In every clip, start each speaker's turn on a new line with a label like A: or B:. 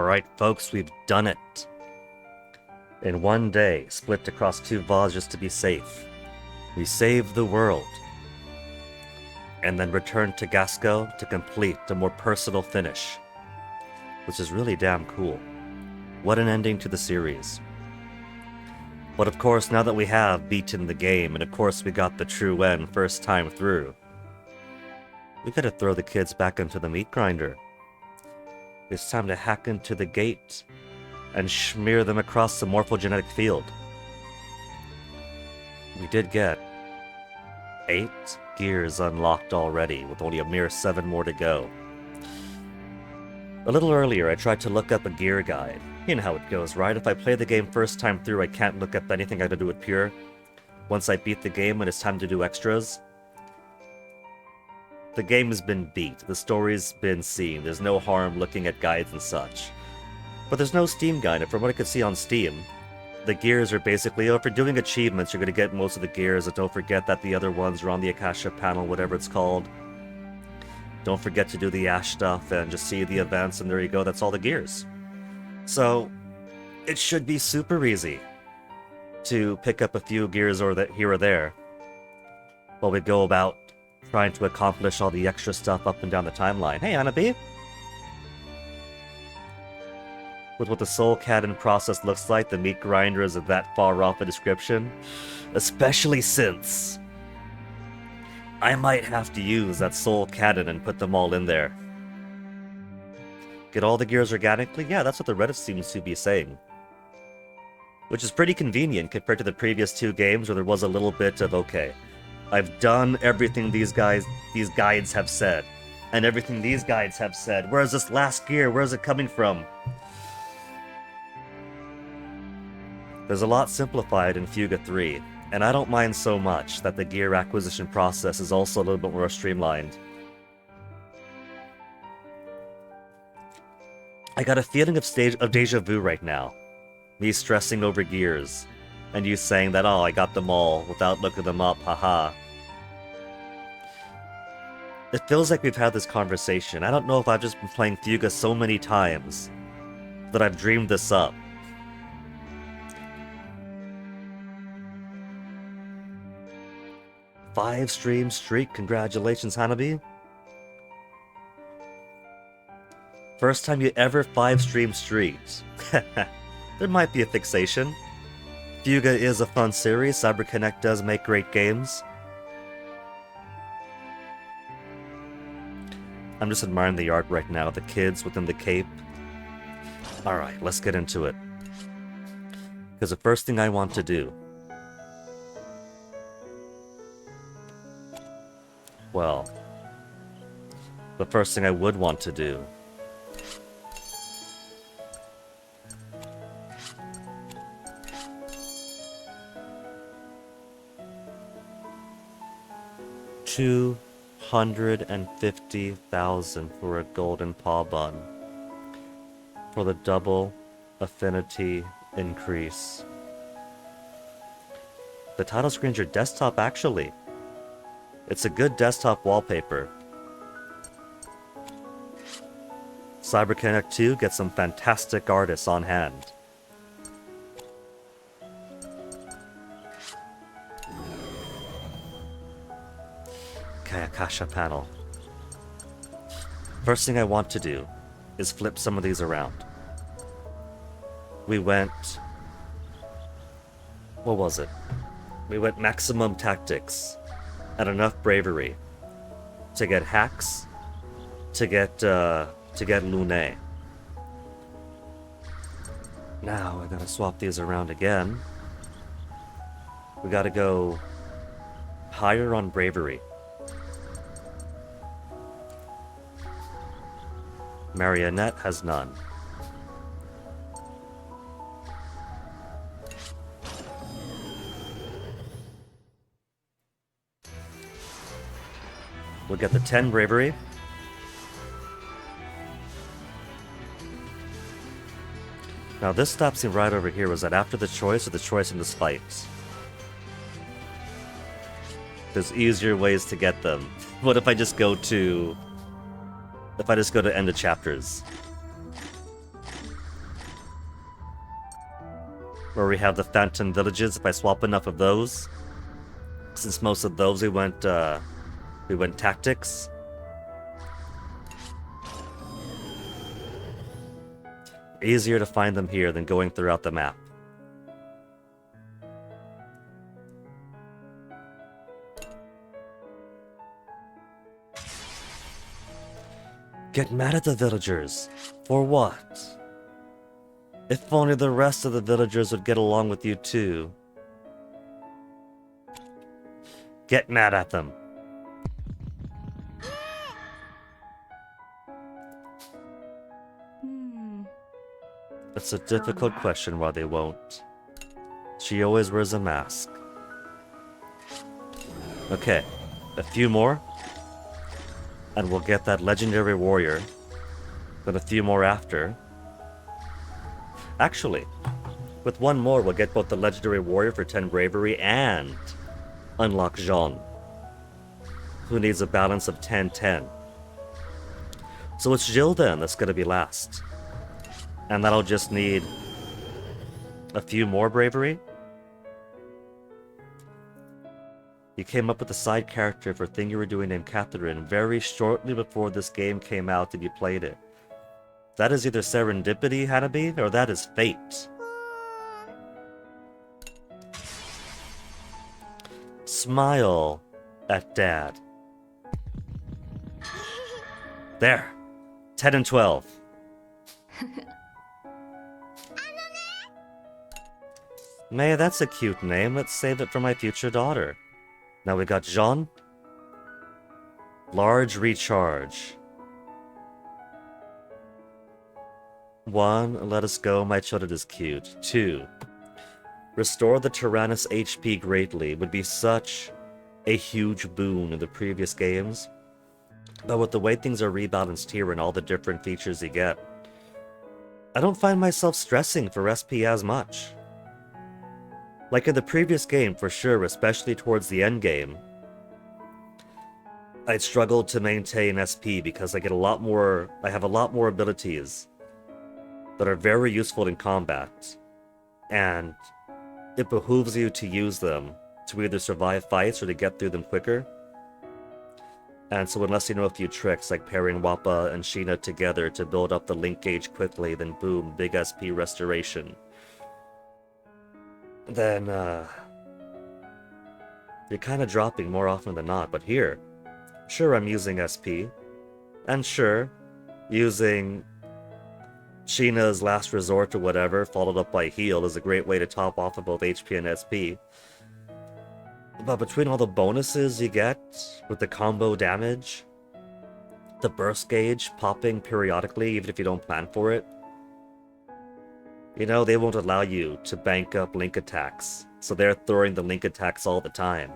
A: Alright, folks, we've done it. In one day, split across 2 VODs just to be safe. We saved the world. And then returned to Gasco to complete a more personal finish. Which is really damn cool. What an ending to the series. But of course, now that we have beaten the game, and of course we got the true end first time through, we gotta throw the kids back into the meat grinder. It's time to hack into the gate and smear them across the morphogenetic field. We did get 8 gears unlocked already, with only a mere 7 more to go. A little earlier, I tried to look up a gear guide. You know how it goes, right? If I play the game first time through, I can't look up anything I gotta do with Pure. Once I beat the game and it's time to do extras, the game has been beat, the story's been seen, there's no harm looking at guides and such. But there's no Steam guide, and from what I could see on Steam, the gears are basically, if you're doing achievements, you're gonna get most of the gears, and don't forget that the other ones are on the Akasha panel, whatever it's called. Don't forget to do the Ash stuff and just see the events, and there you go, that's all the gears. So, it should be super easy to pick up a few gears here or there while we go about trying to accomplish all the extra stuff up and down the timeline. Hey, Anabi! With what the Soul Cannon process looks like, the meat grinder isn't that far off a description. Especially since I might have to use that Soul Cannon and put them all in there. Get all the gears organically? Yeah, that's what the Reddit seems to be saying. Which is pretty convenient compared to the previous 2 games where there was a little bit of, okay, I've done everything these guides have said. And everything these guides have said. Where's this last gear? Where's it coming from? There's a lot simplified in Fuga 3, and I don't mind so much that the gear acquisition process is also a little bit more streamlined. I got a feeling of deja vu right now. Me stressing over gears, and you saying that, oh, I got them all without looking them up, haha. It feels like we've had this conversation. I don't know if I've just been playing Fuga so many times that I've dreamed this up. Five stream streak, congratulations, Hanabi. First time you ever 5 stream streaks. There might be a fixation. Fuga is a fun series, CyberConnect does make great games. I'm just admiring the art right now, the kids within the cape. Alright, let's get into it. Because the first thing I want to do... well, the first thing I would want to do $250,000 for a golden paw bun for the double affinity increase. The title screen's your desktop, actually. It's a good desktop wallpaper. CyberConnect 2 gets some fantastic artists on hand. Okay, Akasha panel. First thing I want to do is flip some of these around. We went... what was it? We went maximum tactics and enough bravery to get hacks, to get Lune. Now we're gonna swap these around again. We gotta go higher on bravery. Marionette has none. We'll get the 10 bravery. Now this stops me right over here. Was that after the choice or the choice in the spikes? There's easier ways to get them. What if I just go to... if I just go to end of chapters? Where we have the Phantom Villages, if I swap enough of those. Since most of those we went tactics. Easier to find them here than going throughout the map. Get mad at the villagers. For what? If only the rest of the villagers would get along with you too. Get mad at them. It's a difficult question why they won't. She always wears a mask. Okay, a few more. And we'll get that legendary warrior. Then a few more after. Actually, with one more we'll get both the legendary warrior for 10 bravery and unlock Jean, who needs a balance of 10-10. So it's Jill then that's gonna be last. And that'll just need a few more bravery. You came up with a side character for a thing you were doing named Catherine very shortly before this game came out and you played it. That is either serendipity, Hanabi, or that is fate. Smile at Dad. There. 10 and 12. May, that's a cute name. Let's save it for my future daughter. Now we got Jean. Large recharge. 1. Let us go, my children is cute. 2. Restore the Tyrannus HP greatly. Would be such a huge boon in the previous games. But with the way things are rebalanced here and all the different features you get, I don't find myself stressing for SP as much. Like in the previous game, for sure, especially towards the end game, I struggled to maintain SP because I have a lot more abilities that are very useful in combat, and it behooves you to use them to either survive fights or to get through them quicker. And so unless you know a few tricks, like pairing Wappa and Sheena together to build up the link gauge quickly, then boom, big SP restoration, then you're kind of dropping more often than not. But here, sure, I'm using SP, and sure, using Sheena's last resort or whatever, followed up by heal, is a great way to top off of both HP and SP. But between all the bonuses you get with the combo damage, the burst gauge popping periodically even if you don't plan for it, you know, they won't allow you to bank up link attacks, so they're throwing the link attacks all the time.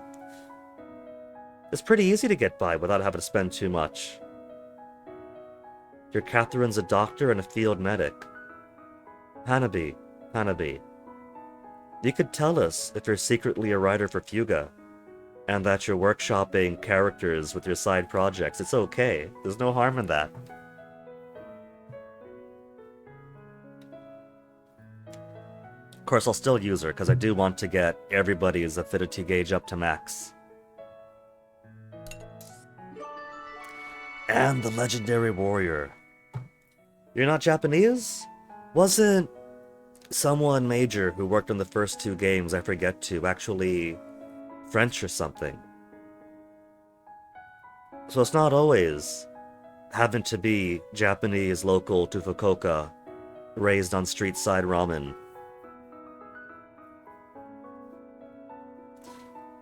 A: It's pretty easy to get by without having to spend too much. Your Catherine's a doctor and a field medic. Hanabi, you could tell us if you're secretly a writer for Fuga, and that you're workshopping characters with your side projects. It's okay. There's no harm in that. Of course, I'll still use her, because I do want to get everybody's affinity gauge up to max. And the legendary warrior. You're not Japanese? Wasn't someone major who worked on the first 2 games, I forget to, actually French or something? So it's not always having to be Japanese local to Fukuoka, raised on street side ramen.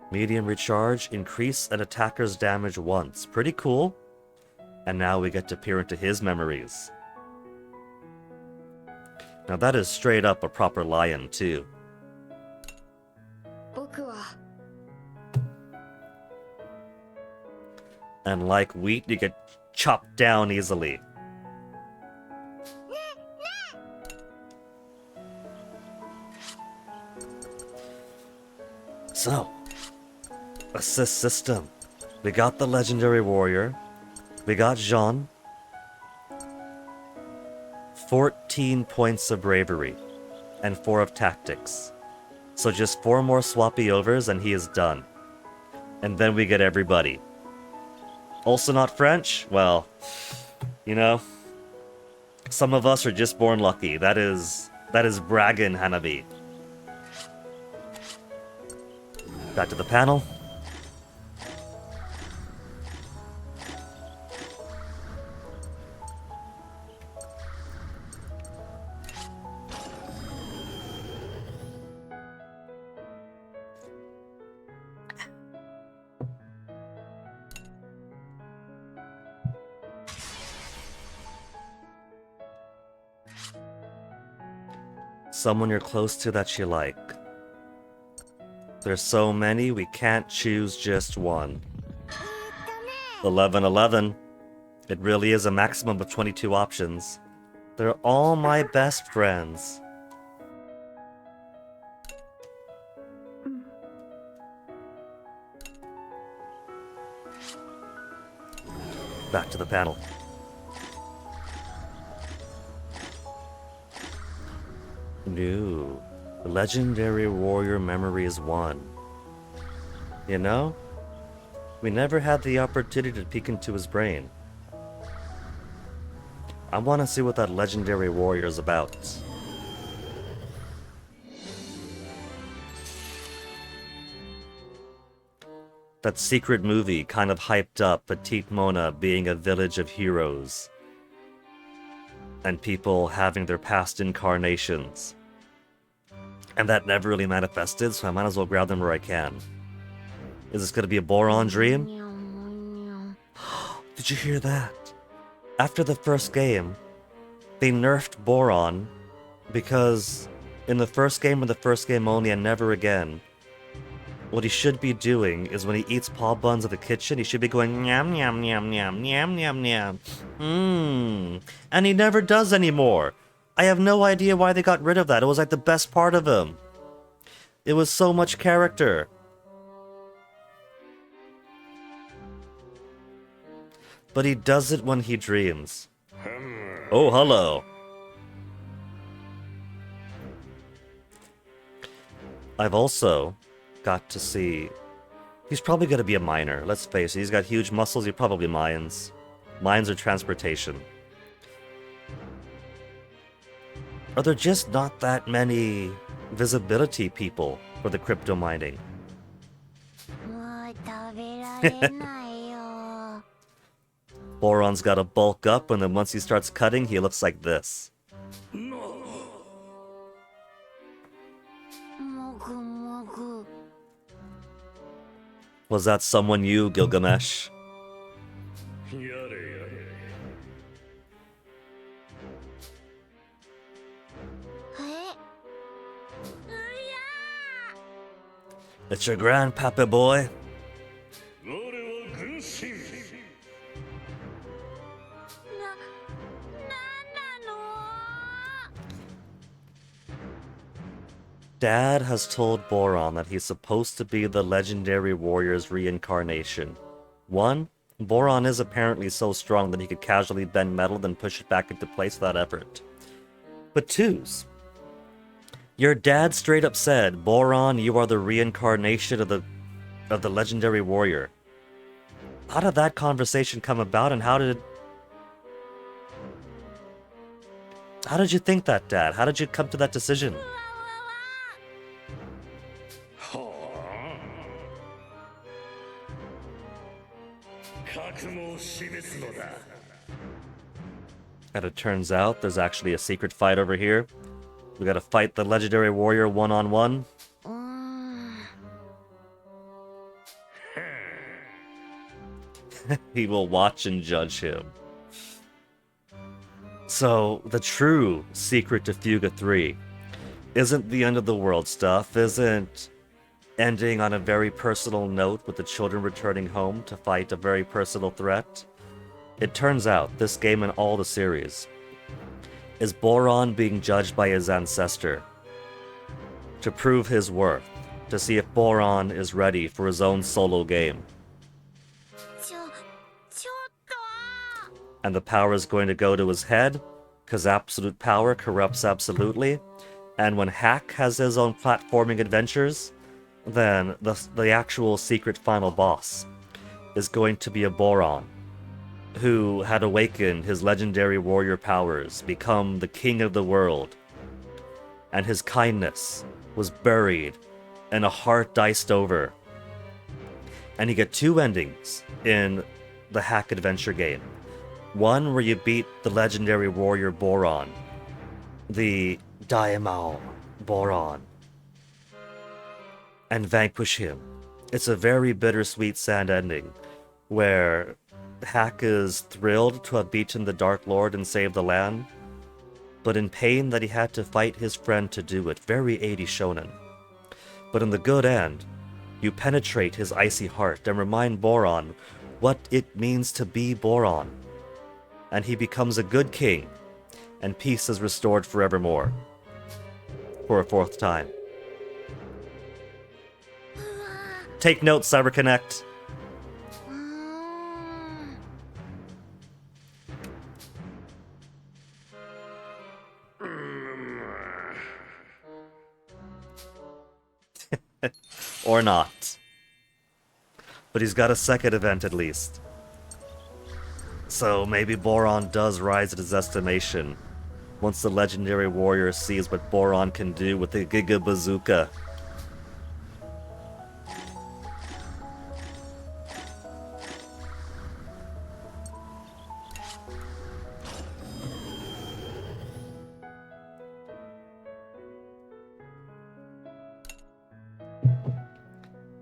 A: Medium recharge, increase an attacker's damage once. Pretty cool. And now we get to peer into his memories. Now that is straight up a proper lion, too. And like wheat, you get chopped down easily. So, assist system. We got the legendary warrior. We got Jean. 14 points of bravery. and 4 of tactics. So just 4 more swappy overs and he is done. And then we get everybody. Also not French? Well, you know, some of us are just born lucky. That is bragging, Hanabi. Back to the panel. Someone you're close to that you like. There's so many, we can't choose just one. 1111. It really is a maximum of 22 options. They're all my best friends. Back to the panel. No. Legendary Warrior Memory is 1. You know? We never had the opportunity to peek into his brain. I want to see what that Legendary Warrior is about. That secret movie kind of hyped up Petite Mona being a village of heroes. And people having their past incarnations. And that never really manifested, so I might as well grab them where I can. Is this gonna be a Boron dream? Did you hear that? After the first game, they nerfed Boron because in the first game and the first game only and never again, what he should be doing is when he eats paw buns in the kitchen, he should be going nyam nyam nyam nyam nyam nyam nyam. And he never does anymore. I have no idea why they got rid of that. It was like the best part of him. It was so much character. But he does it when he dreams. Oh, hello. I've also got to see... He's probably going to be a miner, let's face it. He's got huge muscles, he probably mines. Mines or transportation. Are there just not that many visibility people for the crypto mining? Boron's gotta bulk up, and then once he starts cutting, he looks like this. Was that someone you, Gilgamesh? It's your grandpapa, boy. Dad has told Boron that he's supposed to be the legendary warrior's reincarnation. 1, Boron is apparently so strong that he could casually bend metal then push it back into place without effort. But 2s, your dad straight up said, Boron, you are the reincarnation of the legendary warrior. How did that conversation come about, and how did you think that, Dad? How did you come to that decision? And it turns out there's actually a secret fight over here. We gotta fight the legendary warrior one-on-one. He will watch and judge him. So, the true secret to Fuga 3 isn't the end of the world stuff, isn't ending on a very personal note with the children returning home to fight a very personal threat. It turns out, this game and all the series, is Boron being judged by his ancestor to prove his worth, to see if Boron is ready for his own solo game. And the power is going to go to his head, because absolute power corrupts absolutely. And when Hack has his own platforming adventures, then the actual secret final boss is going to be a Boron, who had awakened his legendary warrior powers, become the king of the world, and his kindness was buried in a heart diced over. And you get two endings in the Hack adventure game. One where you beat the legendary warrior Boron, the Daimao Boron, and vanquish him. It's a very bittersweet sad ending, where Hack is thrilled to have beaten the Dark Lord and saved the land, but in pain that he had to fight his friend to do it. Very 80 shonen. But in the good end, you penetrate his icy heart and remind Boron what it means to be Boron, and he becomes a good king, and peace is restored forevermore. For a fourth time. Take note, CyberConnect. Or not. But he's got a second event at least. So maybe Boron does rise in his estimation once the legendary warrior sees what Boron can do with the Giga Bazooka.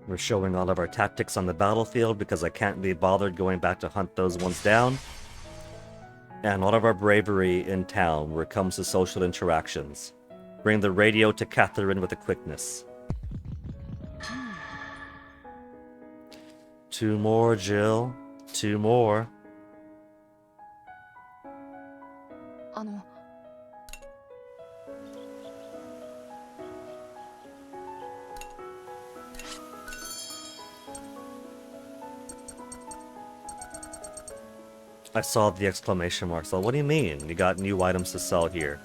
A: We're showing all of our tactics on the battlefield because I can't be bothered going back to hunt those ones down. And all of our bravery in town where it comes to social interactions. Bring the radio to Catherine with a quickness. 2 more, Jill. 2 more. I saw the exclamation mark, so what do you mean? You got new items to sell here.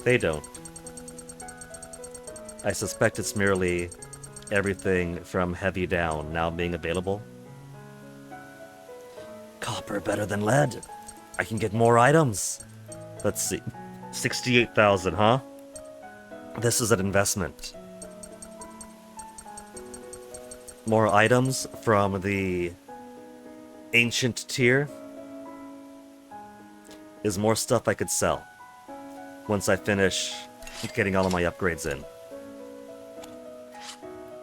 A: They don't. I suspect it's merely everything from heavy down now being available. Copper better than lead. I can get more items. Let's see. 68,000, huh? This is an investment. More items from the ancient tier is more stuff I could sell once I finish getting all of my upgrades in.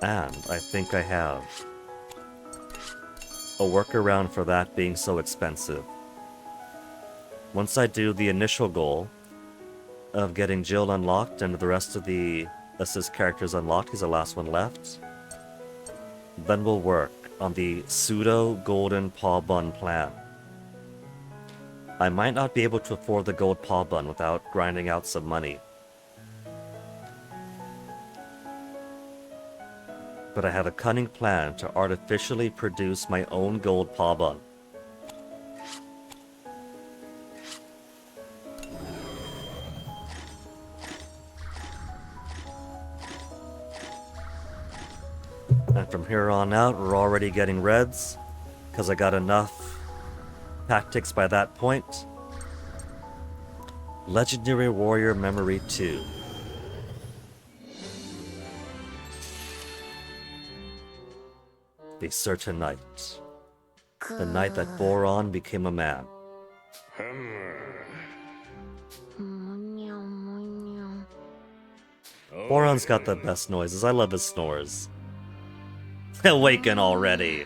A: And I think I have a workaround for that being so expensive. Once I do the initial goal of getting Jill unlocked and the rest of the assist characters unlocked, he's the last one left, then we'll work on the pseudo golden paw bun plan. I might not be able to afford the gold paw bun without grinding out some money. But I have a cunning plan to artificially produce my own gold paw bun. And from here on out, we're already getting reds, because I got enough tactics by that point. Legendary Warrior Memory 2. A certain night. The night that Boron became a man. Boron's got the best noises. I love his snores. Awaken already.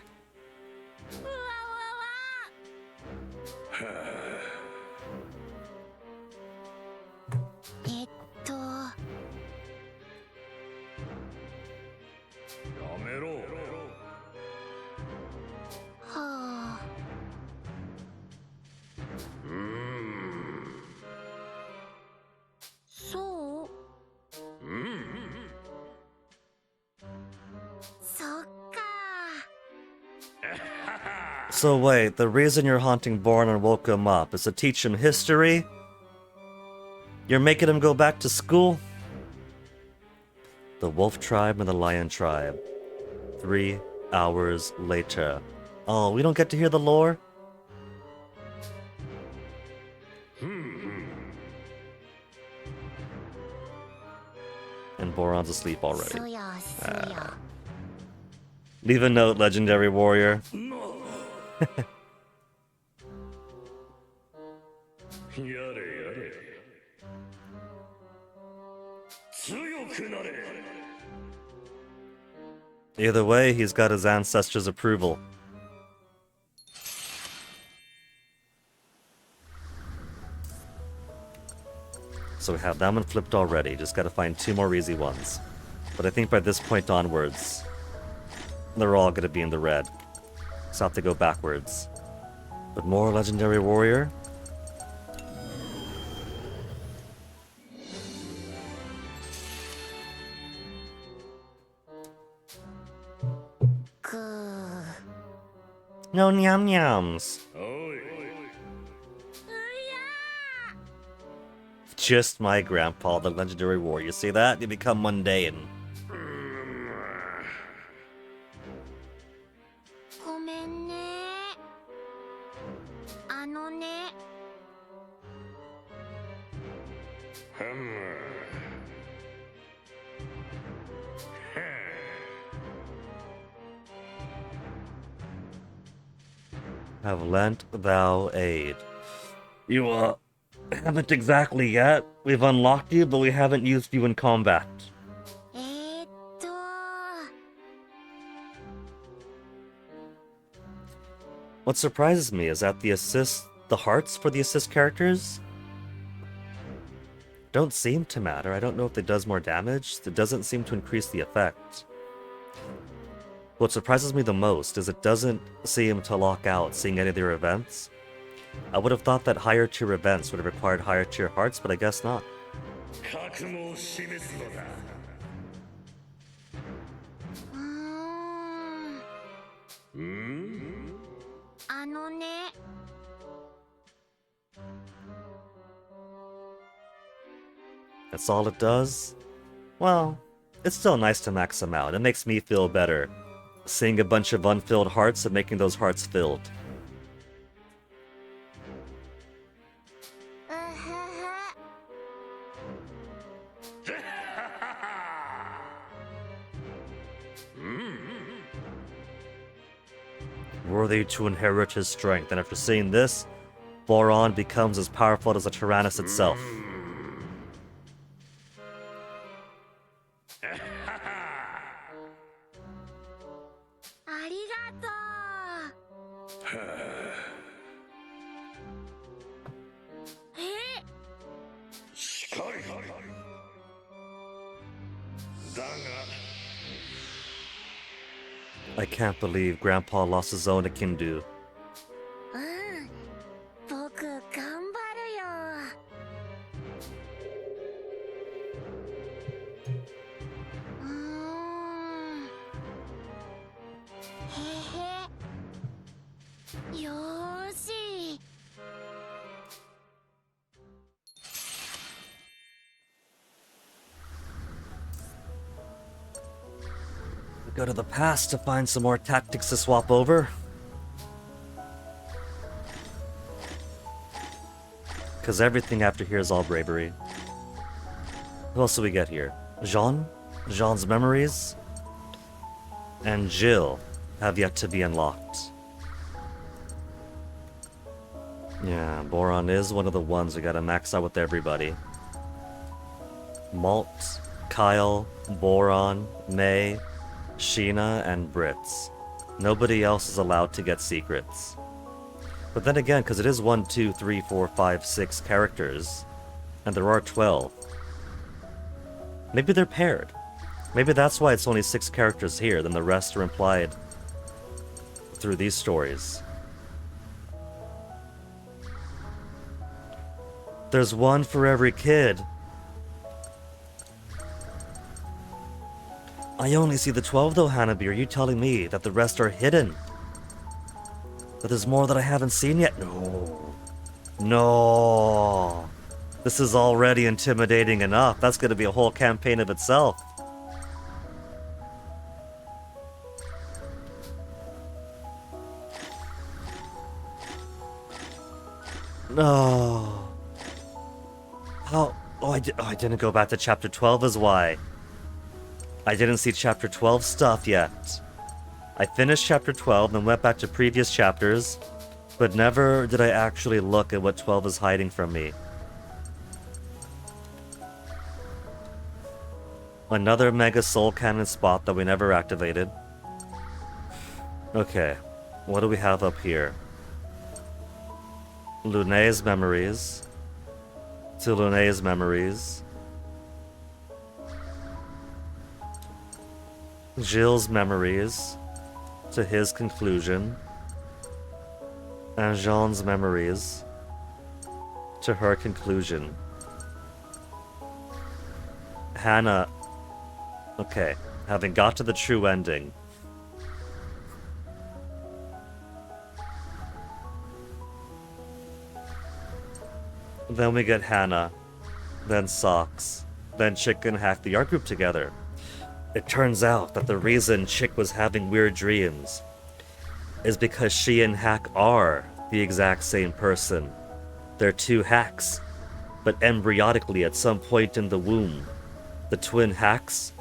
A: So wait, the reason you're haunting Boron and woke him up is to teach him history? You're making him go back to school? The wolf tribe and the lion tribe. 3 hours later. Oh, we don't get to hear the lore? And Boron's asleep already. Leave a note, legendary warrior. Either way, he's got his ancestors' approval. So we have that one flipped already. Just gotta find 2 more easy ones. But I think by this point onwards, they're all gonna be in the red. So I have to go backwards. But more legendary warrior. No nyam nyams. Just my grandpa, the legendary warrior. See that? You become mundane. Have lent thou aid. You, haven't exactly yet. We've unlocked you, but we haven't used you in combat. What surprises me is that the hearts for the assist characters don't seem to matter. I don't know if it does more damage. It doesn't seem to increase the effect. What surprises me the most is it doesn't seem to lock out seeing any of their events. I would have thought that higher tier events would have required higher tier hearts, but I guess not. That's all it does? Well, it's still nice to max them out. It makes me feel better seeing a bunch of unfilled hearts and making those hearts filled. Worthy to inherit his strength, and after seeing this, Boron becomes as powerful as a Tyrannus itself. I can't believe Grandpa lost his own Akindu. Go to the past to find some more tactics to swap over. Because everything after here is all bravery. Who else do we get here? Jean? Jean's memories? And Jill have yet to be unlocked. Yeah, Boron is one of the ones we gotta max out with everybody. Malt, Kyle, Boron, May, Sheena, and Brits. Nobody else is allowed to get secrets. But then again, because it is 1, 2, 3, 4, 5, 6 characters, and there are 12, maybe they're paired. Maybe that's why it's only 6 characters here, then the rest are implied through these stories. There's one for every kid. I only see the 12 though, Hanabi. Are you telling me that the rest are hidden? That there's more that I haven't seen yet? No. No. This is already intimidating enough. That's gonna be a whole campaign of itself. No. How? Oh, I didn't go back to chapter 12 is why. I didn't see chapter 12 stuff yet. I finished chapter 12, then went back to previous chapters, but never did I actually look at what 12 is hiding from me. Another Mega Soul Cannon spot that we never activated. Okay, what do we have up here? Lune's memories. To Lune's memories. Jill's memories. To his conclusion. And Jean's memories. To her conclusion. Hannah. Okay, having got to the true ending. Then we get Hannah, then Socks, then Chick and Hack the art group together. It turns out that the reason Chick was having weird dreams is because she and Hack are the exact same person. They're two Hacks, but embryotically at some point in the womb, the twin Hacks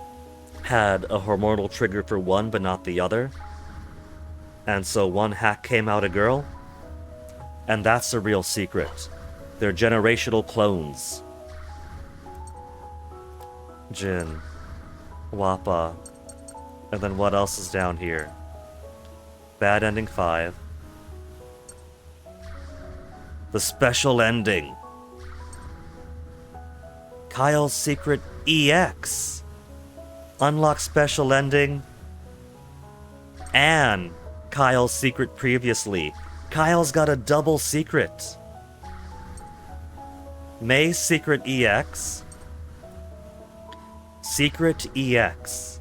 A: had a hormonal trigger for one but not the other. And so one Hack came out a girl, and that's the real secret. They're generational clones. Jin, Wappa, and then what else is down here? Bad Ending 5. The special ending. Kyle's Secret EX. Unlock special ending. And Kyle's secret previously. Kyle's got a double secret. May's Secret EX. Secret EX.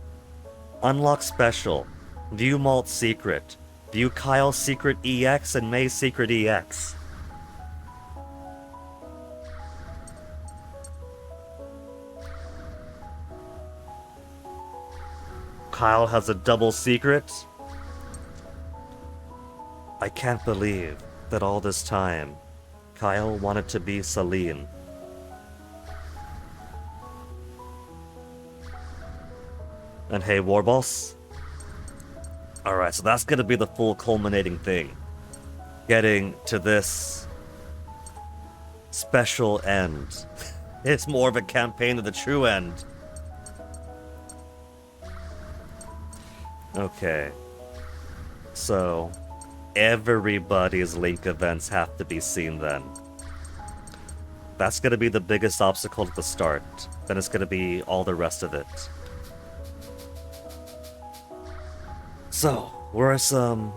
A: Unlock special. View Malt's secret. View Kyle's Secret EX and May's Secret EX. Kyle has a double secret? I can't believe that all this time Kyle wanted to be Celine. And hey, Warboss. Alright, so that's gonna be the full culminating thing. Getting to this special end. It's more of a campaign of the true end. Okay. So, everybody's Link events have to be seen then. That's gonna be the biggest obstacle at the start. Then it's gonna be all the rest of it. So, where are some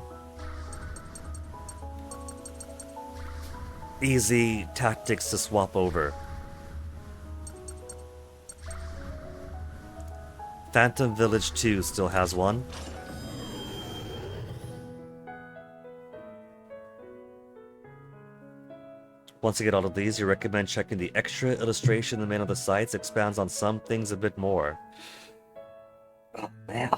A: easy tactics to swap over? Phantom Village 2 still has one. Once you get all of these, you recommend checking the extra illustration in the main of the sites. Expands on some things a bit more. Oh man.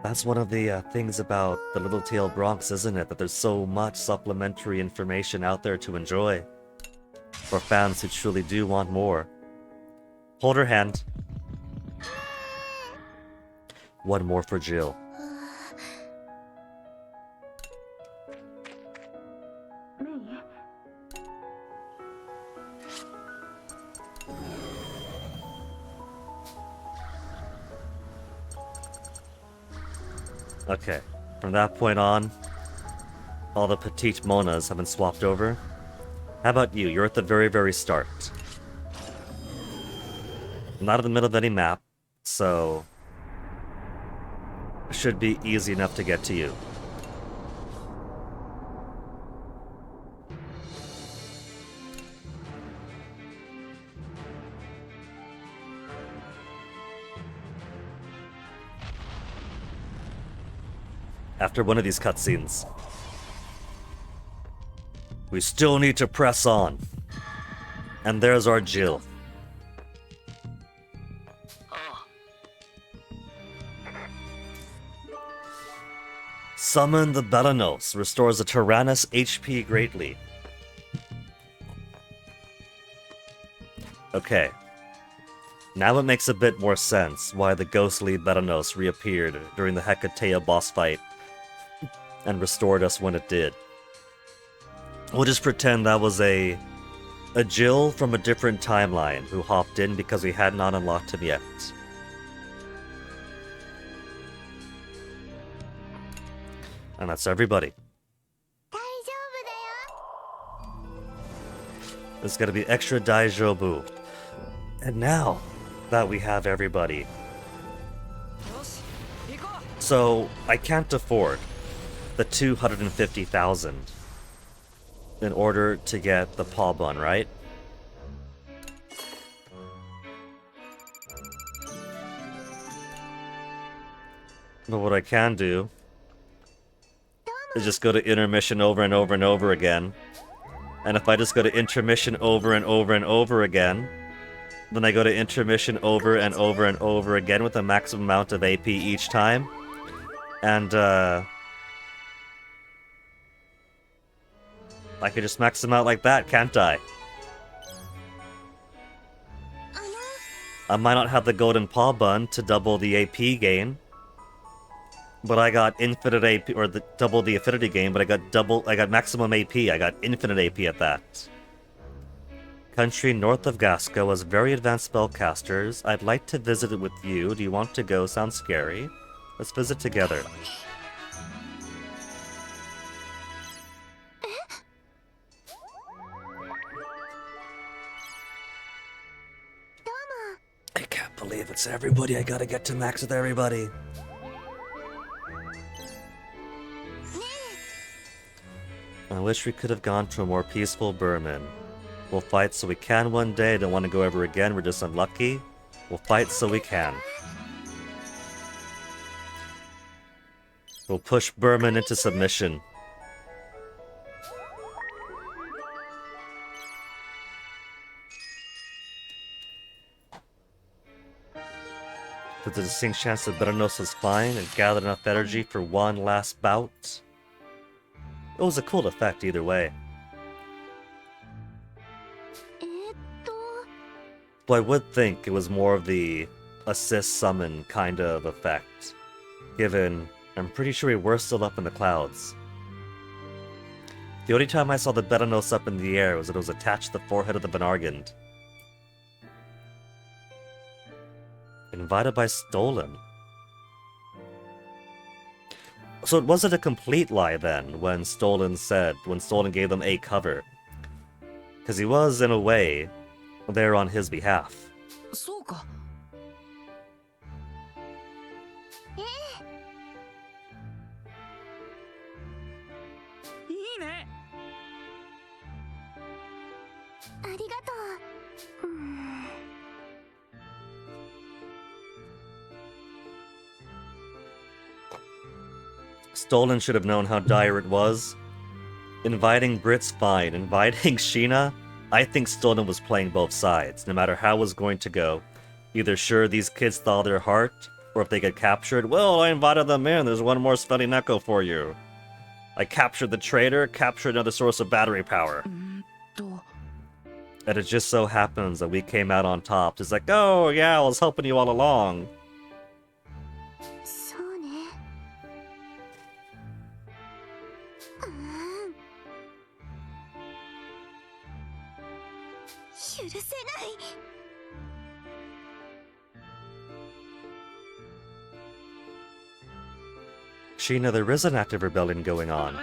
A: That's one of the things about the Little Tail Bronx, isn't it? That there's so much supplementary information out there to enjoy. For fans who truly do want more. Hold her hand. One more for Jill. Okay, from that point on, all the petite Monas have been swapped over. How about you? You're at the very, very start. Not in the middle of any map, so it should be easy enough to get to you. After one of these cutscenes. We still need to press on. And there's our Jill. Summon the Belanos. Restores the Tyrannus HP greatly. Okay. Now it makes a bit more sense why the ghostly Belanos reappeared during the Hecate boss fight and restored us when it did. We'll just pretend that was a Jill from a different timeline who hopped in because we had not unlocked him yet. And that's everybody. It's gonna be extra Daijobu. And now that we have everybody, so I can't afford the 250,000 in order to get the paw bun, right? But what I can do is just go to intermission over and over and over again. And if I just go to intermission over and over and over again, then I go to intermission over and over and over again with a maximum amount of AP each time. And, I could just max them out like that, can't I? I might not have the golden paw bun to double the AP gain, but I got infinite AP, or double the affinity gain, but I got maximum AP, I got infinite AP at that. Country north of Gasco has very advanced spellcasters. I'd like to visit it with you. Do you want to go? Sounds scary. Let's visit together. I can't believe it's everybody. I gotta get to max with everybody. I wish we could have gone to a more peaceful Burman. We'll fight so we can one day. Don't want to go ever again. We're just unlucky. We'll fight so we can. We'll push Burman into submission. There's a distinct chance that Beranos was fine and gathered enough energy for one last bout. It was a cool effect either way. But I would think it was more of the assist summon kind of effect, given I'm pretty sure we were still up in the clouds. The only time I saw the Beranos up in the air was that it was attached to the forehead of the Benargand. Invited by Stolen. So it wasn't a complete lie then when Stolen gave them a cover. Because he was, in a way, there on his behalf. Stolen should have known how dire it was. Inviting Brit's fine. Inviting Sheena, I think Stolen was playing both sides, no matter how it was going to go. Either sure these kids thaw their heart, or if they get captured, well, I invited them in, there's one more Svelineko for you. I captured the traitor, captured another source of battery power. And it just so happens that we came out on top. It's like, oh yeah, I was helping you all along. Sheena, there is an active rebellion going on.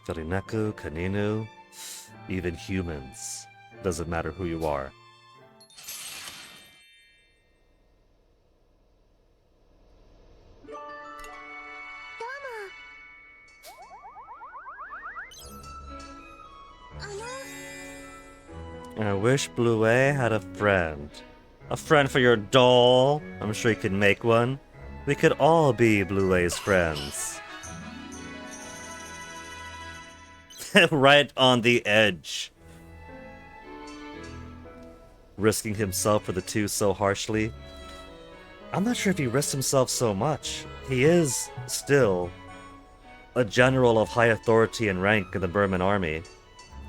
A: Felineku, Kaninu, even humans. Doesn't matter who you are. I wish Blue A had a friend. A friend for your doll? I'm sure you could make one. We could all be Blue-A's friends. Right on the edge. Risking himself for the two so harshly. I'm not sure if he risks himself so much. He is still a general of high authority and rank in the Burman army,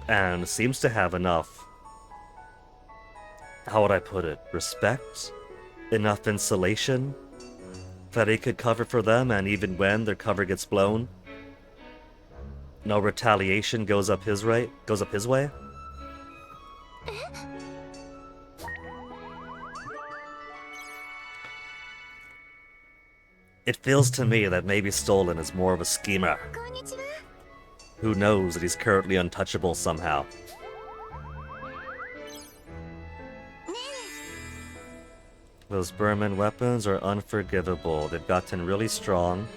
A: and seems to have enough, how would I put it, respect? Enough insulation that he could cover for them, and even when their cover gets blown, no retaliation goes up his way. It feels to me that maybe Stolen is more of a schemer. Who knows that he's currently untouchable somehow. Those Burman weapons are unforgivable. They've gotten really strong.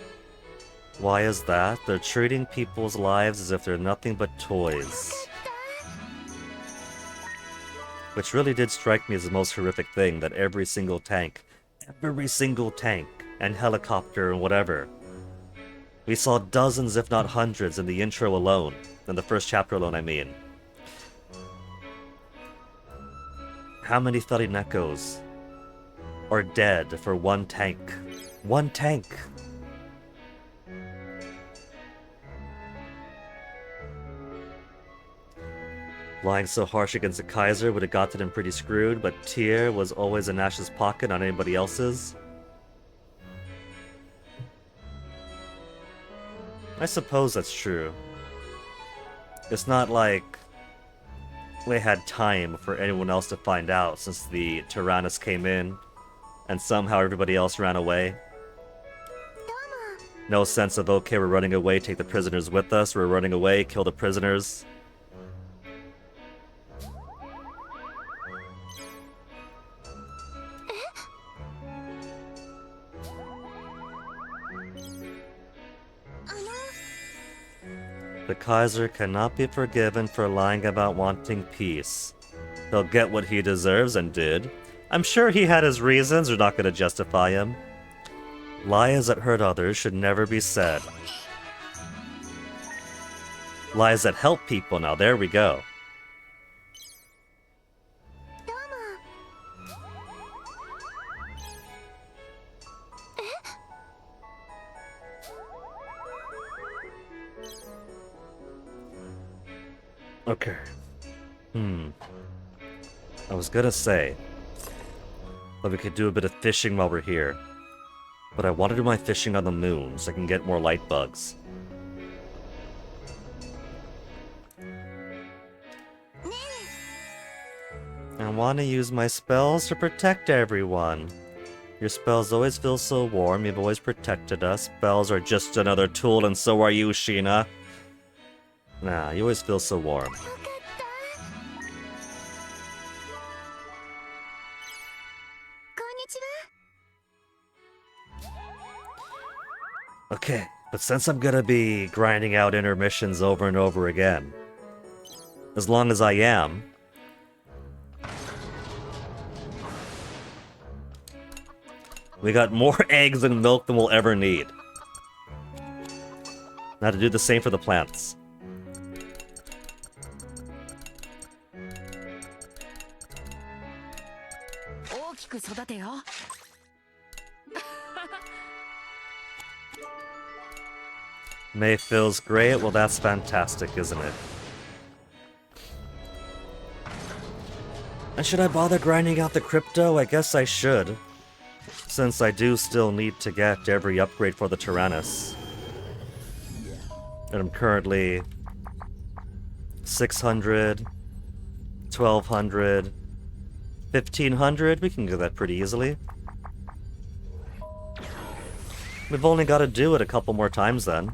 A: Why is that? They're treating people's lives as if they're nothing but toys. Which really did strike me as the most horrific thing, that every single tank and helicopter and whatever. We saw dozens, if not hundreds, in the intro alone. In the first chapter alone, I mean. How many Farinekos are dead for one tank? One tank! Lying so harsh against the Kaiser would have gotten him pretty screwed, but Tyr was always in Ash's pocket, not anybody else's. I suppose that's true. It's not like we had time for anyone else to find out since the Tyrannus came in and somehow everybody else ran away. No sense of, okay, we're running away, take the prisoners with us, we're running away, kill the prisoners. The Kaiser cannot be forgiven for lying about wanting peace. He'll get what he deserves, and did. I'm sure he had his reasons, they're not going to justify him. Lies that hurt others should never be said. Lies that help people, now there we go. Okay. I was gonna say that we could do a bit of fishing while we're here, but I want to do my fishing on the moon so I can get more light bugs. I want to use my spells to protect everyone. Your spells always feel so warm, you've always protected us. Spells are just another tool, and so are you, Sheena. Nah, you always feel so warm. Okay, but since I'm gonna be grinding out intermissions over and over again, as long as I am, we got more eggs and milk than we'll ever need. Now to do the same for the plants. May feels great. Well, that's fantastic, isn't it? And should I bother grinding out the crypto? I guess I should, since I do still need to get every upgrade for the Tyrannus. And I'm currently 600, 1200, 1500. We can get that pretty easily. We've only got to do it a couple more times then.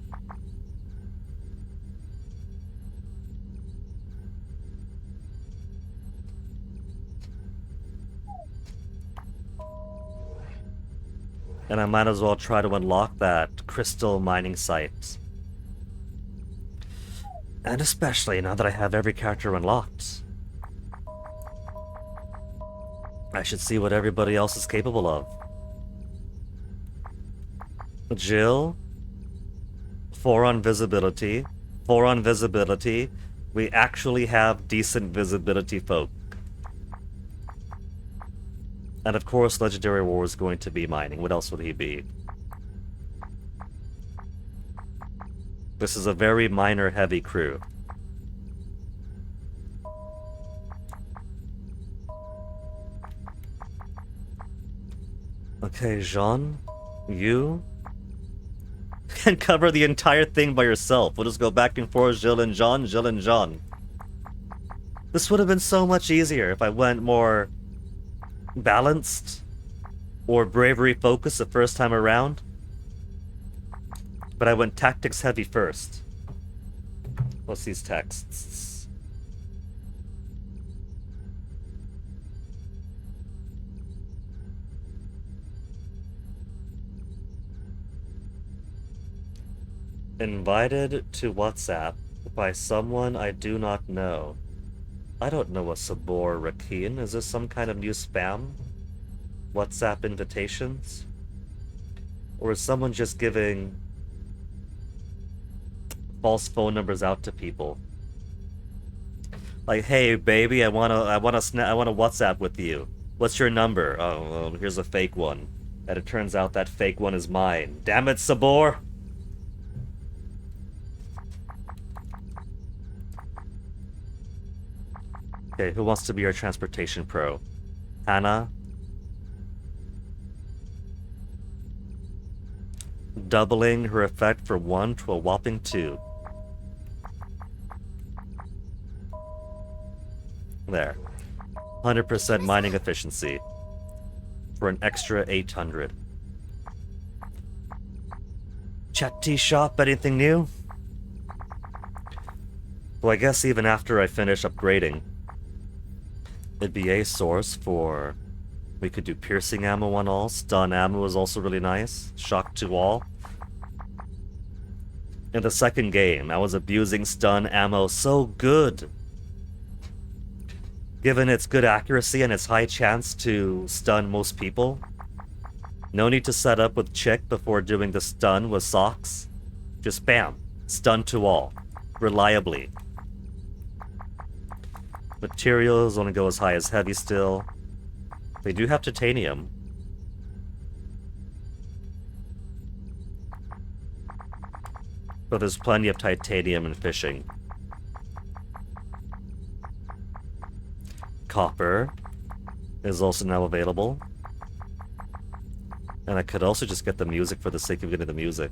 A: And I might as well try to unlock that crystal mining site. And especially now that I have every character unlocked. I should see what everybody else is capable of. Jill, 4 on visibility. 4 on visibility. We actually have decent visibility folk. And of course, Legendary War is going to be mining. What else would he be? This is a very miner-heavy crew. Okay, Jean, you can cover the entire thing by yourself. We'll just go back and forth, Jill and Jean, Jill and Jean. This would have been so much easier if I went more balanced or bravery focused the first time around. But I went tactics heavy first. What's these texts? Invited to WhatsApp by someone I do not know. I don't know a Sabor Rakin. Is this some kind of new spam? WhatsApp invitations? Or is someone just giving false phone numbers out to people? Like, hey baby, I wanna WhatsApp with you. What's your number? Oh, well, here's a fake one. And it turns out that fake one is mine. Damn it, Sabor! Okay, who wants to be our transportation pro? Hannah? Doubling her effect from 1 to a whopping 2. There. 100% mining efficiency. For an extra 800. Chat tea shop, anything new? Well, I guess even after I finish upgrading, it'd be a source for... We could do piercing ammo on all. Stun ammo is also really nice. Shock to all. In the second game, I was abusing stun ammo so good. Given its good accuracy and its high chance to stun most people. No need to set up with chick before doing the stun with socks. Just bam. Stun to all. Reliably. Materials only go as high as heavy still. They do have titanium. But there's plenty of titanium in fishing. Copper is also now available. And I could also just get the music for the sake of getting the music.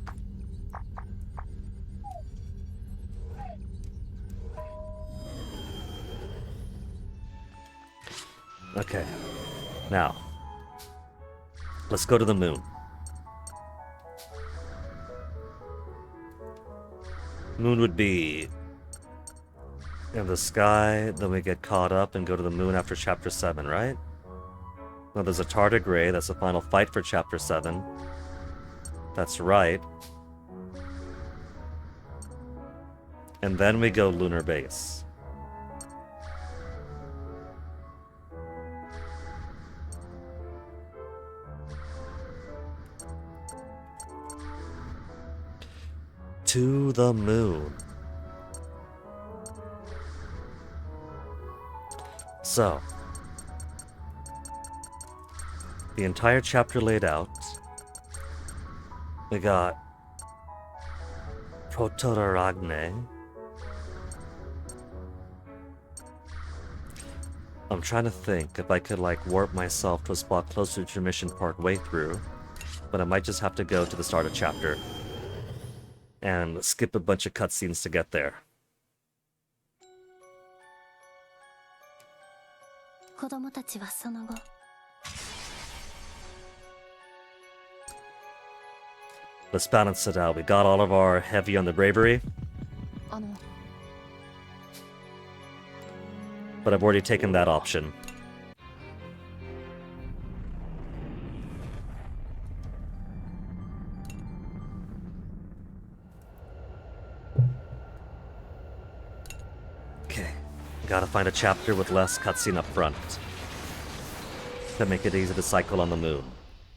A: Okay. Now, let's go to the moon. Moon would be in the sky, then we get caught up and go to the moon after Chapter 7, right? Now there's a tardigrade, that's the final fight for Chapter 7. That's right. And then we go lunar base. To the moon. So, the entire chapter laid out. We got Protoragne. I'm trying to think if I could like warp myself to a spot closer to Mission Park way through, but I might just have to go to the start of chapter and skip a bunch of cutscenes to get there. Let's balance it out. We got all of our heavy on the bravery. But I've already taken that option. Okay, gotta find a chapter with less cutscene up front. to make it easy to cycle on the moon.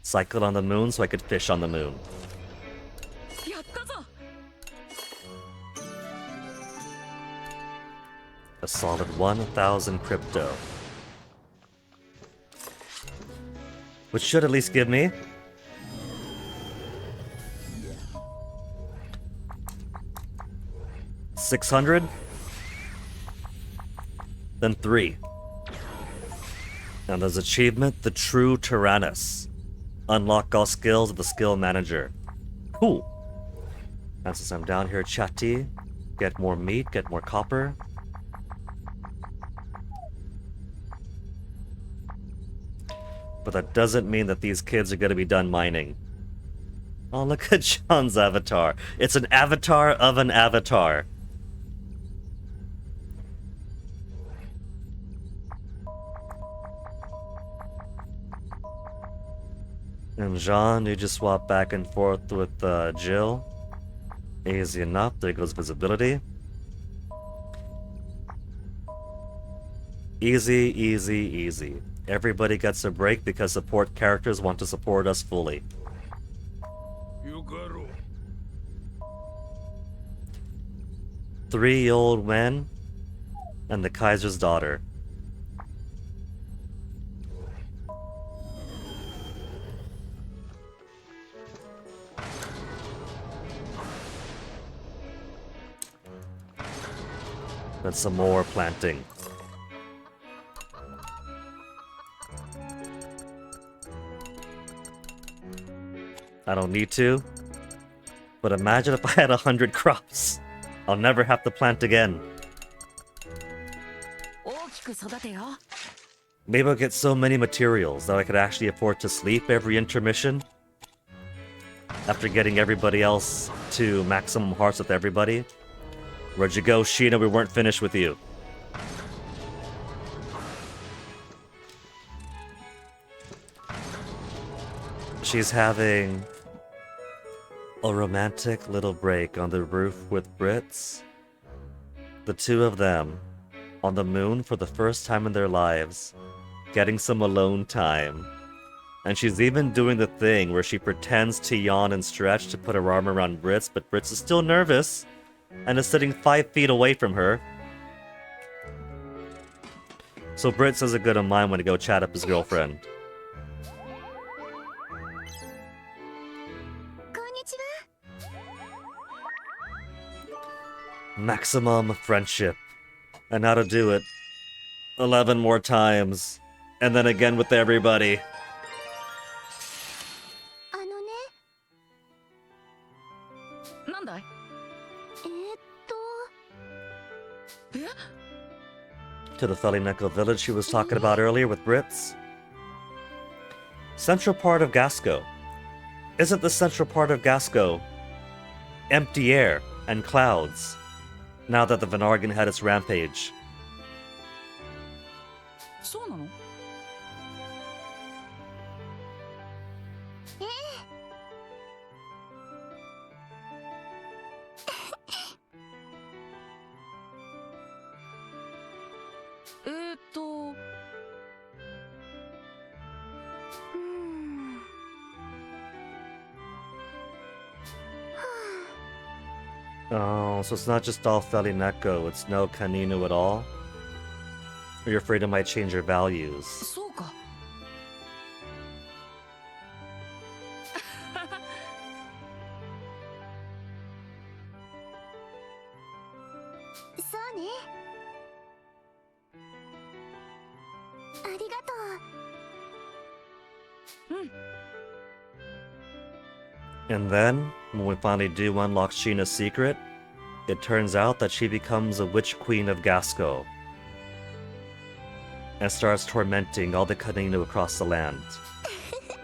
A: Cycle on the moon so I could fish on the moon. A solid 1,000 crypto. Which should at least give me 600? Then 3. And there's achievement, the True Tyrannus. Unlock all skills of the skill manager. Cool. And since I'm down here chatty, get more meat, get more copper. But that doesn't mean that these kids are gonna be done mining. Oh, look at John's avatar. It's an avatar of an avatar. And Jean, you just swap back and forth with Jill. Easy enough. There goes visibility. Easy, easy, easy. Everybody gets a break because support characters want to support us fully. 3 old men and the Kaiser's daughter. Then some more planting. I don't need to. But imagine if I had 100 crops. I'll never have to plant again. Maybe I'll get so many materials that I could actually afford to sleep every intermission. After getting everybody else to maximum hearts with everybody. Where'd you go, Sheena? We weren't finished with you. She's having a romantic little break on the roof with Brits. The two of them on the moon for the first time in their lives, getting some alone time. And she's even doing the thing where she pretends to yawn and stretch to put her arm around Brits, but Brits is still nervous and is sitting 5 feet away from her. So Brits has a good of mind when to go chat up his girlfriend. Maximum friendship. And how to do it 11 more times. And then again with everybody. To the Felineko village she was talking about earlier with Brits. Central part of Gasco. Isn't the central part of Gasco empty air and clouds now that the Venargan had its rampage? Oh, so it's not just all Felineko, it's no Kaninu at all? Or you're afraid it might change your values? And then, when we finally do unlock Sheena's secret, it turns out that she becomes a witch queen of Gasco. And starts tormenting all the Kaninu across the land.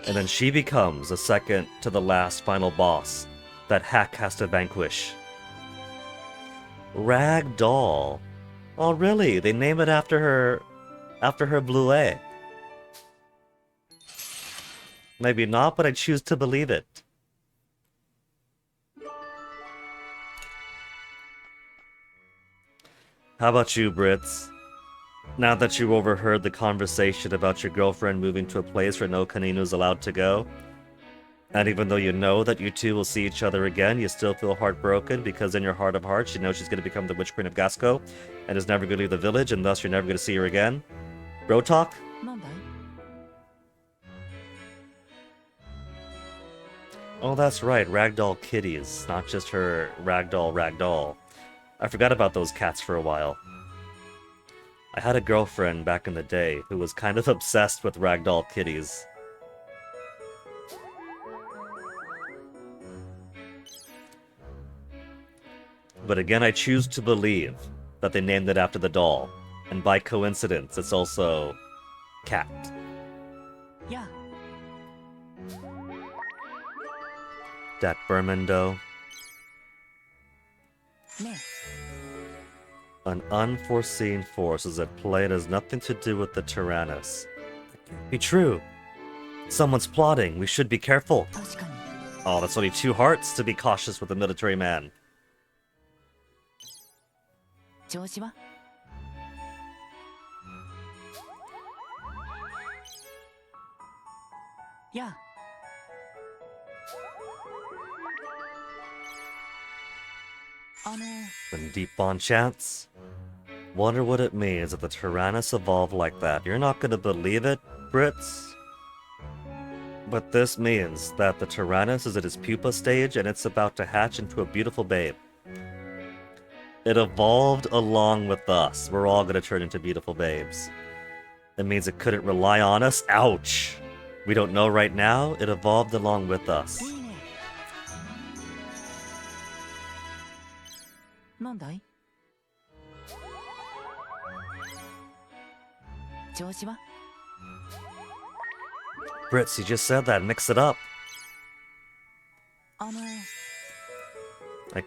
A: And then she becomes the second to the last final boss that Hack has to vanquish. Ragdoll. Oh really? They name it after her blue. Maybe not, but I choose to believe it. How about you, Brits? Now that you overheard the conversation about your girlfriend moving to a place where no Kaninu's allowed to go, and even though you know that you two will see each other again, you still feel heartbroken because in your heart of hearts you know she's going to become the Witch Queen of Gasco and is never going to leave the village, and thus you're never going to see her again. Bro talk? Oh, that's right, ragdoll kitties, not just her ragdoll. I forgot about those cats for a while. I had a girlfriend back in the day who was kind of obsessed with ragdoll kitties. But again, I choose to believe that they named it after the doll, and by coincidence, it's also cat.
B: Yeah.
A: That Berman dough. An unforeseen force is at play and has nothing to do with the Tyrannus. Be true. Someone's plotting. We should be careful. Oh, that's only 2 hearts to be cautious with a military man.
B: Yeah.
A: And deep bond chance? Wonder what it means if the Tyrannus evolved like that. You're not gonna believe it, Brits? But this means that the Tyrannus is at its pupa stage and it's about to hatch into a beautiful babe. It evolved along with us. We're all gonna turn into beautiful babes. It means it couldn't rely on us. Ouch! We don't know right now. It evolved along with us. Brits, you just said that. Mix it up. I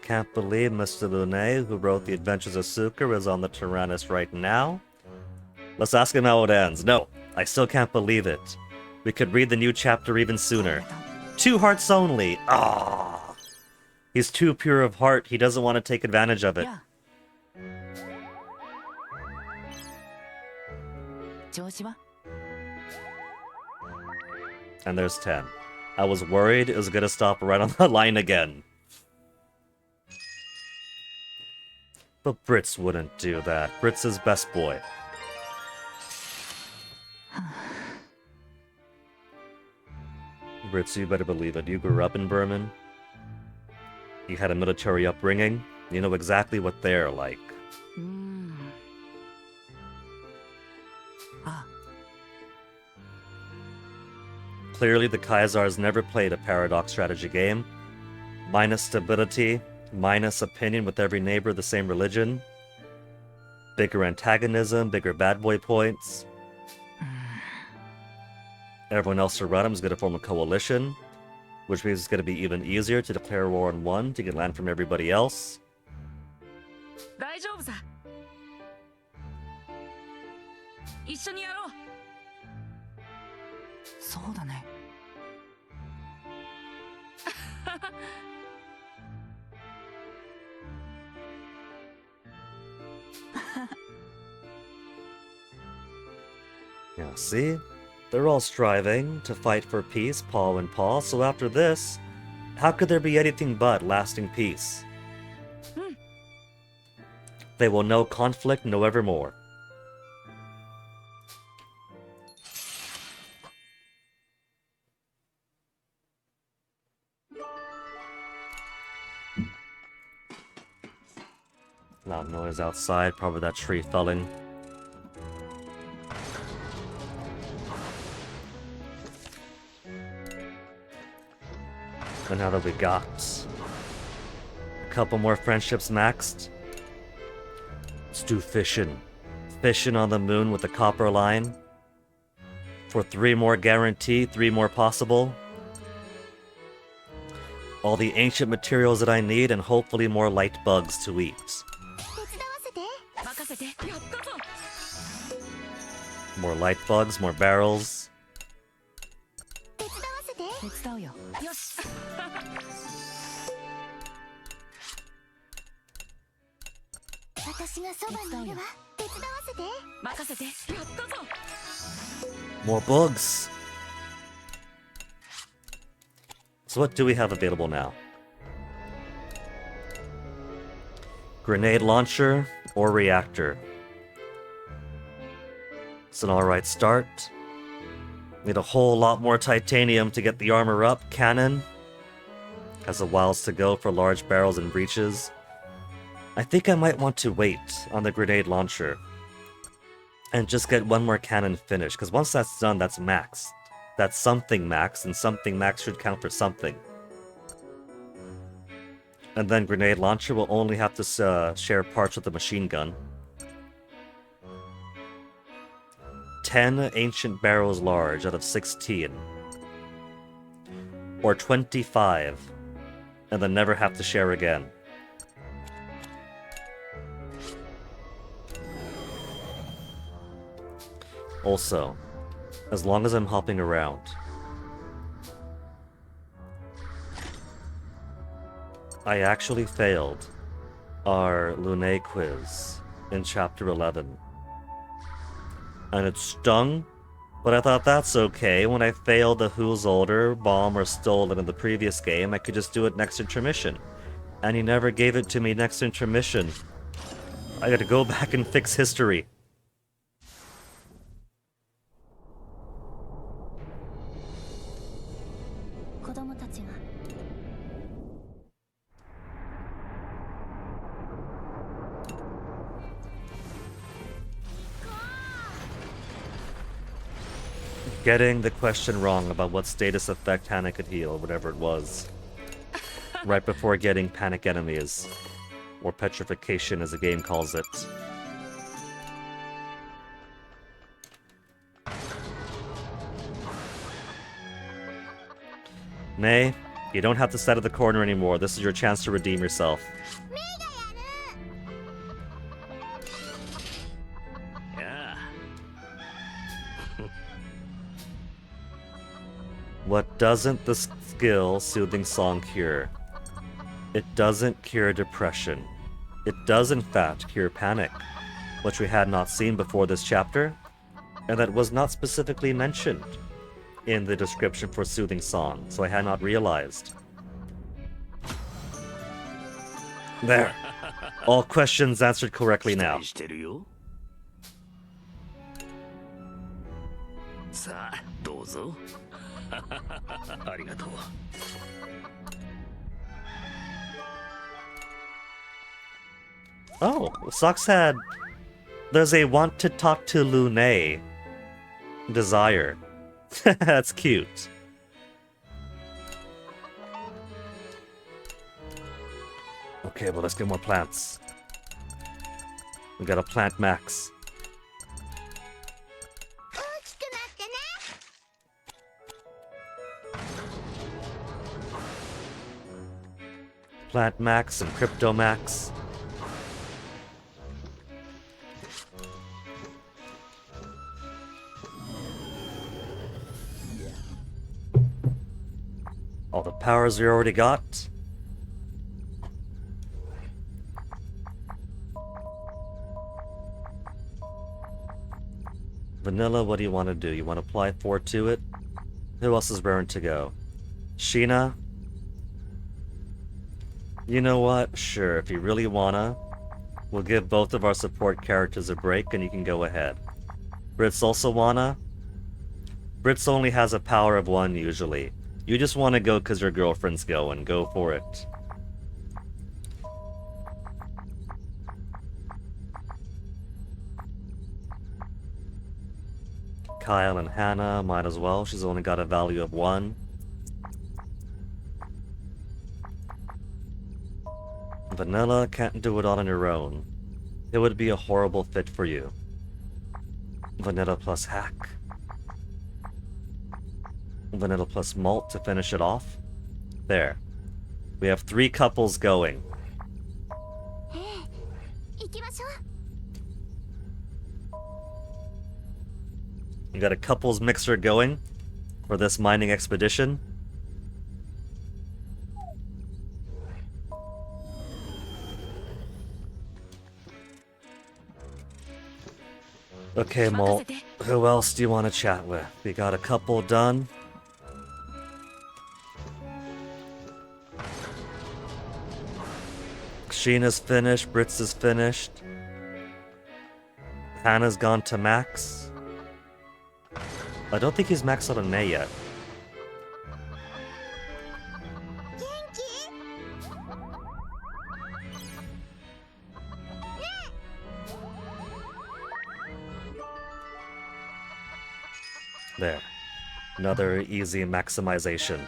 A: can't believe Mr. Lune, who wrote The Adventures of Suker, is on the Tyrannus right now. Let's ask him how it ends. No, I still can't believe it. We could read the new chapter even sooner. 2 hearts only. Ah, he's too pure of heart. He doesn't want to take advantage of it. And there's 10. I was worried it was gonna stop right on the line again. But Brits wouldn't do that. Brits is best boy. Brits, you better believe it. You grew up in Berman. You had a military upbringing. You know exactly what they're like. Clearly, the Kaisars never played a paradox strategy game. Minus stability, minus opinion with every neighbor of the same religion. Bigger antagonism, bigger bad boy points. Everyone else around him is going to form a coalition, which means it's going to be even easier to declare war on one to get land from everybody else. Yeah, see? They're all striving to fight for peace, paw and paw, so after this, how could there be anything but lasting peace? They will know conflict no evermore. Loud noise outside, probably that tree felling. And now that we got a couple more friendships maxed, let's do fishing. Fishing on the moon with the copper line. For 3 more guaranteed, 3 more possible. All the ancient materials that I need, and hopefully more light bugs to eat. More light bugs, more barrels.
B: 任せて。やったぞ。
A: More bugs! So what do we have available now? Grenade launcher or reactor? It's an alright start. Need a whole lot more titanium to get the armor up. Cannon has a whiles to go for large barrels and breaches. I think I might want to wait on the grenade launcher and just get one more cannon finished, because once that's done, that's maxed. That's something max, and something max should count for something. And then grenade launcher will only have to share parts with the machine gun. 10 ancient barrels large out of 16. Or 25, and then never have to share again. Also, as long as I'm hopping around, I actually failed our Lune quiz in Chapter 11. And it stung, but I thought that's okay. When I failed the Who's Older, Bomb, or Stolen in the previous game, I could just do it next intermission. And he never gave it to me next intermission. I gotta go back and fix history. Getting the question wrong about what status effect Hana could heal, whatever it was. Right before getting panic enemies. Or petrification as the game calls it. May, you don't have to sit at the corner anymore. This is your chance to redeem yourself. What doesn't the skill Soothing Song cure? It doesn't cure depression. It does in fact cure panic, which we had not seen before this chapter, and that was not specifically mentioned in the description for Soothing Song, so I had not realized. There. All questions answered correctly now. Oh, Socks had... There's a want to talk to Lune desire. That's cute. Okay, well, let's get more plants. We got a plant max. Plant max and crypto max. All the powers we already got. Vanilla, what do you want to do? You want to apply 4 to it? Who else is raring to go? Sheena? You know what? Sure, if you really wanna, we'll give both of our support characters a break and you can go ahead. Brits also wanna? Brits only has a power of 1 usually. You just wanna go cause your girlfriend's going. Go for it. Kyle and Hannah might as well. She's only got a value of 1. Vanilla can't do it all on your own. It would be a horrible fit for you. Vanilla plus hack. Vanilla plus malt to finish it off. There. We have 3 couples going. You got a couples mixer going for this mining expedition. Okay, Molt. Who else do you want to chat with? We got a couple done. Sheena's finished. Brits is finished. Hannah's gone to max. I don't think he's maxed out on May yet. There. Another easy maximization.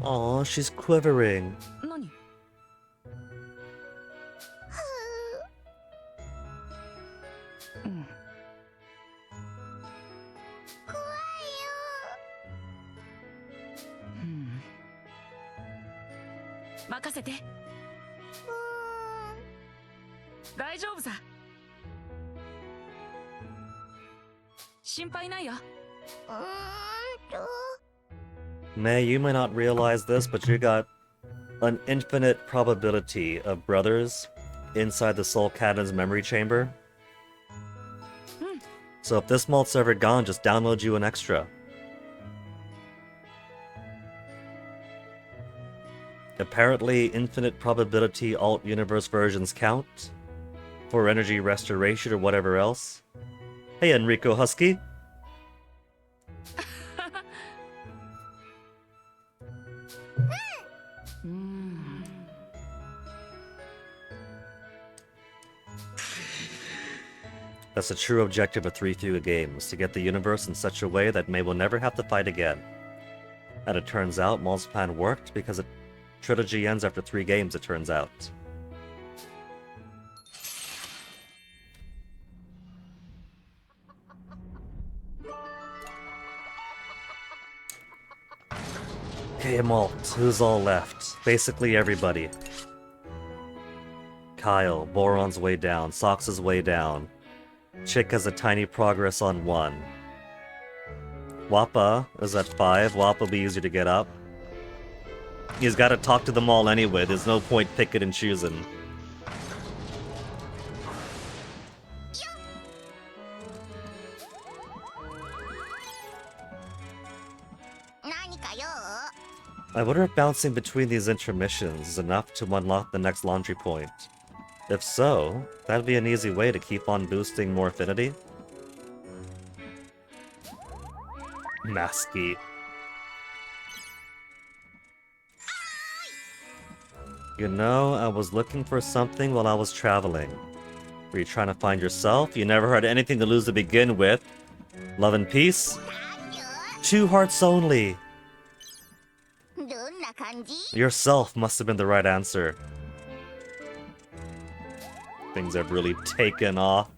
A: Aw, she's quivering.
B: 何 任せて大丈夫さ心配ないよ
A: May, you may not realize this, but you got an infinite probability of brothers inside the Soul Cannon's memory chamber. So if this malt's ever gone, just download you an extra. Apparently, infinite probability alt universe versions count for energy restoration or whatever else. Hey, Enrico Husky. That's the true objective of 3 games, to get the universe in such a way that May will never have to fight again. And it turns out Maul's plan worked because a trilogy ends after 3 games, it turns out. Okay, Malt, who's all left? Basically everybody. Kyle, Boron's way down, Sox is way down. Chick has a tiny progress on 1. Wappa is at 5. Wappa will be easier to get up. He's got to talk to them all anyway. There's no point picking and choosing. I wonder if bouncing between these intermissions is enough to unlock the next laundry point. If so, that'd be an easy way to keep on boosting more affinity. Masky. You know, I was looking for something while I was traveling. Were you trying to find yourself? You never had anything to lose to begin with. Love and peace? 2 hearts only. Yourself must have been the right answer. Things have really taken off.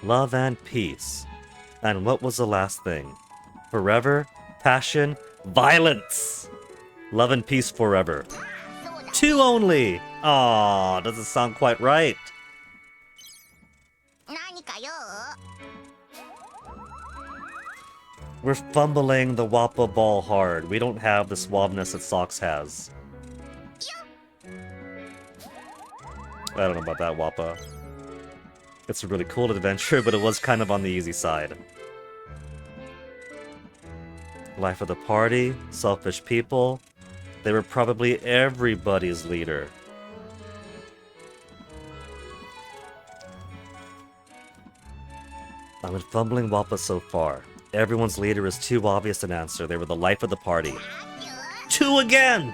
A: Love and peace. And what was the last thing? Forever, passion, violence! Love and peace forever. 2 only! Aw, doesn't sound quite right. We're fumbling the Wappa ball hard. We don't have the suaveness that Sox has. I don't know about that, Wappa. It's a really cool adventure, but it was kind of on the easy side. Life of the party, selfish people. They were probably everybody's leader. I've been fumbling Wappa so far. Everyone's leader is too obvious an answer. They were the life of the party. 2 again!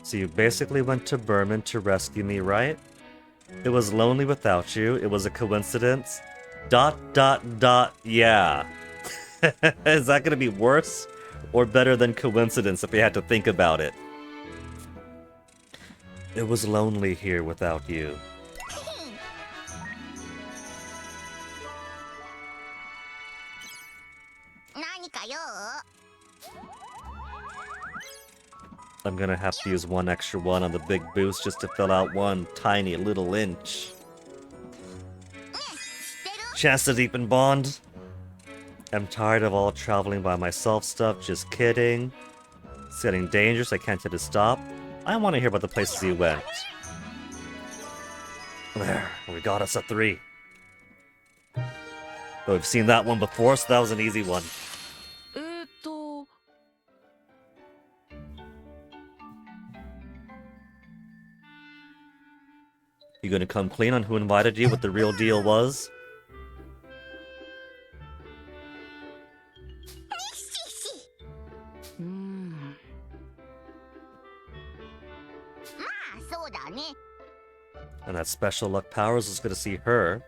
A: So you basically went to Berman to rescue me, right? It was lonely without you. It was a coincidence. ... Yeah. Is that gonna be worse or better than coincidence if we had to think about it? It was lonely here without you. I'm gonna have to use one extra one on the big boost just to fill out one tiny little inch. Chance to deepen bond. I'm tired of all traveling by myself stuff, just kidding. It's getting dangerous, I can't hit a stop. I want to hear about the places you went. There, we got us a 3. But we've seen that one before, so that was an easy one.
B: えーっと
A: You gonna come clean on who invited you, what the real deal was?
B: うーん
C: そうだね。
A: And that special luck powers was gonna see her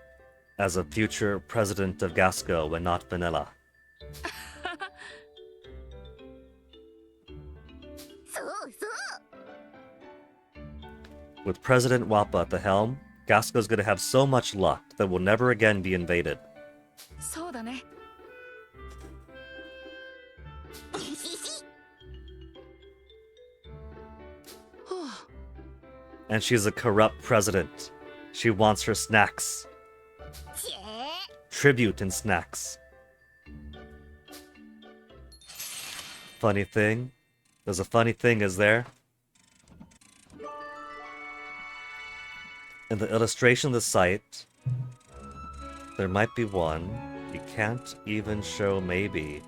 A: as a future president of Gasco and not Vanilla.
C: そうそう。
A: With President Wappa at the helm, Gasco's gonna have so much luck that we'll never again be invaded.
B: そうだね ふう
A: And she's a corrupt president. She wants her snacks.
C: ちぇ
A: Tribute and snacks. Funny thing? There's a funny thing, is there? In the illustration of the site, there might be one. You can't even show maybe.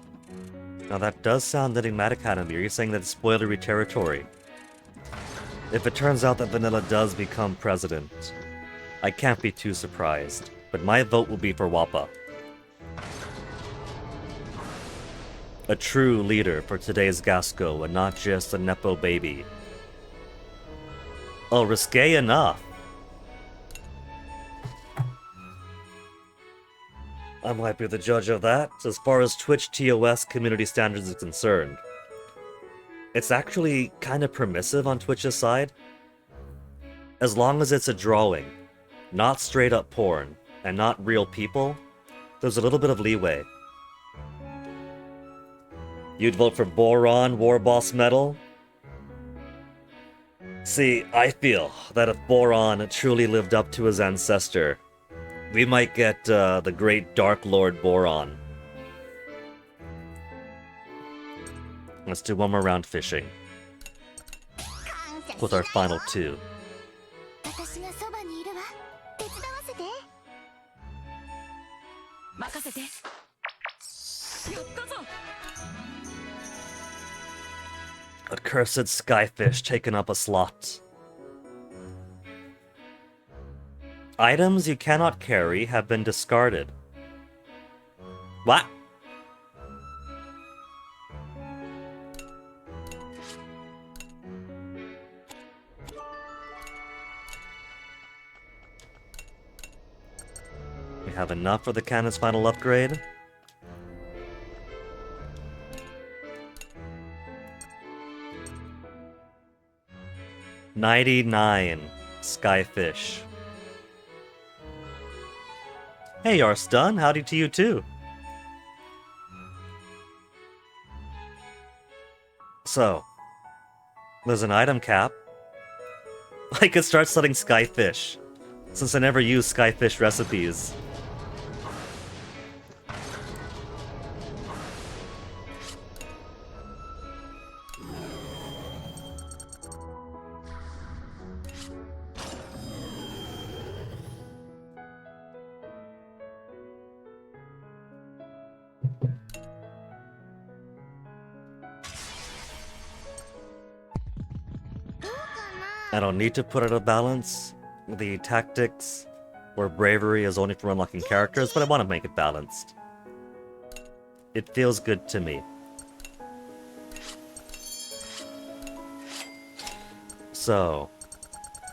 A: Now that does sound enigmatic, Hanami. Are you saying that it's spoilery territory? If it turns out that Vanilla does become president, I can't be too surprised, but my vote will be for Wappa. A true leader for today's Gasco and not just a Nepo baby. Oh, risque enough. I might be the judge of that, as far as Twitch TOS community standards is concerned. It's actually kind of permissive on Twitch's side. As long as it's a drawing, not straight up porn, and not real people, there's a little bit of leeway. You'd vote for Boron, War Boss Medal? See, I feel that if Boron truly lived up to his ancestor, we might get the great Dark Lord Boron. Let's do one more round fishing.
C: 感謝し
A: With our final 2.
C: 私がそばにいるわ。手伝わせて。
B: 任せてやったぞ
A: Accursed skyfish taking up a slot. Items you cannot carry have been discarded. What? We have enough for the cannon's final upgrade. $99 Skyfish. Hey, Arstun, howdy to you too. So, there's an item cap. I could start selling Skyfish, since I never use Skyfish recipes. I don't need to put out a balance. The tactics or bravery is only for unlocking characters, but I want to make it balanced. It feels good to me. So,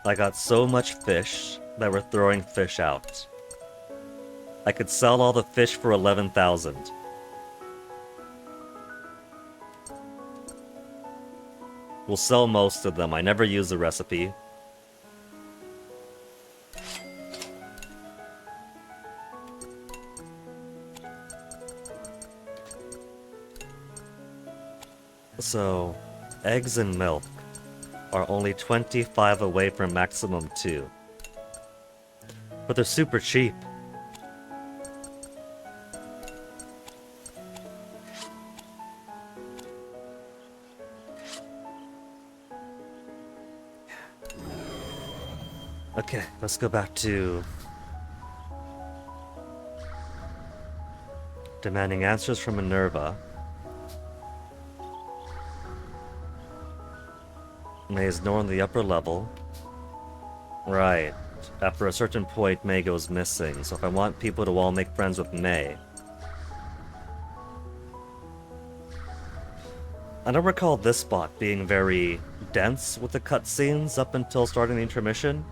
A: I got so much fish that we're throwing fish out. I could sell all the fish for 11,000. We'll sell most of them. I never use the recipe. So, eggs and milk. are only 25 away from maximum 2. But they're super cheap. Okay, let's go back to demanding answers from Minerva. May is nor on the upper level. Right. After a certain point, May goes missing, so if I want people to all make friends with May... I don't recall this spot being very dense with the cutscenes up until starting the intermission.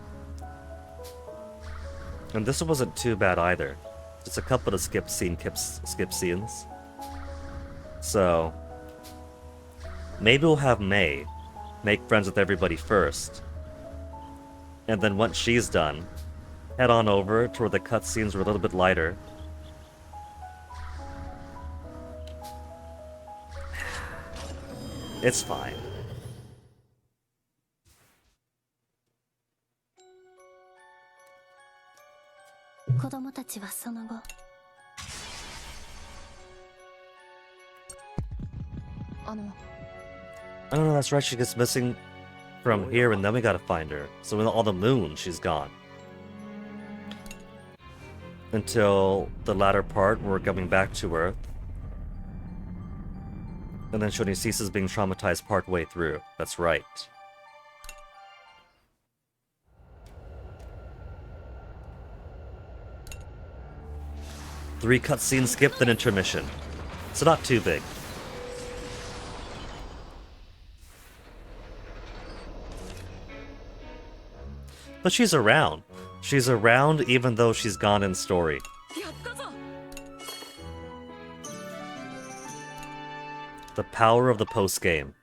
A: And this one wasn't too bad either. Just a couple of skip scenes. So... maybe we'll have May make friends with everybody first. And then once she's done, head on over to where the cutscenes were a little bit lighter. It's fine.
C: 子供たちはその後
A: Oh no, that's right, she gets missing from here and then we gotta find her. So on the moon, she's gone. Until the latter part, where we're coming back to Earth. And then Shoni ceases being traumatized partway through. That's right. Three cutscenes skipped, then intermission. So not too big. But she's around. She's around even though she's gone in story.
B: やったぞ
A: The power of the post-game.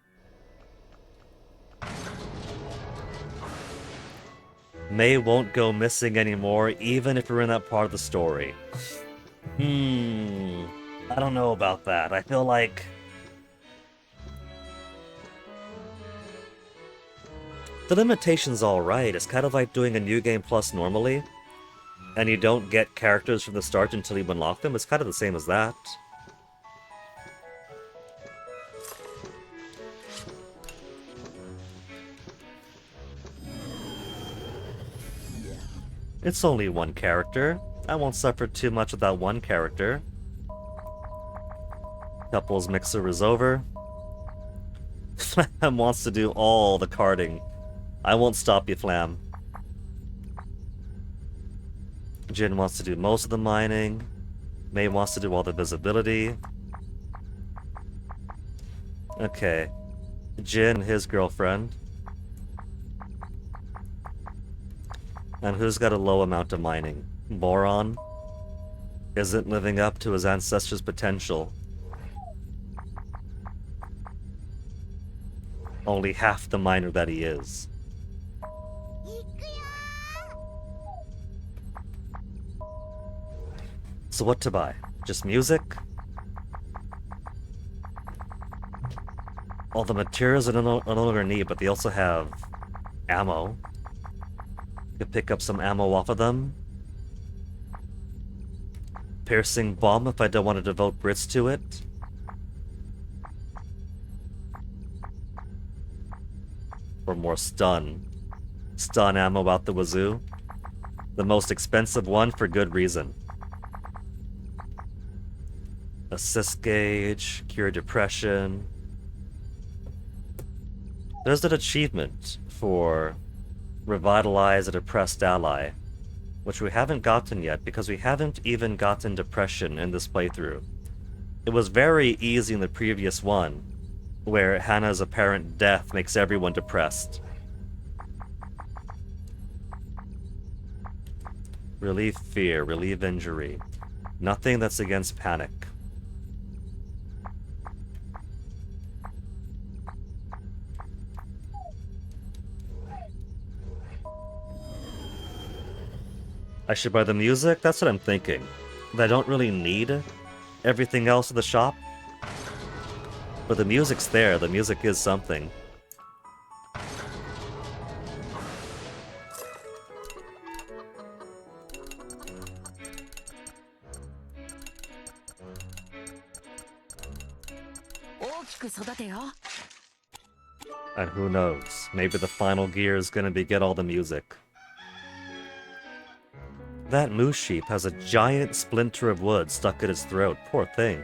A: May won't go missing anymore, even if we're in that part of the story. I don't know about that. I feel like... the limitation's alright. It's kind of like doing a New Game Plus normally, and you don't get characters from the start until you unlock them. It's kind of the same as that. It's only one character. I won't suffer too much with that one character. Couples mixer is over. Flam wants to do all the carding. I won't stop you, Flam. Jin wants to do most of the mining. May wants to do all the visibility. Okay. Jin and his girlfriend. And who's got a low amount of mining? Boron isn't living up to his ancestors' potential. Only half the miner that he is. So what to buy? Just music? All the materials I no longer need, but they also have ammo. Could pick up some ammo off of them. Piercing bomb if I don't want to devote Brits to it. Or more stun. Stun ammo out the wazoo. The most expensive one for good reason. Assist gauge, cure depression. There's an achievement for revitalize a depressed ally, which we haven't gotten yet because we haven't even gotten depression in this playthrough. It was very easy in the previous one, where Hannah's apparent death makes everyone depressed. Relieve fear, relieve injury. Nothing that's against panic. I should buy the music? That's what I'm thinking. I don't really need everything else in the shop. But the music's there, the music is something.
B: きく育てよ。
A: And who knows, maybe the final gear is gonna be get all the music. That moose sheep has a giant splinter of wood stuck in its throat. Poor thing.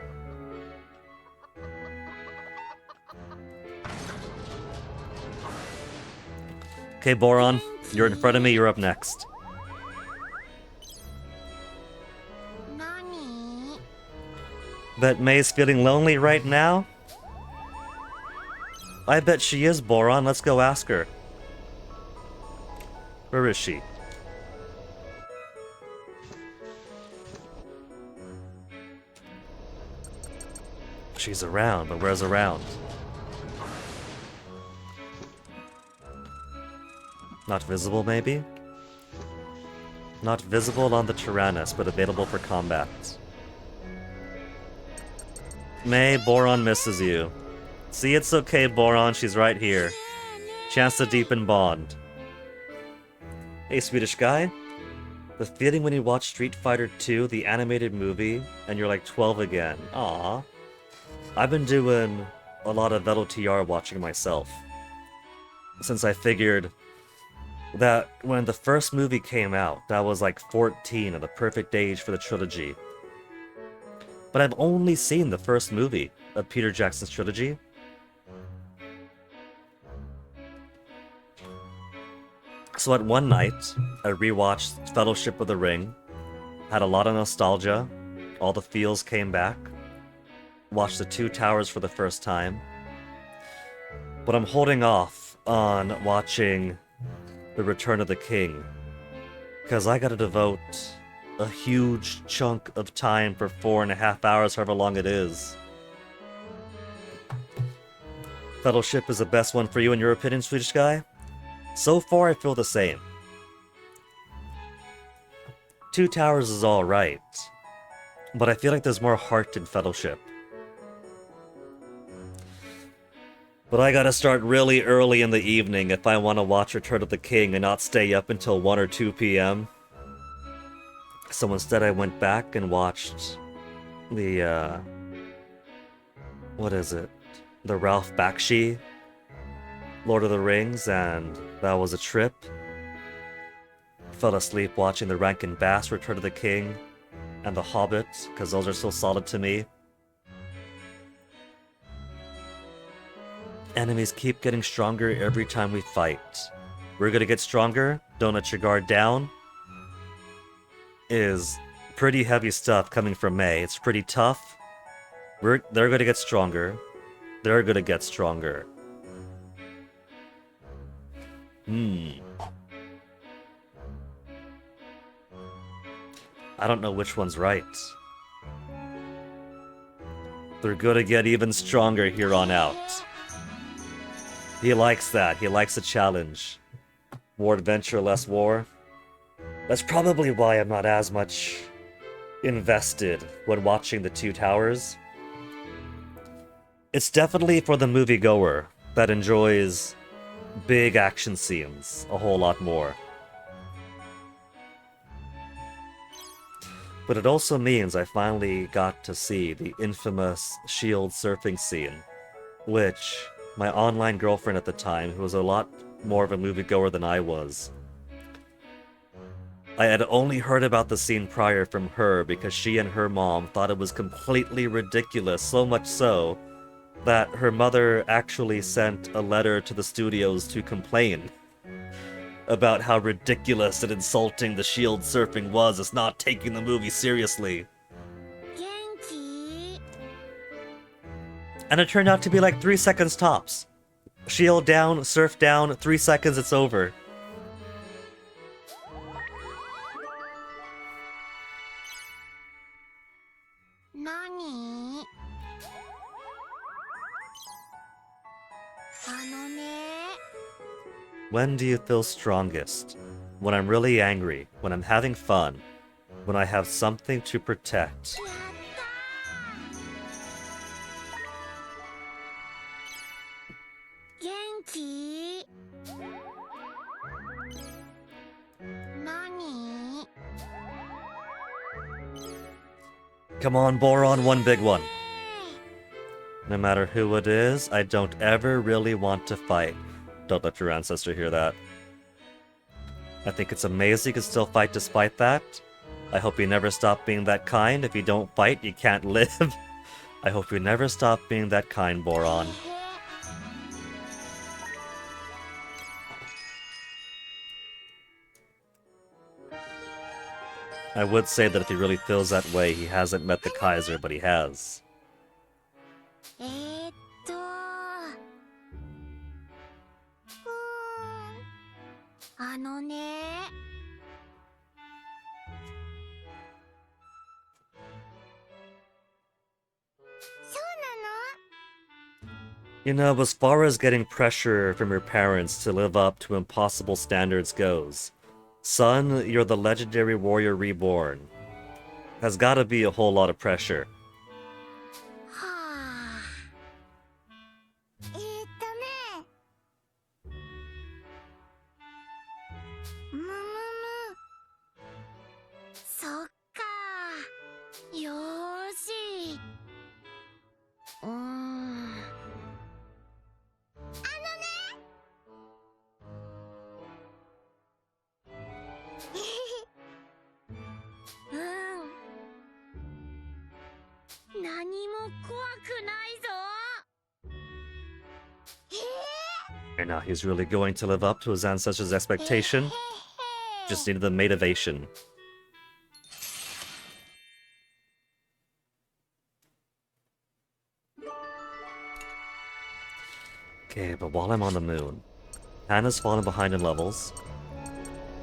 A: Okay, Boron, you're in front of me, you're up next.
C: 何？
A: Bet May's feeling lonely right now? I bet she is, Boron. Let's go ask her. Where is she? She's around, but where's around? Not visible, maybe? Not visible on the Tyrannus, but available for combat. May, Boron misses you. See, it's okay, Boron, she's right here. Chance to deepen bond. Hey, Swedish guy. The feeling when you watch Street Fighter 2, the animated movie, and you're like 12 again. Aww. I've been doing a lot of VeloTR watching myself. Since I figured that when the first movie came out, that was like 14 and the perfect age for the trilogy. But I've only seen the first movie of Peter Jackson's trilogy. So at one night, I rewatched Fellowship of the Ring, had a lot of nostalgia, all the feels came back, watched The Two Towers for the first time, but I'm holding off on watching The Return of the King, because I gotta devote a huge chunk of time for 4.5 hours, however long it is. Fellowship is the best one for you in your opinion, Swedish guy? So far, I feel the same. Two Towers is alright, but I feel like there's more heart in Fellowship. But I gotta start really early in the evening if I want to watch Return of the King and not stay up until 1 or 2 p.m. So instead I went back and watched the, what is it? The Ralph Bakshi Lord of the Rings, and that was a trip. Fell asleep watching the Rankin Bass Return of the King and The Hobbit, because those are still solid to me. Enemies keep getting stronger every time we fight. We're gonna get stronger, don't let your guard down. Is pretty heavy stuff coming from May. It's pretty tough. They're gonna get stronger. They're gonna get stronger. I don't know which one's right. They're gonna get even stronger here on out. He likes that. He likes a challenge. More adventure, less war. That's probably why I'm not as much invested when watching The Two Towers. It's definitely for the moviegoer that enjoys big action scenes a whole lot more. But it also means I finally got to see the infamous shield surfing scene, which my online girlfriend at the time, who was a lot more of a moviegoer than I was, I had only heard about the scene prior from her because she and her mom thought it was completely ridiculous, so much so that her mother actually sent a letter to the studios to complain about how ridiculous and insulting the shield surfing was as not taking the movie seriously.
C: 元気？
A: And it turned out to be like 3 seconds tops. Shield down, surf down, 3 seconds, it's over.
C: Nani? ね。
A: When do you feel strongest? When I'm really angry, when I'm having fun, when I have something to protect.
C: やったー。元気？何？
A: Come on, Boron, one big one. No matter who it is, I don't ever really want to fight. Don't let your ancestor hear that. I think it's amazing you can still fight despite that. I hope you never stop being that kind. If you don't fight, you can't live. I hope you never stop being that kind, Boron. I would say that if he really feels that way, he hasn't met the Kaiser, but he has.
C: うーんあのね
A: You know, as far as getting pressure from your parents to live up to impossible standards goes, son, you're the legendary warrior reborn. Has gotta be a whole lot of pressure.
C: はあむむむそっかよーしうーん うん何も怖くないぞ
A: And now he's really going to live up to his ancestors' expectation. Just needed the motivation. Okay, but while I'm on the moon, Hannah's fallen behind in levels.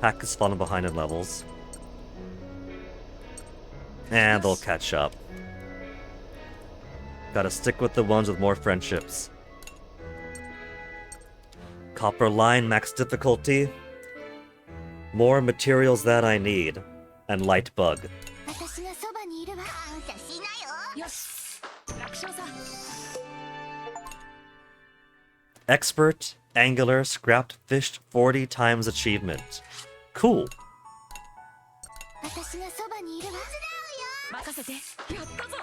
A: Hack has fallen behind in levels. And they'll catch up. Gotta stick with the ones with more friendships. Copper line, max difficulty. More materials that I need. And light bug.
C: 私がそばにいるわ感謝しなよ
B: よし楽勝さ
A: Expert, angular, scrapped, fished 40 times achievement. Cool.
C: 私がそばにいるわ
B: 任せてやったぞ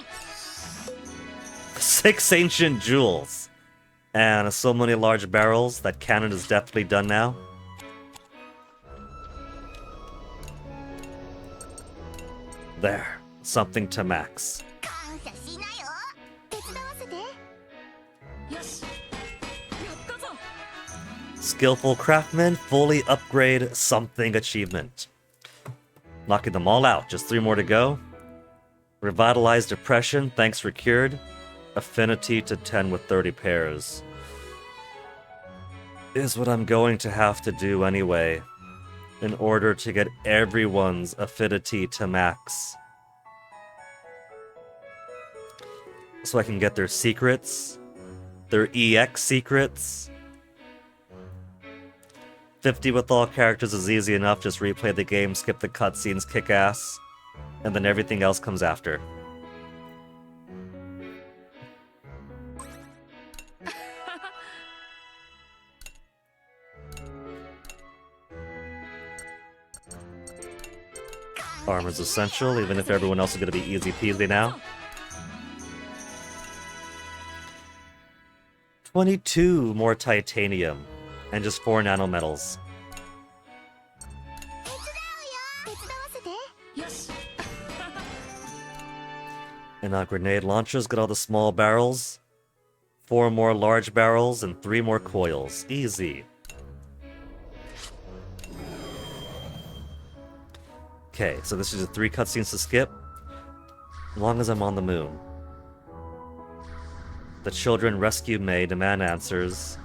A: 6 ancient jewels. And so many large barrels that cannon is definitely done now. There. Something to max.
C: 感謝しなよ手伝わせて
B: よしやったぞ
A: Skillful craftsman, fully upgrade something achievement. Knocking them all out. Just 3 more to go. Revitalize depression, thanks for cured. Affinity to 10 with 30 pairs. Is what I'm going to have to do anyway. In order to get everyone's affinity to max. So I can get their secrets. Their EX secrets. 50 with all characters is easy enough, just replay the game, skip the cutscenes, kick ass. And then everything else comes after. Armor's essential, even if everyone else is gonna be easy peasy now. 22 more titanium, and just 4 nanometals.
C: 手伝わせて
B: よし
A: And grenade launchers, got all the small barrels. 4 more large barrels, and 3 more coils. Easy. Okay, so this is the 3 cutscenes to skip. As long as I'm on the moon. The children rescue May, demand answers.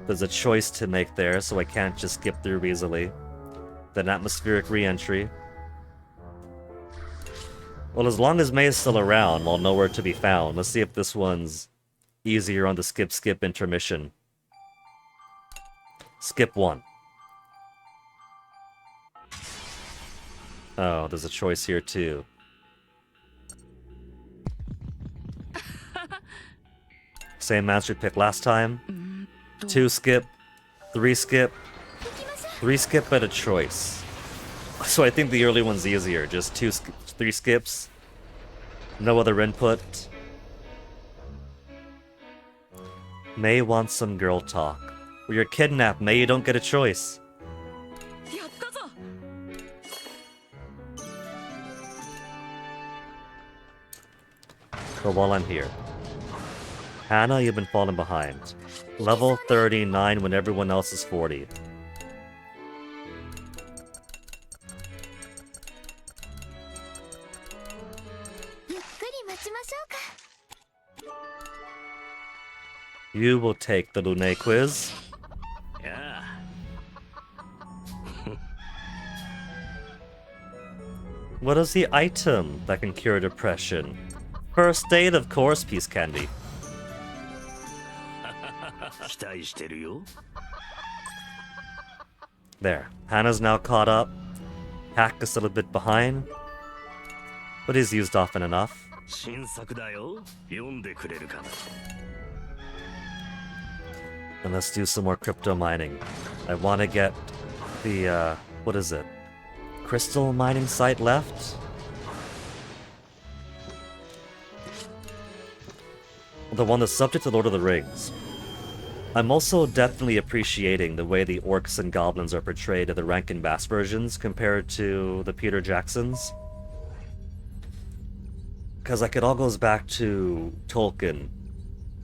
A: There's a choice to make there, so I can't just skip through easily. Then atmospheric re-entry. Well, as long as May is still around, while nowhere to be found, let's see if this one's easier on the skip intermission. Skip 1. Oh, there's a choice here too. Same answer pick last time. 2 skip, 3 skip, 3 skip but a choice. So I think the early one's easier. Just 3 skips. No other input. May wants some girl talk. Well, you're kidnapped, May. You don't get a choice.
B: やったぞ
A: But while I'm here, Hannah, you've been falling behind. Level 39 when everyone else is 40. You will take the Lune quiz.
D: Yeah.
A: What is the item that can cure depression? First aid, of course, Peace Candy.
D: 期待してるよ。
A: There. Hannah's now caught up. Hack is still a bit behind. But he's used often enough.
D: 新作だよ。読んでくれるかな。
A: And let's do some more crypto mining. I want to get the, what is it? Crystal mining site left? The one that's subject to Lord of the Rings. I'm also definitely appreciating the way the orcs and goblins are portrayed in the Rankin Bass versions compared to the Peter Jacksons. Because like it all goes back to Tolkien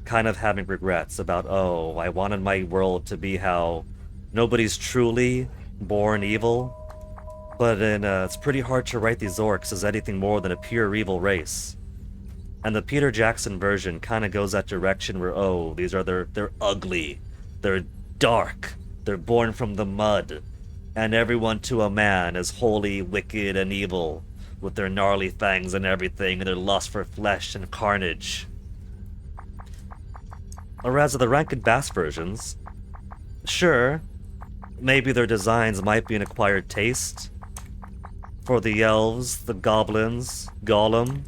A: kind of having regrets about, oh, I wanted my world to be how nobody's truly born evil, but it's pretty hard to write these orcs as anything more than a pure evil race. And the Peter Jackson version kind of goes that direction where, oh, they're ugly, they're dark, they're born from the mud, and everyone to a man is wholly wicked and evil, with their gnarly fangs and everything, and their lust for flesh and carnage. Whereas of the Rankin Bass versions, sure, maybe their designs might be an acquired taste. For the elves, the goblins, Gollum,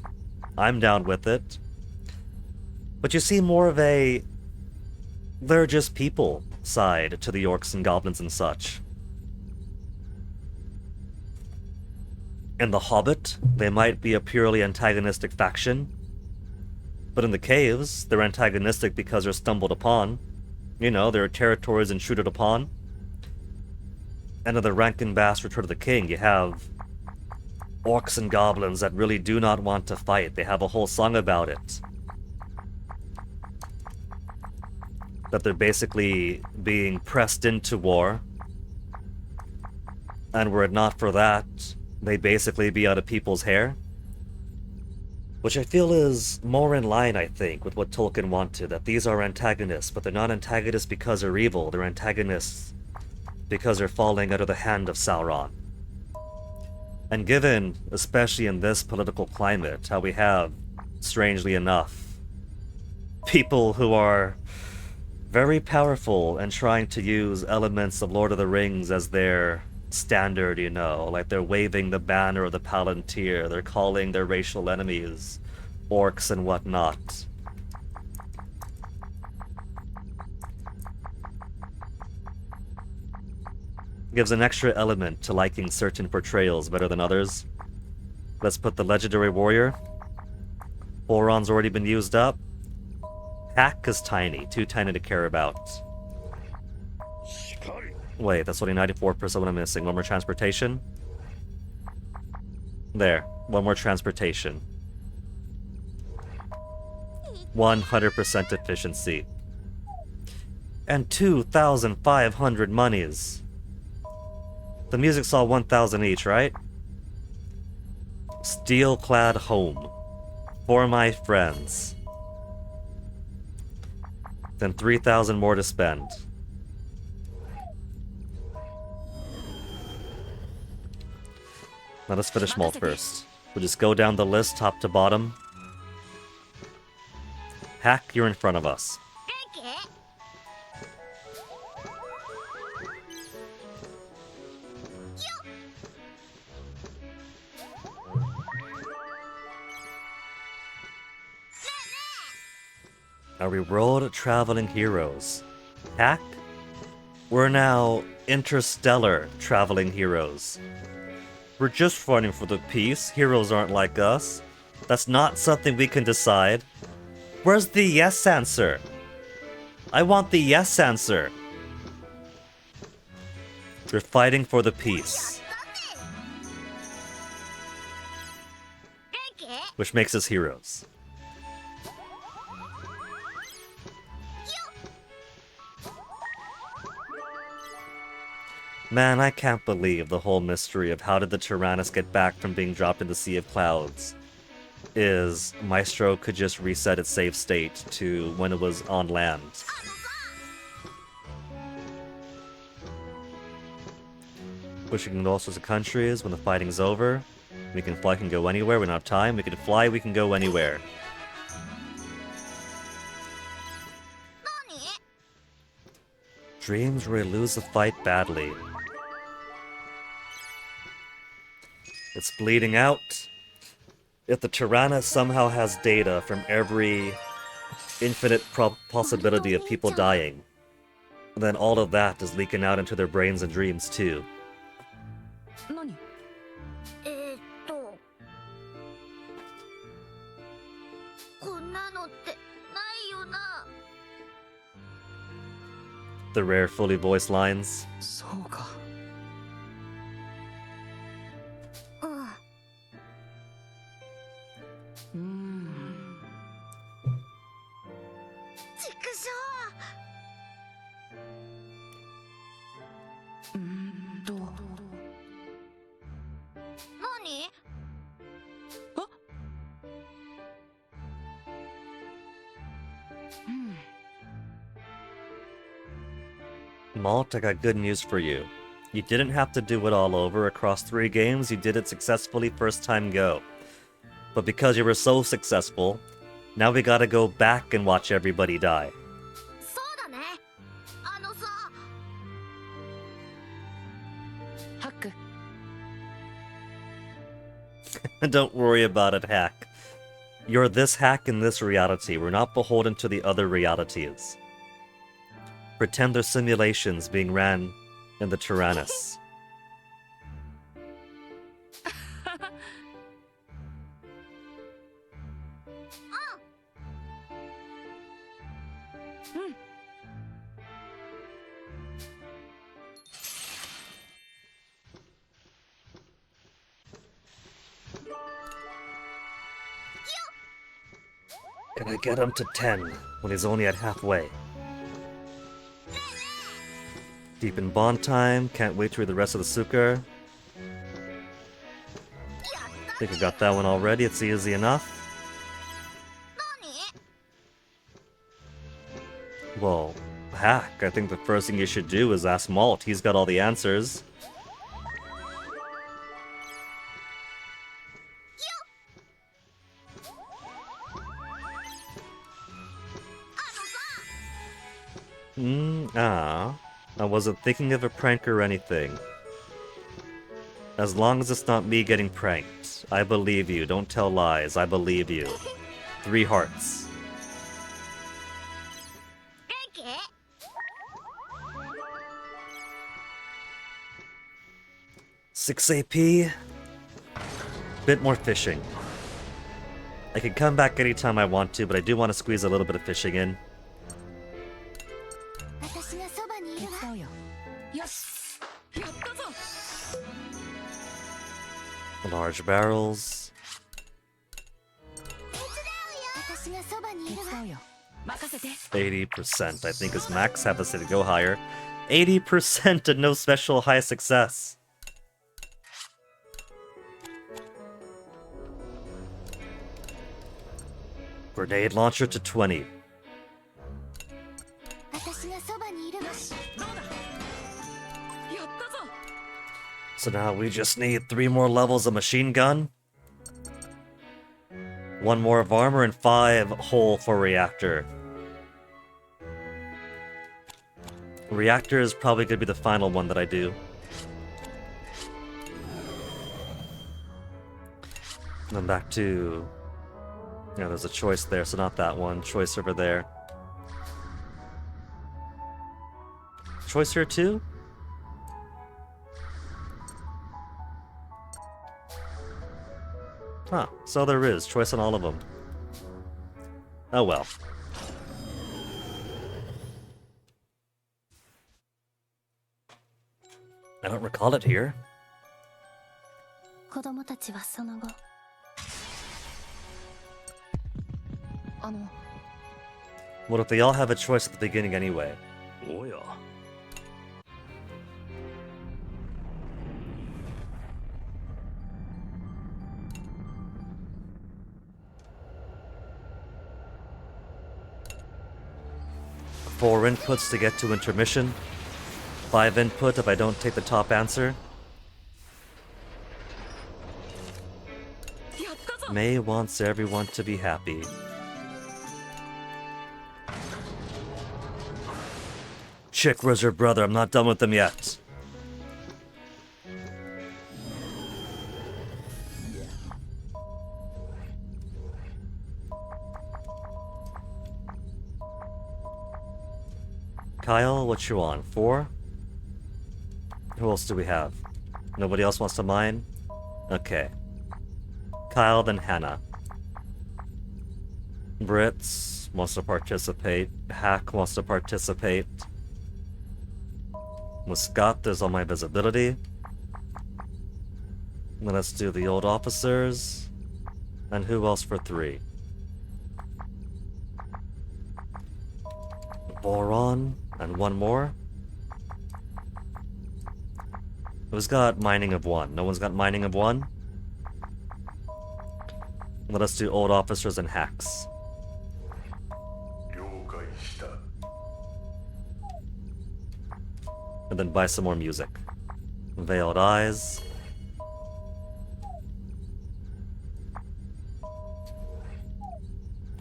A: I'm down with it. But you see more of a they're just people side to the orcs and goblins and such. In The Hobbit, they might be a purely antagonistic faction. But in the caves, they're antagonistic because they're stumbled upon. You know, their territories intruded upon. And in the Rankin Bass Return of the King, you have orcs and goblins that really do not want to fight. They have a whole song about it. That they're basically being pressed into war. And were it not for that, they'd basically be out of people's hair. Which I feel is more in line, I think, with what Tolkien wanted, that these are antagonists, but they're not antagonists because they're evil, they're antagonists because they're falling under the hand of Sauron. And given, especially in this political climate, how we have, strangely enough, people who are very powerful and trying to use elements of Lord of the Rings as their standard, you know, like they're waving the banner of the Palantir, they're calling their racial enemies orcs and whatnot. Gives an extra element to liking certain portrayals better than others. Let's put the legendary warrior. Boron's already been used up. Hack is tiny, too tiny to care about. Wait, that's only 94% what I'm missing. One more transportation. There, one more transportation. 100% efficiency. And 2,500 monies. The music's all 1,000 each, right? Steel-clad home. For my friends. Then 3,000 more to spend. Now let's finish Malt first. We'll just go down the list top to bottom. Hack, you're in front of us. Are we world traveling heroes? Hack? We're now interstellar traveling heroes. We're just fighting for the peace. Heroes aren't like us. That's not something we can decide. Where's the yes answer? I want the yes answer. We're fighting for the peace,
C: 元気
A: which makes us heroes. Man, I can't believe the whole mystery of how did the Tyrannus get back from being dropped in the Sea of Clouds is Maestro could just reset its save state to when it was on land. Pushing into all sorts of countries when the fighting's over. We can fly, can go anywhere, we don't have time. We can fly, we can go anywhere.
C: 何
A: Dreams where we lose the fight badly. It's bleeding out. If the Tyrannus somehow has data from every infinite possibility of people dying, then all of that is leaking out into their brains and dreams too.
B: 何
C: こんなのってないよな
A: The rare fully voiced lines.
B: そうか
C: うん
B: うーん
C: ちくしょ
B: うーんと
C: 何
B: あうん
A: Malt, I got good news for you. You didn't have to do it all over across 3 games, you did it successfully first time go. But because you were so successful, now we gotta go back and watch everybody die.
C: そうだねあのさ
B: ハック
A: Don't worry about it, Hack. You're this Hack in this reality, we're not beholden to the other realities. Pretend they're simulations being ran in the Tyrannus. Gonna get him to 10 when he's only at halfway. Deep in bond time, can't wait to read the rest of the Suker. Think I got that one already, it's easy enough.
C: 何
A: Well, Hack, I think the first thing you should do is ask Malt, he's got all the answers. I wasn't thinking of a prank or anything. As long as it's not me getting pranked. I believe you, don't tell lies, I believe you. 3 hearts.
C: 元気
A: 6 AP. Bit more fishing. I can come back anytime I want to, but I do want to squeeze a little bit of fishing in.
C: 私がそばにいるわ
B: 手伝うよよしやったぞ
A: Large barrels.
C: 私がそばにい
B: 手
C: るわ
B: 伝うよ任せて
A: 80%, I think is max. Have us to go higher. 80% and no special high success. Grenade launcher to 20.
C: 私がそばにいるわ
B: どうだやったぞ
A: So now we just need 3 more levels of machine gun, 1 more of armor, and 5 hull for reactor. Reactor is probably going to be the final one that I do. And then back to... Yeah, there's a choice there, so not that one. Choice over there. Choice here too? Huh, so there is. Choice on all of them. Oh well. don't recall it here.
C: 子供たちはその後
A: What if they all have a choice at the beginning anyway?
D: おや
A: 4 inputs to get to intermission. 5 input if I don't take the top answer.
B: やったぞ
A: May wants everyone to be happy. Chick, where's your brother? I'm not done with them yet. Kyle, what you on? 4? Who else do we have? Nobody else wants to mine? Okay. Kyle, then Hannah. Brits wants to participate. Hack wants to participate. Muscat is on my visibility. Then let's do the old officers. And who else for 3? Boron, and 1 more. Who's got mining of 1? No one's got mining of 1? Let us do old officers and hacks. And then buy some more music. Veiled Eyes.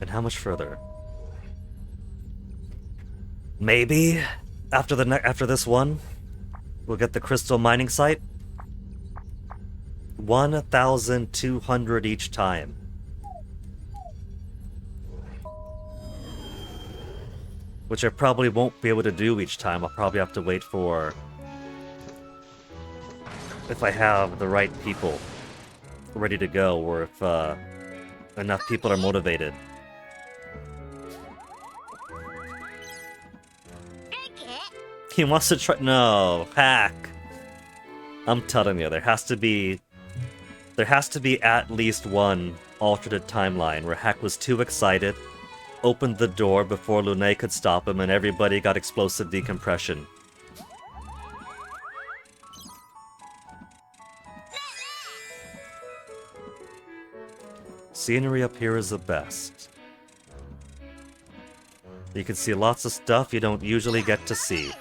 A: And how much further? Maybe after this one, we'll get the crystal mining site. 1,200 each time. Which I probably won't be able to do each time. I'll probably have to wait for... if I have the right people ready to go, or if enough people are motivated. He wants to try... No, Hack. I'm telling you, there has to be at least one alternate timeline where Hack was too excited, opened the door before Lune could stop him, and everybody got explosive decompression. Scenery up here is the best. You can see lots of stuff you don't usually get to see.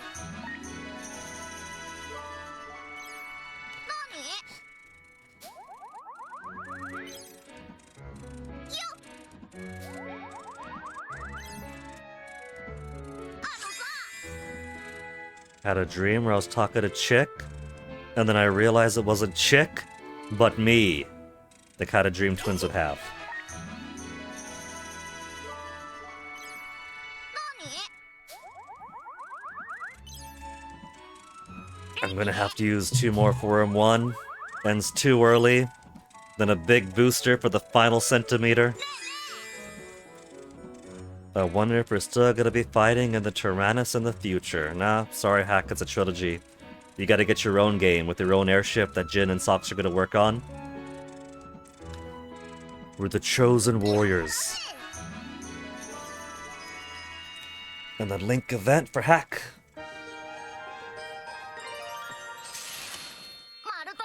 A: Had a dream where I was talking to Chick, and then I realized it wasn't Chick, but me. The kind of dream twins would have. I'm gonna have to use 2 more for him. 1 ends too early, then a big booster for the final centimeter. I wonder if we're still gonna be fighting in the Tyrannus in the future. Nah, sorry Hack, it's a trilogy. You gotta get your own game with your own airship that Jin and Sox are gonna work on. We're the chosen warriors. And the Link event for Hack.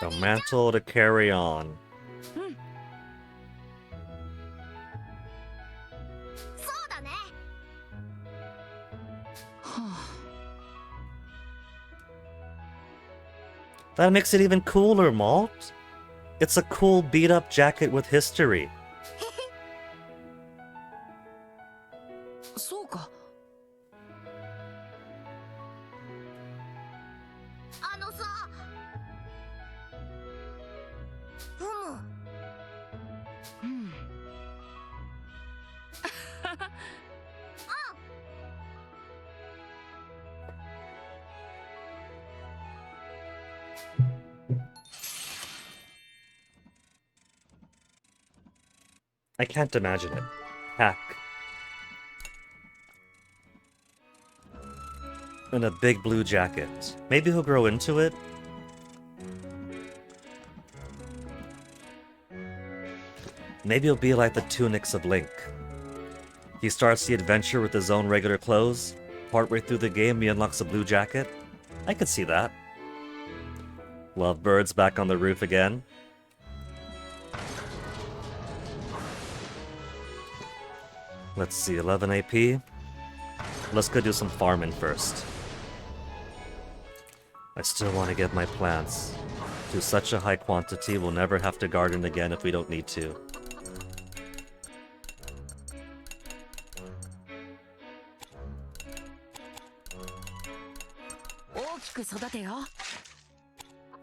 A: The mantle to carry on. That makes it even cooler, Malt. It's a cool beat-up jacket with history.
B: そうか
C: さふむ
B: うん
A: I can't imagine it. Hack. In a big blue jacket. Maybe he'll grow into it? Maybe it'll be like the tunics of Link. He starts the adventure with his own regular clothes. Partway through the game, he unlocks a blue jacket. I could see that. Lovebirds back on the roof again. Let's see, 11 AP. Let's go do some farming first. I still want to get my plants to such a high quantity we'll never have to garden again if we don't need to.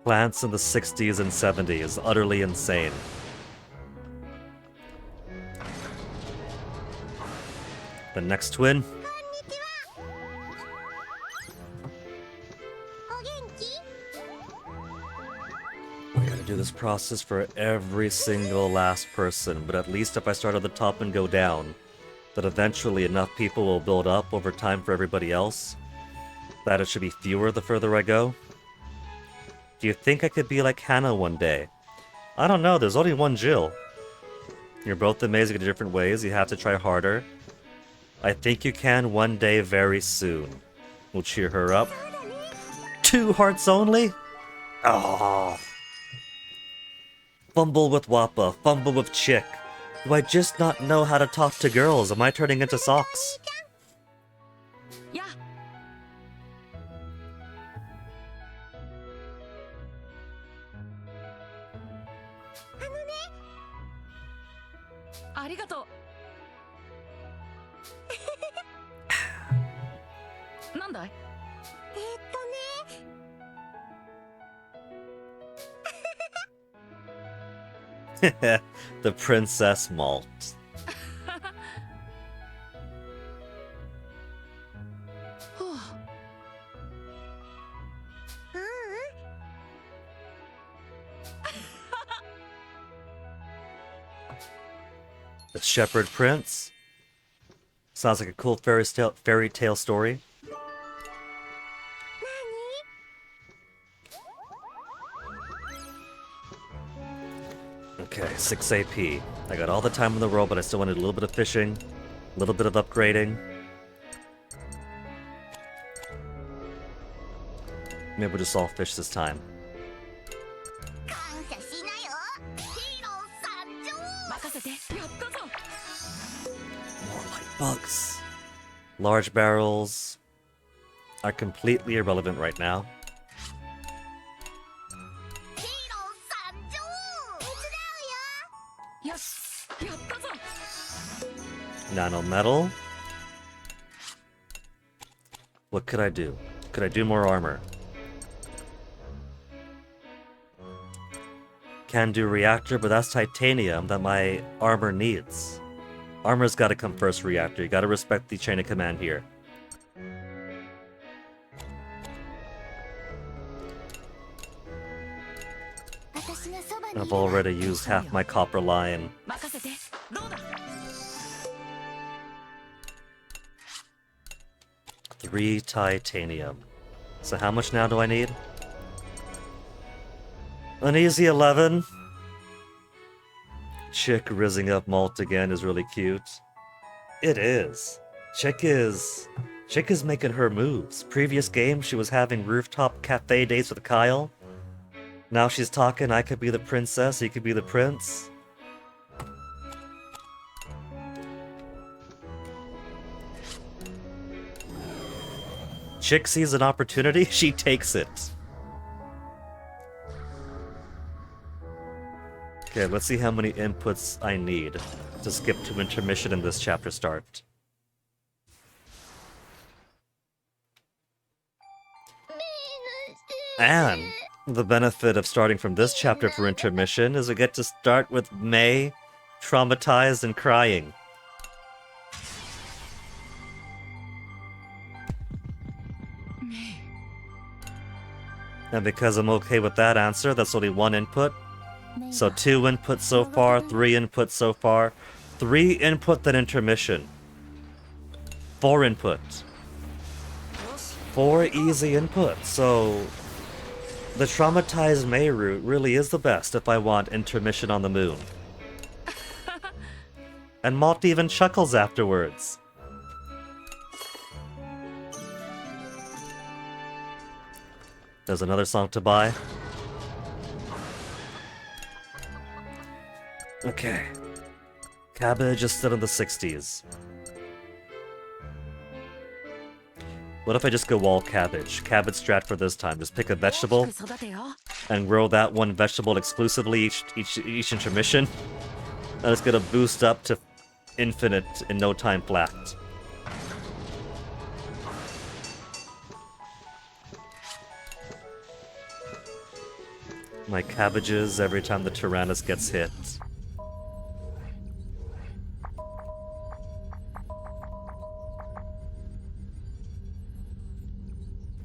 A: Plants in the 60s and 70s, utterly insane. The next twin. We're gonna do this process for every single last person, but at least if I start at the top and go down, that eventually enough people will build up over time for everybody else, that it should be fewer the further I go. Do you think I could be like Hannah one day? I don't know, there's only one Jill. You're both amazing in different ways, you have to try harder. I think you can one day very soon. We'll cheer her up. 2 hearts only? Oh. Fumble with Wappa, fumble with Chick. Do I just not know how to talk to girls? Am I turning into socks?
B: Yeah. ありがとう。なんだい？The
A: princess malt.
B: ふう
A: The Shepherd Prince. Sounds like a cool fairy tale story. Okay, 6 AP. I got all the time in the world, but I still wanted a little bit of fishing, a little bit of upgrading. Maybe we'll just all fish this time.
B: 任せて。やったぞ。
A: More light bugs. Large barrels are completely irrelevant right now.
B: よし。やったぞ。
A: Nano metal. What could I do? Could I do more armor? Can do reactor, but that's titanium that my armor needs. Armor's gotta come first, reactor. You gotta respect the chain of command here. I've already used half my copper line.
B: 任せて。どうだ。
A: 3 titanium. So how much now do I need? An easy 11. Chick rizzing up malt again is really cute. It is. Chick is making her moves. Previous game, she was having rooftop cafe dates with Kyle. Now she's talking, I could be the princess, he could be the prince. Chick sees an opportunity, she takes it. Okay, let's see how many inputs I need to skip to intermission in this chapter start. And the benefit of starting from this chapter for intermission is we get to start with May, traumatized and crying. And because I'm okay with that answer, that's only 1 input. So 2 inputs so far, 3 inputs so far. 3 input, then intermission. 4 input. 4 easy inputs, so... The traumatized May route really is the best if I want intermission on the moon. And Malt even chuckles afterwards. There's another song to buy. Okay. Cabbage is still in the 60s. What if I just go all cabbage? Cabbage strat for this time. Just pick a vegetable
B: 育てよ
A: and grow that one vegetable exclusively each intermission. And it's gonna boost up to infinite in no time flat. My cabbages every time the Tyrannus gets hit.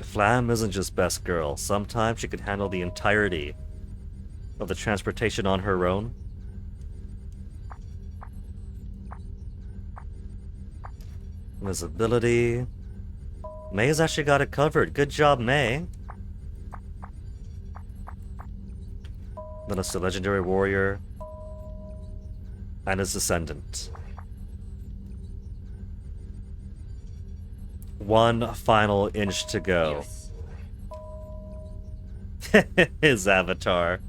A: Flam isn't just best girl. Sometimes she can handle the entirety of the transportation on her own. Visibility. May's actually got it covered. Good job, May. Then it's the legendary warrior and his descendant. One final inch to go. His avatar.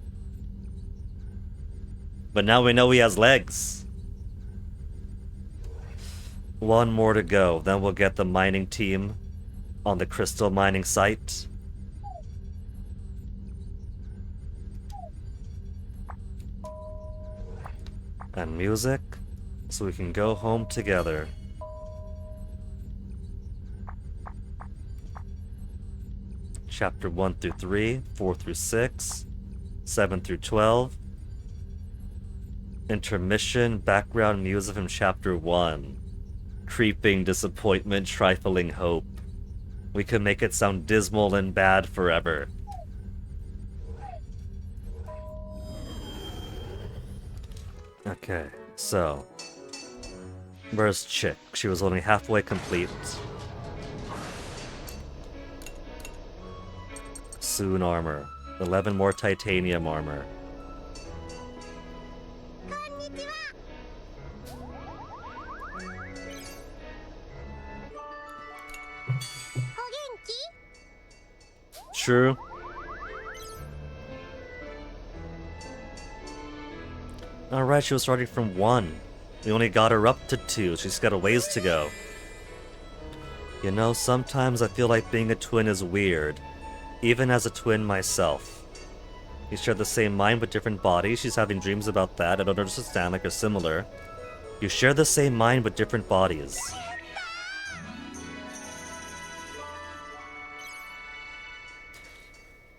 A: But now we know he has legs. One more to go, then we'll get the mining team on the crystal mining site. And music, so we can go home together. Chapter 1 through 3, 4 through 6, 7 through 12. Intermission, background music from Chapter 1. Creeping disappointment, trifling hope. We could make it sound dismal and bad forever. Okay, so... where's Chick? She was only halfway complete. Soon armor. 11 more titanium armor. True. Alright, she was starting from 1. We only got her up to 2. She's got a ways to go. You know, sometimes I feel like being a twin is weird. Even as a twin myself. You share the same mind but different bodies. She's having dreams about that. I don't understand, like, are similar. You share the same mind but different bodies.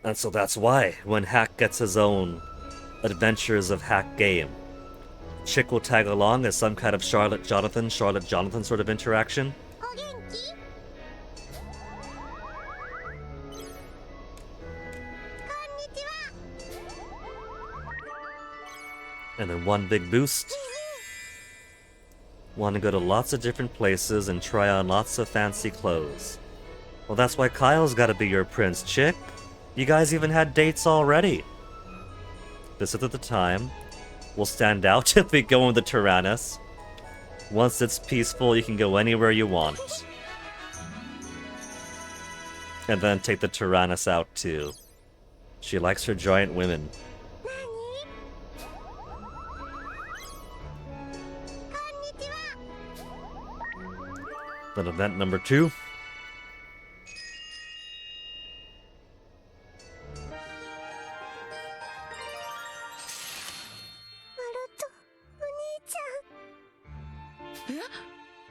A: And so that's why, when Hack gets his own Adventures of Hack game, Chick will tag along as some kind of Charlotte Jonathan sort of interaction. And then one big boost. Want to go to lots of different places and try on lots of fancy clothes. Well, that's why Kyle's gotta be your prince, Chick. You guys even had dates already. This is at the time. We'll stand out if we go in the Tyrannus. Once it's peaceful, you can go anywhere you want. And then take the Tyrannus out too. She likes her giant women. Then event number 2.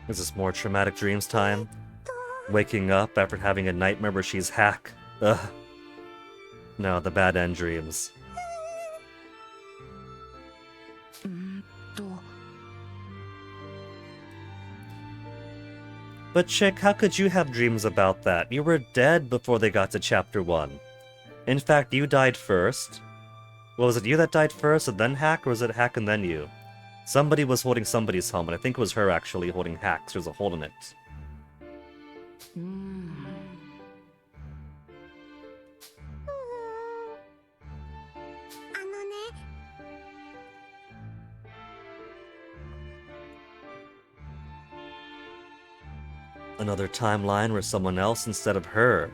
A: Is this more traumatic dreams time? Waking up after having a nightmare where she's Hack. Ugh. No, the bad end dreams. But Chick, how could you have dreams about that? You were dead before they got to Chapter 1. In fact, you died first. Well, was it you that died first and then Hack, or was it Hack and then you? Somebody was holding somebody's helmet. I think it was her actually holding Hack's. There's a hole in it. Another timeline where someone else instead of her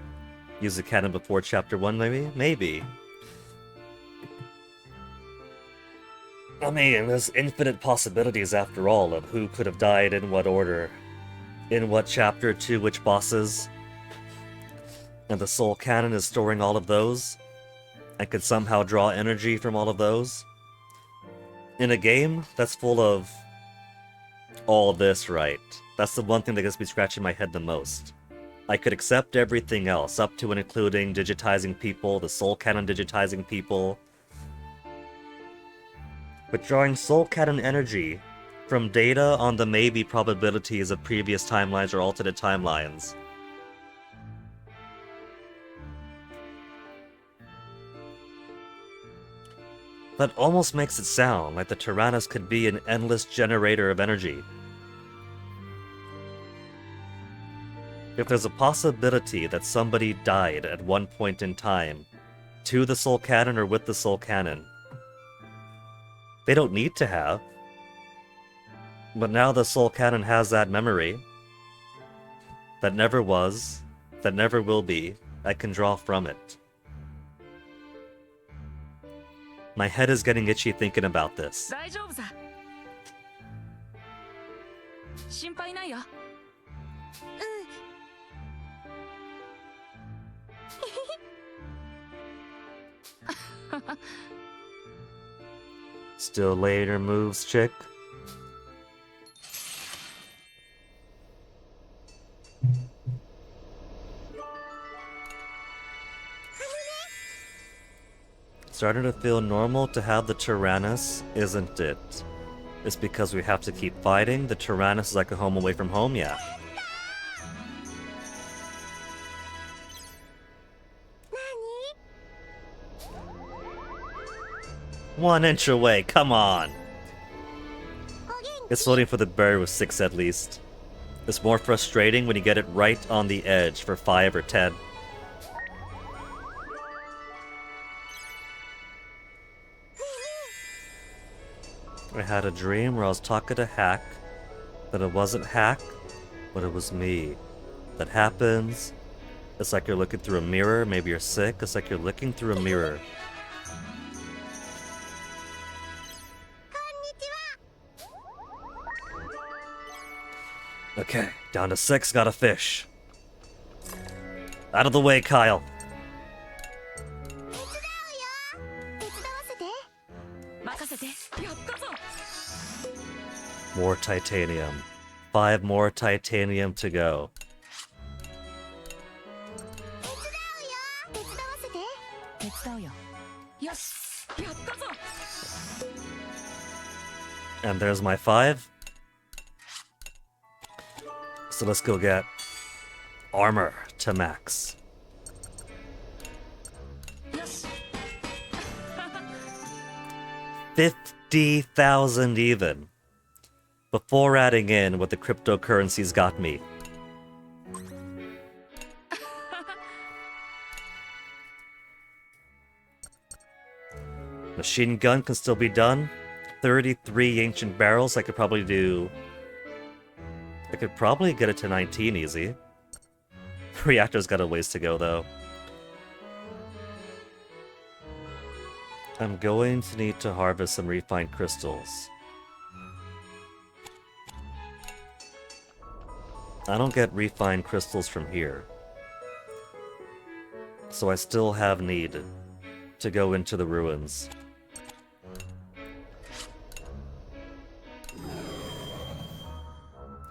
A: used the cannon before chapter 1, maybe? Maybe. I mean, there's infinite possibilities after all of who could have died in what order, in what chapter, to which bosses. And the soul cannon is storing all of those, and could somehow draw energy from all of those. In a game that's full of all this, right? That's the one thing that gets me scratching my head the most. I could accept everything else, up to and including digitizing people, the soul cannon digitizing people. But drawing soul cannon energy from data on the maybe probabilities of previous timelines or alternate timelines. That almost makes it sound like the Tyrannus could be an endless generator of energy. If there's a possibility that somebody died at one point in time, to the soul cannon or with the soul cannon, they don't need to have. But now the soul cannon has that memory that never was, that never will be, I can draw from it. My head is getting itchy thinking about this.
B: 大丈夫さ。心配ないよ。
A: Still later moves, chick. Starting to feel normal to have the Tyrannus, isn't it? It's because we have to keep fighting. The Tyrannus is like a home away from home, yeah. One inch away, come on! It's loading for the bird with 6 at least. It's more frustrating when you get it right on the edge for 5 or 10. I had a dream where I was talking to Hack, that it wasn't Hack, but it was me. That happens. It's like you're looking through a mirror, maybe you're sick, it's like you're looking through a mirror. Okay, down to 6, got a fish. Out of the way, Kyle.
C: 手伝わせて。
B: 任せて。やったぞ。
A: More titanium. 5 more titanium to go.
C: 手伝わせて。
B: 手伝うよ。よし。やったぞ。
A: And there's my 5. So let's go get armor to max.
B: よし。
A: 50,000 even. Before adding in what the cryptocurrencies got me. Machine gun can still be done. 33 ancient barrels, I could probably do... I could probably get it to 19 easy. Reactor's got a ways to go, though. I'm going to need to harvest some refined crystals. I don't get refined crystals from here. So I still have need to go into the ruins.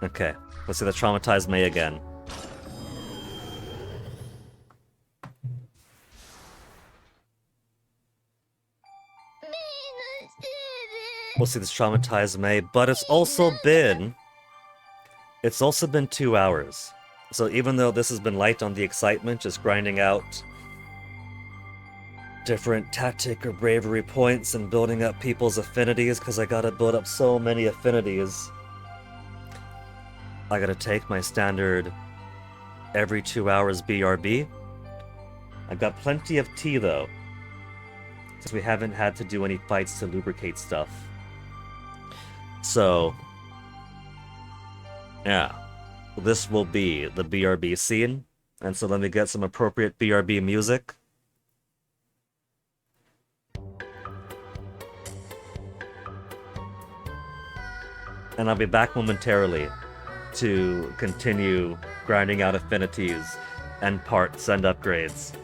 A: Okay, let's see the traumatized May again. We'll see this traumatized May, but it's also been 2 hours. So even though this has been light on the excitement, just grinding out different tactic or bravery points and building up people's affinities, because I gotta build up so many affinities. I gotta take my standard every 2 hours BRB. I've got plenty of tea though, because we haven't had to do any fights to lubricate stuff. So, yeah, this will be the BRB scene. And so let me get some appropriate BRB music. And I'll be back momentarily to continue grinding out affinities and parts and upgrades.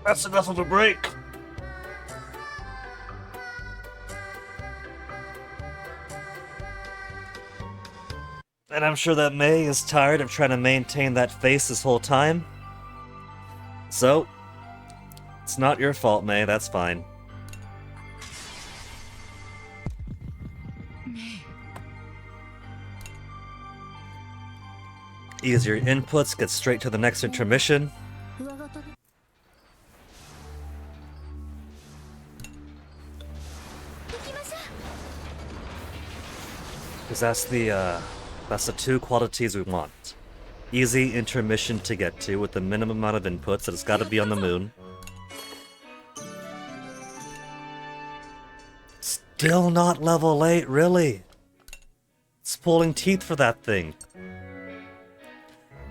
A: That's enough of a break. And I'm sure that May is tired of trying to maintain that face this whole time. So, it's not your fault, May, that's fine. Easier inputs, get straight to the next intermission.
C: 上型で 行きましょ
A: Because that's the two qualities we want. Easy intermission to get to with the minimum amount of inputs, that it's gotta be on the moon. Still not level 8, really? It's pulling teeth for that thing.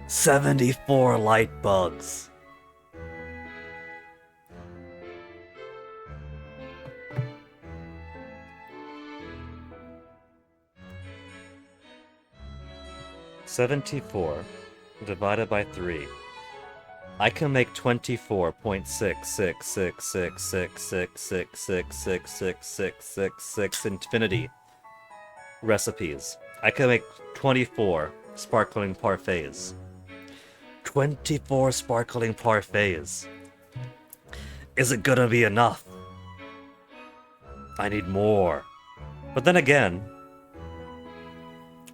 A: 74 light bugs. $74 divided by 3. I can make 24.666666666666666 infinity recipes. I can make 24 sparkling parfaits. 24 sparkling parfaits. Is it gonna be enough? I need more. But then again,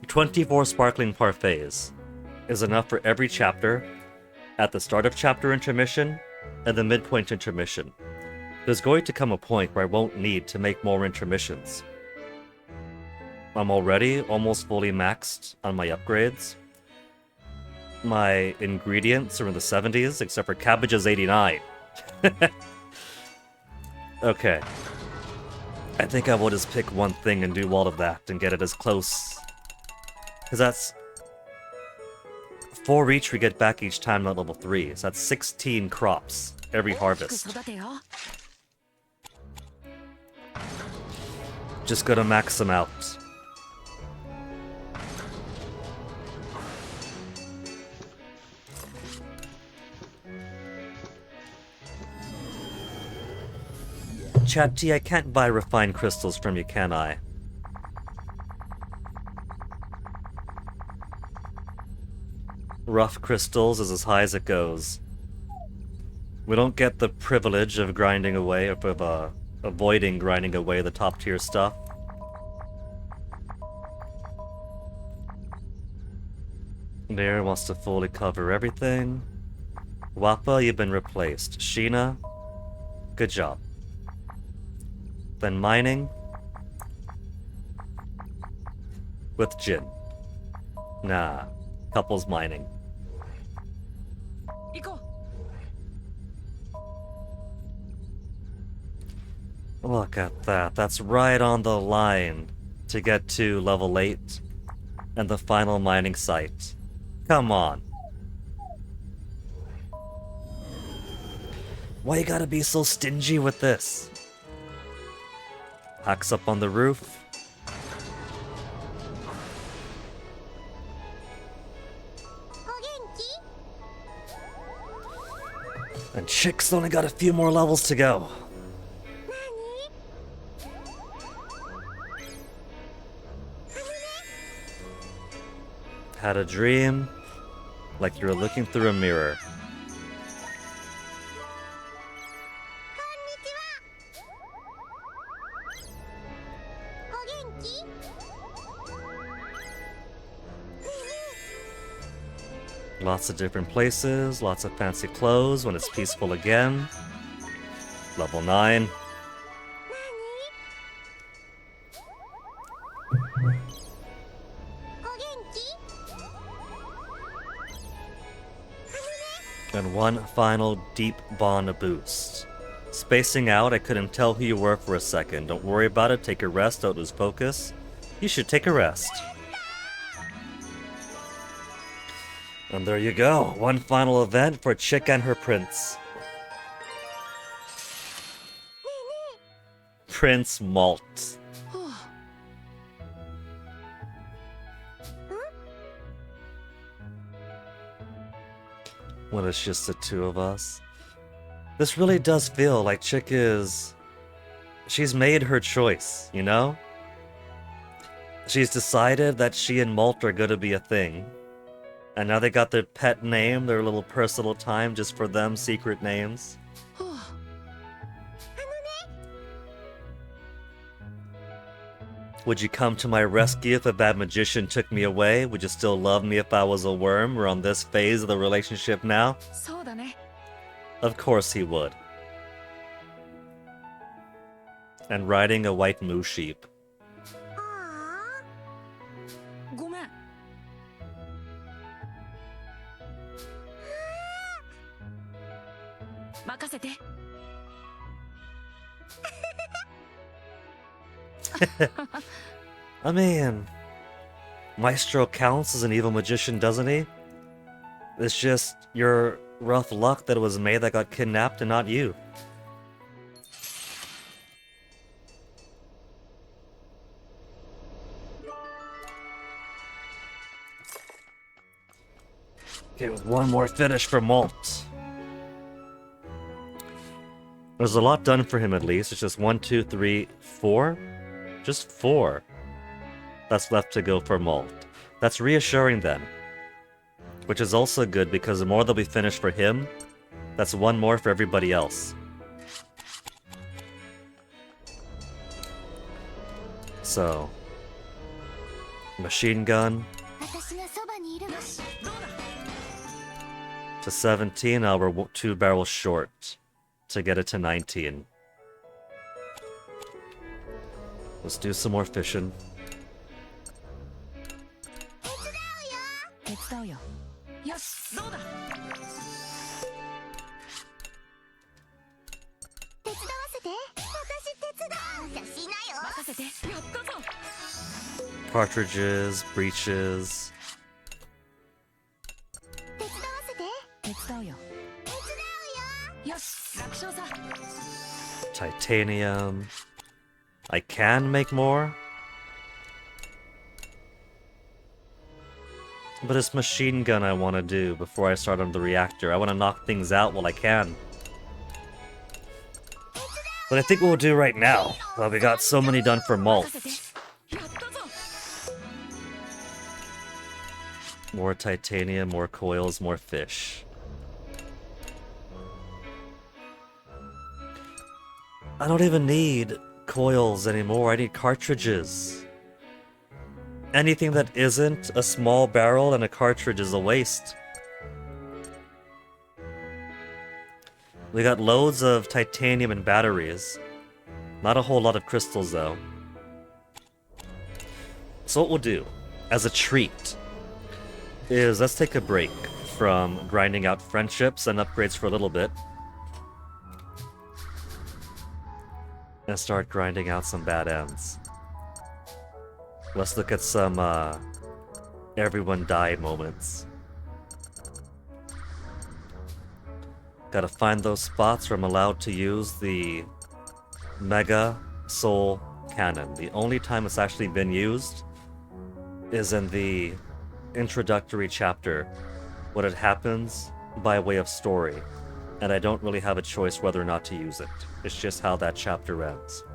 A: 24 sparkling parfaits is enough for every chapter at the start of chapter intermission and the midpoint intermission. There's going to come a point where I won't need to make more intermissions. I'm already almost fully maxed on my upgrades. My ingredients are in the 70s, except for cabbage is 89. Okay. I think I will just pick one thing and do all of that and get it as close. Because that's 4 each we get back each time at level 3. So that's 16 crops every
B: 大きく
A: harvest.
B: 育てよ
A: Just gonna max them out. Chatty, I can't buy refined crystals from you, can I? Rough crystals is as high as it goes. We don't get the privilege of grinding away, of avoiding grinding away the top tier stuff. Nair wants to fully cover everything. Wappa, you've been replaced. Sheena, good job. Then mining. With Jin. Nah, couples mining.
B: 行こ
A: Look at that. That's right on the line to get to level 8 and the final mining site. Come on. Why you gotta be so stingy with this? Hacks up on the roof. And Chick's only got a few more levels to go. Had a dream, like you were looking through a mirror. Lots of different places, lots of fancy clothes when it's peaceful again. Level 9. And one final deep bond boost. Spacing out, I couldn't tell who you were for a second. Don't worry about it, take a rest, don't lose focus. You should take a rest. And there you go, one final event for Chick and her prince. Prince Malt. When it's just the two of us. This really does feel like Chick is... She's made her choice, you know? She's decided that she and Molt are gonna be a thing. And now they got their pet name, their little personal time just for them, secret names. Would you come to my rescue if a bad magician took me away? Would you still love me if I was a worm? We're on this phase of the relationship now?
B: そうだね。
A: Of course he would. And riding a white moo sheep.
B: ごめん。任せて。
A: I mean, Maestro counts as an evil magician, doesn't he? It's just your rough luck that it was May that got kidnapped and not you. Okay, with one more finish for Molt. There's a lot done for him at least. It's just 1, 2, 3, 4? Just 4 that's left to go for Molt. That's reassuring then. Which is also good because the more that we finish for him, that's one more for everybody else. So, machine gun
C: 私がそばにいるわ。
A: to 17, now we're 2 barrels short to get it to 19. Let's do some more fishing.
B: 手伝うよ。よし、どうだ。
C: 手伝わせて。私手伝う。じゃしなよ。
B: 任せて。やったぞ。
A: Cartridges, breeches.
C: 手伝わせて。
B: 手伝うよ。
C: 手伝うよ。
B: よし、楽勝さ。
A: Titanium. I can make more. But it's machine gun I want to do before I start on the reactor. I want to knock things out while I can. But I think what we'll do right now, well, we got so many done for Molt.
B: 任せて。やったぞ。
A: More titanium, more coils, more fish. I don't even need coils anymore. I need cartridges. Anything that isn't a small barrel and a cartridge is a waste. We got loads of titanium and batteries. Not a whole lot of crystals though. So what we'll do, as a treat, is let's take a break from grinding out friendships and upgrades for a little bit. And start grinding out some bad ends. Let's look at some everyone died moments. Gotta find those spots where I'm allowed to use the Mega Soul Cannon. The only time it's actually been used is in the introductory chapter when it happens by way of story, and I don't really have a choice whether or not to use it. It's just how that chapter ends.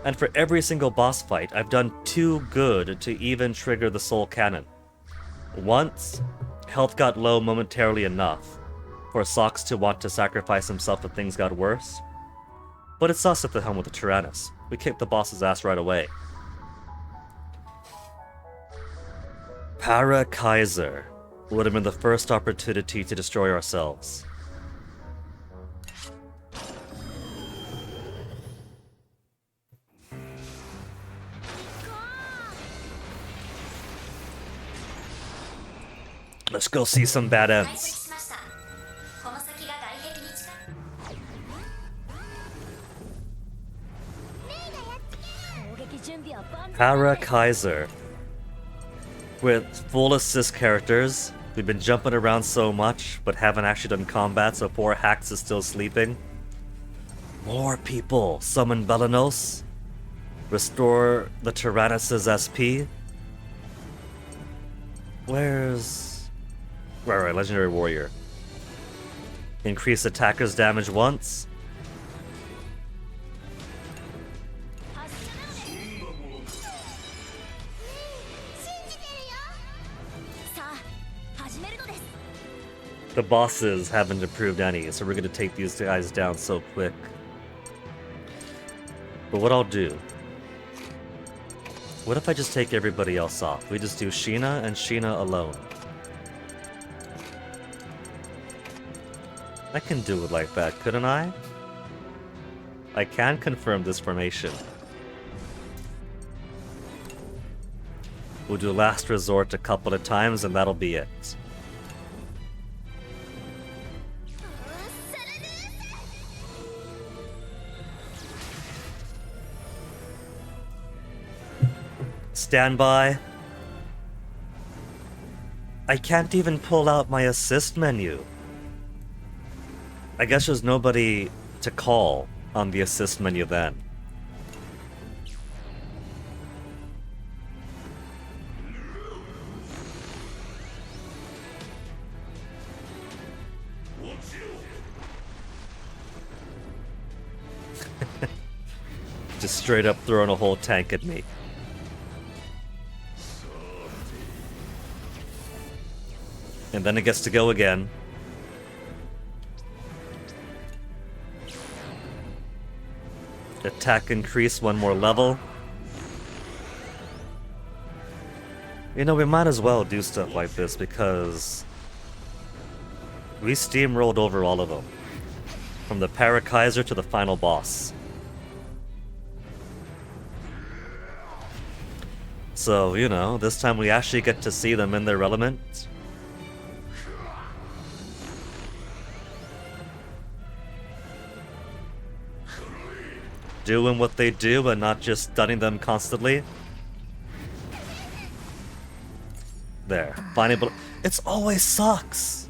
A: And for every single boss fight, I've done too good to even trigger the Soul Cannon. Once, health got low momentarily enough for Socks to want to sacrifice himself if things got worse. But it's us at the helm with the Tyrannus. We kicked the boss's ass right away. Para Kaiser would have been the first opportunity to destroy ourselves. Let's go see some bad
C: 解析
A: ends.
C: しました。この先が外壁に近い。メイがやっつける。攻撃準備は万全。
A: Para Kaiser. With full assist characters, we've been jumping around so much, but haven't actually done combat, so poor Hax is still sleeping. More people summon Belanos. Restore the Tyrannus' SP. Where's... Right, Legendary Warrior. Increase attacker's damage once.
C: 発射なのね信じてるよさあ始めるのです
A: The bosses haven't improved any, so we're gonna take these guys down so quick. But what I'll do... What if I just take everybody else off? We just do Sheena and Sheena alone. I can do it like that, couldn't I? I can confirm this formation. We'll do Last Resort a couple of times and that'll be it. Stand by. I can't even pull out my assist menu. I guess there's nobody to call on the assist menu then. Just straight up throwing a whole tank at me. And then it gets to go again. Attack increase one more level. You know, we might as well do stuff like this because we steamrolled over all of them. From the Parakaiser to the final boss. So, you know, this time we actually get to see them in their element. Doing what they do and not just stunning them constantly. There. Finally, it's always Socks!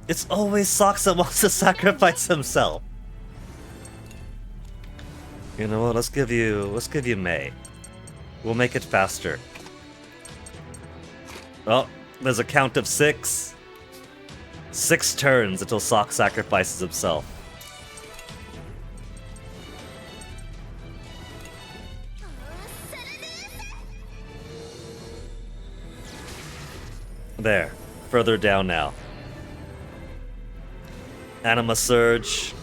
A: It's always Socks that wants to sacrifice himself. You know what, let's give you May. We'll make it faster. Oh, there's a count of 6. 6 turns until Socks sacrifices himself. There. Further down now. Anima Surge.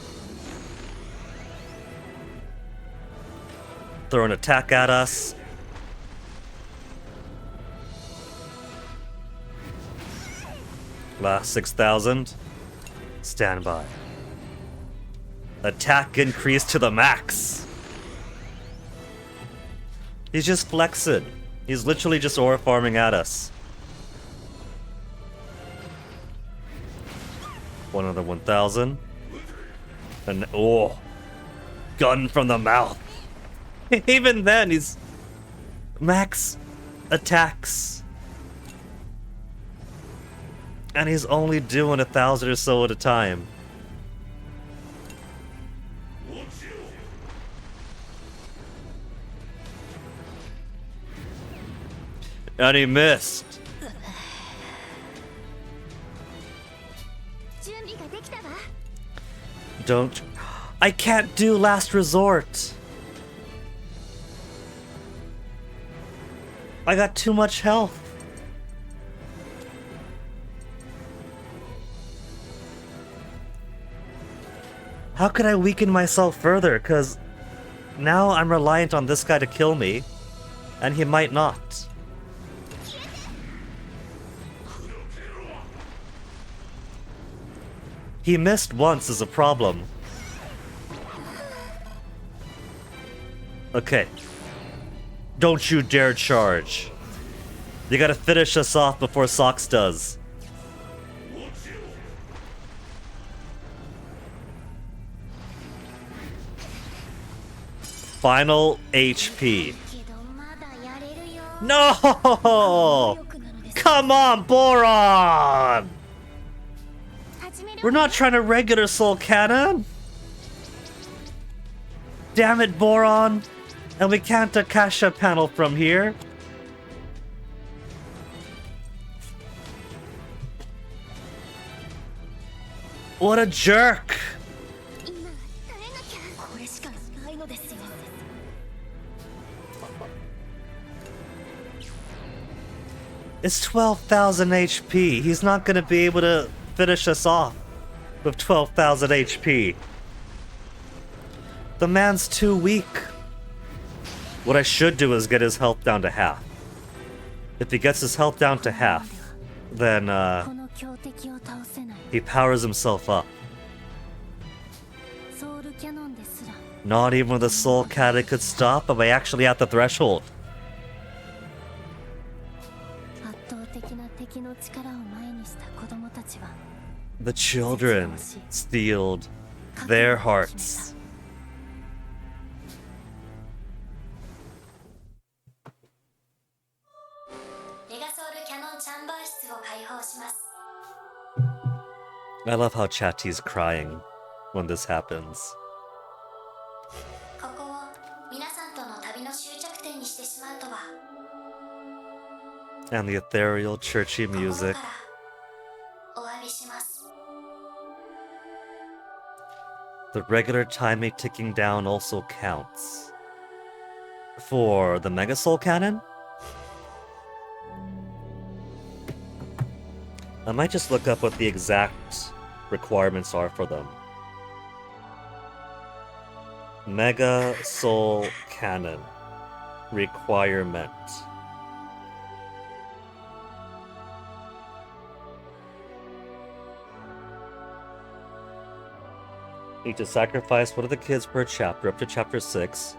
A: Throw an attack at us. Last 6,000. Stand by. Attack increase to the max. He's just flexing. He's literally just aura farming at us. One other 1,000. And oh, gun from the mouth. Even then, he's max attacks. And he's only doing 1,000 or so at a time. And he missed. Don't... I can't do Last Resort. I got too much health. How could I weaken myself further? Because now I'm reliant on this guy to kill me, and he might not. He missed once is a problem. Okay. Don't you dare charge. You gotta finish us off before Socks does. Final HP. No! Come on, Boron! We're not trying to regular Soul Cannon! Damn it, Boron! And we can't Akasha panel from here. What a jerk!
C: 今耐えなきゃこれしかないのですよ
A: It's 12,000 HP. He's not gonna be able to finish us off with 12,000 HP. The man's too weak. What I should do is get his health down to half. If he gets his health down to half, then
C: この強敵を倒せない
A: he powers himself up.
C: ソウルキャノンですら
A: Not even the soul cannon could stop. Am I actually at the threshold?
C: 圧倒的な敵の力を前にした子供たちは
A: The children steeled their hearts.
C: メガソウルキャノンチャンバー室を開放します
A: I love how Chatty's crying when this happens.
C: ここを皆さんとの旅の終着点にしてしまうとは
A: And the ethereal, churchy
C: 心
A: music.
C: からお詫びします
A: The regular timing ticking down also counts. For the Mega Soul Cannon? I might just look up what the exact requirements are for them. Mega Soul Cannon requirement. Need to sacrifice one of the kids per chapter up to chapter 6.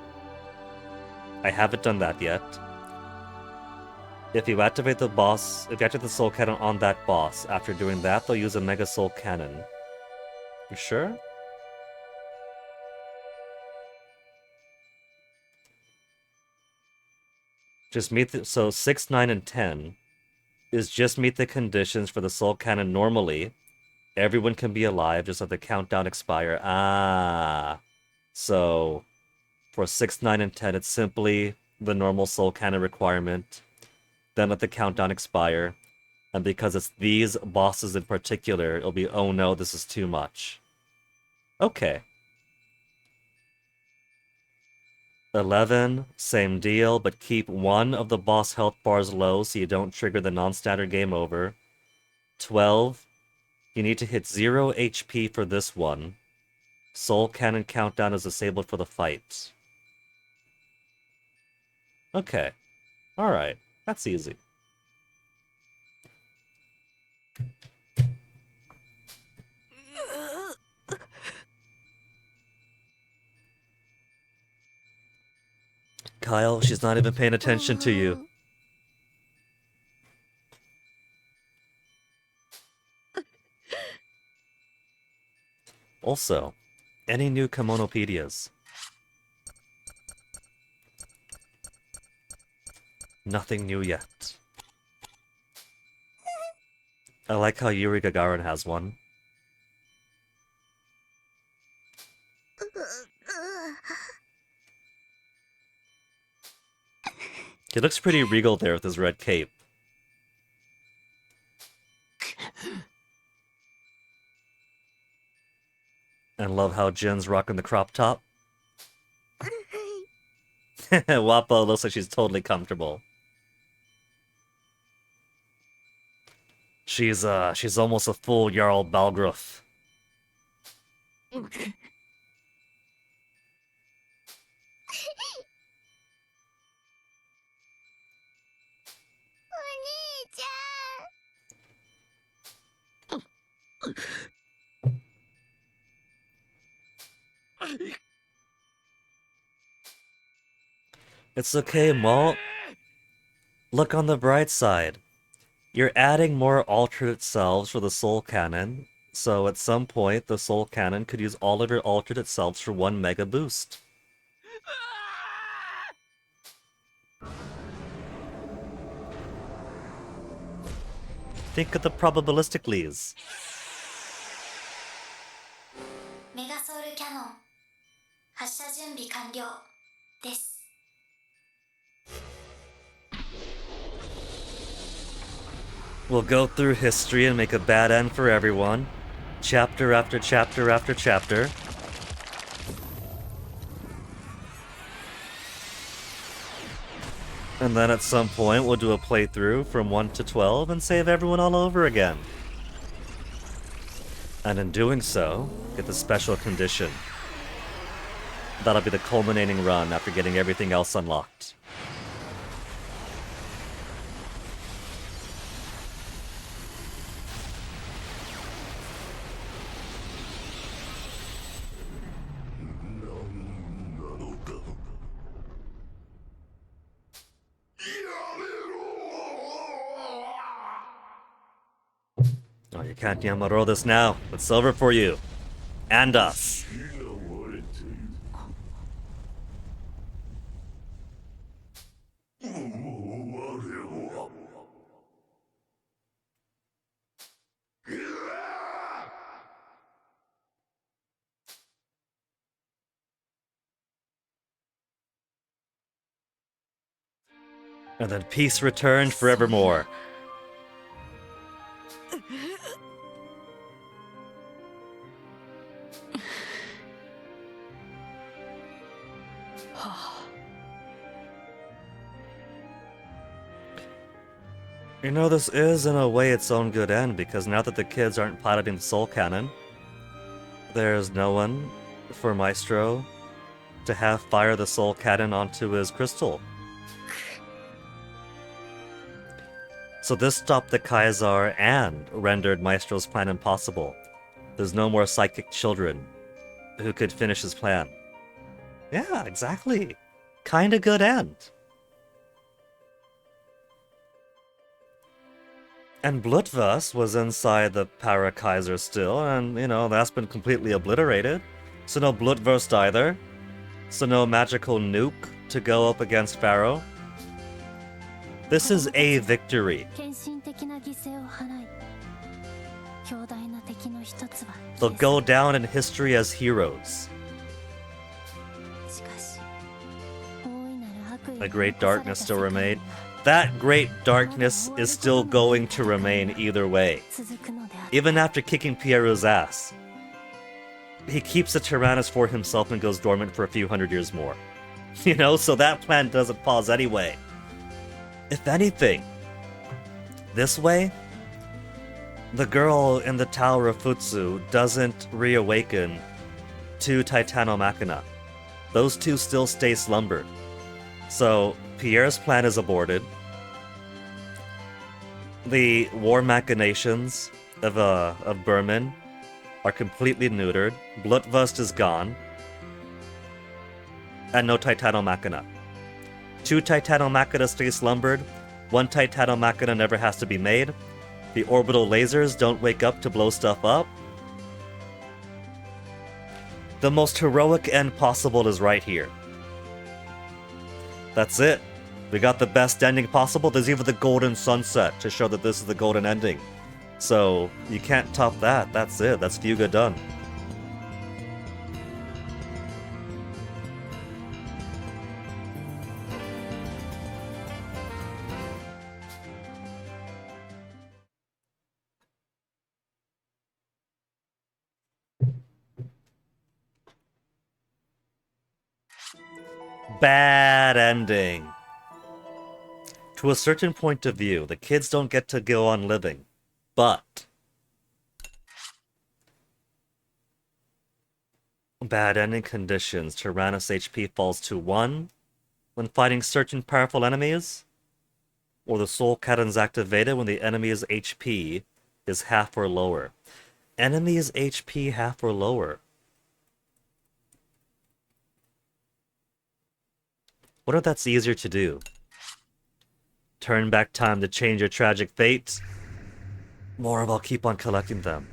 A: I haven't done that yet. If you activate the boss, if you activate the soul cannon on that boss, after doing that, they'll use a mega soul cannon. You sure? Just meet the, so 6, 9, and 10 is just meet the conditions for the soul cannon normally. Everyone can be alive, just let the countdown expire. Ah. So for 6, 9, and 10, it's simply the normal soul cannon requirement. Then let the countdown expire. And because it's these bosses in particular, it'll be, oh no, this is too much. Okay. 11, same deal, but keep one of the boss health bars low so you don't trigger the non-standard game over. 12, you need to hit 0 HP for this one. Soul Cannon countdown is disabled for the fight. Okay. Alright. That's easy. Kyle, she's not even paying attention to you. Also, any new Kimonopeedias? Nothing new yet. I like how Yuri Gagarin has one. He looks pretty regal there with his red cape. And love how Jin's rocking the crop top. Wappo looks like she's totally comfortable. She's almost a full Jarl Balgruuf. It's okay, Malt. Look on the bright side. You're adding more alternate selves for the Soul Cannon, so at some point the Soul Cannon could use all of your alternate selves for 1 mega boost. Think of the probabilisticallys.
C: メガソウルキャノン発射準備完了です
A: We'll go through history and make a bad end for everyone. chapter after chapter after chapter. And then at some point we'll do a playthrough from 1 to 12 and save everyone all over again. And in doing so, get the special condition. That'll be the culminating run after getting everything else unlocked. Oh, you can't Yamaro this now. It's over for you. And us. And then peace returned forevermore. You know, this is in a way its own good end, because now that the kids aren't piloting the Soul Cannon, there's no one for Maestro to have fire the Soul Cannon onto his crystal. So this stopped the Kaisar and rendered Maestro's plan impossible. There's no more psychic children who could finish his plan. Yeah, exactly. Kinda good end. And Blutvas was inside the Para-Kaiser still, and, you know, that's been completely obliterated. So no Blutvurst either. So no magical nuke to go up against Pharaoh. This is a victory. They'll go down in history as heroes. A great darkness still remained. That great darkness is still going to remain either way. Even after kicking Piero's ass. He keeps the Tyrannus for himself and goes dormant for a few hundred years more. You know, so that plan doesn't pause anyway. If anything, this way, the girl in the Tower of Futsu doesn't reawaken to Titanomachina. Those two still stay slumbered. So, Pierre's plan is aborted. The war machinations of Berman are completely neutered. Blutvust is gone. And no Titanomachina. 2 Titanomachina stay slumbered. 1 Titanomachina never has to be made. The orbital lasers don't wake up to blow stuff up. The most heroic end possible is right here. That's it. We got the best ending possible. There's even the golden sunset to show that this is the golden ending. So, you can't top that. That's it. That's Fuga done. Bad ending. To a certain point of view, the kids don't get to go on living. But bad ending conditions. Tyrannus HP falls to 1 when fighting certain powerful enemies, or the Soul Cannon's activated when the enemy's HP is half or lower. Enemy's HP half or lower. What if that's easier to do? Turn back time to change your tragic fate? More of I'll keep on collecting them.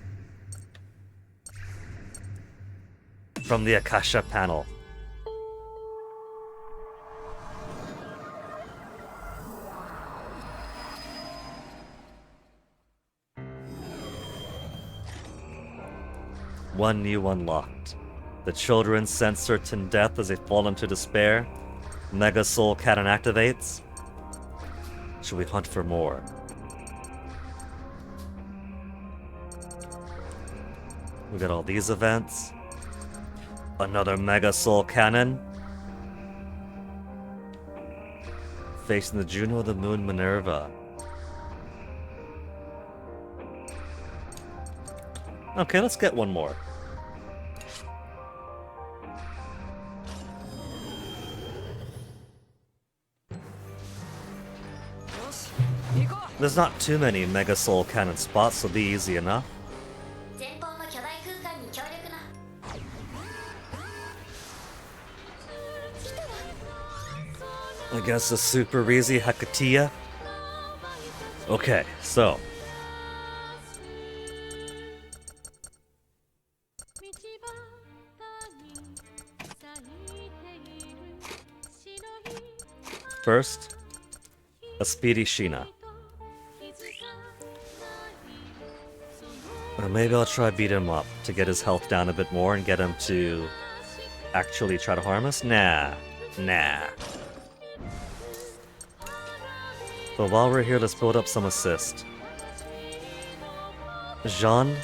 A: From the Akasha panel. One new unlocked. The children sense certain death as they fall into despair. Mega Soul Cannon activates. Should we hunt for more? We got all these events. Another Mega Soul Cannon. Facing the Juno, the Moon, Minerva. Okay, let's get one more. There's not too many Mega Soul Cannon spots, so it'll be easy enough.
C: 前方の巨大空間に協力な
A: I guess a super easy Hecate. Okay, so. First, a speedy Sheena. Maybe I'll try beat him up to get his health down a bit more and get him to actually try to harm us? Nah. But while we're here, let's build up some assist. Jean,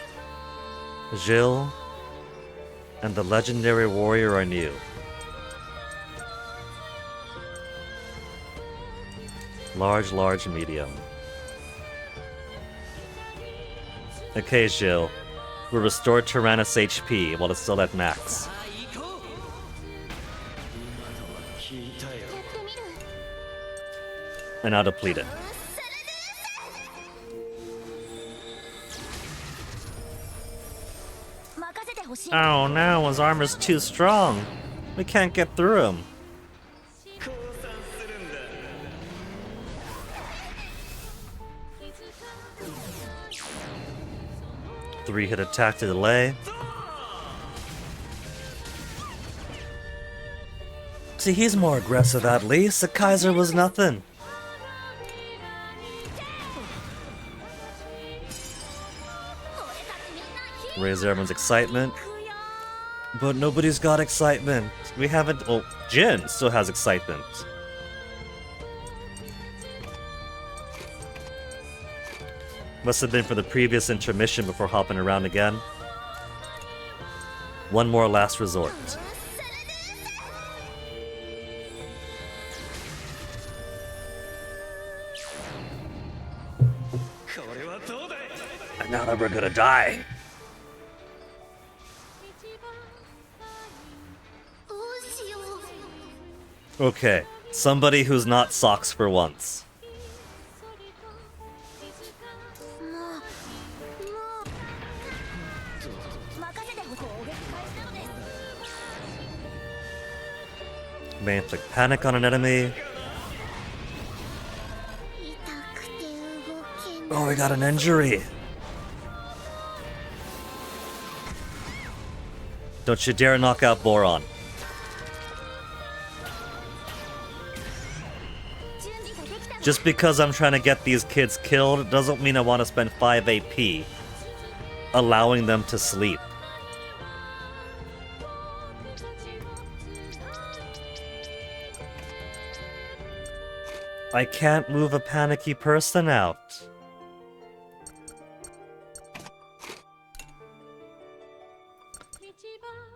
A: Gilles, and the legendary warrior are new. Large, medium. Okay, Gilles. We'll restore Tyrannus HP while it's still at max. And now deplete it. Oh no, his armor's too strong. We can't get through him. Three-hit attack to delay. See, he's more aggressive at least. The Kaiser was nothing. Raise everyone's excitement. But nobody's got excitement. We haven't... Well, Jin still has excitement. Must have been for the previous intermission before hopping around again. One more last resort. And now that we're gonna die. Okay, somebody who's not Socks for once. May inflict panic on an enemy. Oh, we got an injury. Don't you dare knock out Boron. Just because I'm trying to get these kids killed doesn't mean I want to spend 5 AP allowing them to sleep. I can't move a panicky person out.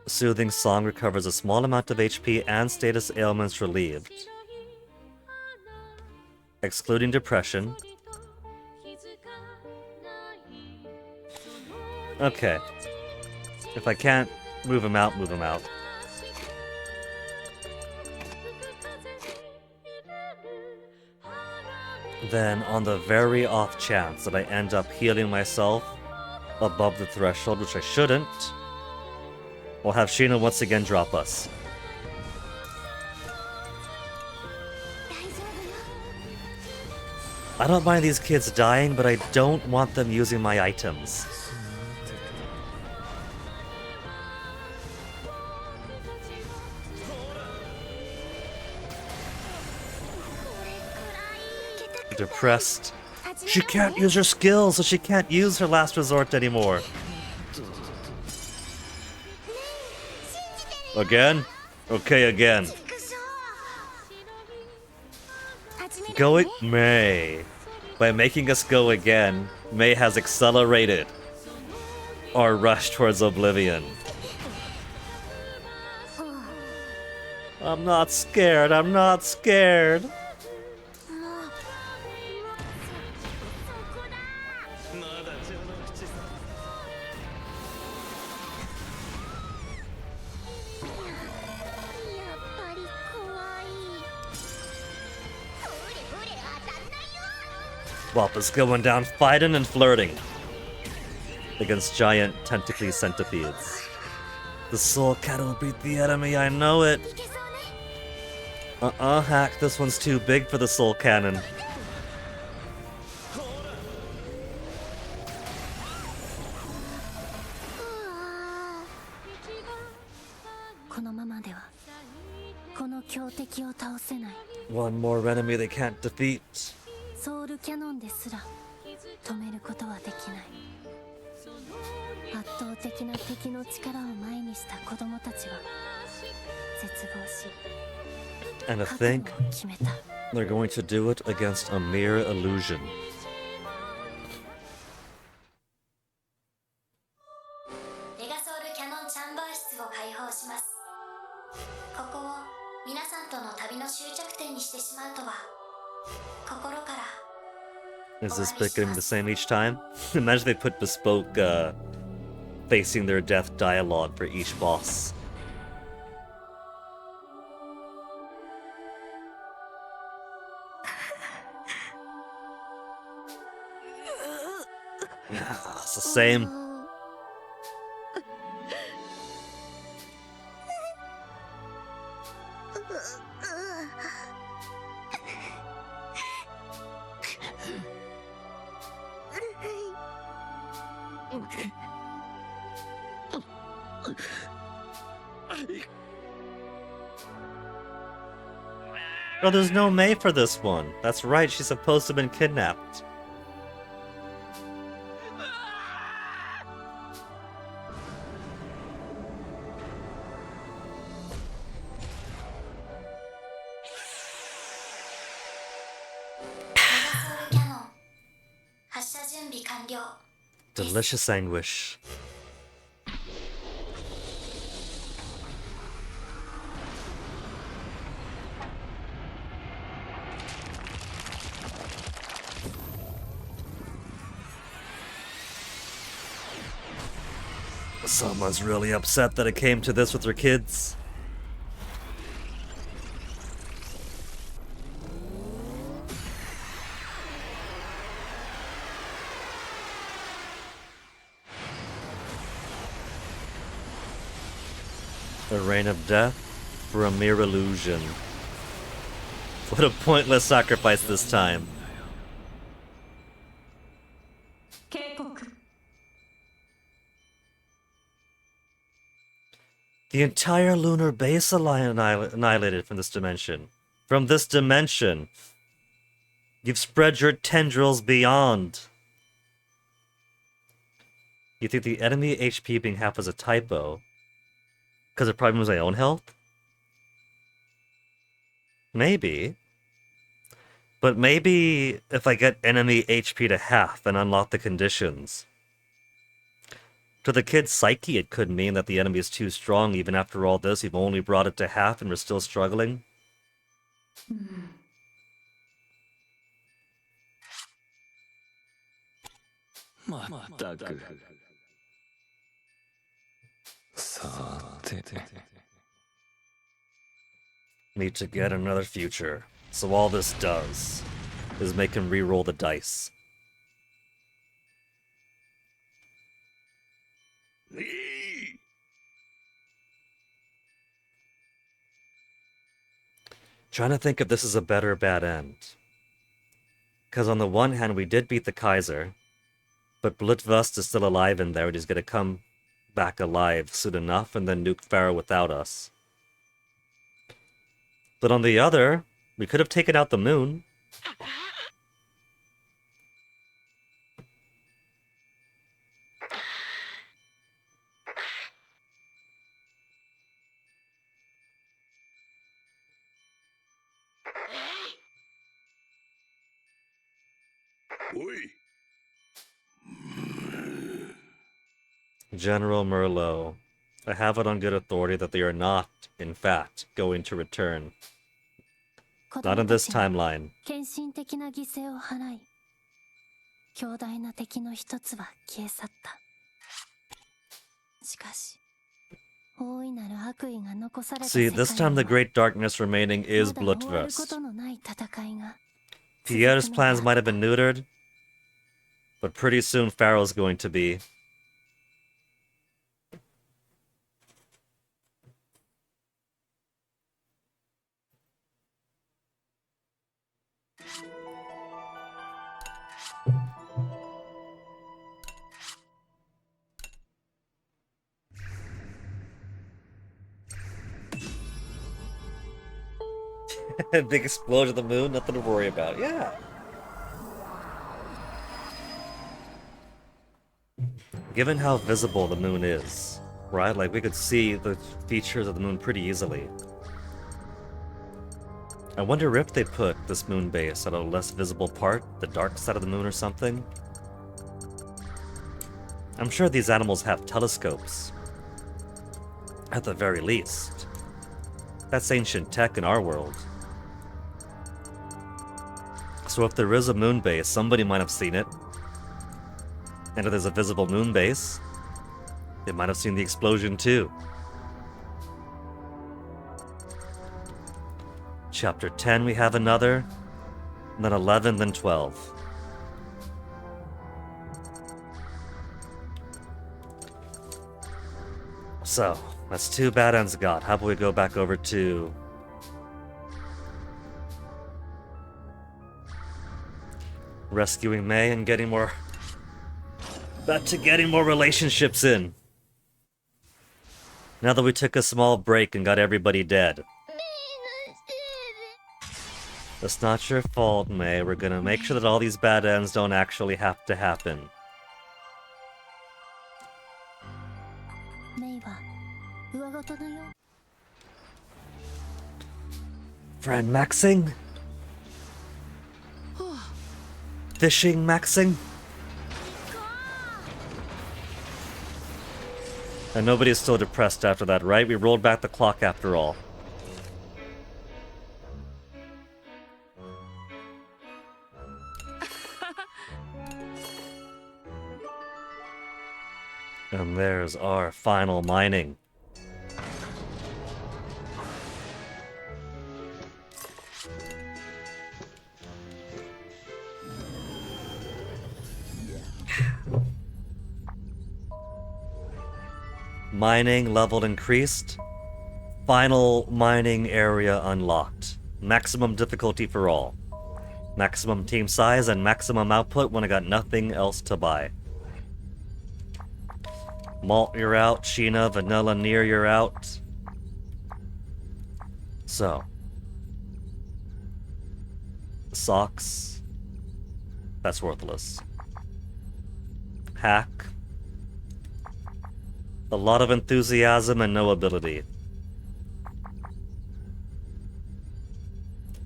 A: Soothing Song recovers a small amount of HP and status ailments relieved. Excluding depression. Okay. If I can't move him out, move him out. Then, on the very off chance that I end up healing myself above the threshold, which I shouldn't, we'll have Sheena once again drop us. I don't mind these kids dying, but I don't want them using my items. Depressed. She can't use her skills, so she can't use her last resort anymore. Again? Okay, again. Going May. By making us go again, May has accelerated. our rush towards oblivion. I'm not scared, I'm not scared.
B: もうそこだ。
D: まだ序の口さ。
B: やっぱり怖い。ほれほれ当たんないよ。
A: Wappa's going down fighting and flirting against giant tentacly centipedes. The soul cat will beat the enemy, I know it.
B: いけそうね。
A: Hack, this one's too big for the soul cannon.
B: このままではこの強敵を倒せない。
A: One more enemy they can't defeat.
B: ソウルキャノンですら止めることはできない。圧倒的な敵の力を前にした子供たちは絶望し、
A: And to
B: 覚悟
A: think
B: を決めた。
A: they're going to do it against a mere illusion.
C: メガソウルキャノンチャンバー室を開放します。ここを皆さんとの旅の終着点にしてしまうとは心から
A: Is this bit getting the same each time? Imagine they put bespoke, facing their death dialogue for each boss. It's the same. 'Oh, there's no May for this one. That's right, she's supposed to have been kidnapped. Delicious anguish. Someone's really upset that it came to this with their kids. A reign of death for a mere illusion. What a pointless sacrifice this time.
B: 警告。
A: The entire lunar base annihilated from this dimension. From this dimension. You've spread your tendrils beyond. You think the enemy HP being half was a typo? Because it probably was my own health? Maybe. But maybe if I get enemy HP to half and unlock the conditions. To the kid's psyche, it could mean that the enemy is too strong. Even after all this, you've only brought it to half and we're still struggling. Need to get another future. So all this does is make him re-roll the dice. Trying to think if this is a better or bad end. Because on the one hand, we did beat the Kaiser, but Blitvust is still alive in there and he's going to come back alive soon enough and then nuke Pharaoh without us. But on the other, we could have taken out the moon. General Merlot. I have it on good authority that they are not, in fact, going to return.
B: 子
A: Not
B: 供
A: in
B: た
A: this
B: ちが
A: timeline.
B: 献身的な犠牲を払い、強大な敵の一つは消え去った。しかし、大いなる悪意が残された
A: See,
B: 世界
A: this time the
B: には
A: great darkness remaining is
B: まだ終わるこ
A: Bloodthirst.
B: とのない戦いが
A: Pierre's
B: 続くのであ
A: plans
B: った
A: might have been neutered, but pretty soon Pharaoh's going to be. Big explosion of the moon, nothing to worry about. Yeah. Given how visible the moon is, right? Like, we could see the features of the moon pretty easily. I wonder if they put this moon base at a less visible part, the dark side of the moon or something. I'm sure these animals have telescopes. At the very least. That's ancient tech in our world. So if there is a moon base, somebody might have seen it. And if there's a visible moon base, they might have seen the explosion too. Chapter 10 we have another, and then 11, then 12. So, that's 2 bad ends got. How about we go back over to... rescuing May and getting more... back to getting more relationships in. Now that we took a small break and got everybody dead. That's not your fault, May. We're gonna make sure that all these bad ends don't actually have to happen.
B: メイは上ごとのよう
A: Friend maxing? Fishing maxing? And nobody's still depressed after that, right? We rolled back the clock after all. And there's our final mining. Mining leveled increased. Final mining area unlocked. Maximum difficulty for all. Maximum team size and maximum output when I got nothing else to buy. Malt, you're out. Sheena, Vanilla, Near, you're out. So. Socks. That's worthless. Hack. A lot of enthusiasm and no ability.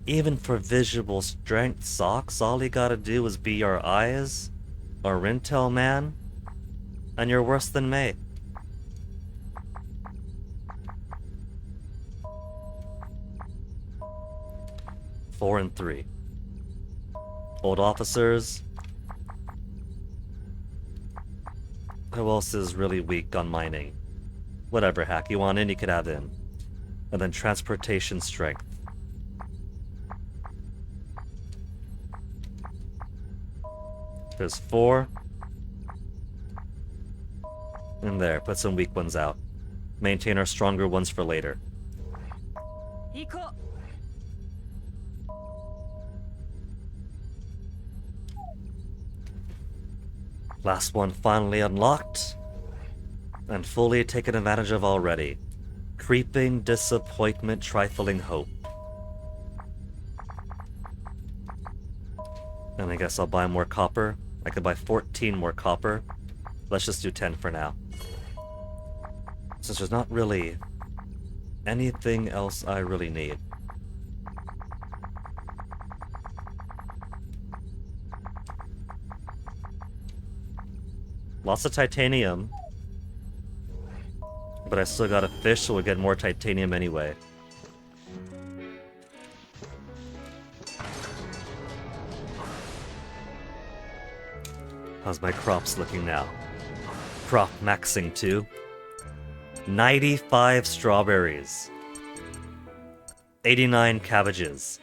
A: Even for visual strength socks, all you gotta do is be our eyes, or Rintel man, and you're worse than May. Four and 3. Old officers. Who else is really weak on mining? Whatever, Hack. You want in, you could have in. And then transportation strength. There's 4. In there, put some weak ones out. Maintain our stronger ones for later. Last one finally unlocked. And fully taken advantage of already. Creeping disappointment, trifling hope. And I guess I'll buy more copper. I could buy 14 more copper. Let's just do 10 for now. Since there's not really anything else I really need. Lots of titanium. But I still got a fish, so we'll get more titanium anyway. How's my crops looking now? Crop maxing too. 95 strawberries. 89 cabbages.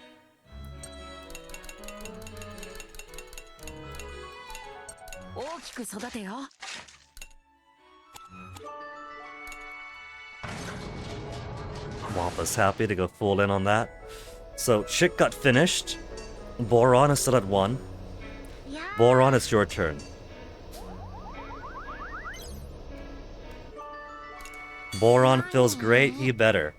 A: Wampa's happy to go full in on that. So, Chick got finished. Boron is still at 1. Boron, it's your turn. Boron feels great, he better.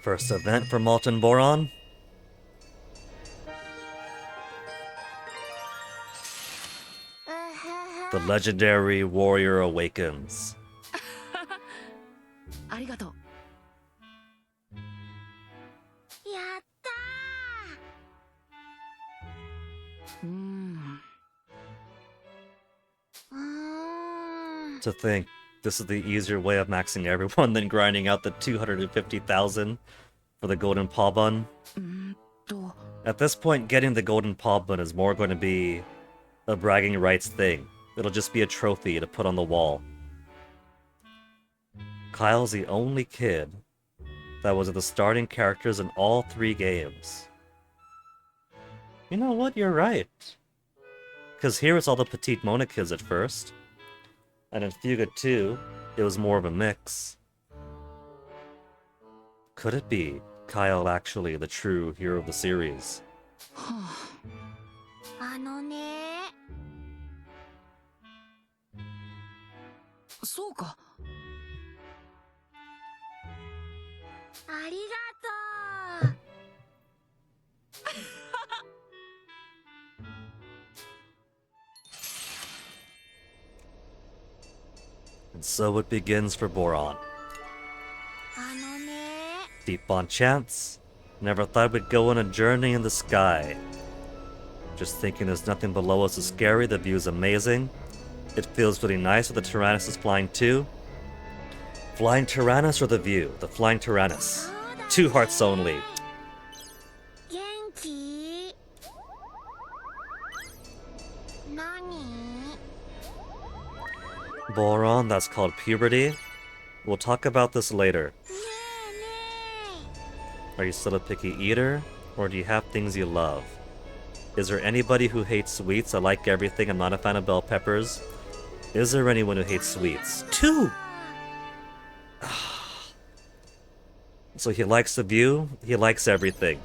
A: First event for Molten Boron. The legendary warrior awakens.
E: ありがとう。
B: やったー。
A: To think this is the easier way of maxing everyone than grinding out the 250,000 for the golden paw bun. At this point, getting the golden paw bun is more going to be a bragging rights thing. It'll just be a trophy to put on the wall. Kyle's the only kid that was the starting characters in all 3 games. You know what? You're right. Because here it's all the Petite Mona kids at first. And in Fuga 2, it was more of a mix. Could it be Kyle actually the true hero of the series?
B: あのね。
E: そうか。
B: ありがとう。
A: And so it begins for Boron.
B: あのね。
A: Deep on chance. Never thought we'd go on a journey in the sky. Just thinking there's nothing below us is scary, the view's amazing. It feels really nice that the Tyrannus is flying too. Flying Tyrannus or the view? The flying Tyrannus. 2 hearts only.
B: 元気？何？
A: Boron, that's called puberty. We'll talk about this later.
B: ねえね
A: Are you still a picky eater? Or do you have things you love? Is there anybody who hates sweets? I like everything. I'm not a fan of bell peppers. Is there anyone who hates sweets? 2! So he likes the view, he likes everything.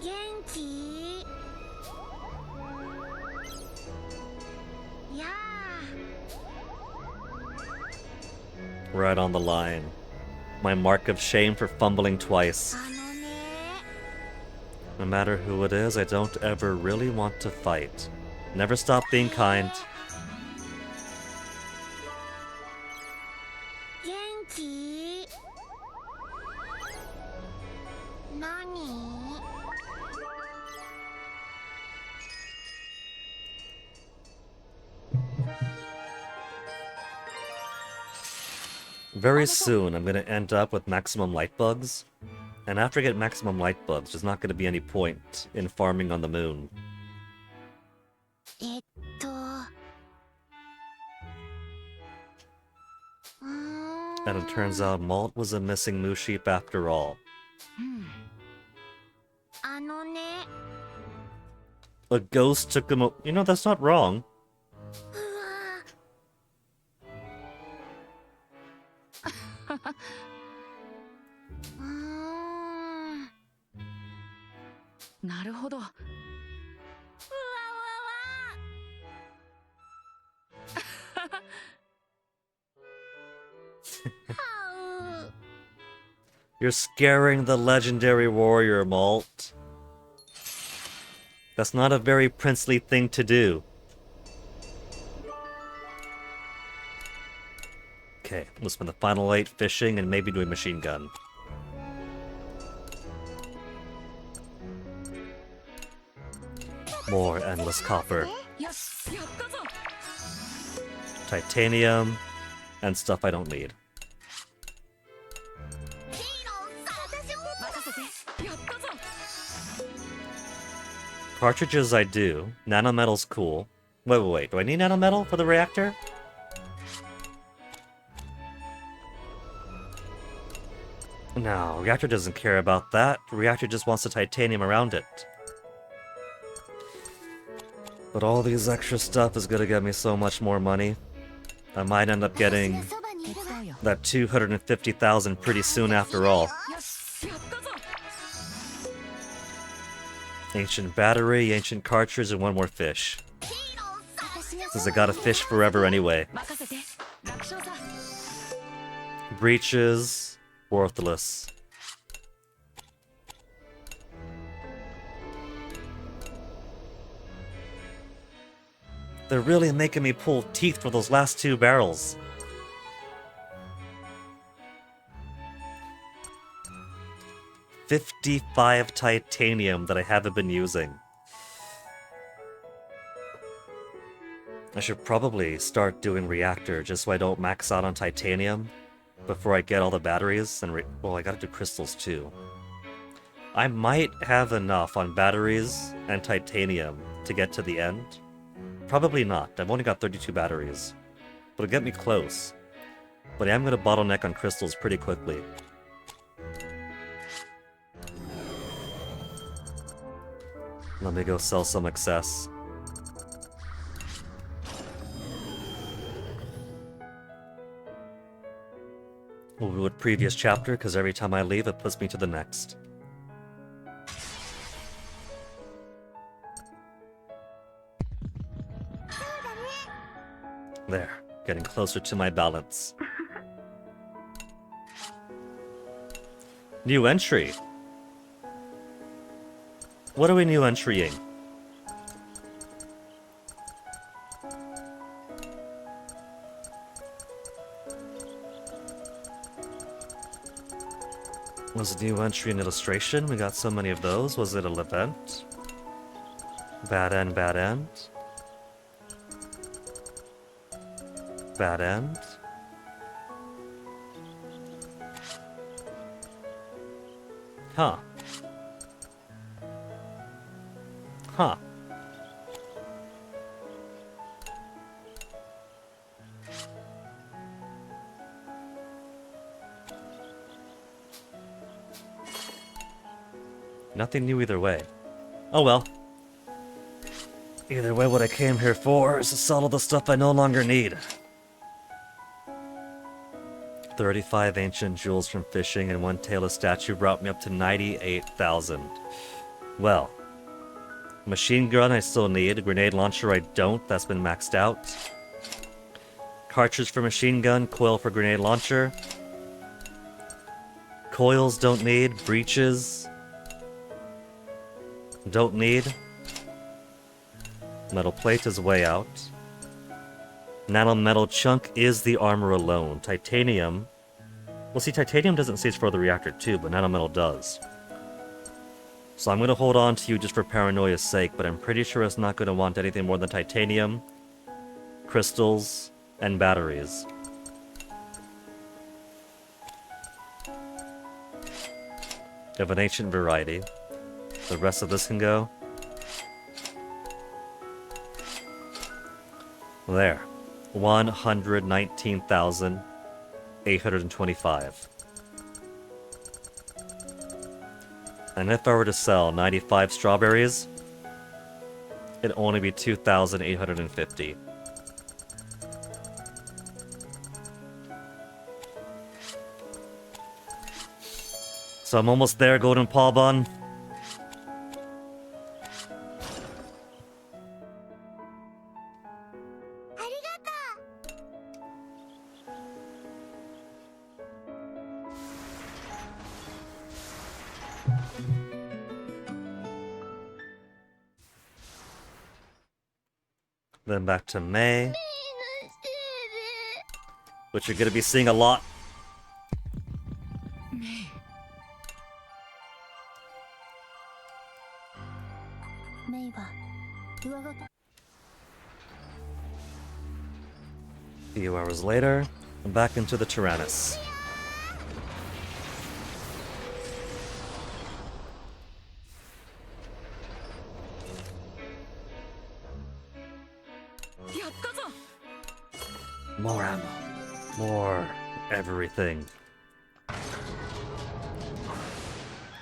B: え。元気？やあ。
A: Right on the line. My mark of shame for fumbling twice.
B: あのね。
A: No matter who it is, I don't ever really want to fight. Never stop being kind.
B: 元気？何？
A: Very soon, I'm gonna end up with maximum light bugs. And after I get maximum light bugs, there's not gonna be any point in farming on the moon.
B: えっと。
A: And it turns out Malt was a missing moo sheep after all.
B: あのね。
A: A ghost took him. You know, that's not wrong.
B: うわ。
E: なるほど。
B: うわうわわ。
A: You're scaring the legendary warrior, Malt. That's not a very princely thing to do. Okay, we'll spend the final 8 fishing and maybe doing machine gun. More endless copper.
E: よし、やったぞ。
A: titanium, and stuff I don't need.
E: 任せてやったぞ
A: Cartridges I do. Nanometal's cool. Wait. Do I need nanometal for the reactor? No, reactor doesn't care about that. Reactor just wants the titanium around it. But all these extra stuff is gonna get me so much more money. I might end up getting
E: 手伝うよ
A: that 250,000 pretty soon after all.
E: よしやったぞ
A: Ancient battery, ancient cartridge, and one more fish. Since I gotta fish forever anyway.
E: 任せて楽勝さ
A: Breaches, worthless. They're really making me pull teeth for those last 2 barrels. $55 titanium that I haven't been using. I should probably start doing reactor just so I don't max out on titanium before I get all the batteries and well, I gotta do crystals too. I might have enough on batteries and titanium to get to the end. Probably not. I've only got 32 batteries. But it'll get me close. But I am gonna bottleneck on crystals pretty quickly. Let me go sell some excess. We'll do a previous chapter, because every time I leave, it puts me to the next. There, getting closer to my balance. New entry. What are we new entrying? Was a new entry an illustration? We got so many of those. Was it an event? Bad end, bad end. Bad end. Huh. Huh. Nothing new either way. Oh well. Either way, what I came here for is to sell all the stuff I no longer need. 35 ancient jewels from fishing and 1 tailless statue brought me up to 98,000. Well. Machine gun I still need. A grenade launcher I don't. That's been maxed out. Cartridge for machine gun. Coil for grenade launcher. Coils don't need. Breaches. Don't need. Metal plate is way out. Nanometal chunk is the armor alone. Titanium. Well, see, titanium doesn't say it's for the reactor too, but nanometal does. So I'm gonna hold on to you just for paranoia's sake, but I'm pretty sure it's not gonna want anything more than titanium, crystals, and batteries. Of an ancient variety. The rest of this can go. There. 119,825. And if I were to sell 95 strawberries, it'd only be 2,850. So I'm almost there, Golden Paul Bun. Then back to May, which you're gonna be seeing a lot.
B: メイは上ごと
A: A few hours later, I'm back into the Tyrannus. More ammo. More everything.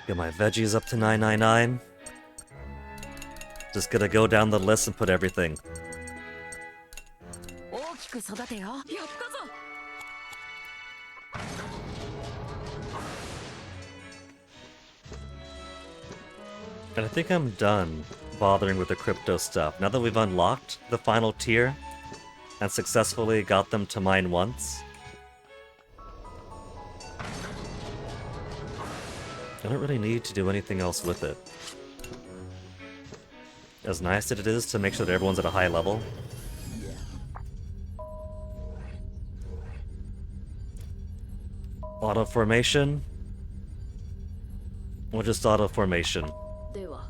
A: Get my veggies up to 999. Just gonna go down the list and put everything.
E: 大きく育てよ。やったぞ。
A: And I think I'm done bothering with the crypto stuff. Now that we've unlocked the final tier and successfully got them to mine once, I don't really need to do anything else with it. As nice as it is to make sure that everyone's at a high level. Auto formation. Or just auto formation.
E: では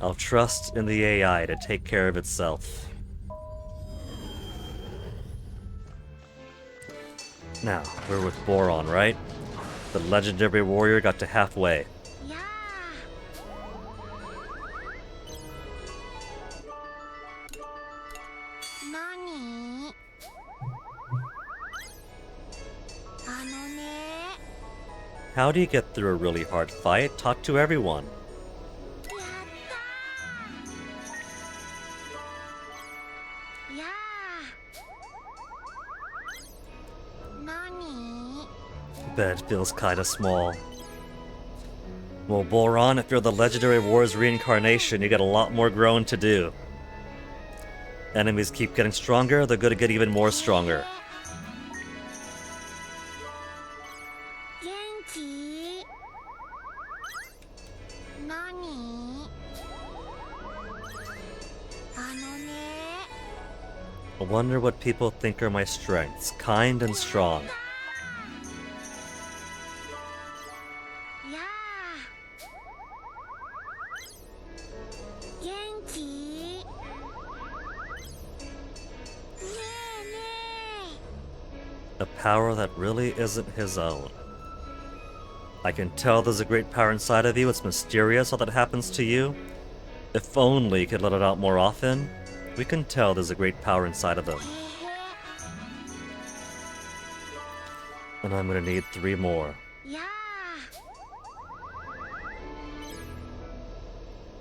A: I'll trust in the AI to take care of itself. Now, we're with Boron, right? The legendary warrior got to halfway.
C: やー。なに？あのね。
A: How do you get through a really hard fight? Talk to everyone.
C: やったー。やー。なに？
A: Bed feels kinda small. Well, Boron, if you're the legendary warrior's reincarnation, you got a lot more growing to do. Enemies keep getting stronger, they're gonna get even more stronger.
C: 元気？なに？あのね。
A: I wonder what people think are my strengths. Kind and strong.
C: やー。元気？ねえね
A: A power that really isn't his own. I can tell there's a great power inside of you. It's mysterious how that happens to you. If only you could let it out more often. We can tell there's a great power inside of them.
C: え。
A: And I'm gonna need 3 more.
C: や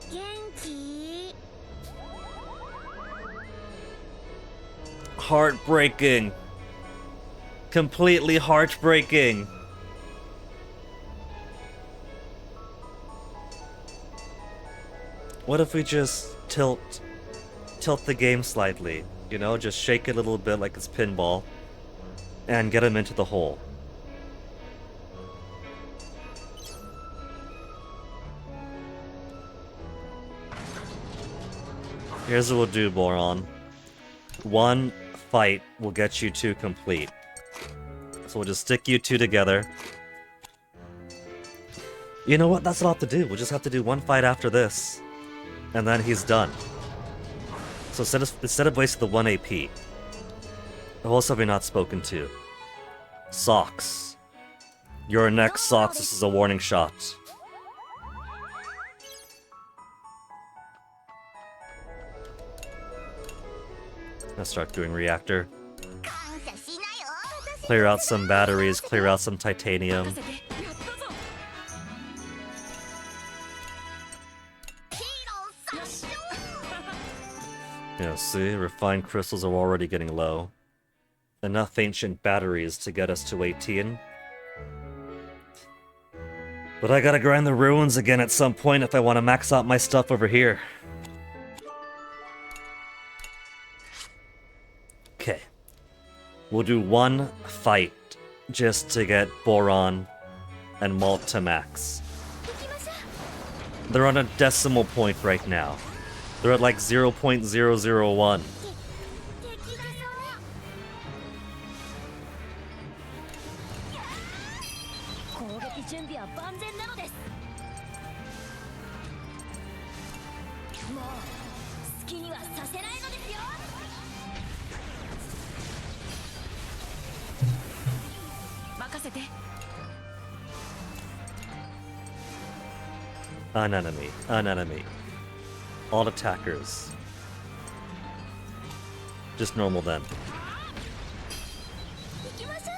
C: ー。元気？
A: Heartbreaking. Completely heartbreaking. What if we just tilt the game slightly? You know, just shake it a little bit like it's pinball and get him into the hole. Here's what we'll do, Boron. 1 fight will get you 2 complete. So we'll just stick you 2 together. You know what? That's all I have to do. We'll just have to do 1 fight after this. And then he's done. So instead of wasting the 1 AP, who else have we not spoken to? Socks. You're next, Socks. This is a warning shot. Let's start doing reactor.
C: 感謝しなよ。
A: Clear out some batteries, clear out some titanium.
E: 任せて。やったぞ。
C: ヒーロー殺傷。
A: Yeah, see, refined crystals are already getting low. Enough ancient batteries to get us to 18. But I gotta grind the ruins again at some point if I want to max out my stuff over here. Okay. We'll do 1 fight just to get Boron and Malt to max. They're on a decimal point right now. They're at like 0.001.
C: 敵だぞ。
B: 攻撃準備は万全なのです。もう好きにはさせないのですよ。
E: 任せて。
A: An enemy. An enemy. All attackers. Just normal then.
C: 行きましょ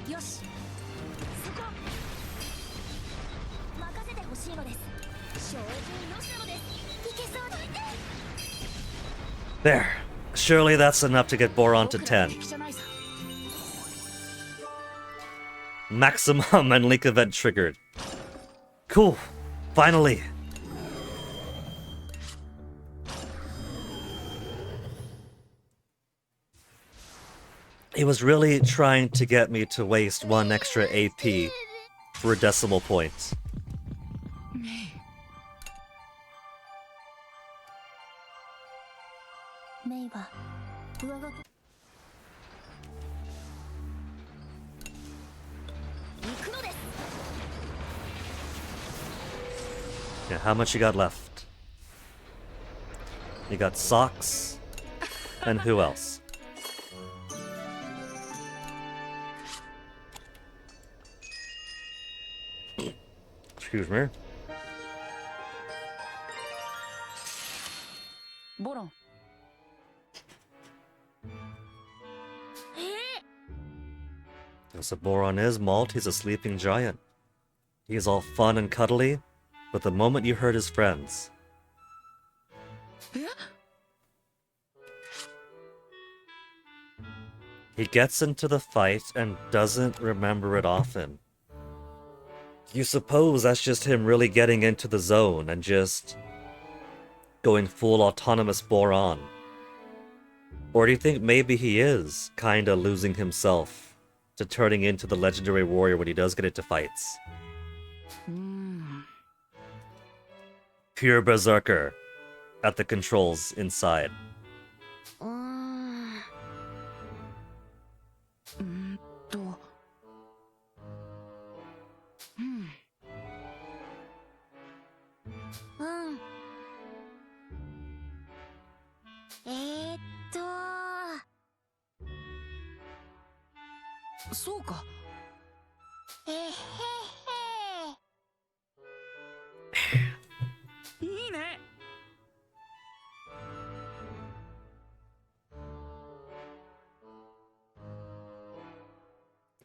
C: う。よし、そこ任せてほしいのです。照準よしなのです。いけそうどいて。
A: There. Surely that's enough to get Boron to
E: 僕らは
A: 10.
E: 敵じゃないさ。
A: Maximum and leak event triggered. Cool. Finally. He was really trying to get me to waste 1 extra AP for a decimal point.
B: メイは上書き
C: 行くのです。
A: Yeah, how much you got left? You got socks. And who else? Excuse me.
E: ボロン。
A: As a Boron is, Malt, he's a sleeping giant. He's all fun and cuddly, but the moment you hurt his friends,
E: え？
A: he gets into the fight and doesn't remember it often. You suppose that's just him really getting into the zone and just going full autonomous Boron? Or do you think maybe he is kinda losing himself to turning into the legendary warrior when he does get into fights?
E: うーん。
A: Pure berserker at the controls inside.
E: うーん。うん。
C: うん。
E: そうか。
C: へへへ。
E: いいね。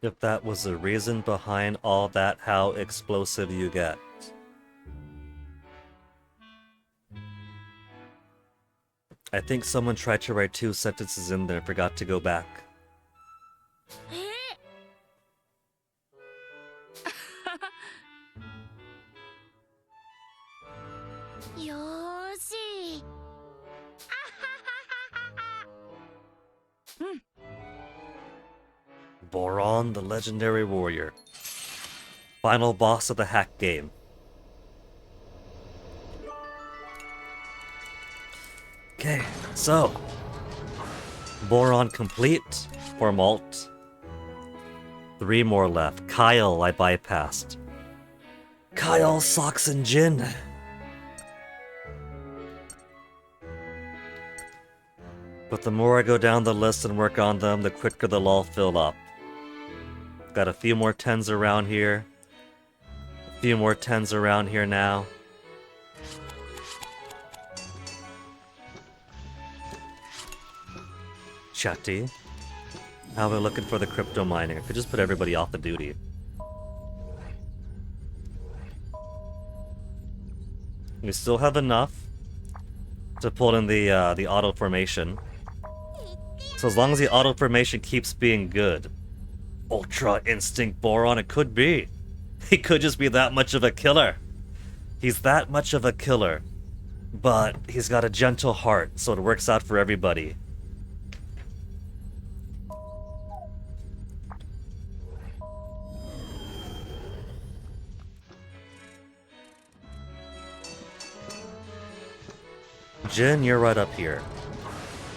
A: If that was the reason behind all that, how explosive you get. I think someone tried to write 2 sentences in there and forgot to go back.
C: よーし。
A: Boron, the legendary warrior. Final boss of the hack game. Okay, so Boron complete for Malt. 3 more left. Kyle, I bypassed. Kyle, Socks, and Jin. But the more I go down the list and work on them, the quicker they'll all fill up. Got a few more 10s around here. A few more 10s around here now. Chatty. How are we looking for the crypto mining? I could just put everybody off the duty. We still have enough to pull in the auto formation. So as long as the auto formation keeps being good, Ultra Instinct Boron, it could be. He could just be that much of a killer. He's that much of a killer, but he's got a gentle heart, so it works out for everybody. Jin, you're right up here.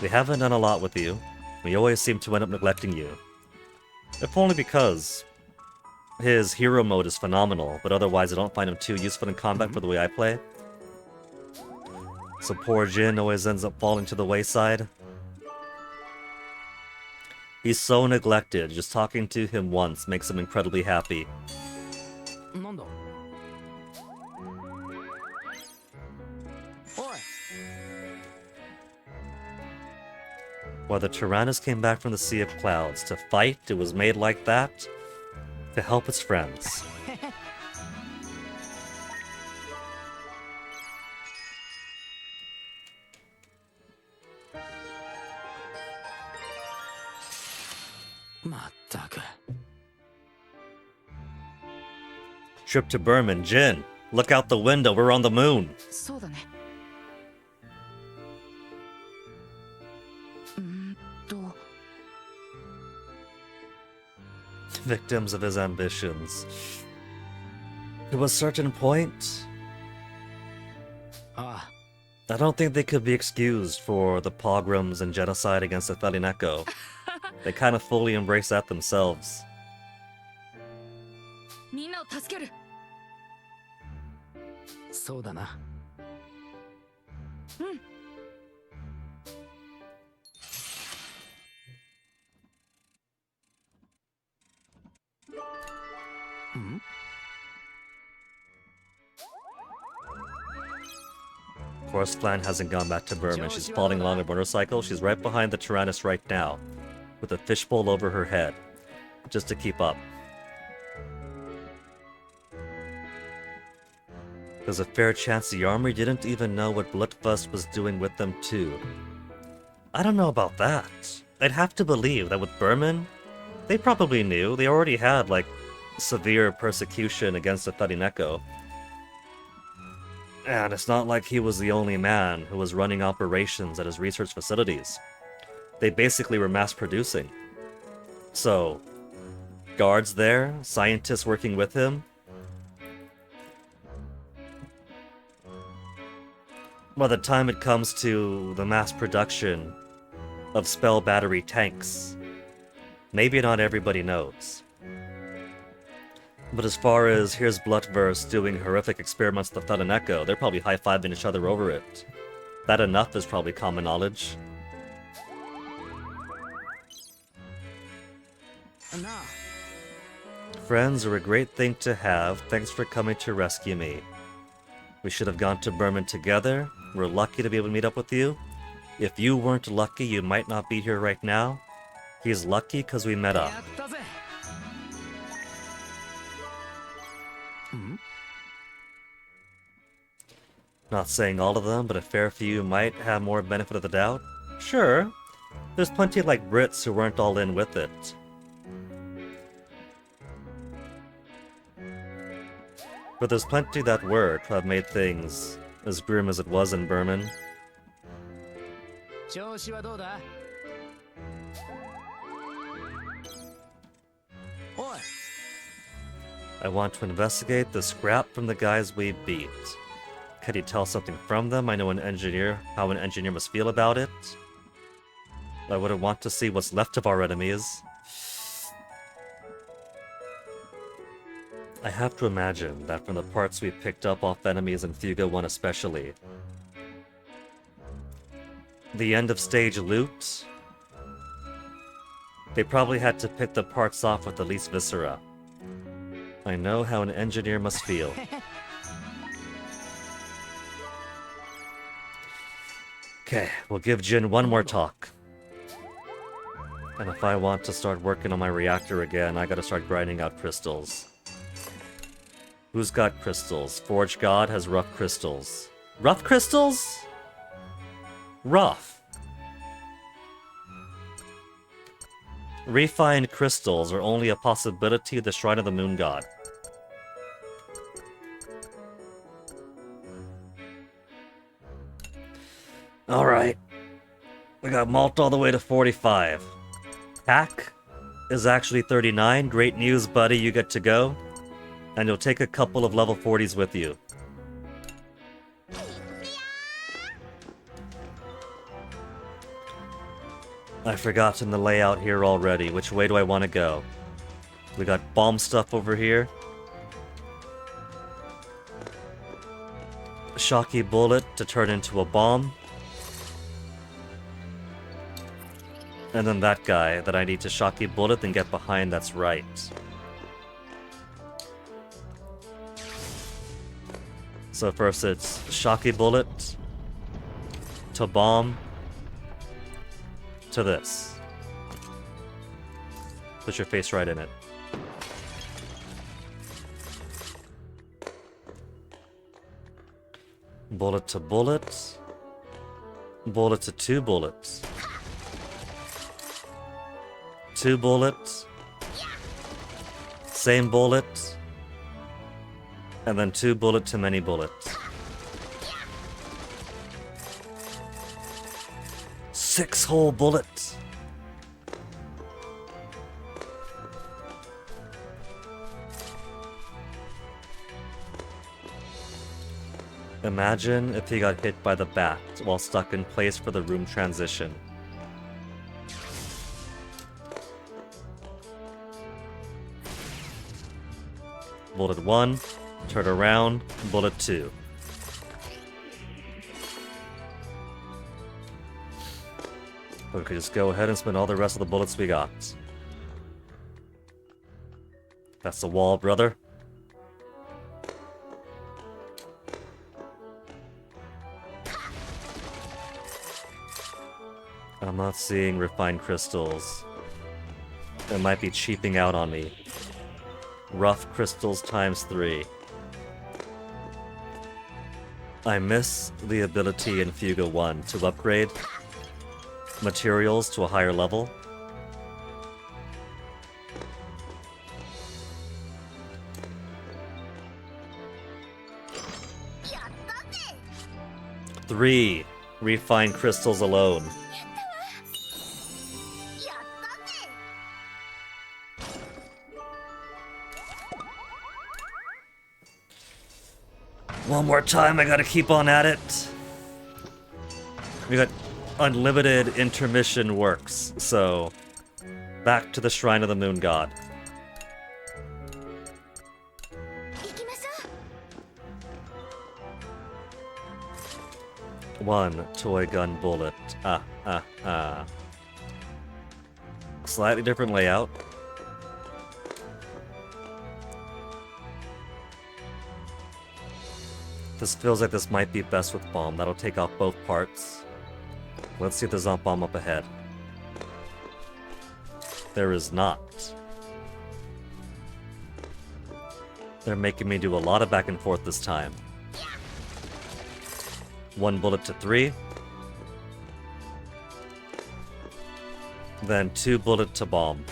A: We haven't done a lot with you. We always seem to end up neglecting you. If only because his hero mode is phenomenal, but otherwise I don't find him too useful in combat for the way I play. So poor Jin always ends up falling to the wayside. He's so neglected, just talking to him once makes him incredibly happy.
E: なんだおい
A: While the Tyrannus came back from the Sea of Clouds to fight, it was made like that to help its friends.
E: まったく
A: Trip to Berman, Jin, look out the window, we're on the moon.
E: そうだねと
A: Victims of his ambitions. To a certain point,
E: あ
A: I don't think they could be excused for the pogroms and genocide against the Thalineko. They kind of fully embrace that themselves.
E: みんなを助けるそうだなうん
A: Of course, Flan hasn't gone back to Berman. She's plodding along a motorcycle. She's right behind the Tyrannus right now, with a fishbowl over her head, just to keep up. There's a fair chance the army didn't even know what Bloodfust was doing with them too. I don't know about that. I'd have to believe that with Berman, they probably knew. They already had, like, severe persecution against the Thalineko. And it's not like he was the only man who was running operations at his research facilities. They basically were mass producing. So, guards there, scientists working with him. By the time it comes to the mass production of spell battery tanks, maybe not everybody knows. But as far as here's Bloodverse doing horrific experiments with the Thalineko, they're probably high-fiving each other over it. That enough is probably common knowledge.
E: なあ
A: Friends are a great thing to have. Thanks for coming to rescue me. We should have gone to Berman together. We're lucky to be able to meet up with you. If you weren't lucky, you might not be here right now. He's lucky because we met up.
E: やったぜ
A: Not saying all of them, but a fair few might have more benefit of the doubt. Sure, there's plenty like Brits who weren't all in with it. But there's plenty that were to have made things as grim as it was in Berman.
E: 調子はどうだおい
A: I want to investigate the scrap from the guys we beat. Can you tell something from them? I know how an engineer must feel about it. I wouldn't want to see what's left of our enemies. I have to imagine that from the parts we picked up off enemies in Fuga 1 especially, the end of stage loot, they probably had to pick the parts off with the least viscera. I know how an engineer must feel. Okay, we'll give Jin one more talk. And if I want to start working on my reactor again, I gotta start grinding out crystals. Who's got crystals? Forge God has rough crystals. Rough crystals? Rough. Refined crystals are only a possibility at the Shrine of the Moon God. Alright. We got malt all the way to 45. Hack is actually 39. Great news, buddy. You get to go. And you'll take a couple of level 40s with you. I've forgotten the layout here already. Which way do I want to go? We got bomb stuff over here. Shocky bullet to turn into a bomb. And then that guy that I need to shocky bullet and get behind that's right. So first it's shocky bullet to bomb to this. Put your face right in it. Bullet to bullet. Bullet to 2 bullets. 2 bullets. Same bullet. And then 2 bullet to many bullets. 6 whole bullets. Imagine if he got hit by the bat while stuck in place for the room transition. Bullet 1, turn around, bullet 2. We could just go ahead and spend all the rest of the bullets we got. That's the wall, brother. I'm not seeing refined crystals. It might be cheaping out on me. Rough crystals times 3. I miss the ability in Fuga 1 to upgrade materials to a higher level. Three refined crystals alone. One more time, I gotta keep on at it. We got unlimited intermission works, so back to the Shrine of the Moon God. One toy gun bullet. Slightly different layout. This feels like this might be best with bomb. That'll take off both parts. Let's see if there's not bomb up ahead. There is not. They're making me do a lot of back and forth this time. 1 bullet to 3. Then 2 bullet to bomb.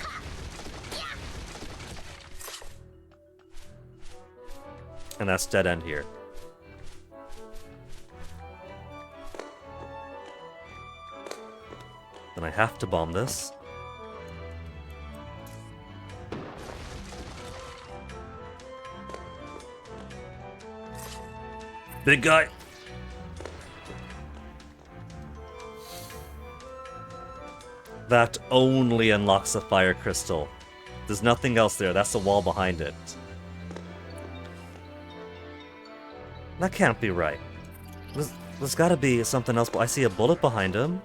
A: And that's dead end here. Then I have to bomb this. Big guy! That only unlocks a fire crystal. There's nothing else there, that's the wall behind it. That can't be right. There's gotta be something else. I see a bullet behind him.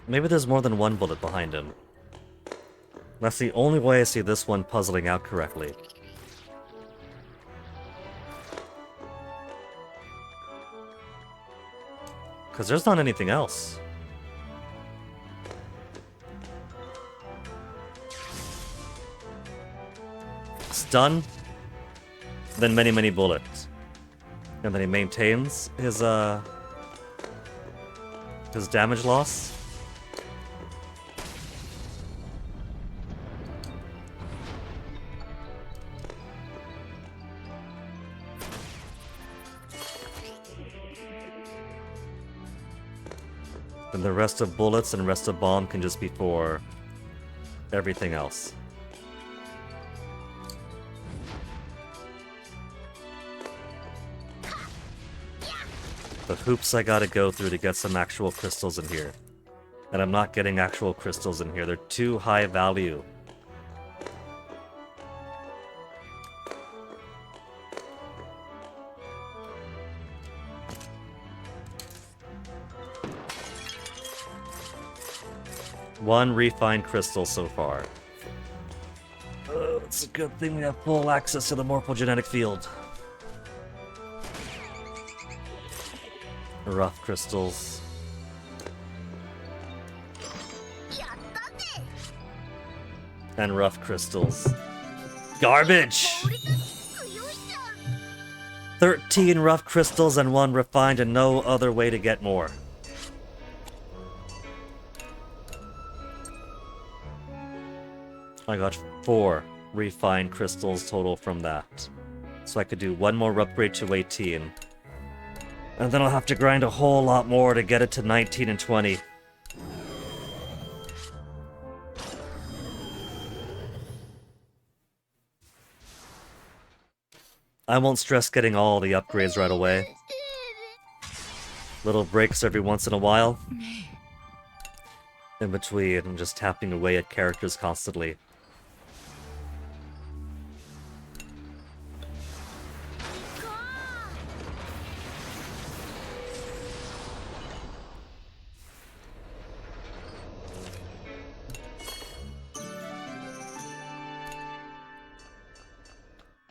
A: Maybe there's more than 1 bullet behind him. That's the only way I see this one puzzling out correctly. Because there's not anything else. Stun, then many, many bullets. And then he maintains his damage loss. And the rest of bullets and rest of bomb can just be for everything else. The hoops I gotta go through to get some actual crystals in here. And I'm not getting actual crystals in here. They're too high value. One refined crystal so far. It's a good thing we have full access to the morphogenetic field. Rough crystals. And rough crystals. Garbage! 13 rough crystals and 1 refined and no other way to get more. I got 4 refined crystals total from that. So I could do 1 more upgrade to 18. And then I'll have to grind a whole lot more to get it to 19 and 20. I won't stress getting all the upgrades right away. Little breaks every once in a while. In between, I'm just tapping away at characters constantly.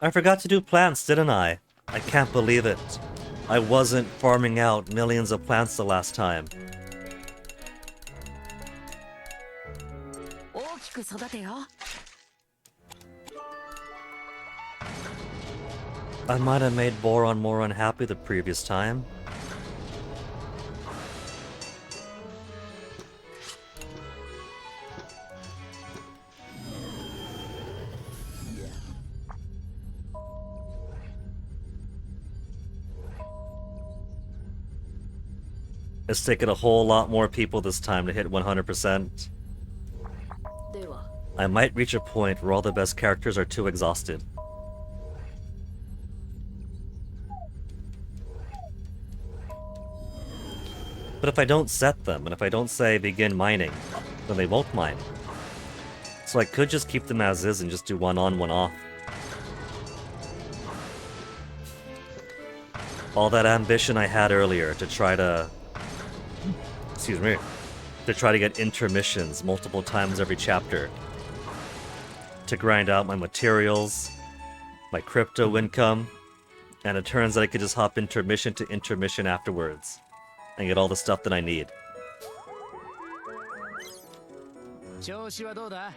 A: I forgot to do plants, didn't I? I can't believe it. I wasn't farming out millions of plants the last time.
E: 大きく育てよ。
A: I might have made Boron more unhappy the previous time. It's taken a whole lot more people this time to hit 100%.
E: では、
A: I might reach a point where all the best characters are too exhausted. But if I don't set them, and if I don't say begin mining, then they won't mine. So I could just keep them as is and just do one on, one off. All that ambition I had earlier to try to... Excuse me. To try to get intermissions multiple times every chapter. To grind out my materials, my crypto income, and it turns out I could just hop intermission to intermission afterwards. And get all the stuff that I need.
E: 調子はどうだ?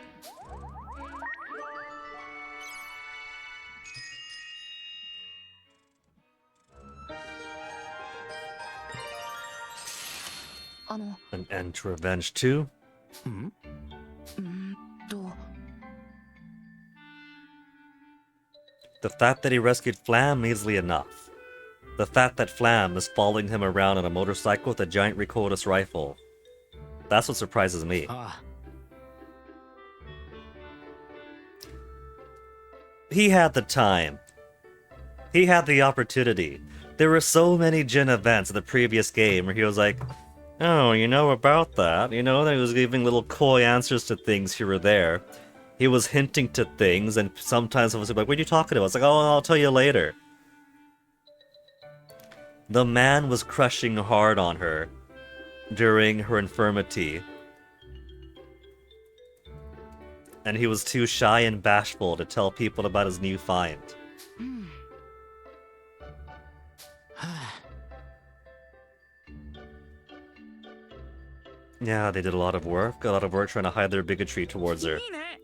E: あの、
A: An end to revenge too?
E: と、
A: The fact that he rescued Flam easily enough. The fact that Flam is following him around on a motorcycle with a giant recoilless rifle. That's what surprises me.
E: ああ、
A: He had the time. He had the opportunity. There were so many Jin events in the previous game where he was like, oh, you know about that. You know, that he was giving little coy answers to things here or there. He was hinting to things, and sometimes I was like, what are you talking about? It's like, oh, I'll tell you later. The man was crushing hard on her during her infirmity. And he was too shy and bashful to tell people about his new find.
E: はあ、
A: Yeah, they did a lot of work trying to hide their bigotry towards her.
E: いいね。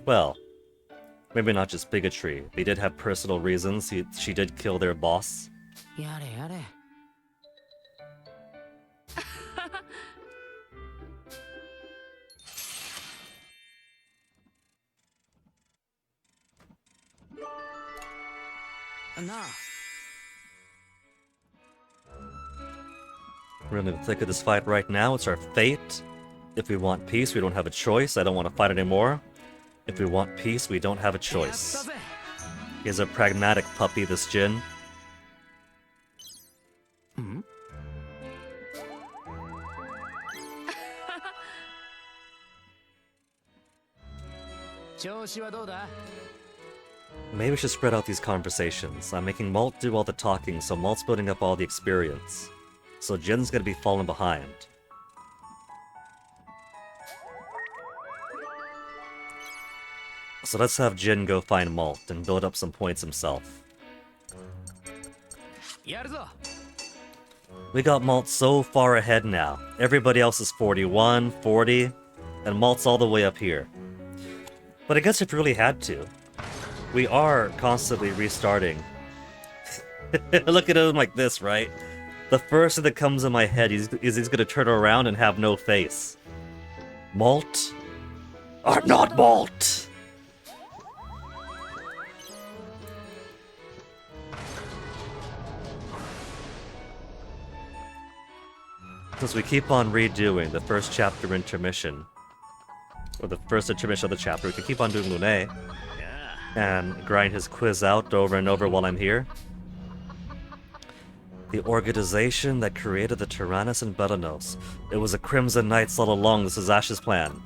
A: Well, maybe not just bigotry. They did have personal reasons. She did kill their boss.
E: やれやれ。なあ、
A: We're in the thick of this fight right now. It's our fate. If we want peace, we don't have a choice. I don't want to fight anymore. If we want peace, we don't have a
E: やった
A: choice.
E: ぜ。
A: He's a pragmatic puppy, this Jin.
E: 調子はどうだ？
A: Maybe we should spread out these conversations. I'm making Malt do all the talking, so Malt's building up all the experience. So Jin's gonna be falling behind. So let's have Jin go find Malt and build up some points himself.
E: やるぞ。
A: We got Malt so far ahead now. Everybody else is 41, 40, and Malt's all the way up here. But I guess if we really had to, we are constantly restarting. Look at him like this, right? The first thing that comes in my head is he's gonna turn around and have no face. Malt are not Malt! Since we keep on redoing the first chapter intermission, or the first intermission of the chapter, we can keep on doing Lune and grind his quiz out over and over while I'm here. The organization that created the Tyrannus and Belanos. It was a Crimson Knights all along. This is Ash's plan.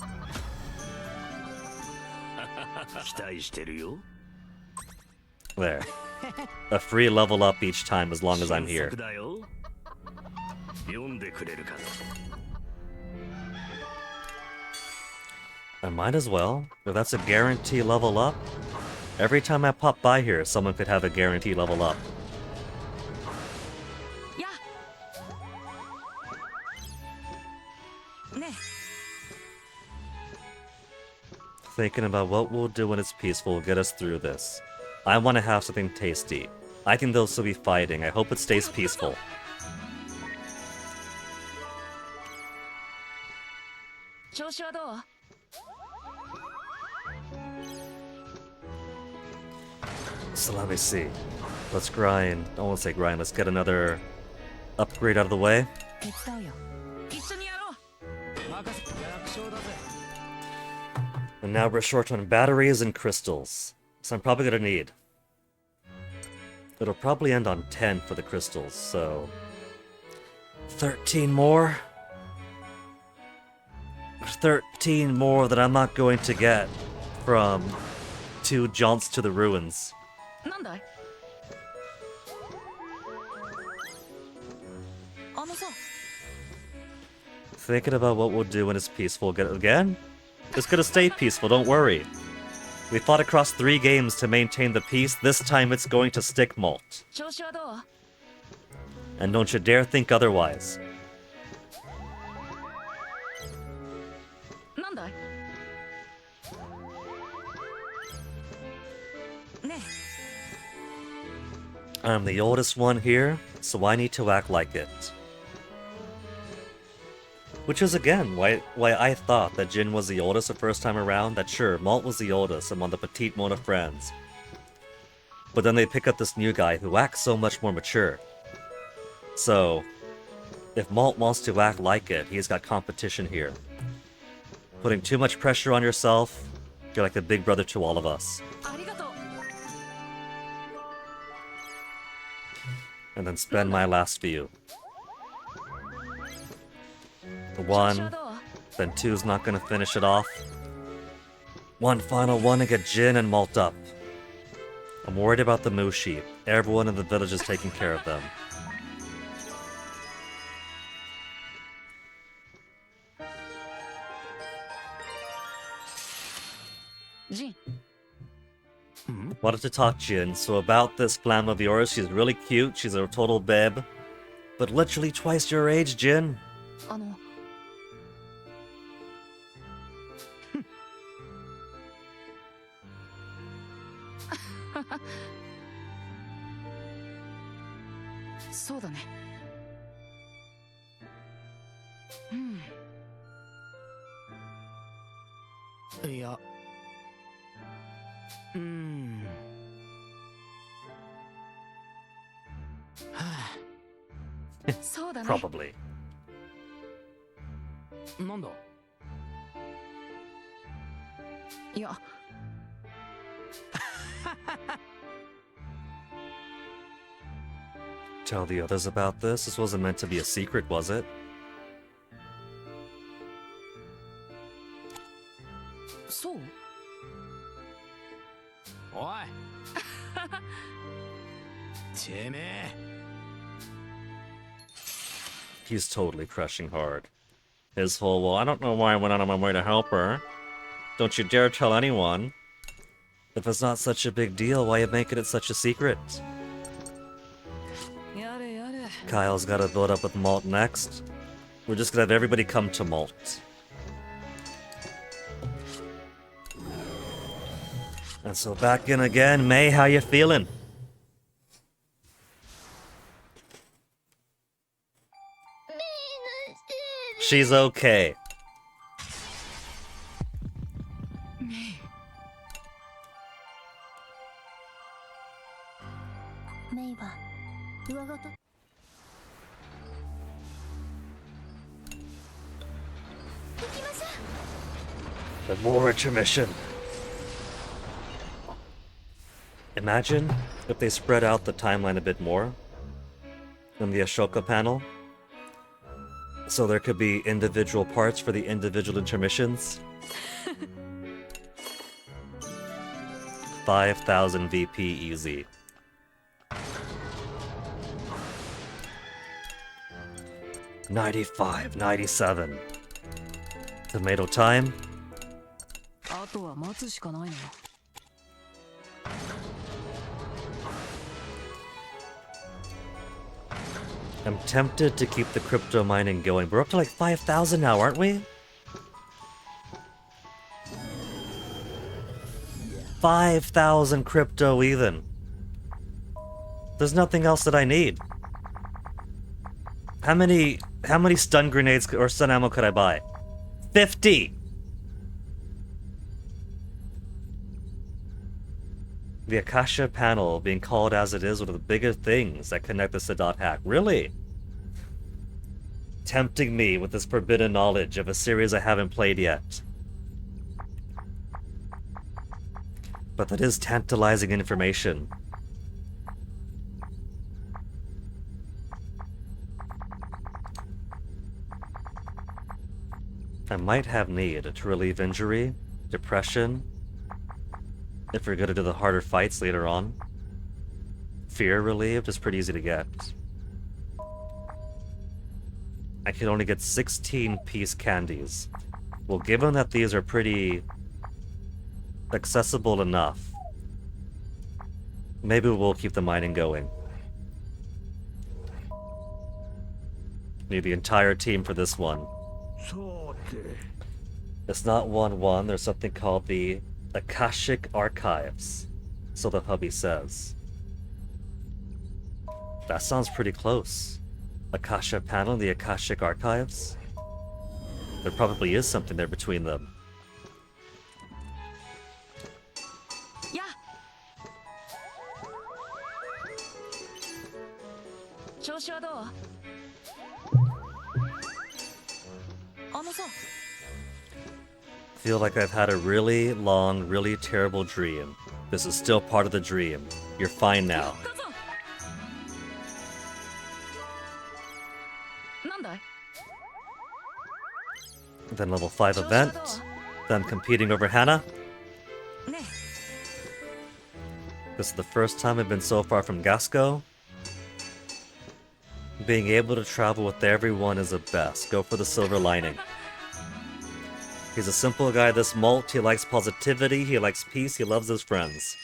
D: 期待してるよ。
A: There. A free level up each time as long as I'm here.
D: 新作だよ。読んでくれるかな。
A: I might as well. If that's a guarantee level up, every time I pop by here, someone could have a guarantee level up.
E: や。ね。
A: Thinking about what we'll do when it's peaceful will get us through this. I want to have something tasty. I think they'll still be fighting. I hope it stays peaceful.
E: 調子はどう？
A: So let me see. Let's grind. I won't say grind. Let's get another upgrade out of the way.
E: 手伝うよ。一緒にやろう。任せ。楽勝だぜ。
A: And now we're short on batteries and crystals. So I'm probably gonna need. It'll probably end on 10 for the crystals, so 13 more? 13 more that I'm not going to get from 2 jaunts to the ruins.
E: なんだい？あのさ。
A: Thinking about what we'll do when it's peaceful again? It's gonna stay peaceful, don't worry. We fought across 3 games to maintain the peace. This time it's going to stick, Malt.
E: 調子はどう？
A: And don't you dare think otherwise.
E: なんだい？ね。
A: I'm the oldest one here, so I need to act like it. Which is again why I thought that Jin was the oldest the first time around, that sure, Malt was the oldest among the petite Mona friends. But then they pick up this new guy who acts so much more mature. So, if Malt wants to act like it, he's got competition here. Putting too much pressure on yourself, you're like a big brother to all of us.
E: ありがとう。
A: And then spend my last few.
E: 調子は
A: 1,
E: どう？
A: then 2's not gonna finish it off. One final one to get Jin and Malt up. I'm worried about the moo sheep. Everyone in the village is taking care of them.
E: ジン。
A: Wanted to talk Jin, so about this flamme of yours, she's really cute, she's a total babe. But literally twice your age, Jin.
E: あの。そうだね。いや。はあ。そうだね。
A: Probably.
E: なんだ？いや。
A: Tell the others about this? This wasn't meant to be a secret, was it?
E: そう？おいてめえ
A: He's totally crushing hard. His whole, well, I don't know why I went out of my way to help her. Don't you dare tell anyone. If it's not such a big deal, why are you making it such a secret?
E: やれやれ
A: Kyle's gotta build up with Malt next. We're just gonna have everybody come to Malt. And so back in again. May, how you feeling? She's okay.
B: メイは上ごと
A: The more intermission. Imagine if they spread out the timeline a bit more in the Ashoka panel. So there could be individual parts for the individual intermissions. 5,000 VP easy. $95, $97. Tomato time.
E: あとは待つしかないな
A: I'm tempted to keep the crypto mining going. We're up to like 5,000 now, aren't we? 5,000 crypto even. There's nothing else that I need. How many stun grenades or stun ammo could I buy? 50! The Akasha panel being called as it is one of the bigger things that connect the Sadat hack. Really? Tempting me with this forbidden knowledge of a series I haven't played yet. But that is tantalizing information. I might have need to relieve injury, depression, if we're gonna do the harder fights later on. Fear relieved is pretty easy to get. I can only get 16 piece candies. Well, given that these are pretty accessible enough, maybe we'll keep the mining going. Need the entire team for this one. It's not 1-1, there's something called the Akashic Archives, so the hubby says. That sounds pretty close. Akasha panel, the Akashic Archives? There probably is something there between them.
E: や調子はどうあのさ
A: Feel like I've had a really long, really terrible dream. This is still part of the dream. You're fine now.
E: だぞなんだい
A: Then level 5 event. Them competing over Hannah.
E: ね
A: This is the first time I've been so far from Gasco. Being able to travel with everyone is the best. Go for the silver lining. He's a simple guy, this Malt. He likes positivity, he likes peace, he loves his friends.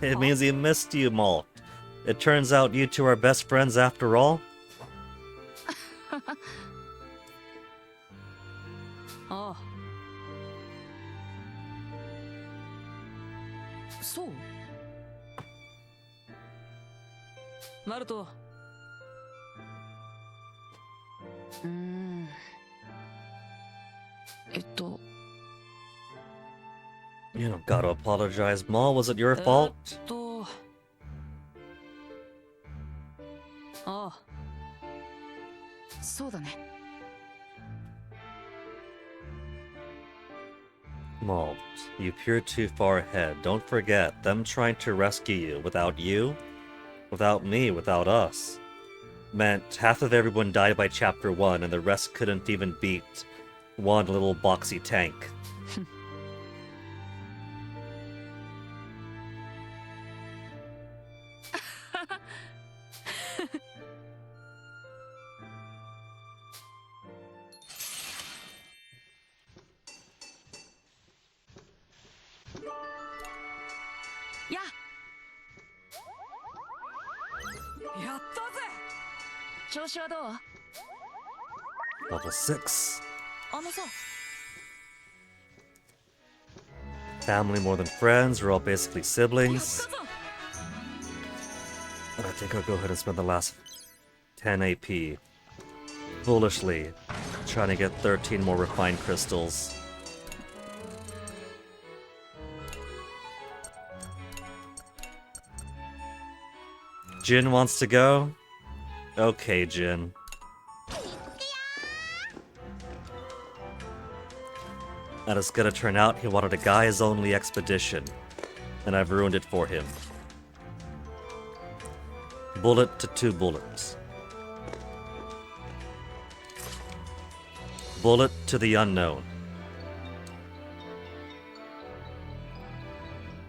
A: It means he missed you, Malt. It turns out you two are best friends after all.
E: ああそうナルト
A: You don't gotta apologize, Maul. Was it your fault?
E: ああそうだね
A: Malt, you peer too far ahead. Don't forget, them trying to rescue you without me, without us, meant half of everyone died by chapter 1 and the rest couldn't even beat one little boxy tank.
E: Yeah. やったぜ。調子はどう？
A: Level 6.
E: あのさ。
A: Family more than friends, we're all basically
E: やっ
A: siblings.
E: たぞ。
A: And I think I'll go ahead and spend the last 10 AP. Foolishly, trying to get 13 more refined crystals. Jin wants to go? Okay, Jin. And it's gonna turn out he wanted a guys-only expedition, and I've ruined it for him. Bullet to 2 bullets. Bullet to the unknown.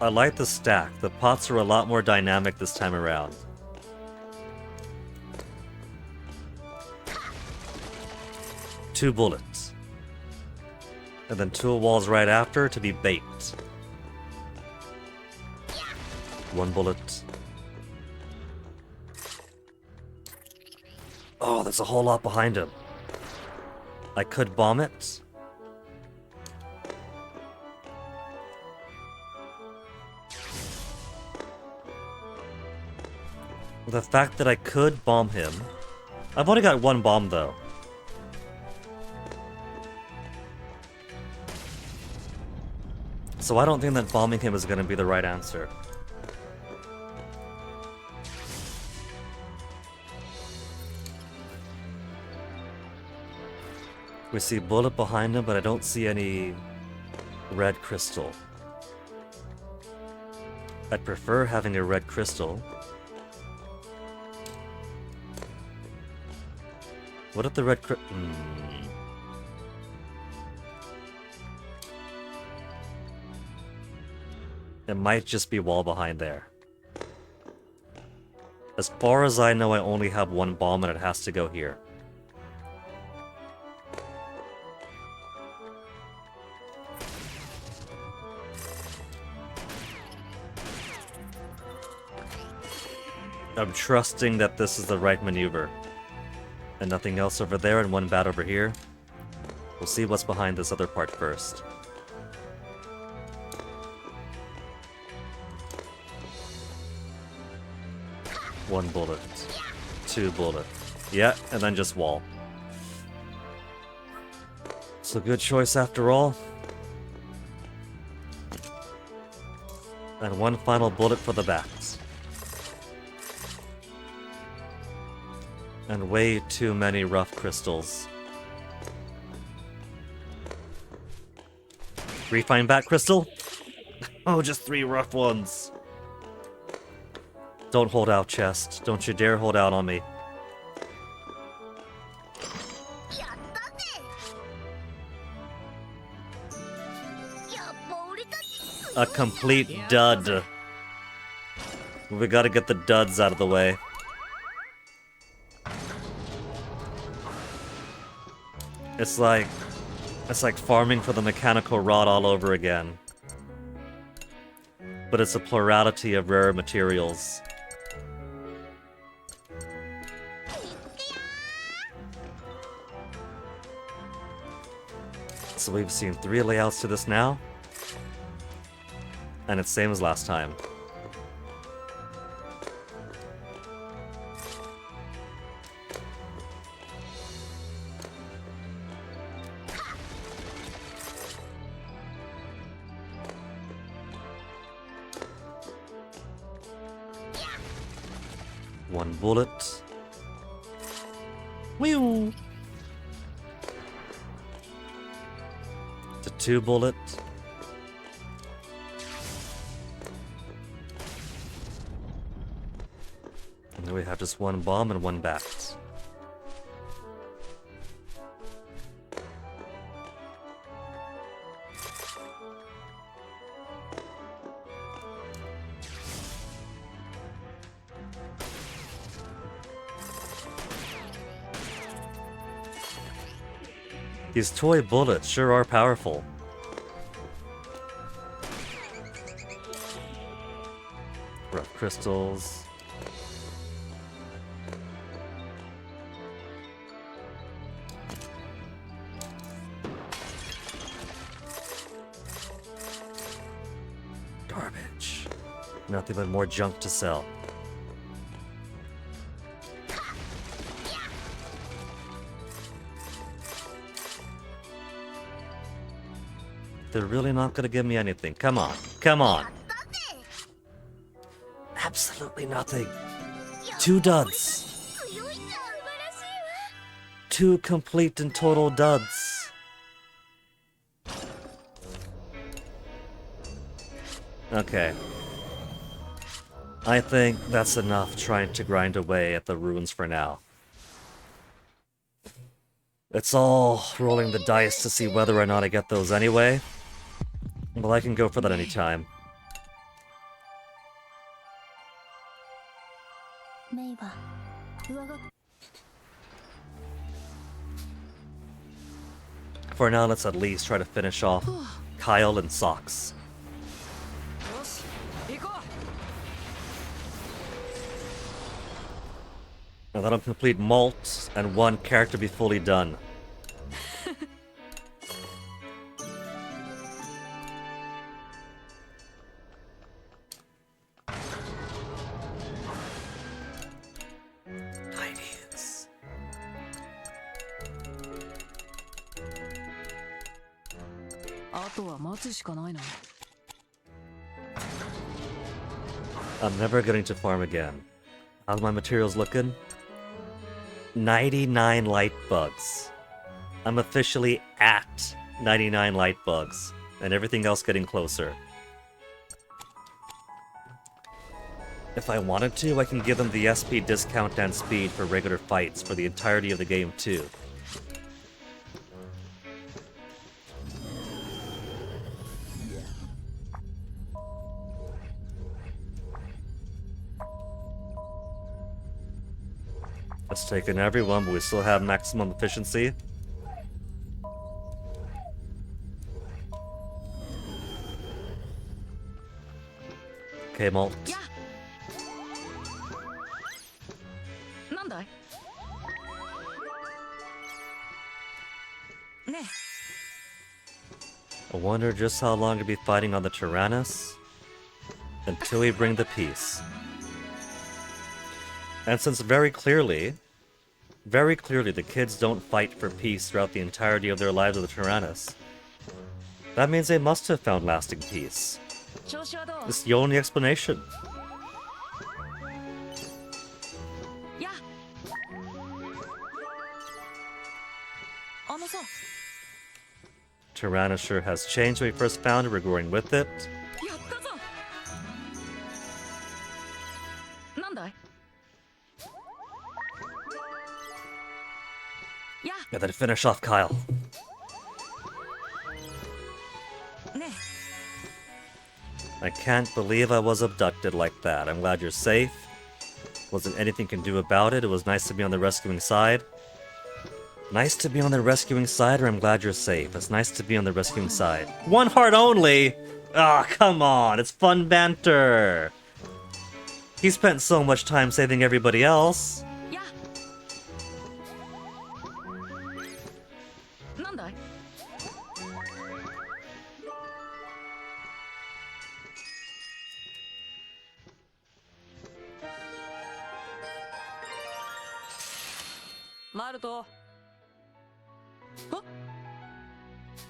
A: I like the stack. The pots are a lot more dynamic this time around. Two bullets. And then 2 walls right after to be bait. 1 bullet. Oh, there's a whole lot behind him. I could bomb it. The fact that I could bomb him... I've only got 1 bomb, though. So I don't think that bombing him is going to be the right answer. We see bullet behind him, but I don't see any red crystal. I'd prefer having a red crystal. What if the red It might just be wall behind there. As far as I know, I only have 1 bomb and it has to go here. I'm trusting that this is the right maneuver. And nothing else over there and 1 bat over here. We'll see what's behind this other part first. One bullet. 2 bullet. Yeah, and then just wall. It's a good choice after all. And 1 final bullet for the bats. And way too many rough crystals. Refined bat crystal? Oh, just 3 rough ones. Don't hold out, chest. Don't you dare hold out on me. A complete dud. We gotta get the duds out of the way. It's like farming for the mechanical rod all over again. But it's a plurality of rare materials. So we've seen 3 layouts to this now. And it's same as last time. One bullet. Whew. To 2 bullet. We have just one bomb and one bat. These toy bullets sure are powerful. Rough crystals. Garbage. Nothing but more junk to sell. They're really not gonna give me anything. Come on. Come on. Absolutely nothing. 2 duds. 2 complete and total duds. Okay. I think that's enough trying to grind away at the ruins for now. It's all rolling the dice to see whether or not I get those anyway. Well, I can go for that anytime.
B: メイは上が
A: For now, let's at least try to finish off Kyle and Socks.
E: よし行こ
A: And that'll complete Malt and 1 character be fully done. Ideas.
E: うあとは待つしかないな
A: I'm never getting to farm again. How's my materials looking? 99 light bugs. I'm officially at 99 light bugs, and everything else getting closer. If I wanted to, I can give them the SP discount and speed for regular fights for the entirety of the game too. Let's take in everyone, but we still have maximum efficiency. Okay, Malt.
E: やなんだいね
A: I wonder just how long to be fighting on the Tyrannus until we bring the peace. And since very clearly the kids don't fight for peace throughout the entirety of their lives of the Tyrannus, that means they must have found lasting peace.
E: 調子はどう
A: It's the only explanation.
E: やあのさ
A: Tyrannus sure has changed when we first found it, we're growing with it.
E: やったぞなんだいや
A: And then finish off Kyle.
E: ね
A: I can't believe I was abducted like that. I'm glad you're safe. Wasn't anything you can do about it. It was nice to be on the rescuing side. Nice to be on the rescuing side, or I'm glad you're safe. It's nice to be on the rescuing side. 1 heart only? Ah, come on. It's fun banter. He spent so much time saving everybody else.
E: やなんだいマルト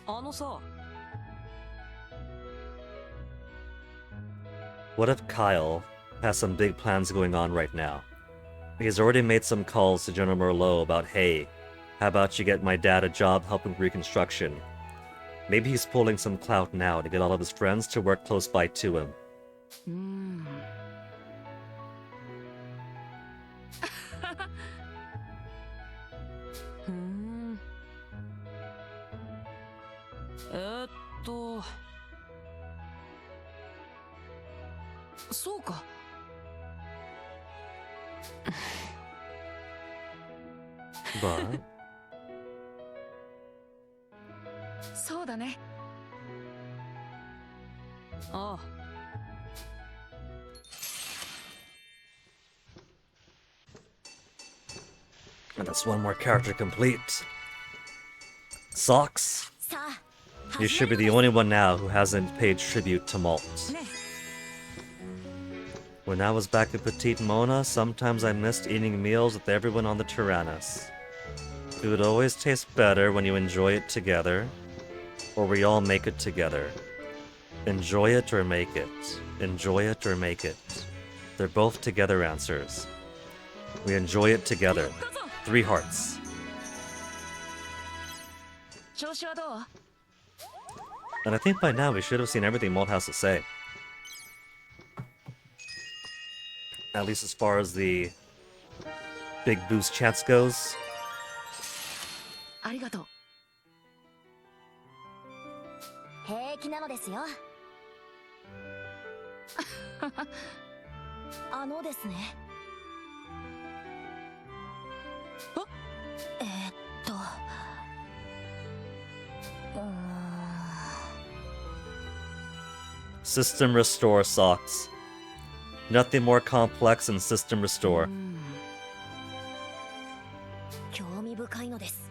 E: あのさ
A: What if Kyle has some big plans going on right now? He's already made some calls to General Merlot about, hey, how about you get my dad a job helping with reconstruction? Maybe he's pulling some clout now to get all of his friends to work close by to him.
E: そうか。
A: But
E: そうだね。ああ。
A: and that's one more character complete. Socks.
B: さあ
A: You
B: 始
A: should
B: め
A: be
B: る
A: the
B: のです
A: only one now who hasn't paid tribute to Malt.
E: ね。
A: When I was back at Petite Mona, sometimes I missed eating meals with everyone on the Tyrannus. Food always tastes better when you enjoy it together, or we all make it together. Enjoy it or make it. Enjoy it or make it. They're both together answers. We enjoy it together.
E: どうぞ。
A: 3 hearts.
E: 調子はどう？
A: And I think by now we should have seen everything Malt has to say. At least as far as the big boost chance goes.
E: ありがとう。
B: 平気なのですよですね
E: あ
B: うーん
A: System restore socks. Nothing more complex than system restore.
B: 興味深いのです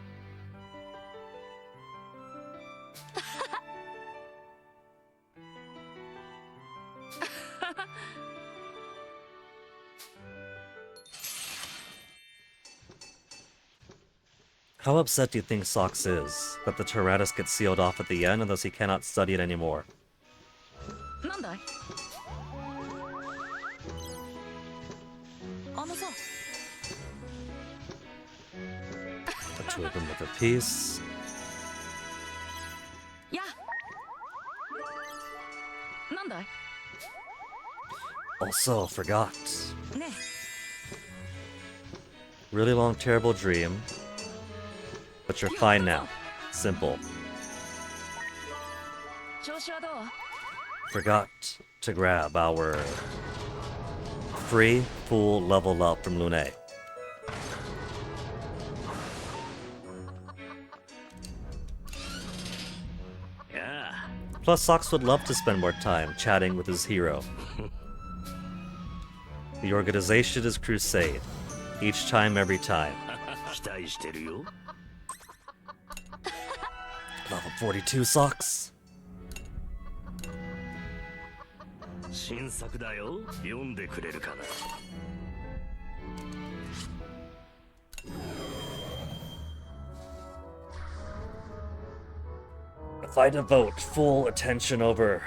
A: How upset do you think Socks is that the Tyrannus gets sealed off at the end and thus he cannot study it anymore?
E: なんだい？あのさ。
A: The two of them with a piece.
E: や。なんだい？
A: Also, forgot.
E: ね。
A: Really long, terrible dream. But you're fine now. Simple.
E: 調子はどう？
A: Forgot to grab our free full level up from Lune.
D: Yeah.
A: Plus, Socks would love to spend more time chatting with his hero. The organization is Crusade. Each time, every time.
D: 期待してるよ。
A: Level 42 Socks.
D: 新作だよ。読んでくれるかな。
A: If I devote full attention over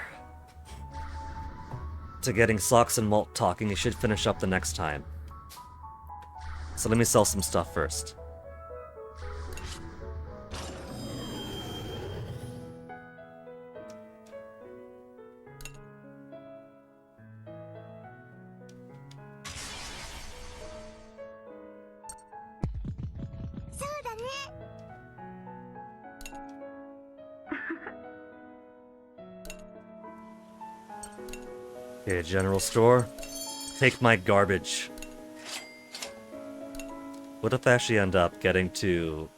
A: to getting Socks and Malt talking, he should finish up the next time. So let me sell some stuff first. Okay, general store. Take my garbage. What if I actually end up getting to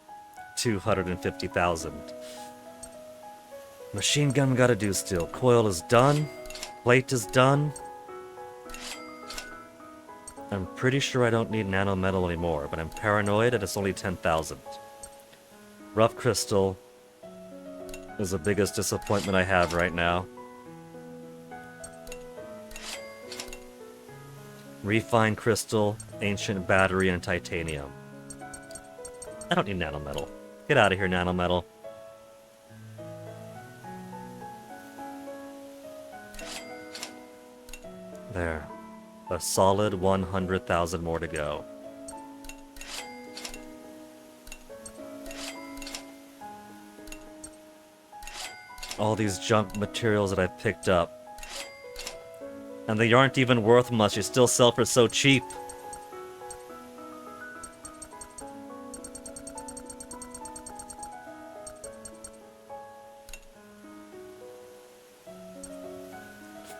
A: 250,000? Machine gun gotta do still. Coil is done. Plate is done. I'm pretty sure I don't need nano metal anymore, but I'm paranoid and it's only 10,000. Rough crystal is the biggest disappointment I have right now. Refined crystal, ancient battery, and titanium. I don't need nano metal. Get out of here, nano metal. There. A solid 100,000 more to go. All these junk materials that I picked up. And they aren't even worth much, you still sell for so cheap.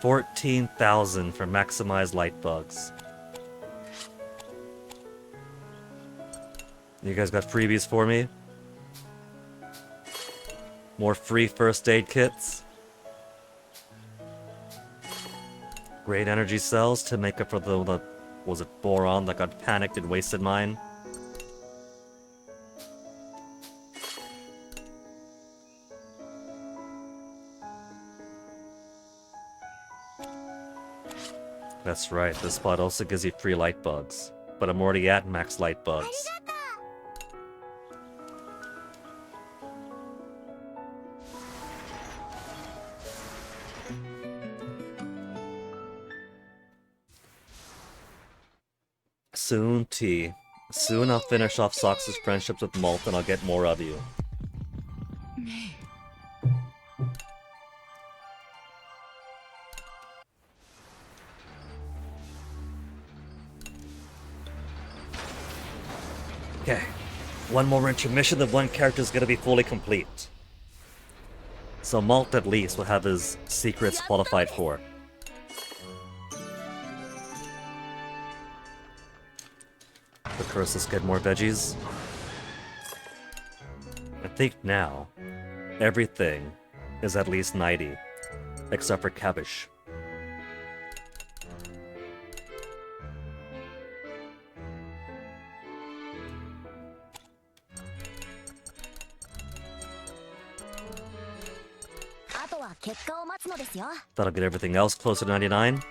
A: 14,000 for maximized light bugs. You guys got freebies for me? More free first aid kits? Great energy cells to make up for the was it boron that got panicked and wasted mine? That's right, this spot also gives you free light bugs. But I'm already at max light bugs. Soon, T. Soon I'll finish off Sox's friendships with Malt and I'll get more of you. Okay. One more intermission, then one character's gonna be fully complete. So Malt at least will have his secrets qualified for. But first, let's get more veggies. I think now, everything is at least 90, except for cabbage. That'll get everything else closer to 99.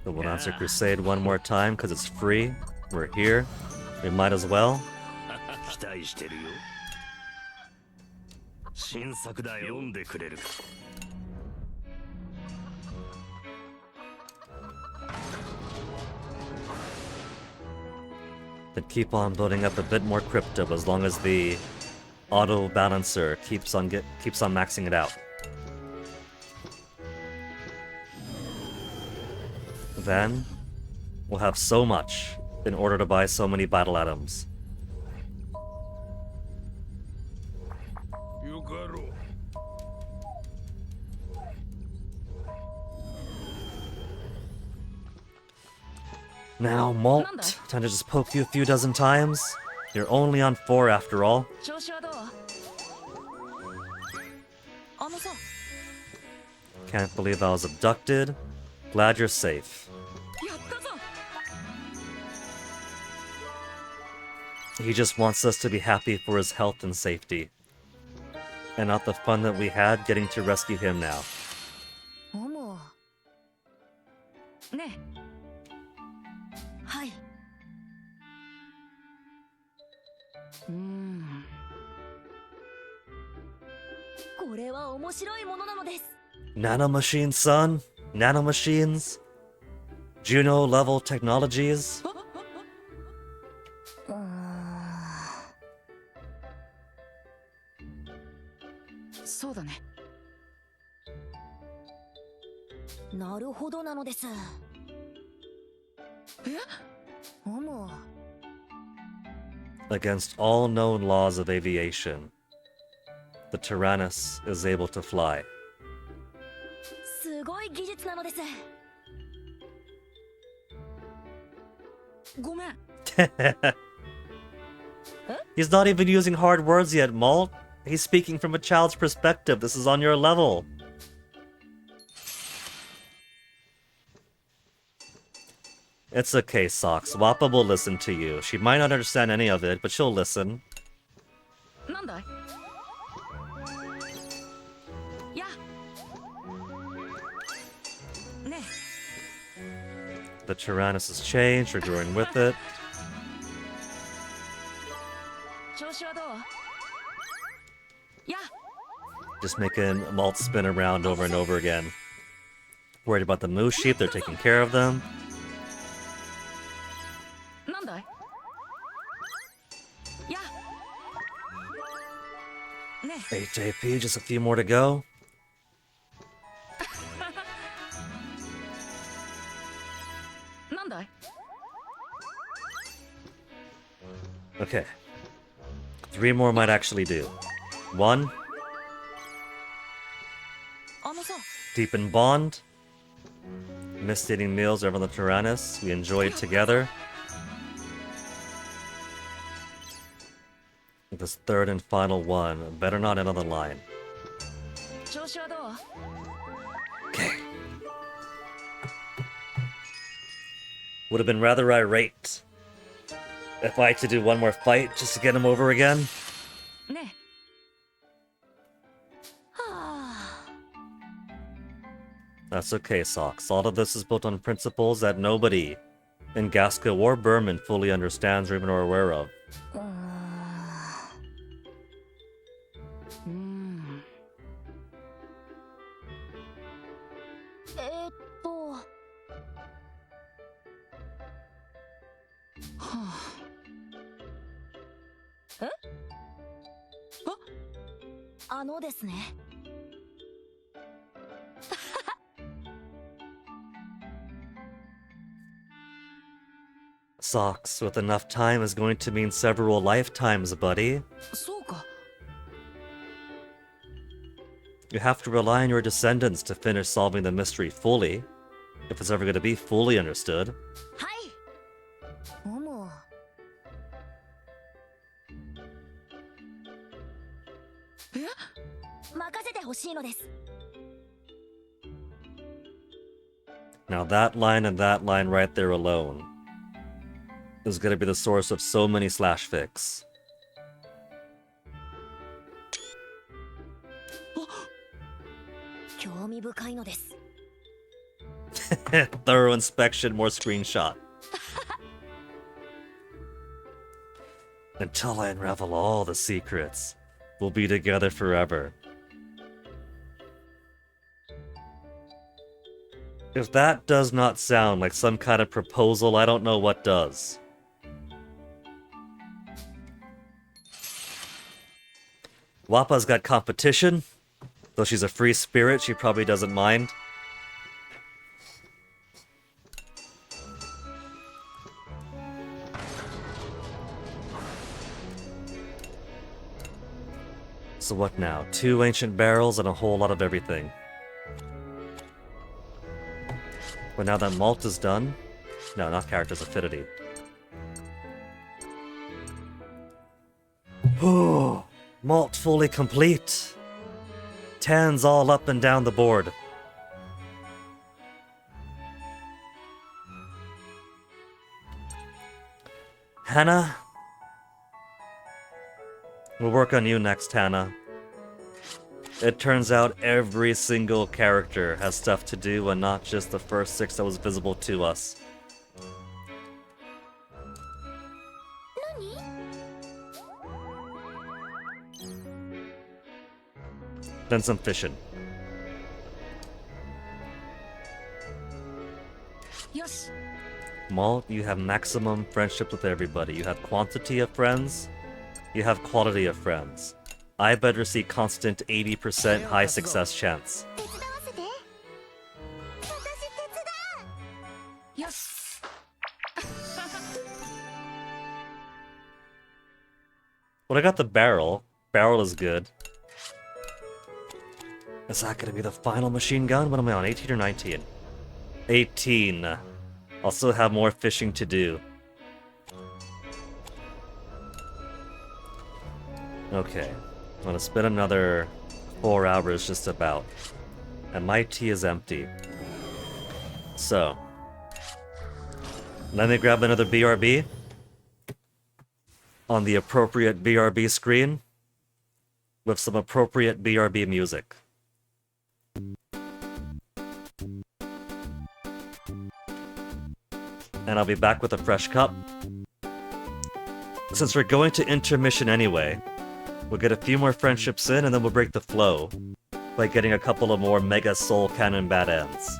A: But we'll answer Crusade one more time because it's free. We're here. We might as well.
D: 期待してるよ。新作だよ。読んでくれるか。
A: Then keep on building up a bit more crypto as long as the auto balancer keeps on maxing it out. Then we'll have so much in order to buy so many battle atoms. Now, Malt, time to just poke you a few dozen times. You're only on 4 after all.
E: 調子はどう？あのさ、
A: Can't believe I was abducted. Glad you're safe.
E: やったぞ。
A: He just wants us to be happy for his health and safety. And not the fun that we had getting to rescue him now.
E: ねえ。はい。これは面白いものなのです。
A: Nanomachines, son? Nanomachines? Juno level technologies?
E: そうだね。なるほどなのです。え？
A: Against all known laws of aviation, the Tyrannus is able to fly.
E: すごい技術なのです。ごめん。
A: He's not even using hard words yet, Malt. He's speaking from a child's perspective. This is on your level. It's okay, Socks. Wappa will listen to you. She might not understand any of it, but she'll listen.
E: なんだい？や。ねえ。
A: The Tyrannus has changed. We're growing with it.
E: 調子はどう？や。
A: Just making Malt spin around over and over again. Worried about the moose sheep, they're taking care of them.
E: なんだい？や。ねえ。
A: 8 AP, just a few more to go.
E: なんだい？
A: Okay. 3 more might actually do. 1, Deepen bond. Missed eating meals over the Tyrannus. We enjoyed together. This third and final one. Better not end on the line.
E: 調子はどう？
A: Okay. Would have been rather irate if I had to do one more fight just to get him over again.
E: ね
A: That's okay, Socks. All of this is built on principles that nobody in Gasco or Berman fully understands or even are aware of.
E: うーんはあえあのですね
A: Socks, with enough time is going to mean several lifetimes, buddy.
E: そうか
A: You have to rely on your descendants to finish solving the mystery fully, if it's ever going to be fully understood.
E: はいおもえ任せてほしいのです
A: Now that line and that line right there alone is going to be the source of so many slash fics.
E: 興味深いのです
A: Thorough inspection, more screenshot. Until I unravel all the secrets, we'll be together forever. If that does not sound like some kind of proposal, I don't know what does. Wappa's got competition. Though she's a free spirit, she probably doesn't mind. So what now? 2 ancient barrels and a whole lot of everything. But now that malt is done... No, not character's affinity. Oh, malt fully complete. 10s all up and down the board. Hannah? We'll work on you next, Hannah. It turns out every single character has stuff to do and not just the first 6 that was visible to us. Then some fishing.
E: よし
A: Malt, you have maximum friendship with everybody. You have quantity of friends. You have quality of friends. I better see constant 80% high success chance.
C: 手伝わせて私手伝う
E: よし
A: Well, I got the barrel. Barrel is good. Is that gonna be the final machine gun? What am I on, 18 or 19? 18. I'll still have more fishing to do. Okay. I'm gonna spend another 4 hours just about. And my tea is empty. So. Let me grab another BRB. On the appropriate BRB screen. With some appropriate BRB music. And I'll be back with a fresh cup. Since we're going to intermission anyway, we'll get a few more friendships in and then we'll break the flow by getting a couple of more Mega Soul Cannon bad ends.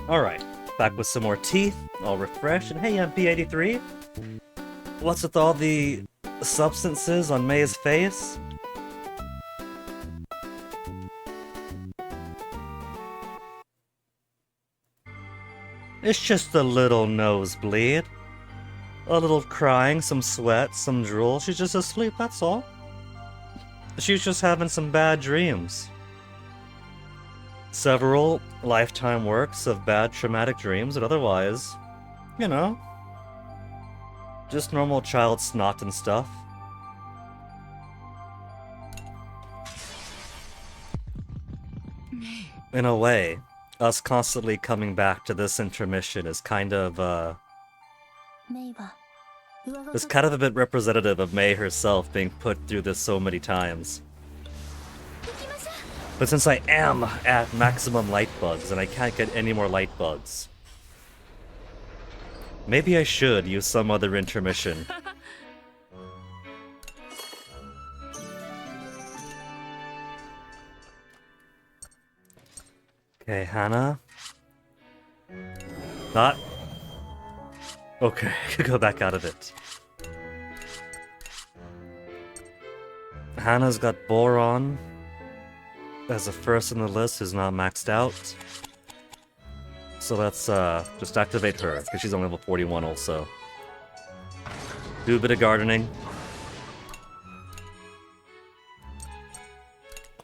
A: Alright, back with some more teeth, all refreshed, and hey, MP83? What's with all the substances on May's face? It's just a little nosebleed. A little crying, some sweat, some drool. She's just asleep, that's all. She's just having some bad dreams. Several lifetime works of bad traumatic dreams, but otherwise, you know, just normal child snot and stuff. In a way, us constantly coming back to this intermission is kind of,
B: メイは上が
A: it's kind of a bit representative of May herself being put through this so many times. But since I am at maximum light bugs and I can't get any more light bugs, maybe I should use some other intermission. Okay, Hannah. Not. Okay, go back out of it. Hannah's got Boron as the first on the list who's not maxed out. So let's just activate her, because she's on level 41 also. Do a bit of gardening.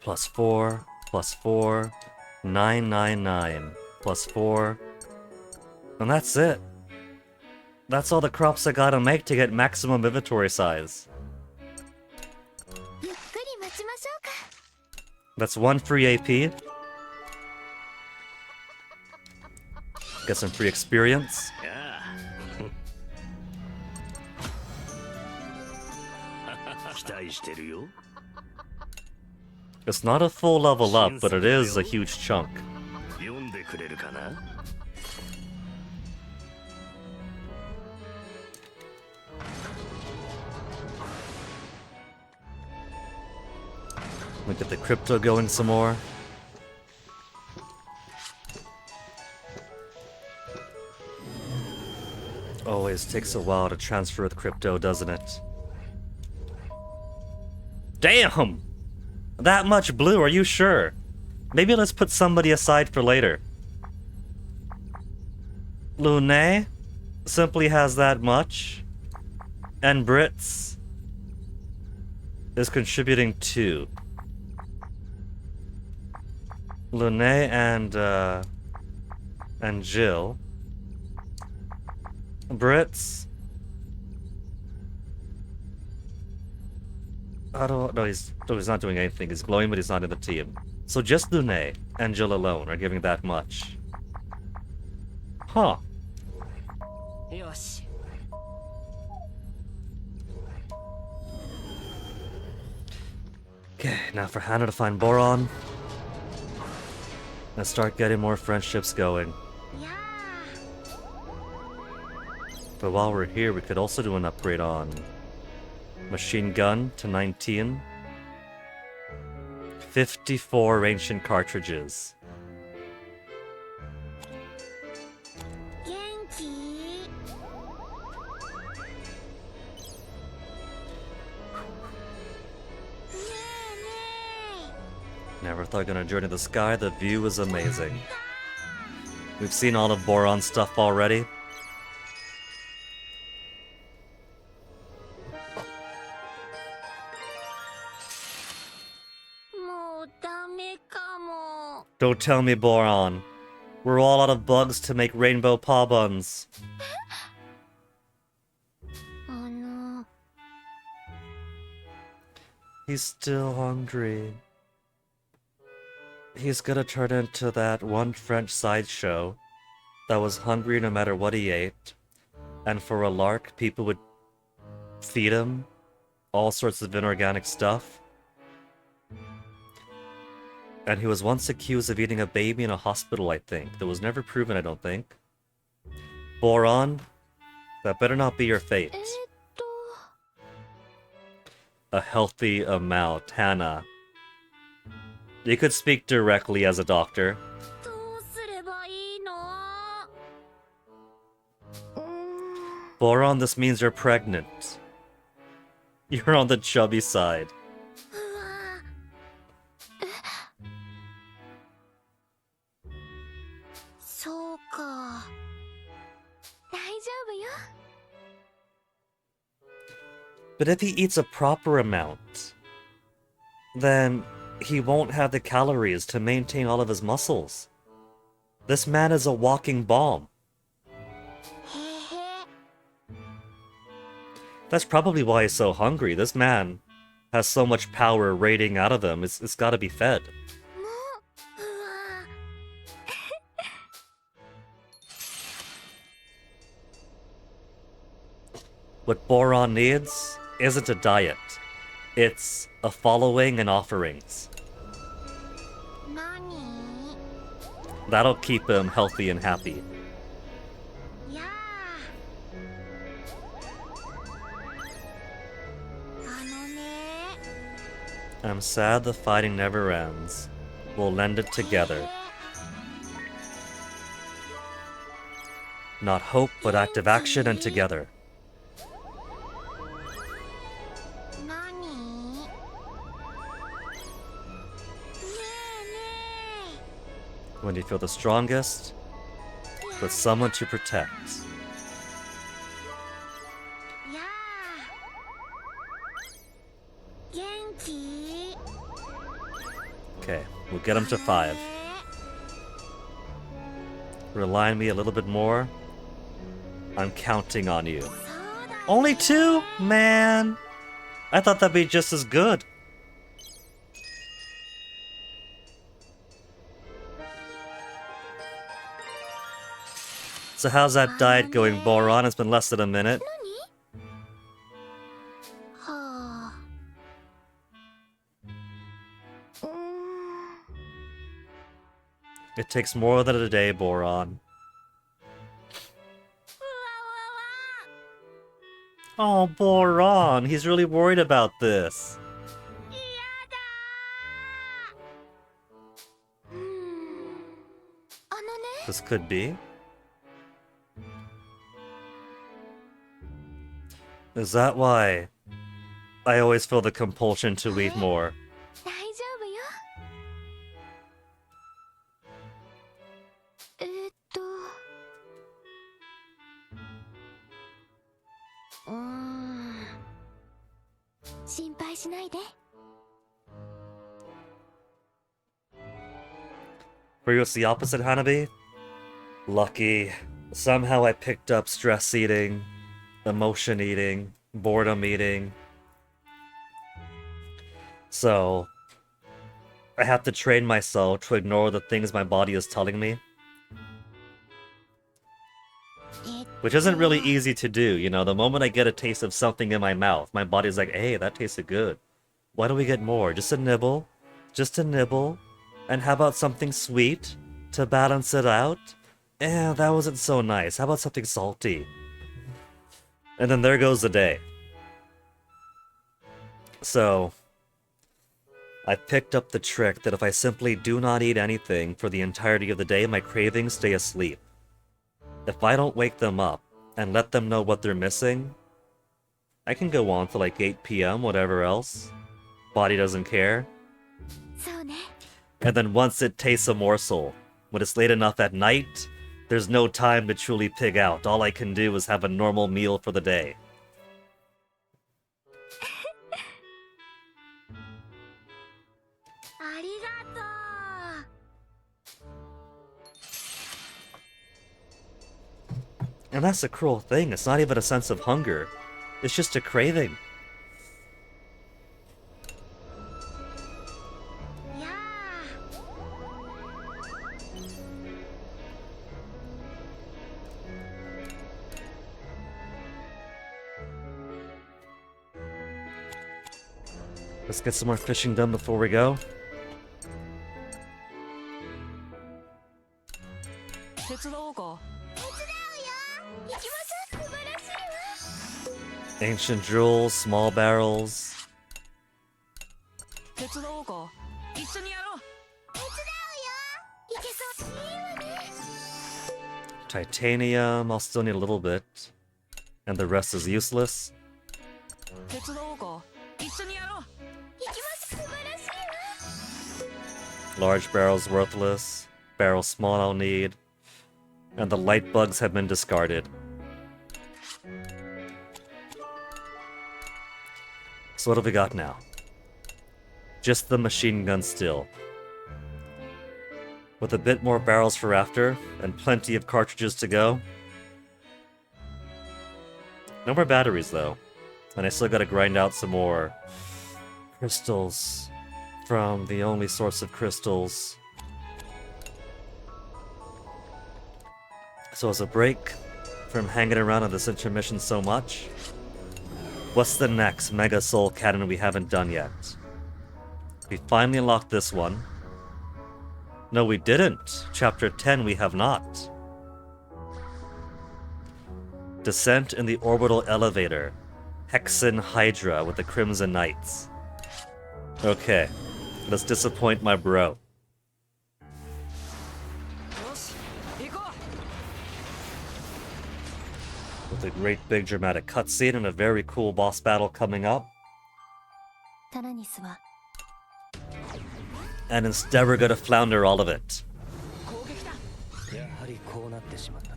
A: +4, +4, 999, +4. And that's it. That's all the crops I gotta make to get maximum inventory size.
B: ゆっくり待ちましょうか
A: That's one free AP. Get some free experience.
D: ああ期待してるよ
A: It's not a full level up, but it is a huge chunk.
D: 読んでくれるかな
A: We get the crypto going some more. Always takes a while to transfer with crypto, doesn't it? Damn! That much blue, are you sure? Maybe let's put somebody aside for later. Lune simply has that much. And Brits is contributing 2. Lune and Jill. Brits. I don't know. He's not doing anything. He's glowing, but he's not in the team. So just Lune and Jill alone are giving that much. Huh.
E: よし
A: Okay, now for Hannah to find Boron. And start getting more friendships going.
B: いや
A: But while we're here, we could also do an upgrade on Machine Gun to 19. 54 ancient cartridges.
B: ー元気
A: Never thought gonna journey the sky, the view is amazing. We've seen all of Boron's stuff already. Don't tell me Boron. We're all out of bugs to make rainbow paw buns.
B: あの
A: He's still hungry. He's gonna turn into that one French sideshow that was hungry no matter what he ate. And for a lark, people would feed him all sorts of inorganic stuff. And he was once accused of eating a baby in a hospital, I think. That was never proven, I don't think. Boron, that better not be your fate.
B: えーっと
A: A healthy amount, Hannah. You could speak directly as a doctor.
B: どうすればいいの
A: Boron, this means you're pregnant. You're on the chubby side.
B: うわそうか大丈夫よ
A: But if he eats a proper amount, then he won't have the calories to maintain all of his muscles. This man is a walking bomb.
B: へへ
A: That's probably why he's so hungry. This man has so much power radiating out of him. It's gotta be fed.
B: もううわ
A: What Boron needs isn't a diet. It's a following and offerings.
B: 何
A: That'll keep him healthy and happy.
B: やあのね
A: I'm sad the fighting never ends. We'll lend it together. Not hope, but active action and together.
B: 何ねえね
A: When you feel the strongest, with someone to protect.
B: えやあ元気
A: Okay, we'll get him to 5. Rely on me a little bit more. I'm counting on you.
B: そうだ
A: Only 2? Man! I thought that'd be just as good. So how's that diet going, Boron? It's been less than a minute.
B: はあうーん
A: It takes more than a day, Boron.
B: うわわわ
A: Oh, Boron, he's really worried about this.
B: やだうーんあのね
A: This could be. Is that why I always feel the compulsion to eat more?
B: 大丈夫よ心配しないで
A: For you, it's the opposite, Hanabi? Lucky. Somehow I picked up stress eating, emotion eating, boredom eating. So, I have to train myself to ignore the things my body is telling me. Which isn't really easy to do, you know, the moment I get a taste of something in my mouth, my body's like, hey, that tasted good. Why don't we get more? Just a nibble? Just a nibble? And how about something sweet to balance it out? Eh, that wasn't so nice. How about something salty? And then there goes the day. So, I picked up the trick that if I simply do not eat anything for the entirety of the day, my cravings stay asleep. If I don't wake them up and let them know what they're missing, I can go on till like 8 p.m., whatever else. Body doesn't care.
B: そうね
A: And then once it tastes a morsel, when it's late enough at night, there's no time to truly pig out. All I can do is have a normal meal for the day.
B: ありがとう
A: And that's the cruel thing. It's not even a sense of hunger. It's just a craving.
B: やあ
A: Let's get some more fishing done before we go.
E: 手伝おうか
B: 行きます素晴らしいわ
A: Ancient jewels, small barrels.
E: 手伝おうか一緒にやろう
B: 手伝うよいけそういいわね
A: Titanium, I'll still need a little bit. And the rest is useless.
E: 手伝おうか。一緒にやろう。
A: Large barrel's worthless. Barrel small I'll need. And the light bugs have been discarded. So what have we got now? Just the machine gun still. With a bit more barrels for after, and plenty of cartridges to go. No more batteries though. And I still gotta grind out some more crystals from the only source of crystals. So as a break from hanging around on this intermission so much, what's the next Mega Soul Cannon we haven't done yet? We finally unlocked this one. No, we didn't. Chapter 10 we have not. Descent in the Orbital Elevator. Hexen Hydra with the Crimson Knights. Okay, let's disappoint my bro.
E: よし、行こ
A: With a great big dramatic cutscene and a very cool boss battle coming up.
B: タラニスは
A: And instead we're gonna flounder all of it.
E: う。攻撃だ。
D: やはりこうなってしまったな。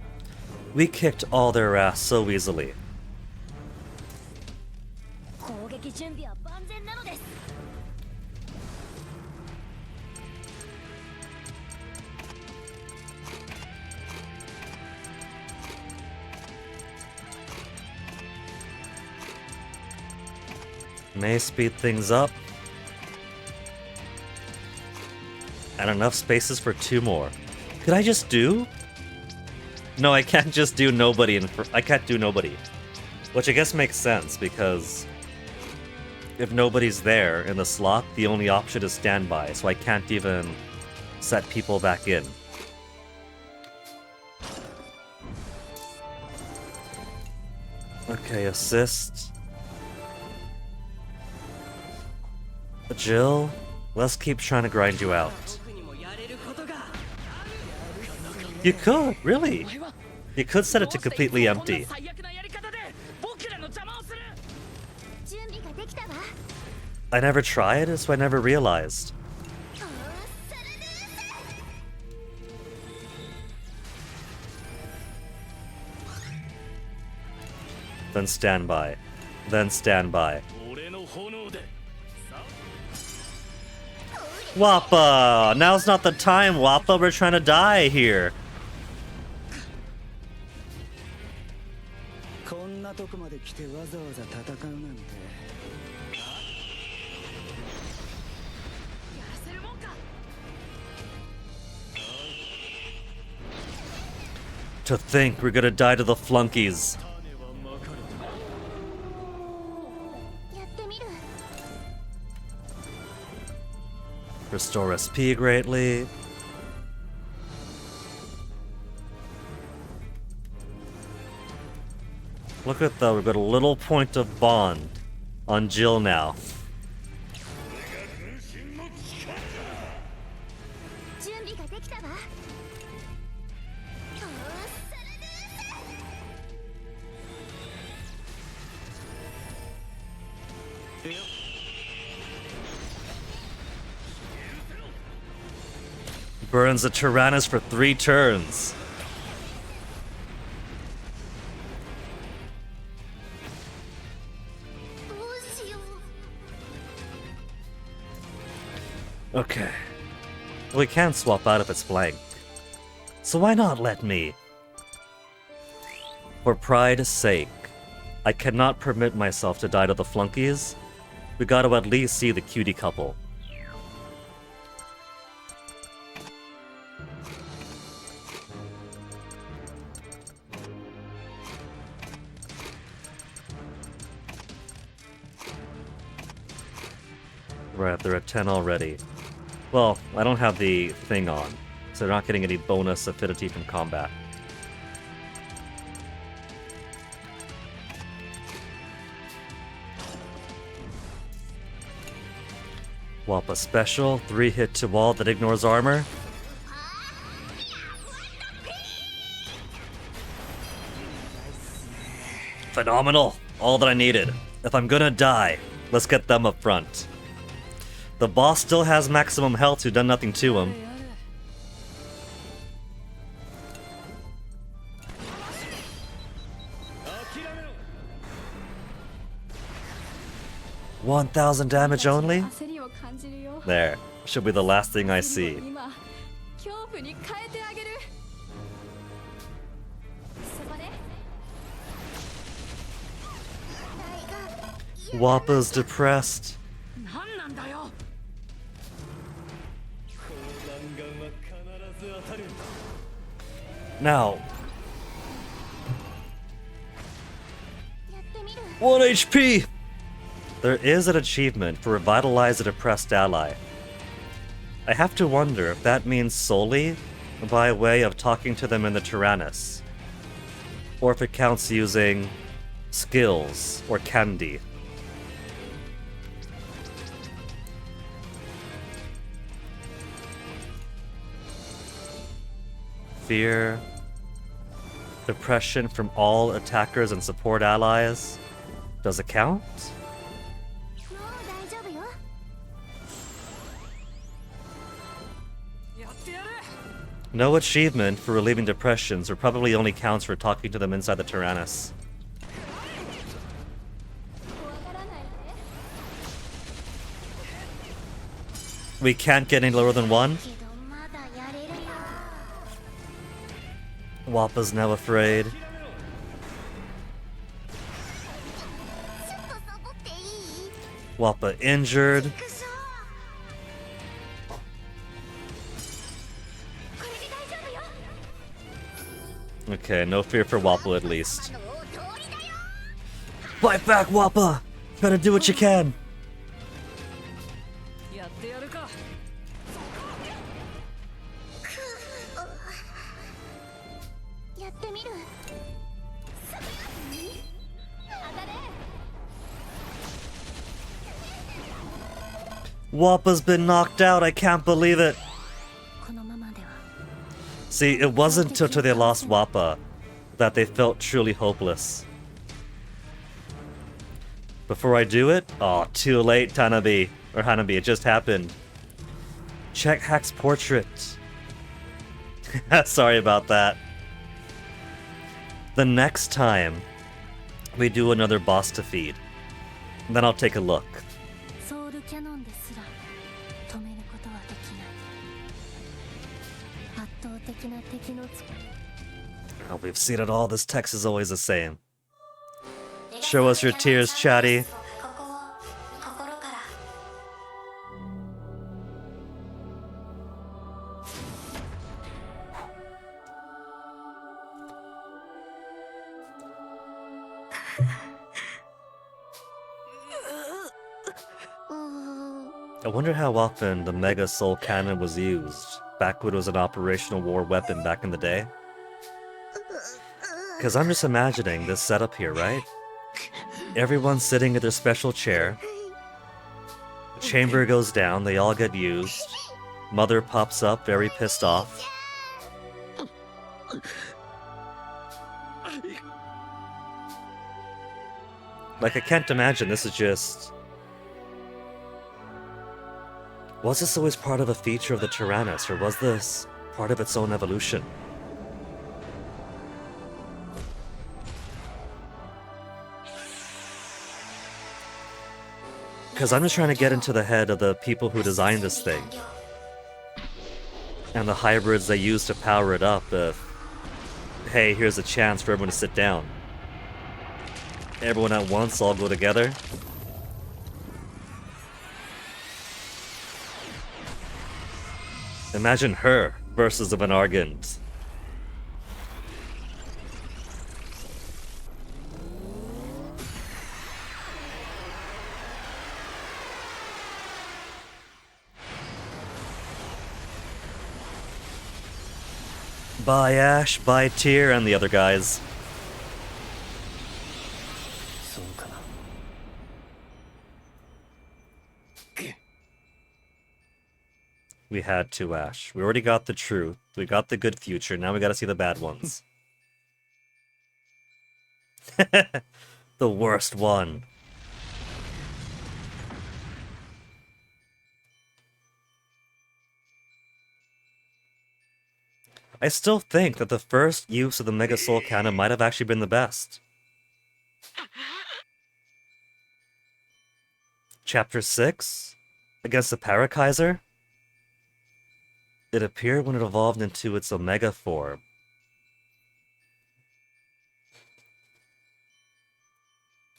A: We kicked all their ass so easily.
B: 攻撃準備は万全なのです。
A: May speed things up. And enough spaces for 2 more. Could I just do? No, I can't just do nobody I can't do nobody. Which I guess makes sense, because if nobody's there in the slot, the only option is standby, so I can't even set people back in. Okay, assist. Jill, let's keep trying to grind you out.
E: 僕にもやれることが。
A: You could, really. You could set it to completely
E: こんな
A: empty.
E: 最悪なやり方で僕らの邪魔をする。
B: 準備ができたわ。
A: I never tried, so I never realized. Then stand by. Then stand by.
D: 俺の炎で。
A: Wappa! Now's not the time, Wappa. We're trying to die here.
E: こんなとこまで来てわざわざ戦うなんて。やらせるもんか。
A: To think we're gonna die to the flunkies.
D: 種はまかれた。
B: やってみる。
A: Restore SP greatly. Look at that, we've got a little point of bond on Jill now.
B: 準備ができたわ。
A: Burns the Tyrannus for 3 turns. Okay. We can swap out if it's blank. So why not let me? For pride's sake, I cannot permit myself to die to the flunkies. We gotta at least see the cutie couple. Right, they're at 10 already. Well, I don't have the thing on, so they're not getting any bonus affinity from combat. Wappa special, 3 hit to wall that ignores armor. Phenomenal. All that I needed. If I'm gonna die, let's get them up front. The boss still has maximum health who done nothing to him. 1,000 damage only?
F: 焦りを感じるよ。
A: There. Should be the last thing I
F: 焦
A: see.
F: りを今恐怖に変えてあげる。そこで
A: Wappa's depressed.
E: 何なんだよ。
A: Now. 1 HP! There is an achievement for revitalize a depressed ally. I have to wonder if that means solely by way of talking to them in the Tyrannus, or if it counts using skills or candy. Fear, depression from all attackers and support allies. Does it count?
B: もう大丈夫よ。
E: やってやる。
A: No achievement for relieving depressions, or probably only counts for talking to them inside the Tyrannus.
F: 怖がらないで。
A: We can't get any lower than 1?
C: けどまだやれるよ。
A: Wappa's now afraid.
C: ちょっとサボっていい？
A: Wappa injured.
C: くそ。これで大丈夫よ。
A: Okay, no fear for Wappa at least.
C: ママの通りだよ。
A: Fight back, Wappa! Better do what you can!
E: やってやるか。
B: やってみる。
A: Wappa's been knocked out, I can't believe it!
B: このままでは
A: See, it wasn't until they lost Wappa that they felt truly hopeless. Before I do it? Oh, too late, Tanabe. Or Hanabi, it just happened. Check Hack's portrait. Sorry about that. The next time we do another boss defeat, then I'll take a look.
B: ソウルキャノンですら止めることはできない。圧倒的な敵のつ
A: Oh, we've seen it all. This text is always the same. Show us your tears, Chatty.
C: ここを心から。
A: I wonder how often the Mega Soul Cannon was used, back when it was an operational war weapon back in the day. Because I'm just imagining this setup here, right? Everyone's sitting in their special chair. The chamber goes down, they all get used. Mother pops up, very pissed off. Like, I can't imagine this is just... Was this always part of a feature of the Tyrannus, or was this part of its own evolution? Because I'm just trying to get into the head of the people who designed this thing. And the hybrids they use to power it up if... Hey, here's a chance for everyone to sit down. Everyone at once, all go together. Imagine her versus of an Argent. Bye Ash, bye Tyr, and the other guys.
D: そうかな。
A: We had to, Ash. We already got the truth. We got the good future. Now we gotta see the bad ones. The worst one. I still think that the first use of the Mega Soul Cannon might have actually been the best. Chapter 6? Against the Parakaiser? It appeared when it evolved into its Omega form.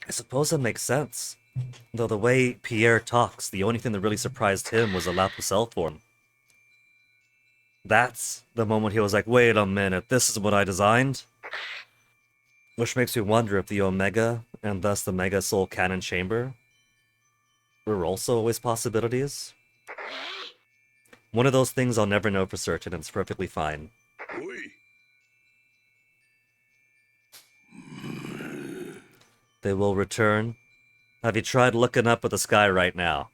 A: I suppose that makes sense. Though the way Pierre talks, the only thing that really surprised him was the Lapusel form. That's the moment he was like, wait a minute, this is what I designed? Which makes me wonder if the Omega, and thus the Mega Soul Cannon Chamber, were also always possibilities. One of those things I'll never know for certain, and it's perfectly fine. They will return. Have you tried looking up at the sky right now?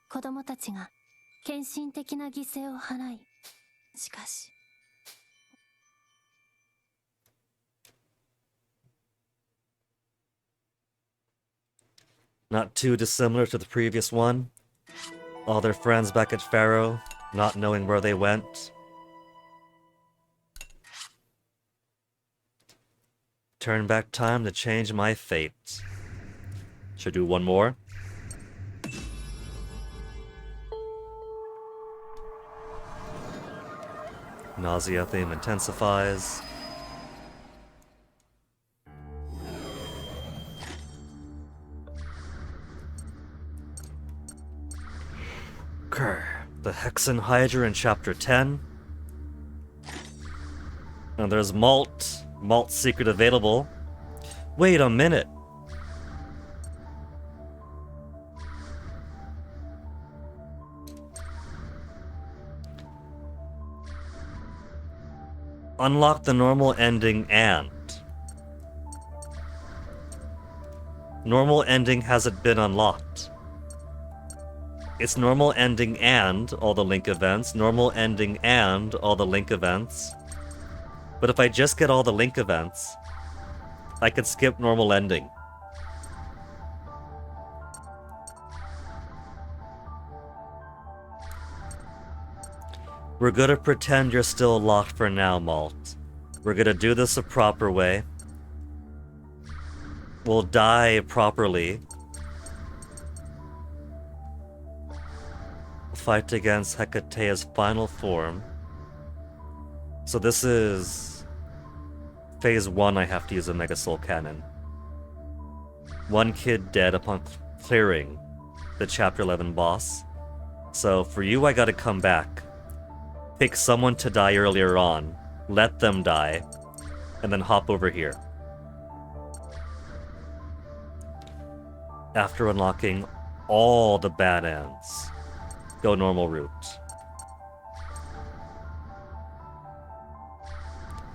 B: 子供たちが献身的な犠牲を払い、しかし
A: Not too dissimilar to the previous one. All their friends back at Pharaoh, not knowing where they went. Turn back time to change my fate. Should do one more. Nausea theme intensifies. Okay, the Hexen Hydra in Chapter 10. And there's Malt secret available. Wait a minute. Unlock the normal ending and. Normal ending hasn't been unlocked. It's normal ending and all the link events, normal ending and all the link events. But if I just get all the link events, I could skip normal ending. We're gonna pretend you're still locked for now, Malt. We're gonna do this a proper way. We'll die properly. Fight against Hecatea's final form. So this is phase 1. I have to use a Mega Soul Cannon. One kid dead upon clearing the Chapter 11 boss. So for you, I gotta come back, pick someone to die earlier on, let them die, and then hop over here. After unlocking all the bad ends, go normal route.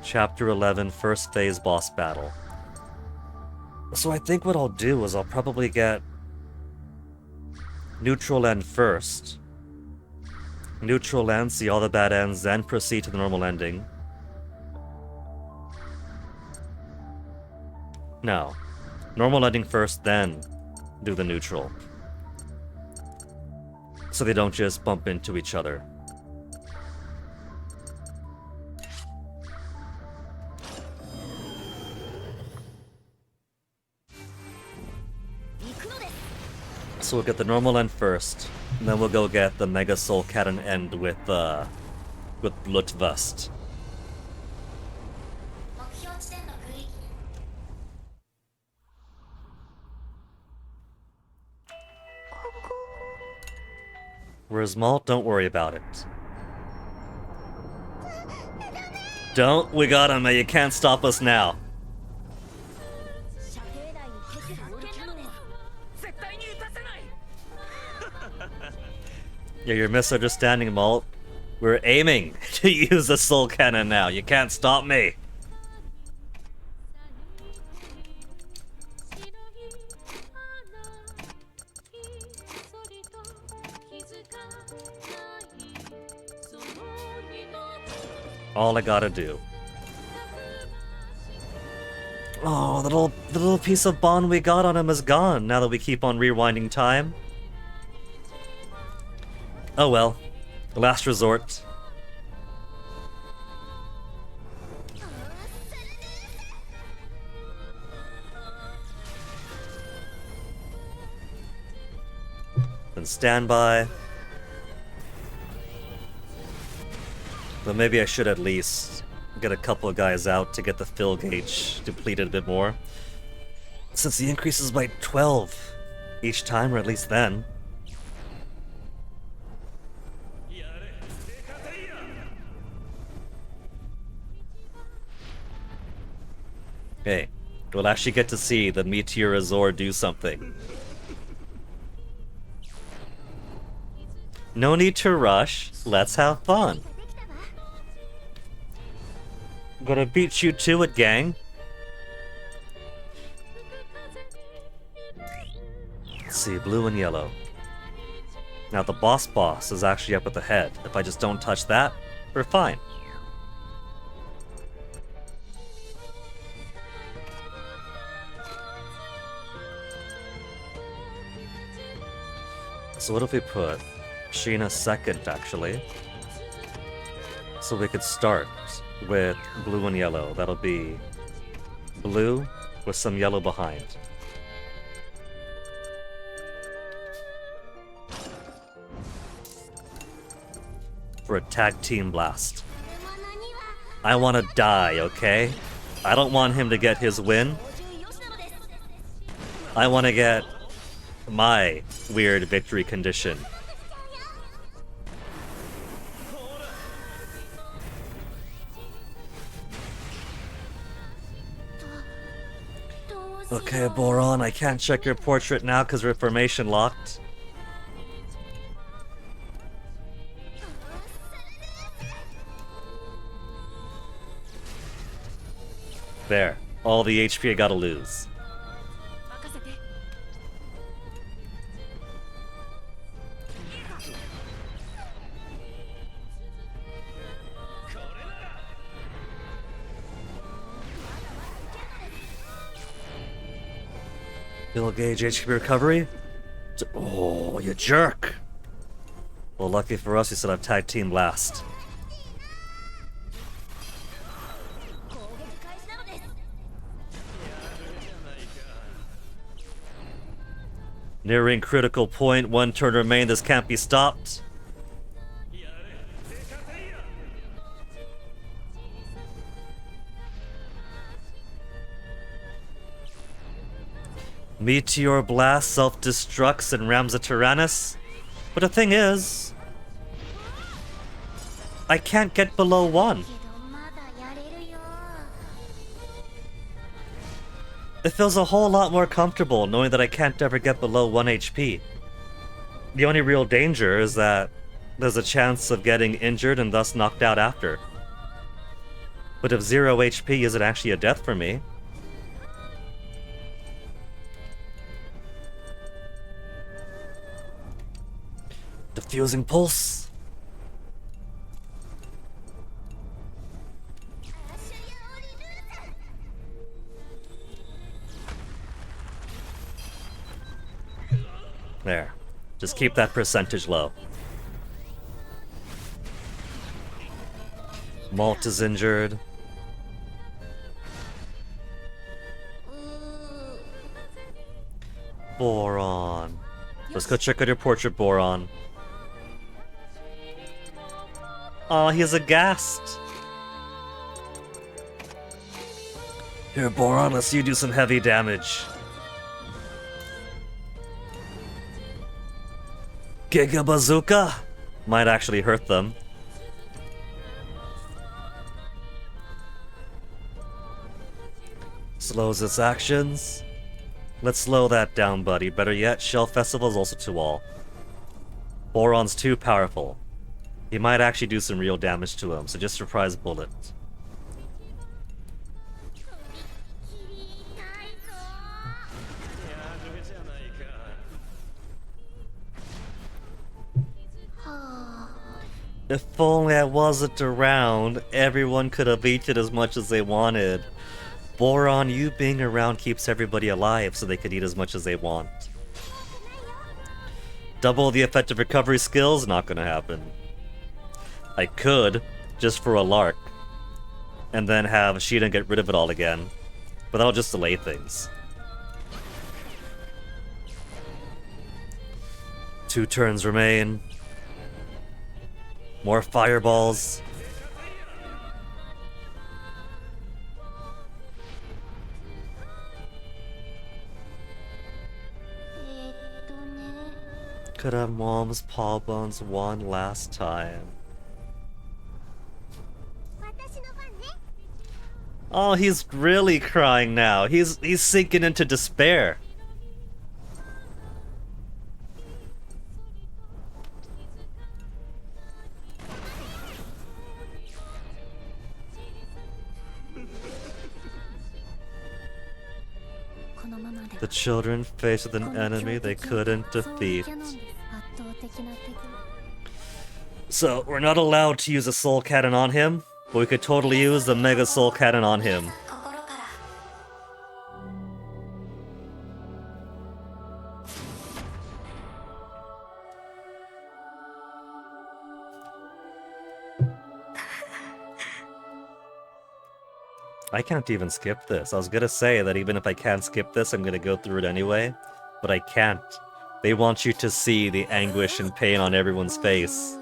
A: Chapter 11, first phase boss battle. So I think what I'll do is I'll probably get neutral end first. Neutral end, see all the bad ends, then proceed to the normal ending. No. Normal ending first, then do the neutral. So they don't just bump into each other. So we'll get the normal end first, and then we'll go get the Mega Soul Cannon end with Blutvust.
C: 目標地点の区域に
A: Whereas Malt, don't worry about it. Don't, we got him, you can't stop us now.
F: 射程内に敵発見なのです。
E: 絶対に撃たせない。
A: Yeah, you're misunderstanding, Malt. We're aiming to use the Soul Cannon now. You can't stop me. All I gotta do Oh, the little piece of bond we got on him is gone now that we keep on rewinding time. Oh well. Last resort. Then standby. But maybe I should at least get a couple of guys out to get the fill gauge depleted a bit more. Since he increases by 12 each time, or at least then. Okay, we'll actually get to see the Meteorosaur do something. No need to rush, let's have fun. Gonna beat you to it, gang. Let's see, blue and yellow. Now the boss is actually up at the head. If I just don't touch that, we're fine. So what if we put Sheena second, actually? So we could start with blue and yellow. That'll be blue with some yellow behind. For a tag team blast. I want to die, okay? I don't want him to get his win. I want to get my weird victory condition. Okay, Boron, I can't check your portrait now because we're formation locked. There. All the HP I gotta lose. Fill gauge HP recovery? Oh, you jerk! Well, lucky for us, you said I've tag team last. Nearing critical point, 1 turn remain, this can't be stopped. Meteor Blast self-destructs and rams a Tyrannus. But the thing is, I can't get below 1. It feels a whole lot more comfortable knowing that I can't ever get below 1 HP. The only real danger is that there's a chance of getting injured and thus knocked out after. But if 0 HP isn't actually a death for me, diffusing pulse. There. Just keep that percentage low. Malt is injured. Boron. Let's go check out your portrait, Boron. Aw, he's aghast. Here, Boron, let's you do some heavy damage. Giga Bazooka! Might actually hurt them. Slows its actions. Let's slow that down, buddy. Better yet, Shell Festival is also to all. Boron's too powerful. He might actually do some real damage to him, so just surprise bullet. If only I wasn't around, everyone could have eaten as much as they wanted. Boron, you being around keeps everybody alive so they could eat as much as they want. Double the effective recovery skills? Not gonna happen. I could, just for a lark, and then have Sheena get rid of it all again, but that'll just delay things. 2 turns remain. More fireballs. Could have Mom's paw bones one last time. Oh, he's really crying now. He's sinking into despair. The children faced with an enemy they couldn't defeat. So, we're not allowed to use a soul cannon on him, but we could totally use the Mega Soul Cannon on him. I can't even skip this. I was gonna say that even if I can't skip this, I'm gonna go through it anyway, but I can't. They want you to see the anguish and pain on everyone's face.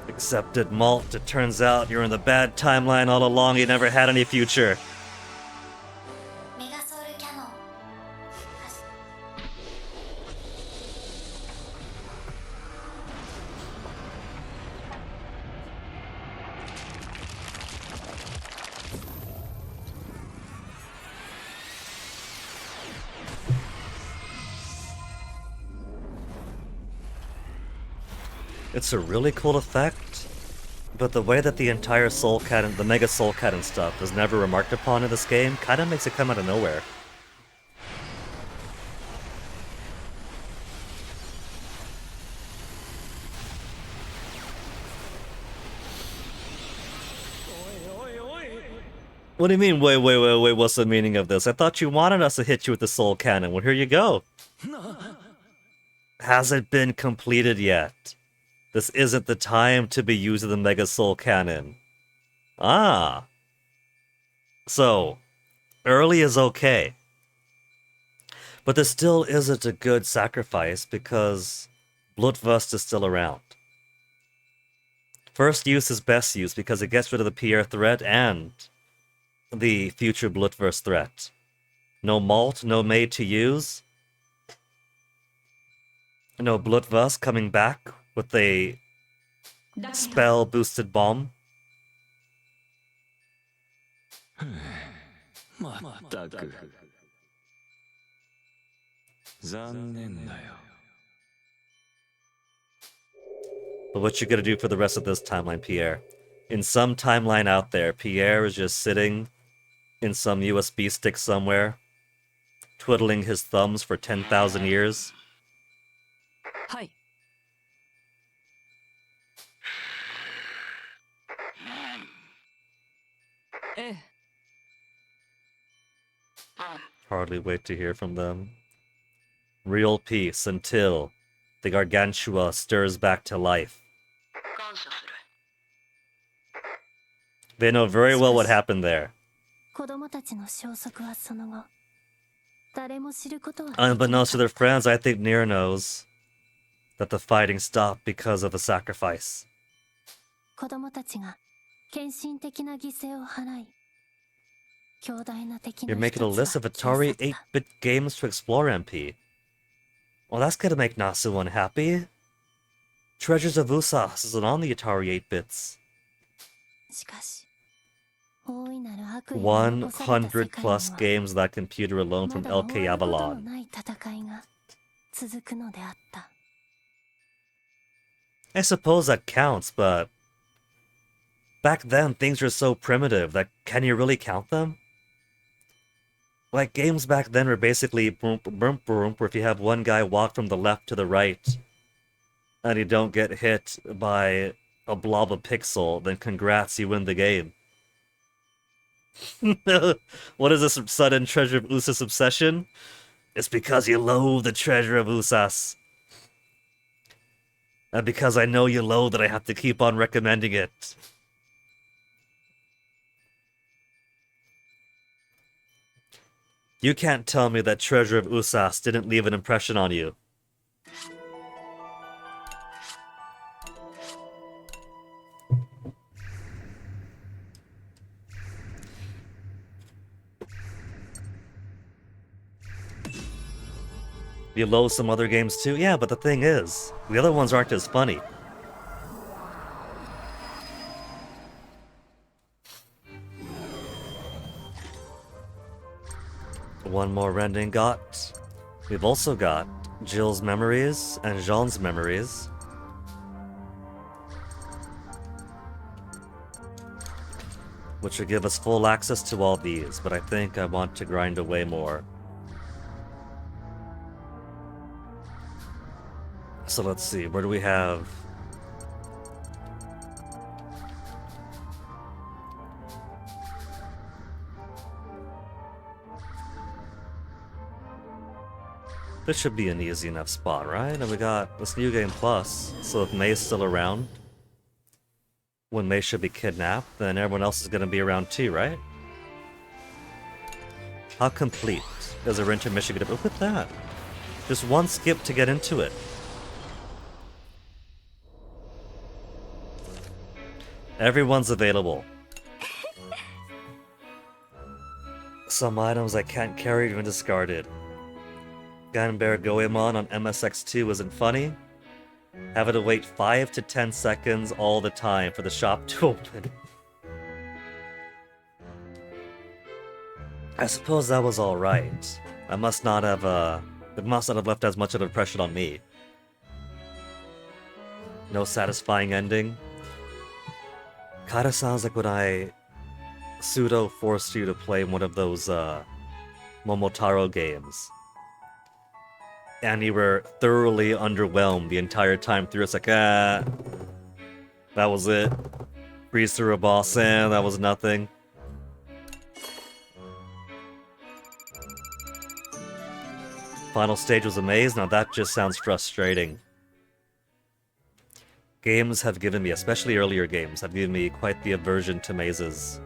A: Accepted, Malt. It turns out you're in the bad timeline all along. You never had any future. It's a really cool effect, but the way that the entire Soul Cannon, the Mega Soul Cannon stuff, is never remarked upon in this game kind of makes it come out of nowhere. What do you mean, wait, what's the meaning of this? I thought you wanted us to hit you with the Soul Cannon. Well, here you go. Hasn't been completed yet. This isn't the time to be using the Mega Soul Cannon. Ah. So, early is okay. But this still isn't a good sacrifice because Blutwurst is still around. First use is best use because it gets rid of the Pierre threat and the future Blutwurst threat. No Malt, no Maid to use. No Blutwurst coming back with a spell boosted bomb.
E: まったく残念だよ
A: But what you gonna do for the rest of this timeline, Pierre? In some timeline out there, Pierre is just sitting in some USB stick somewhere, twiddling his thumbs for 10,000 years.
E: はい ええ
A: Hardly wait to hear from them. Real peace until the Gargantua stirs back to life. They know very well what happened there.
B: 子供たちの消息はその後誰も知ることは
A: Unbeknownst to their friends, I think Nier knows that the fighting stopped because of the sacrifice.
B: 子供たちが献身的な犠牲を払い
A: You're making a list of Atari 8-bit games to explore, MP. Well, that's gonna make Nasu unhappy. Treasures of Usas isn't on the Atari 8-bits.
B: 大いなる悪意が残された世
A: 100
B: 界には
A: plus games that computer alone
B: ま
A: from
B: だ終
A: LK
B: わることの
A: Avalon.
B: ない戦いが続くのであった。
A: I suppose that counts, but back then things were so primitive that can you really count them? Like games back then were basically boom boom boom, where if you have one guy walk from the left to the right and you don't get hit by a blob of pixel, then congrats, you win the game. What is this sudden treasure of Usas obsession? It's because you loathe the treasure of Usas. And because I know you loathe it, I have to keep on recommending it. You can't tell me that treasure of Usas didn't leave an impression on you. You loathe some other games too? Yeah, but the thing is, the other ones aren't as funny. One more rending got. We've also got Jill's memories and Jean's memories. Which would give us full access to all these, but I think I want to grind away more. So let's see, where do we have? This should be an easy enough spot, right? And we got this new game plus, so if May's still around, when May should be kidnapped, then everyone else is going to be around too, right? How complete is a intermission gonna be? Look at that! Just one skip to get into it. Everyone's available. Some items I can't carry even discarded. Ganbare Goemon on MSX2 isn't funny. Having to wait 5 to 10 seconds all the time for the shop to open. I suppose that was alright. I must not have, it must not have left as much of an impression on me. No satisfying ending. Kinda sounds like when I pseudo-forced you to play one of those, Momotaro games. And you were thoroughly underwhelmed the entire time through. It's like, that was it. Breeze through a boss, and that was nothing. Final stage was a maze. Now that just sounds frustrating. Games have given me, especially earlier games, have given me quite the aversion to mazes.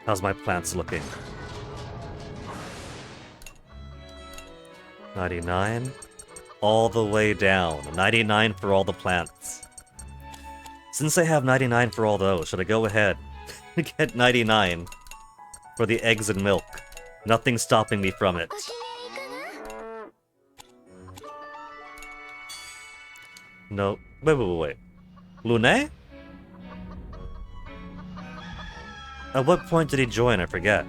A: How's my plants looking? 99? All the way down. 99 for all the plants. Since I have 99 for all those, should I go ahead and get 99 for the eggs and milk? Nothing's stopping me from it. No. Wait. Lune? At what point did he join? I forget.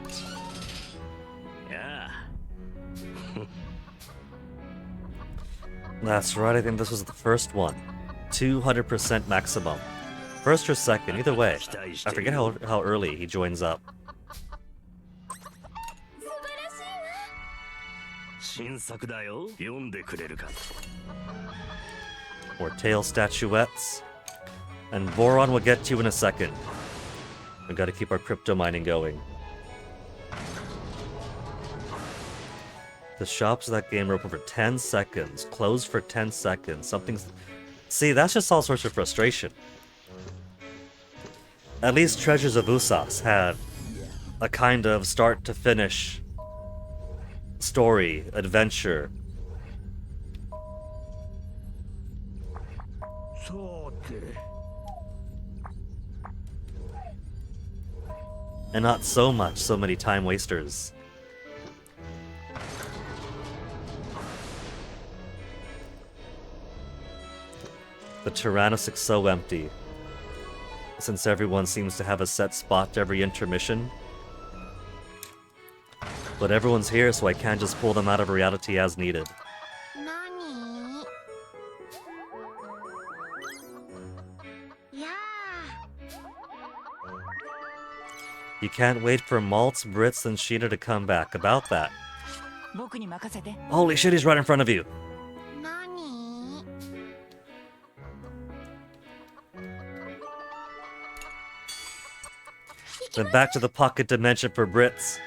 D: Yeah.
A: That's right, I think this was the first one. 200% maximum. First or second, either way. I forget how early he joins up.
D: 新作だよ。読んでくれるか。
A: Or tail statuettes. And Boron will get to you in a second. We gotta keep our crypto mining going. The shops of that game are open for 10 seconds, closed for 10 seconds, something's... See, that's just all sorts of frustration. At least Treasures of Usas had a kind of start-to-finish story, adventure. And not so many time wasters. The Tyrannosic's so empty. Since everyone seems to have a set spot every intermission. But everyone's here, so I can't just pull them out of reality as needed.
F: 何や
A: You can't wait for Maltz, Brits, and Sheena to come back. About that.
E: 僕に任せて。
A: Holy shit, he's right in front of you.
F: 何
A: Then back to the pocket dimension for Brits.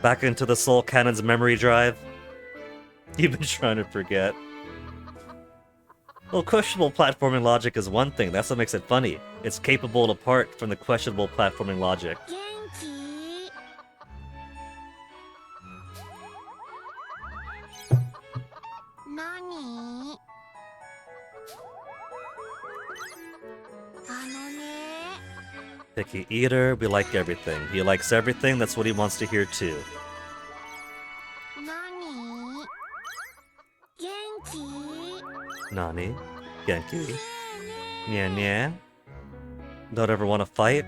A: Back into the Soul Cannon's memory drive. You've been trying to forget. Well, questionable platforming logic is one thing. That's what makes it funny. It's capable apart from the questionable platforming logic.
F: 元気 何 あのね
A: Picky eater, we like everything. He likes everything, that's what he wants to hear too.
F: 何元気
A: Nani? Genki? Nyan Nyan? Don't ever want to fight?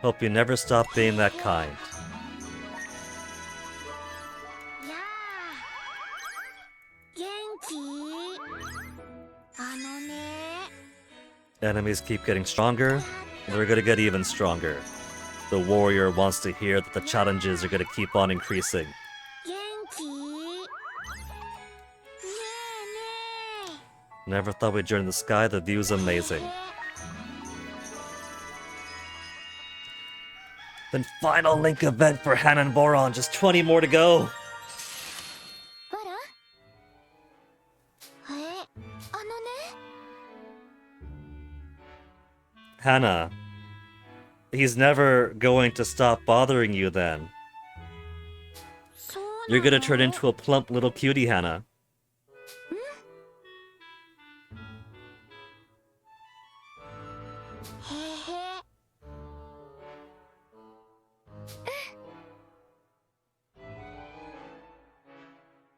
A: Hope you never stop being that kind.
F: やあ元気あのね
A: Enemies keep getting stronger, they're gonna get even stronger. The warrior wants to hear that the challenges are gonna keep on increasing.
F: 元気ねえね
A: Never thought we'd journey the sky, the view's
F: え
A: amazing. Then final link event for Hanan Boron, just 20 more to go.
B: わら
F: え
B: あのね
A: Hannah, he's never going to stop bothering you then.
F: そうなの
A: You're gonna turn into a plump little cutie, Hannah.
F: へへ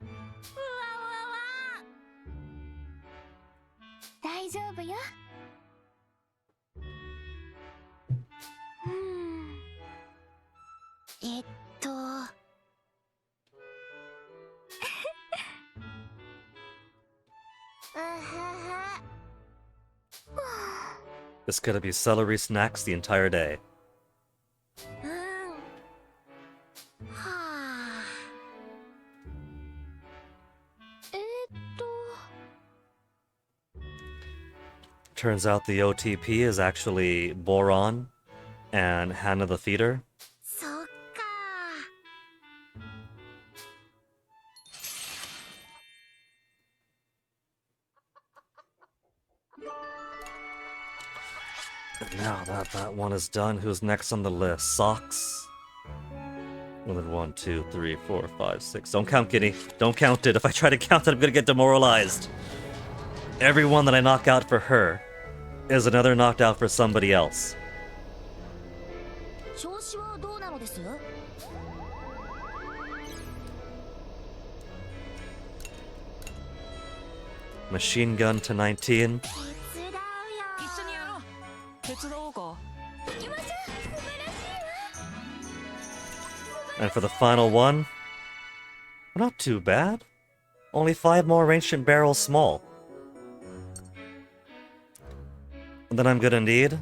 F: うわわわ
B: 大丈夫よ
F: うんえっと うは
A: It's gonna be celery snacks the entire day.
F: うんはあ
A: Turns out the OTP is actually Boron and Hannah the Feeder.
F: そっか
A: And now that that one is done, who's next on the list? Socks? Well, then 1, 2, 3, 4, 5, 6. Don't count, Giddy. Don't count it. If I try to count it, I'm gonna get demoralized. Everyone that I knock out for her is another knocked out for somebody else.
B: 調子はどうなのです
A: Machine gun to 19.
F: 手伝うよ
E: 一緒にやろう。手伝おうか。
B: 行きましょう素晴らしいわ
A: And for the final one, not too bad. Only 5 more ancient barrels small. And then I'm gonna need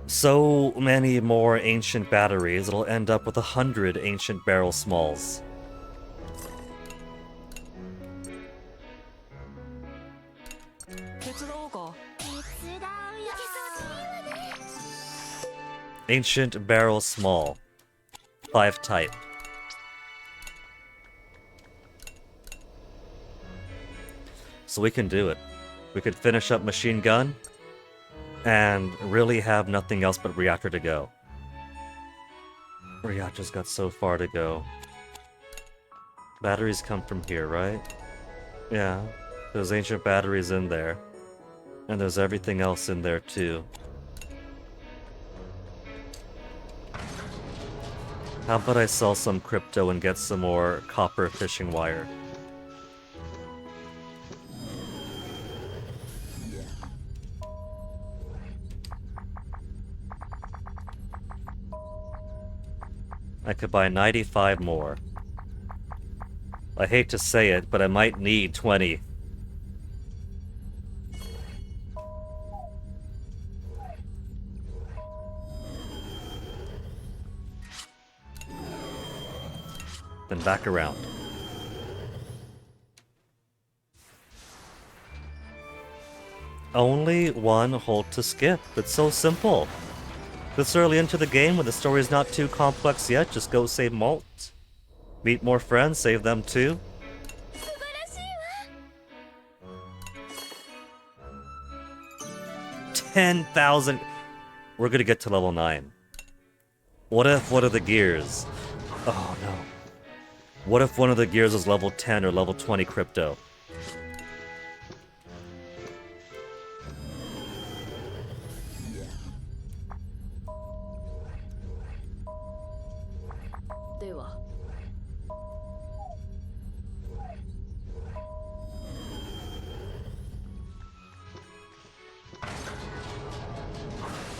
A: so many more ancient batteries, it'll end up with 100 ancient barrel smalls. Ancient barrel small. 5 type. So we can do it. We could finish up machine gun and really have nothing else but reactor to go. Reactor's got so far to go. Batteries come from here, right? Yeah, there's ancient batteries in there. And there's everything else in there too. How about I sell some crypto and get some more copper fishing wire? I could buy 95 more. I hate to say it, but I might need 20. Then back around. Only one hold to skip. It's so simple. This early into the game, when the story's not too complex yet, just go save Malt. Meet more friends, save them too. 10,000. We're gonna get to level 9. What if one of the gears... Oh no. What if one of the gears is level 10 or level 20 crypto?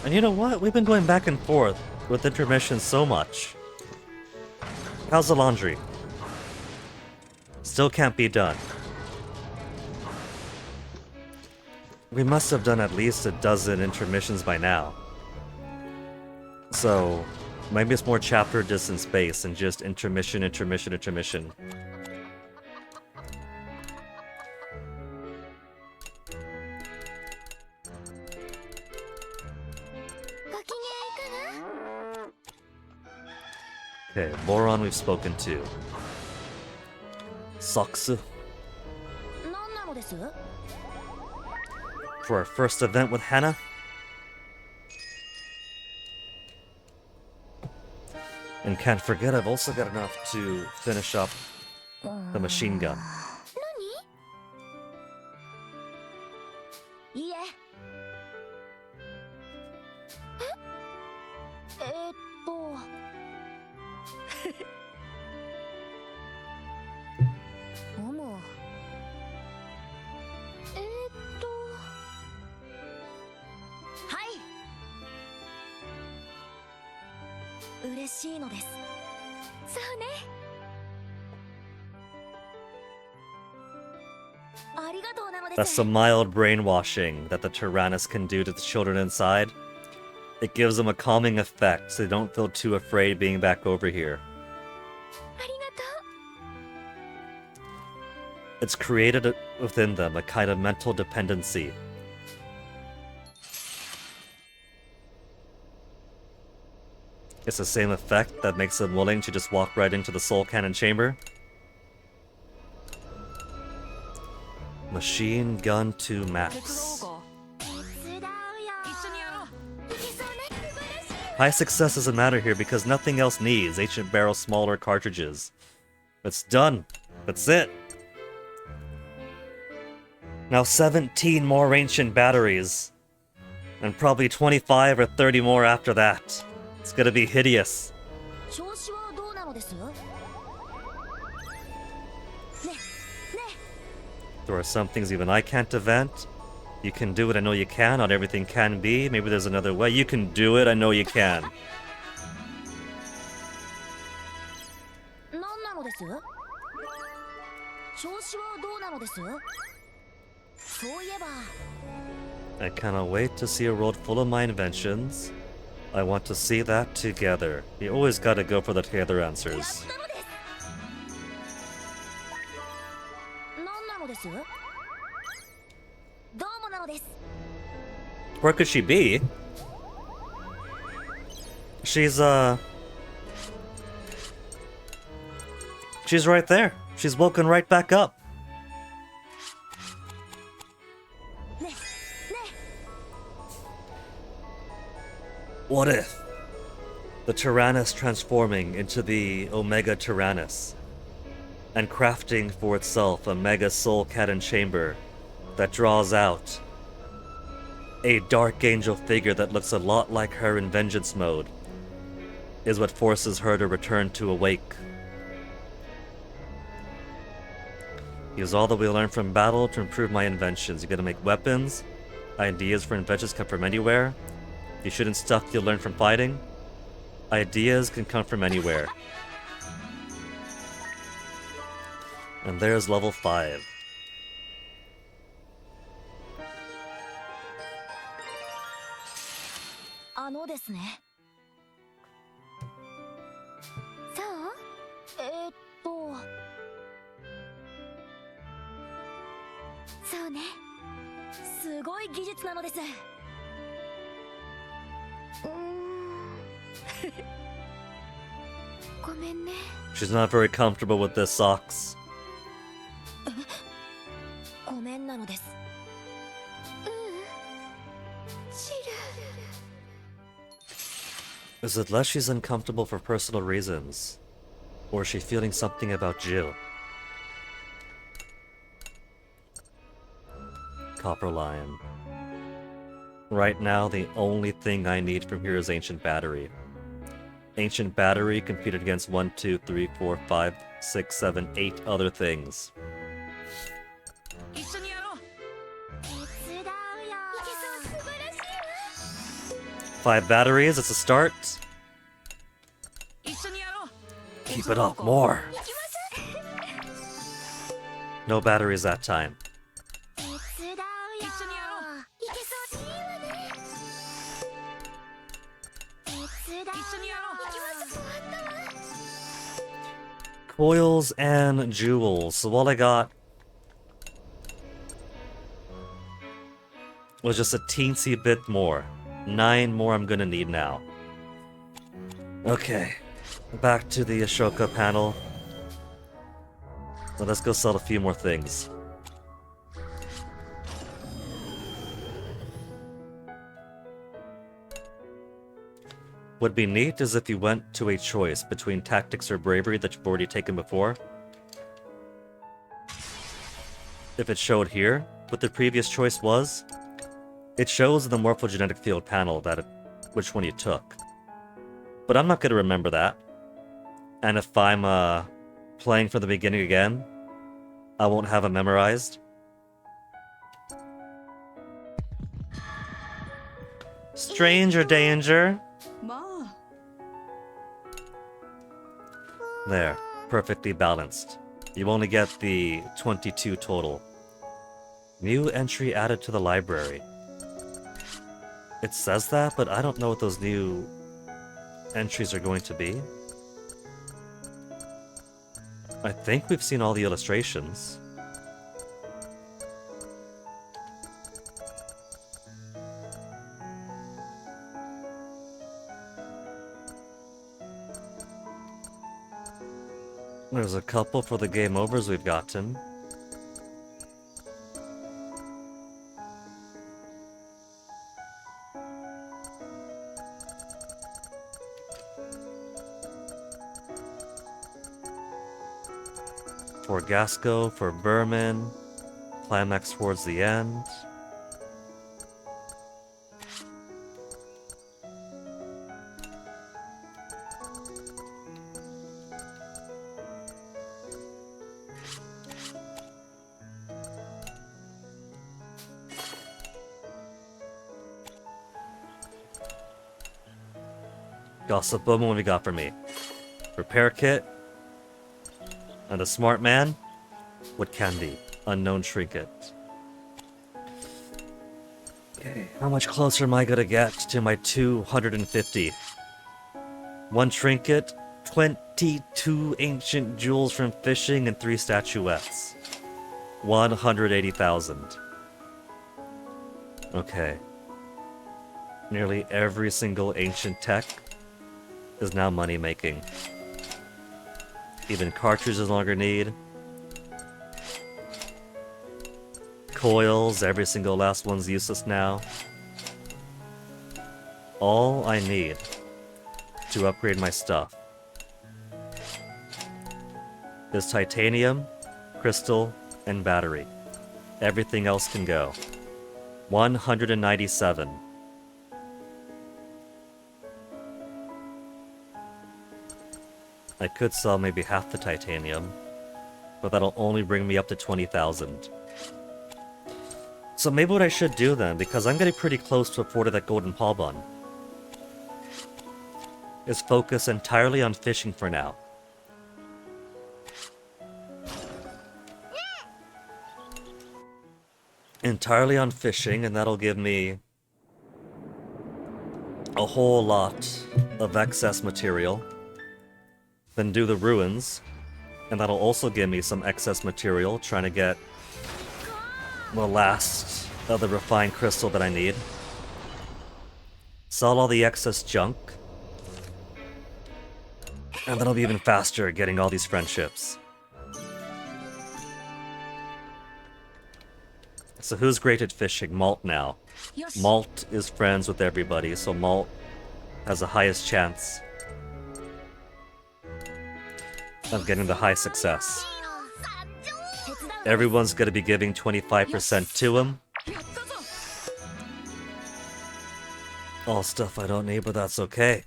A: And you know what? We've been going back and forth with intermissions so much. How's the laundry? Still can't be done. We must have done at least a dozen intermissions by now. So, maybe it's more chapter distance based and just intermission, intermission, intermission. Okay, Boron we've spoken to. Soxu.
F: 何なのです？
A: For our first event with Hannah. And can't forget, I've also got enough to finish up the machine gun.
F: いいえ。もも。はい。嬉しいのです。そうね。ありがとうなのです。
A: That's some mild brainwashing that the Tyrannus can do to the children inside. It gives them a calming effect so they don't feel too afraid being back over here.
F: ありがとう。
A: It's created within them a kind of mental dependency. It's the same effect that makes them willing to just walk right into the soul cannon chamber. Machine gun to max.
F: 手伝うよ。一緒にやろう。いけそうね。素晴らしい。
A: High success doesn't matter here because nothing else needs ancient barrel smaller cartridges. It's done. That's it. Now 17 more ancient batteries. And probably 25 or 30 more after that. It's gonna be hideous.
F: 調子はどうなのです？ね、ね。
A: There are some things even I can't event. You can do it, I know you can. Not everything can be. Maybe there's another way. You can do it, I know you can.
F: 何なのです？調子はどうなのです？そういえば。
A: I cannot wait to see a world full of my inventions. I want to see that together. You always gotta go for the together
F: やっ
A: answers.
F: たのです。何なのです？どうもなのです。
A: Where could she be? She's right there. She's woken right back up.
F: ね、ね。
A: What if the Tyrannus transforming into the Omega Tyrannus and crafting for itself a Mega Soul Cannon chamber that draws out a Dark Angel figure that looks a lot like her in Vengeance mode is what forces her to return to Awake. Use all that we learned from battle to improve my inventions. You gotta make weapons. Ideas for inventions come from anywhere. You shouldn't stuff you'll learn from fighting. Ideas can come from anywhere. And there's level 5.
F: ですね。そうそうね。すごい技術なのです。ごめんね。
A: She's not very comfortable with the socks.
F: ごめんなのです。シル。
A: Is it less she's uncomfortable for personal reasons? Or is she feeling something about Jill? Copper Lion. Right now, the only thing I need from here is Ancient Battery. Ancient Battery competed against 1, 2, 3, 4, 5, 6, 7, 8 other things.
E: 一緒にやろう。
F: 手伝うよ。いけそう、素晴らしいわ。
A: 5 batteries, it's a start.
E: 一緒にやろう。
A: Keep it up, more. No batteries that time.
F: 手伝うよ。一緒にやろう。いけそう、いいわね。手伝うよ。一緒にやろう。いきます。終わったわ。
A: Coils and jewels. So all I got was just a teensy bit more. 9 more I'm gonna need now. Okay, back to the Ashoka panel. So let's go sell a few more things. Would be neat is if you went to a choice between tactics or bravery that you've already taken before. If it showed here what the previous choice was, it shows in the morphogenetic field panel which one you took. But I'm not going to remember that. And if I'm playing from the beginning again, I won't have it memorized. Stranger danger. There, perfectly balanced. You only get the 22 total. New entry added to the library. It says that, but I don't know what those new entries are going to be. I think we've seen all the illustrations. There's a couple for the game overs we've gotten. For Gasco, for Berman, climax towards the end. Gossip Bowman, what we got for me? Repair kit. And a smart man? What can be? Unknown trinket. Okay, how much closer am I gonna get to my 250? 1 trinket, 22 ancient jewels from fishing, and 3 statuettes. 180,000. Okay. Nearly every single ancient tech is now money making. Even cartridges no longer need. Coils, every single last one's useless now. All I need to upgrade my stuff is titanium, crystal, and battery. Everything else can go. 197. I could sell maybe half the titanium, but that'll only bring me up to 20,000. So maybe what I should do then, because I'm getting pretty close to affording that golden paw bun, is focus entirely on fishing for now. Entirely on fishing, and that'll give me a whole lot of excess material. Then do the ruins, and that'll also give me some excess material, trying to get the last of the refined crystal that I need. Sell all the excess junk, and then I'll be even faster at getting all these friendships. So who's great at fishing? Malt now. Malt is friends with everybody, so Malt has the highest chance of getting the high success. Everyone's gonna be giving 25% to him. All stuff I don't need, but that's okay.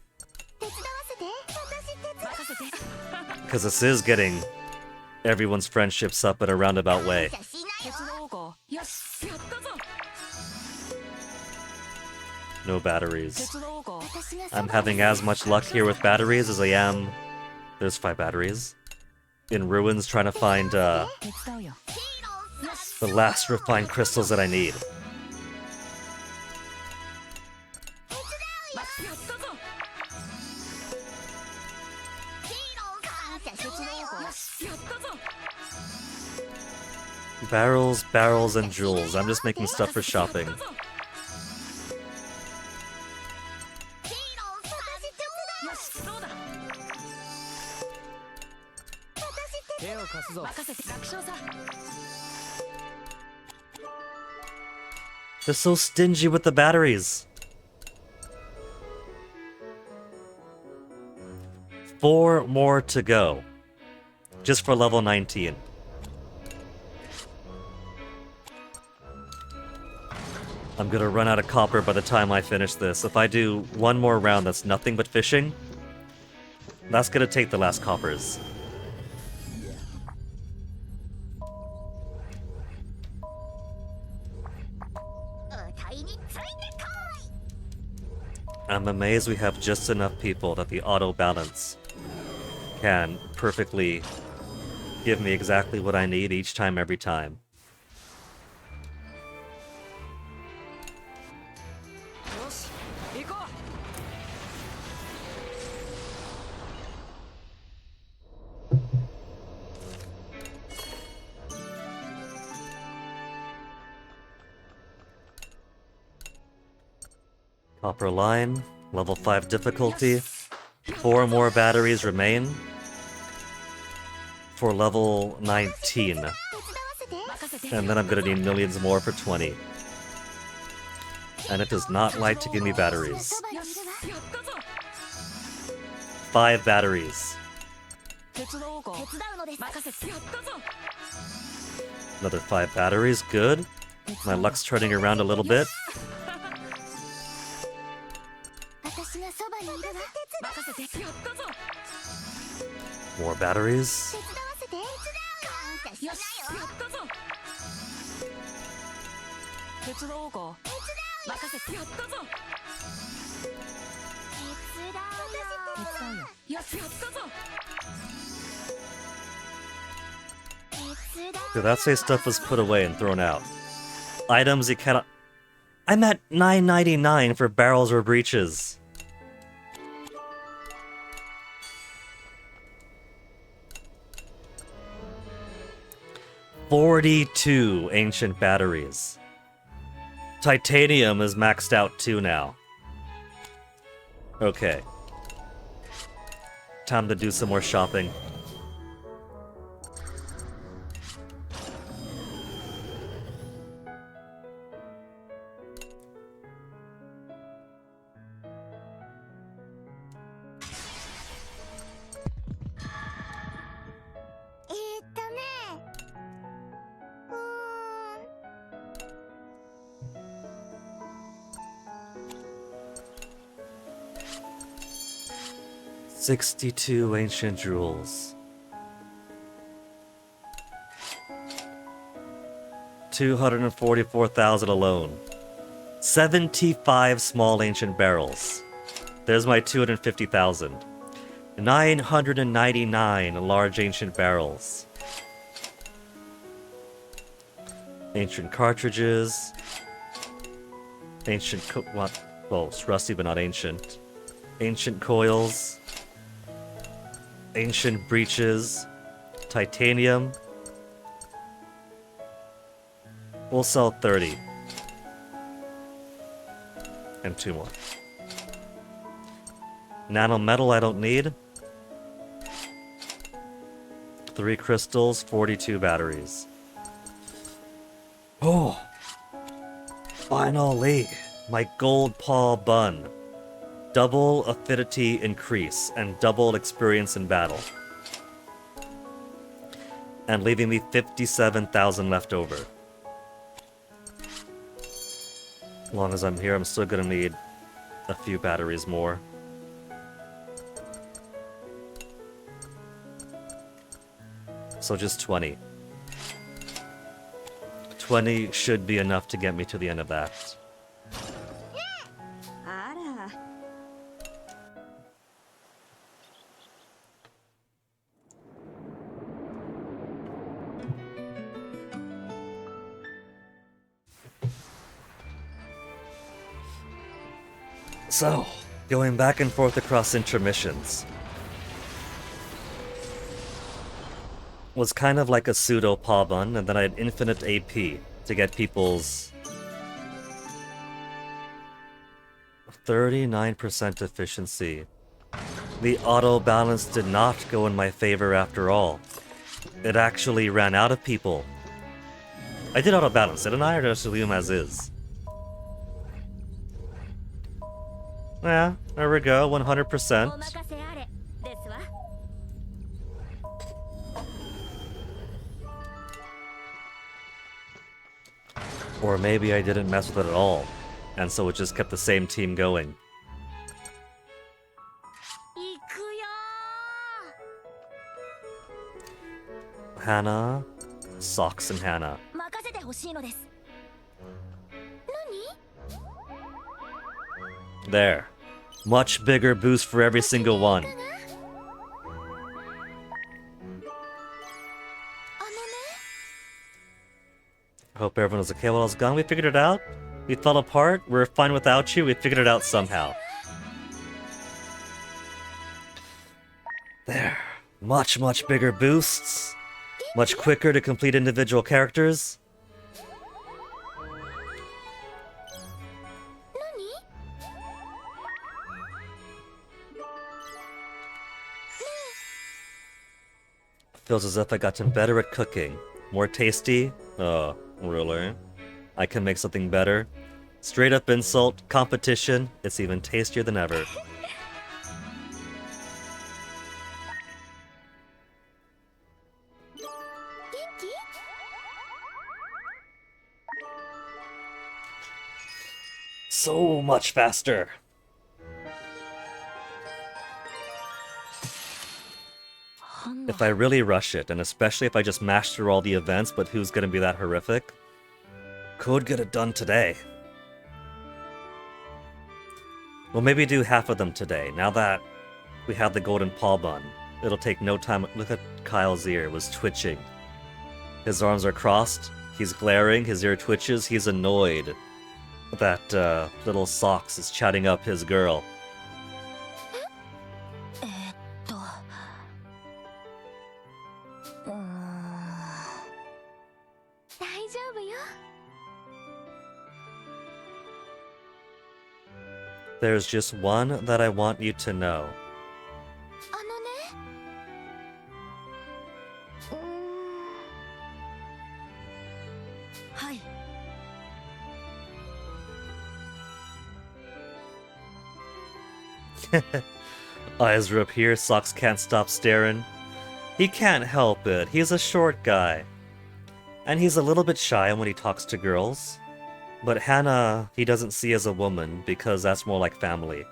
A: Because this is getting everyone's friendships up in a roundabout way. No batteries. I'm having as much luck here with batteries as I am... There's 5 batteries. In ruins trying to find the last refined crystals that I need. Barrels, barrels, and jewels. I'm just making stuff for shopping. They're so stingy with the batteries. 4 more to go. Just for level 19. I'm gonna run out of copper by the time I finish this. If I do one more round that's nothing but fishing, that's gonna take the last coppers. I'm amazed we have just enough people that the auto balance can perfectly give me exactly what I need each time, every time. Copper line, level 5 difficulty. 4 more batteries remain for level 19. And then I'm gonna need millions more for 20. And it does not like to give me batteries. 5 batteries. Another 5 batteries, good. My luck's turning around a little bit. More batteries. Dude, that say stuff was put away and thrown out. Items you cannot... I'm at $9.99 for barrels or breaches. $42 ancient batteries. Titanium is maxed out too now. Okay. Time to do some more shopping. $62 ancient jewels. 244,000 alone. 75 small ancient barrels. There's my 250,000. 999 large ancient barrels. Ancient cartridges. Ancient what? Well, it's rusty but not ancient. Ancient coils. Ancient breeches. Titanium. We'll sell 30. And 2 more. Nano metal I don't need. 3 crystals, 42 batteries. Oh! Finally! My gold paw bun. Double affinity increase and double experience in battle. And leaving me 57,000 left over. As long as I'm here, I'm still gonna need a few batteries more. So just 20. 20 should be enough to get me to the end of that. So, going back and forth across intermissions was kind of like a pseudo paw bun, and then I had infinite AP to get people's 39% efficiency. The auto balance did not go in my favor after all. It actually ran out of people. I did auto balance, didn't I, or did I just leave them as is? Yeah, there we go, 100%. Or maybe I didn't mess with it at all, and so it just kept the same team going. Hannah, Socks and Hannah. There. Much bigger boost for every single one. Hope everyone was okay while I was gone. We figured it out. We fell apart. We're fine without you. We figured it out somehow. There. Much, much bigger boosts. Much quicker to complete individual characters. Feels as if I gotten better at cooking. More tasty? Oh, really? I can make something better? Straight up insult, competition, it's even tastier than ever. So much faster! If I really rush it, and especially if I just mash through all the events, but who's gonna be that horrific? Could get it done today. We'll maybe do half of them today, now that we have the golden paw bun. It'll take no time. Look at Kyle's ear, it was twitching. His arms are crossed, he's glaring, his ear twitches, he's annoyed that little Socks is chatting up his girl. There's just one that I want you to know. Eyes are up here, Socks can't stop staring. He can't help it, he's a short guy. And he's a little bit shy when he talks to girls. But Hannah, he doesn't see as a woman, because that's more like family.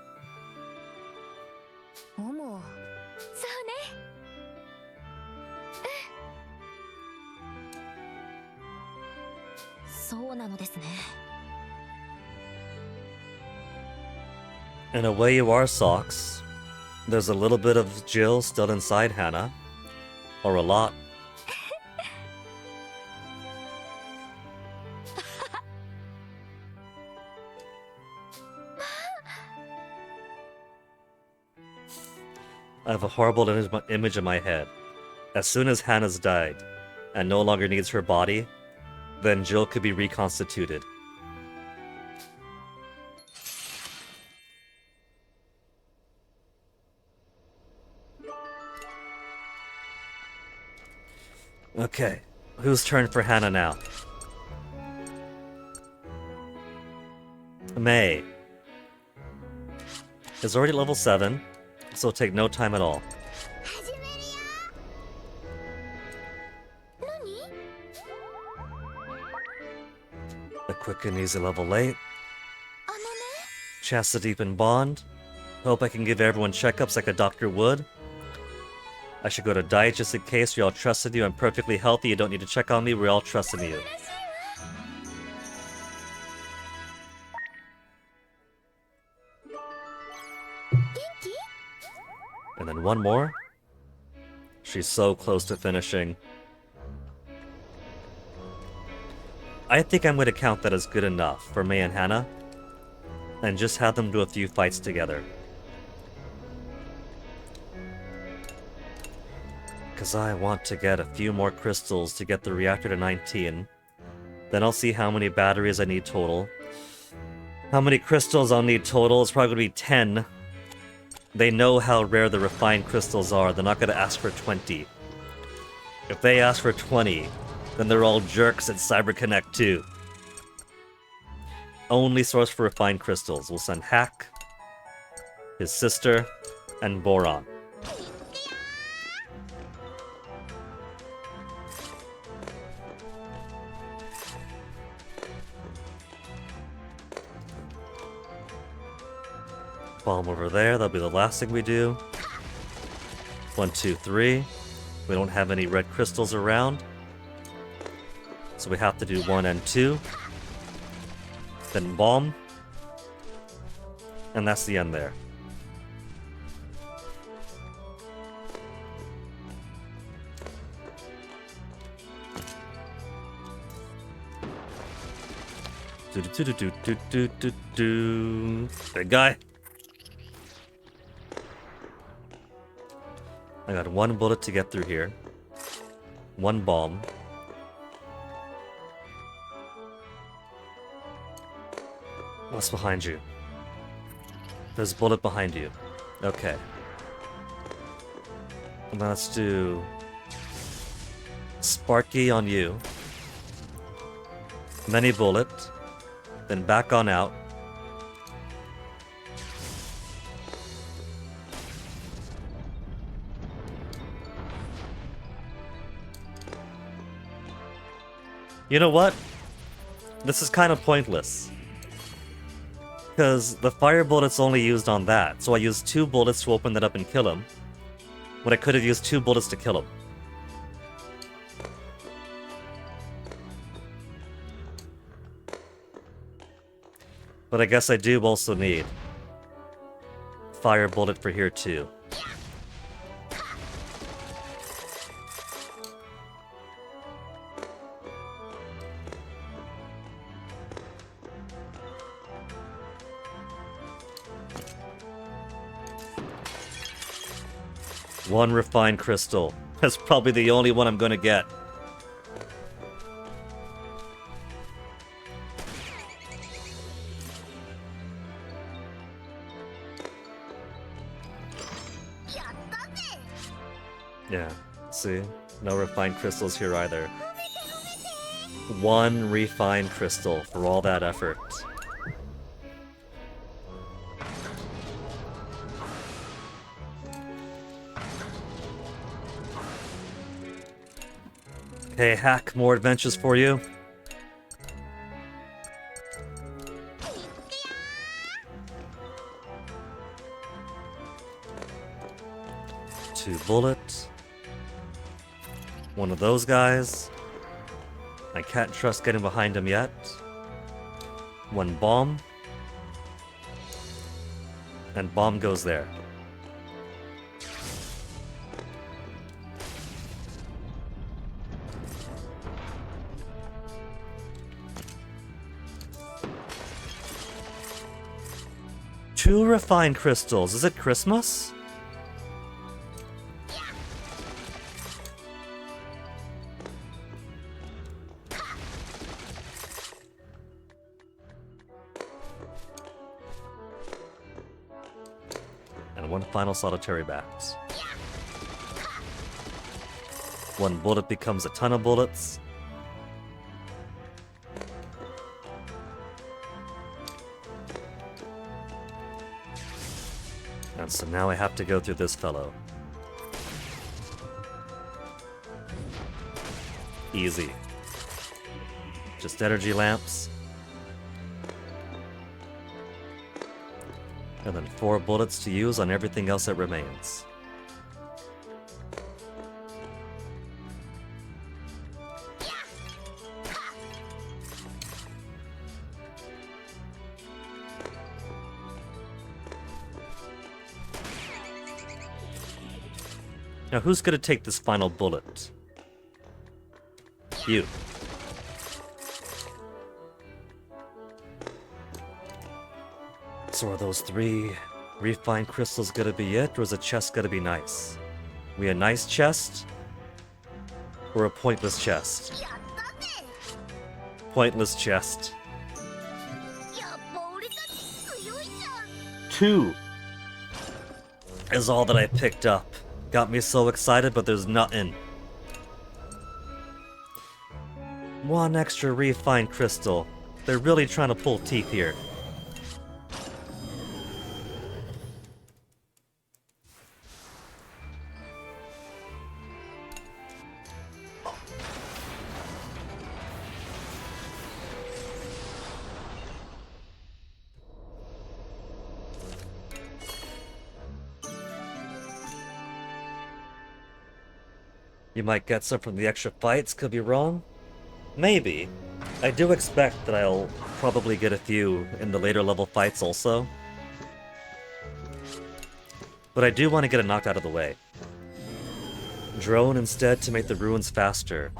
A: In a way you are, Socks. There's a little bit of Jill still inside Hannah. Or a lot. I have a horrible image in my head. As soon as Hannah's died, and no longer needs her body, then Jill could be reconstituted. Okay, whose turn for Hannah now? May is already level 7, so it'll take no time at all.
F: 始めるよ。何？
A: A quick and easy level 8.
F: あのね。
A: Chance to deepen bond. Hope I can give everyone checkups like a doctor would. I should go to diet just in case. We all trusted you. I'm perfectly healthy. You don't need to check on me. We're all trusting you.
F: 嬉しいわ。 元気？
A: And then one more. She's so close to finishing. I think I'm going to count that as good enough for May and Hannah. And just have them do a few fights together. Because I want to get a few more crystals to get the reactor to 19. Then I'll see how many batteries I need total. How many crystals I'll need total is probably going to be 10. They know how rare the refined crystals are. They're not going to ask for 20. If they ask for 20, then they're all jerks at CyberConnect too. Only source for refined crystals. We'll send Hack, his sister, and Boron. Bomb over there, that'll be the last thing we do. 1, 2, 3. We don't have any red crystals around. So we have to do 1 and 2. Then bomb. And that's the end there. Do do do do do do do do. Big guy. I got 1 bullet to get through here. 1 bomb. What's behind you? There's a bullet behind you. Okay. And then let's do Sparky on you. Many bullet. Then back on out. You know what? This is kind of pointless. Because the fire bullet's only used on that, so I used 2 bullets to open that up and kill him. When I could have used 2 bullets to kill him. But I guess I do also need fire bullet for here too. One refined crystal. That's probably the only one I'm gonna get. Yeah, see? No refined crystals here either. 1 refined crystal for all that effort. Okay, Hack, more adventures for you. Two bullets. 1 of those guys. I can't trust getting behind him yet. 1 bomb. And bomb goes there. Two refined crystals. Is it Christmas? And one final solitary bat. One bullet becomes a ton of bullets. And so now I have to go through this fellow. Easy. Just energy lamps. And then 4 bullets to use on everything else that remains. Now who's gonna take this final bullet? You. So are those 3 refined crystals gonna be it, or is a chest gonna be nice? We a nice chest? Or a pointless chest?
F: やったぜ
A: Pointless chest.
F: やっぱ俺たち強いじゃん
A: 2 is all that I picked up. Got me so excited, but there's nothing. 1 extra refined crystal. They're really trying to pull teeth here. You might get some from the extra fights, could be wrong. Maybe. I do expect that I'll probably get a few in the later level fights also. But I do want to get it knocked out of the way. Drone instead to make the ruins faster.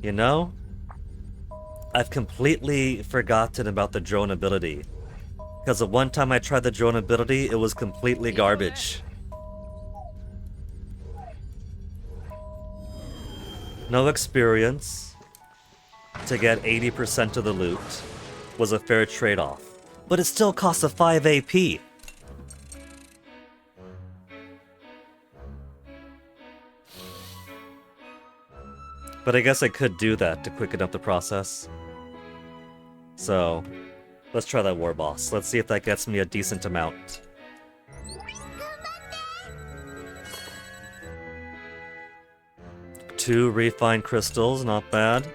A: You know? I've completely forgotten about the drone ability. Because the one time I tried the drone ability, it was completely garbage. No experience to get 80% of the loot was a fair trade-off, but it still costs a 5 AP. But I guess I could do that to quicken up the process. So, let's try that war boss. Let's see if that gets me a decent amount. Two refined crystals, not bad.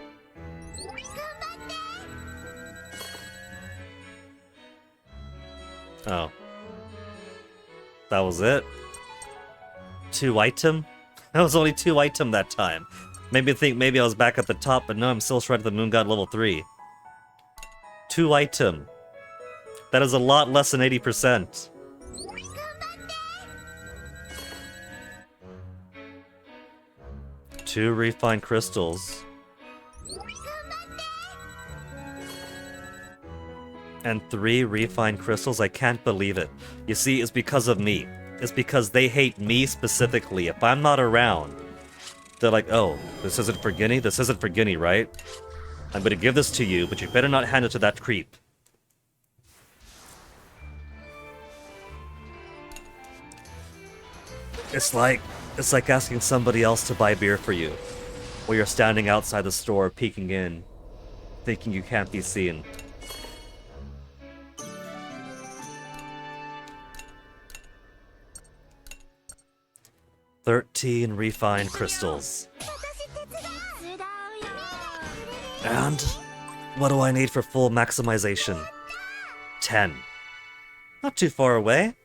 A: Oh. That was it? 2 item? That was only 2 item that time. Made me think maybe I was back at the top, but no, I'm still straight at the Moon God level 3. 2 item. That is a lot less than 80%. Two refined crystals. And 3 refined crystals? I can't believe it. You see, it's because of me. It's because they hate me specifically. If I'm not around, they're like, oh, this isn't for Guinea? This isn't for Guinea, right? I'm gonna give this to you, but you better not hand it to that creep. It's like asking somebody else to buy beer for you, while you're standing outside the store peeking in, thinking you can't be seen. "13 refined crystals. And what do I need for full maximization? 10. Not too far away.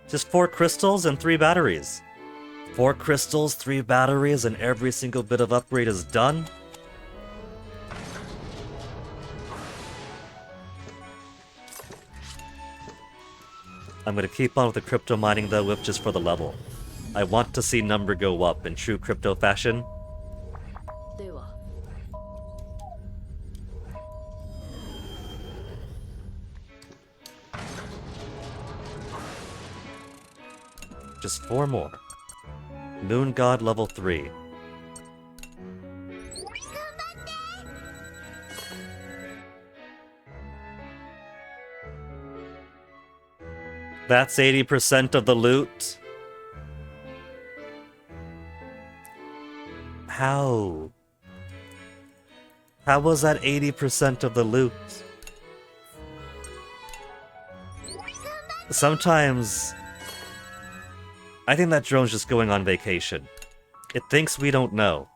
A: Just 4 crystals and 3 batteries. 4 crystals, 3 batteries, and every single bit of upgrade is done. I'm gonna keep on with the crypto mining though, with just for the level. I want to see number go up in true crypto fashion.
E: では
A: Just 4 more. Moon God level 3. That's 80% of the loot. How? How was that 80% of the loot? Sometimes I think that drone's just going on vacation. It thinks we don't know.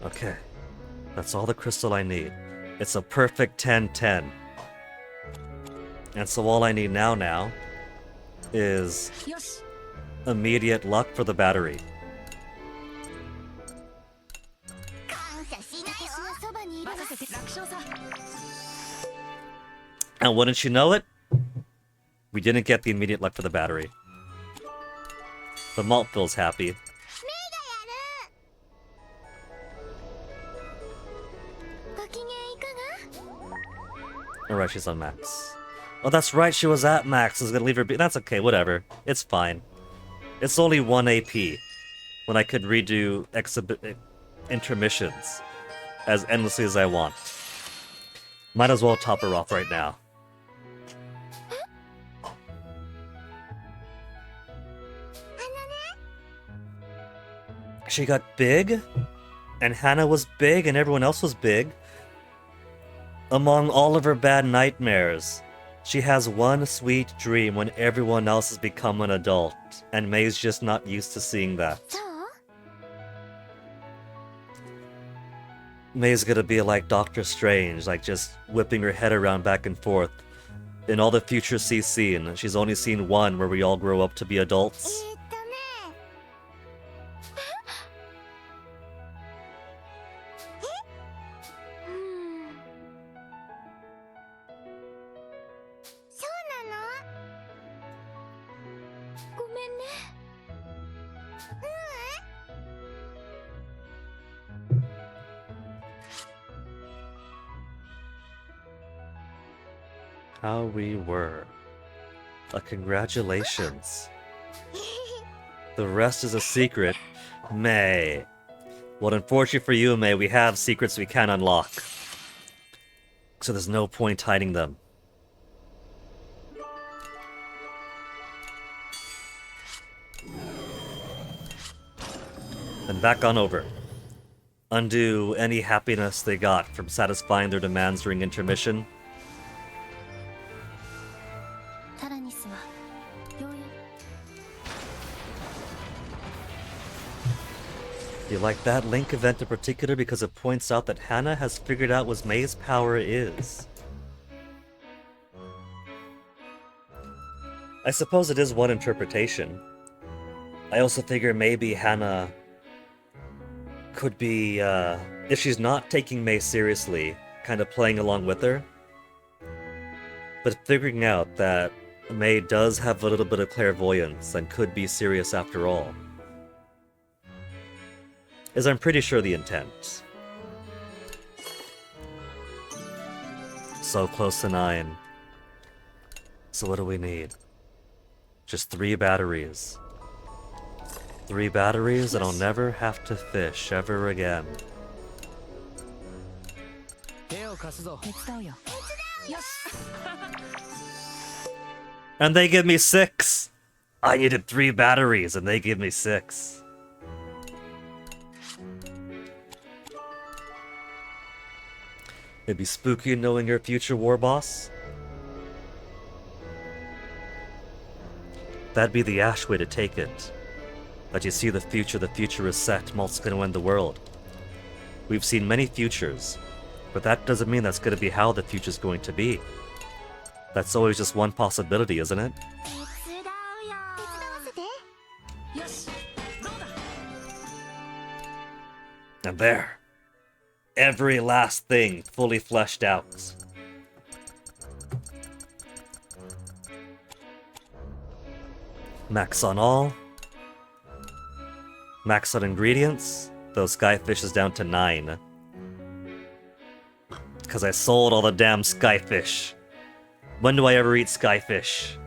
A: Okay. That's all the crystal I need. It's a perfect 10-10. And so all I need now is
E: よし
A: immediate luck for the battery.
F: 感謝しなよ。私はそばにいるわ。
E: 任せて楽勝さ
A: And wouldn't you know it? We didn't get the immediate luck for the battery. But Malt feels happy.
F: ご機嫌いかが？
A: Alright, she's on max. Oh, that's right, she was at max. I was gonna leave her be. That's okay, whatever. It's fine. It's only 1 AP. When I could redo intermissions as endlessly as I want. Might as well top her off right now. She got big, and Hannah was big, and everyone else was big. Among all of her bad nightmares, she has one sweet dream when everyone else has become an adult, and May's just not used to seeing that.
F: そう？
A: May's gonna be like Doctor Strange, like just whipping her head around back and forth. In all the futures she's seen, she's only seen one where we all grow up to be adults.
F: そうなの？ごめんね。
A: How we were. Congratulations. The rest is a secret. May. Well, unfortunately for you, May, we have secrets we can't unlock. So there's no point hiding them. Then back on over. Undo any happiness they got from satisfying their demands during intermission.
B: タラニスはようや
A: You like that Link event in particular because it points out that Hannah has figured out what May's power is. I suppose it is one interpretation. I also figure maybe Hannah could be, if she's not taking May seriously, kind of playing along with her. But figuring out that May does have a little bit of clairvoyance and could be serious after all. Is I'm pretty sure the intent. So close to 9. So what do we need? Just 3 batteries. 3 batteries and I'll never have to fish ever again.
E: 手を貸すぞ手伝うよよし
A: And they give me 6! I needed 3 batteries and they give me 6. It'd be spooky knowing your future war boss. That'd be the Ash way to take it. That you see the future is set, Malt's gonna win the world. We've seen many futures, but that doesn't mean that's gonna be how the future's going to be. That's always just one possibility, isn't it?
F: 手伝うよ手伝わせて
E: よしどうだ
A: And there. Every last thing fully fleshed out. Max on all. Max on ingredients. Those skyfish is down to 9. Because I sold all the damn skyfish. When do I ever eat skyfish?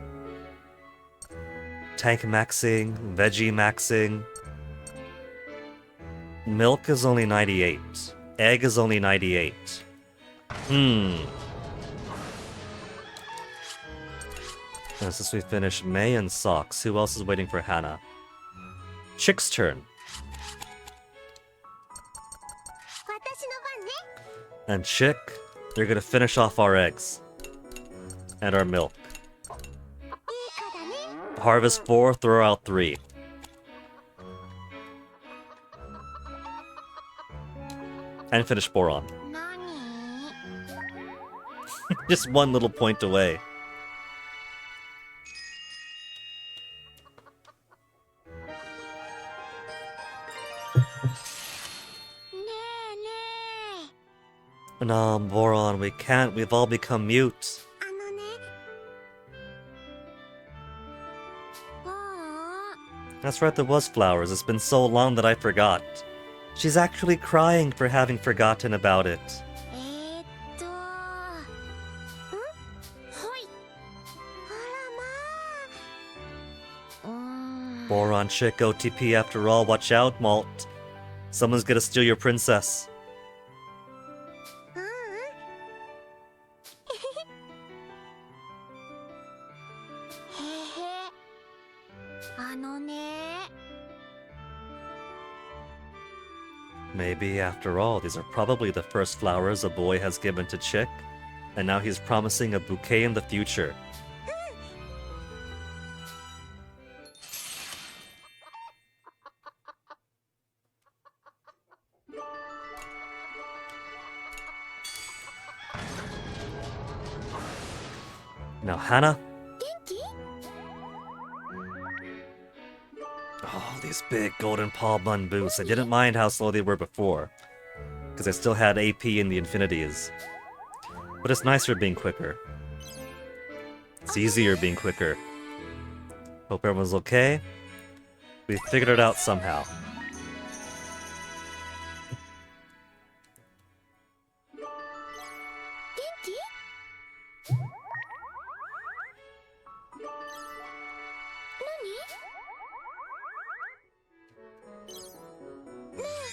A: Tank maxing, veggie maxing. Milk is only 98. Egg is only 98. And since we finished May and Socks, who else is waiting for Hannah? Chick's turn.
F: 私の番ね
A: And Chick, you're gonna finish off our eggs. And our milk.
F: いい子だね
A: Harvest 4, throw out 3. And finish Boron.
F: 何
A: Just one little point away.
F: ねえね
A: No, Boron, we can't. We've all become mute.
F: えあのねあ
A: That's right, there was flowers. It's been so long that I forgot. She's actually crying for having forgotten about it.
F: あはいあらまあ
A: Boron, Chick, OTP after all. Watch out, Malt. Someone's gonna steal your princess.
F: ううんへへあのね
A: Maybe, after all, these are probably the first flowers a boy has given to Chick, and now he's promising a bouquet in the future. Now, Hannah.
F: 元気
A: Oh, these big golden palm bun boots. I didn't mind how slow they were before, because I still had AP in the infinities. But it's nicer being quicker. It's easier being quicker. Hope everyone's okay. We figured it out somehow.
F: 元気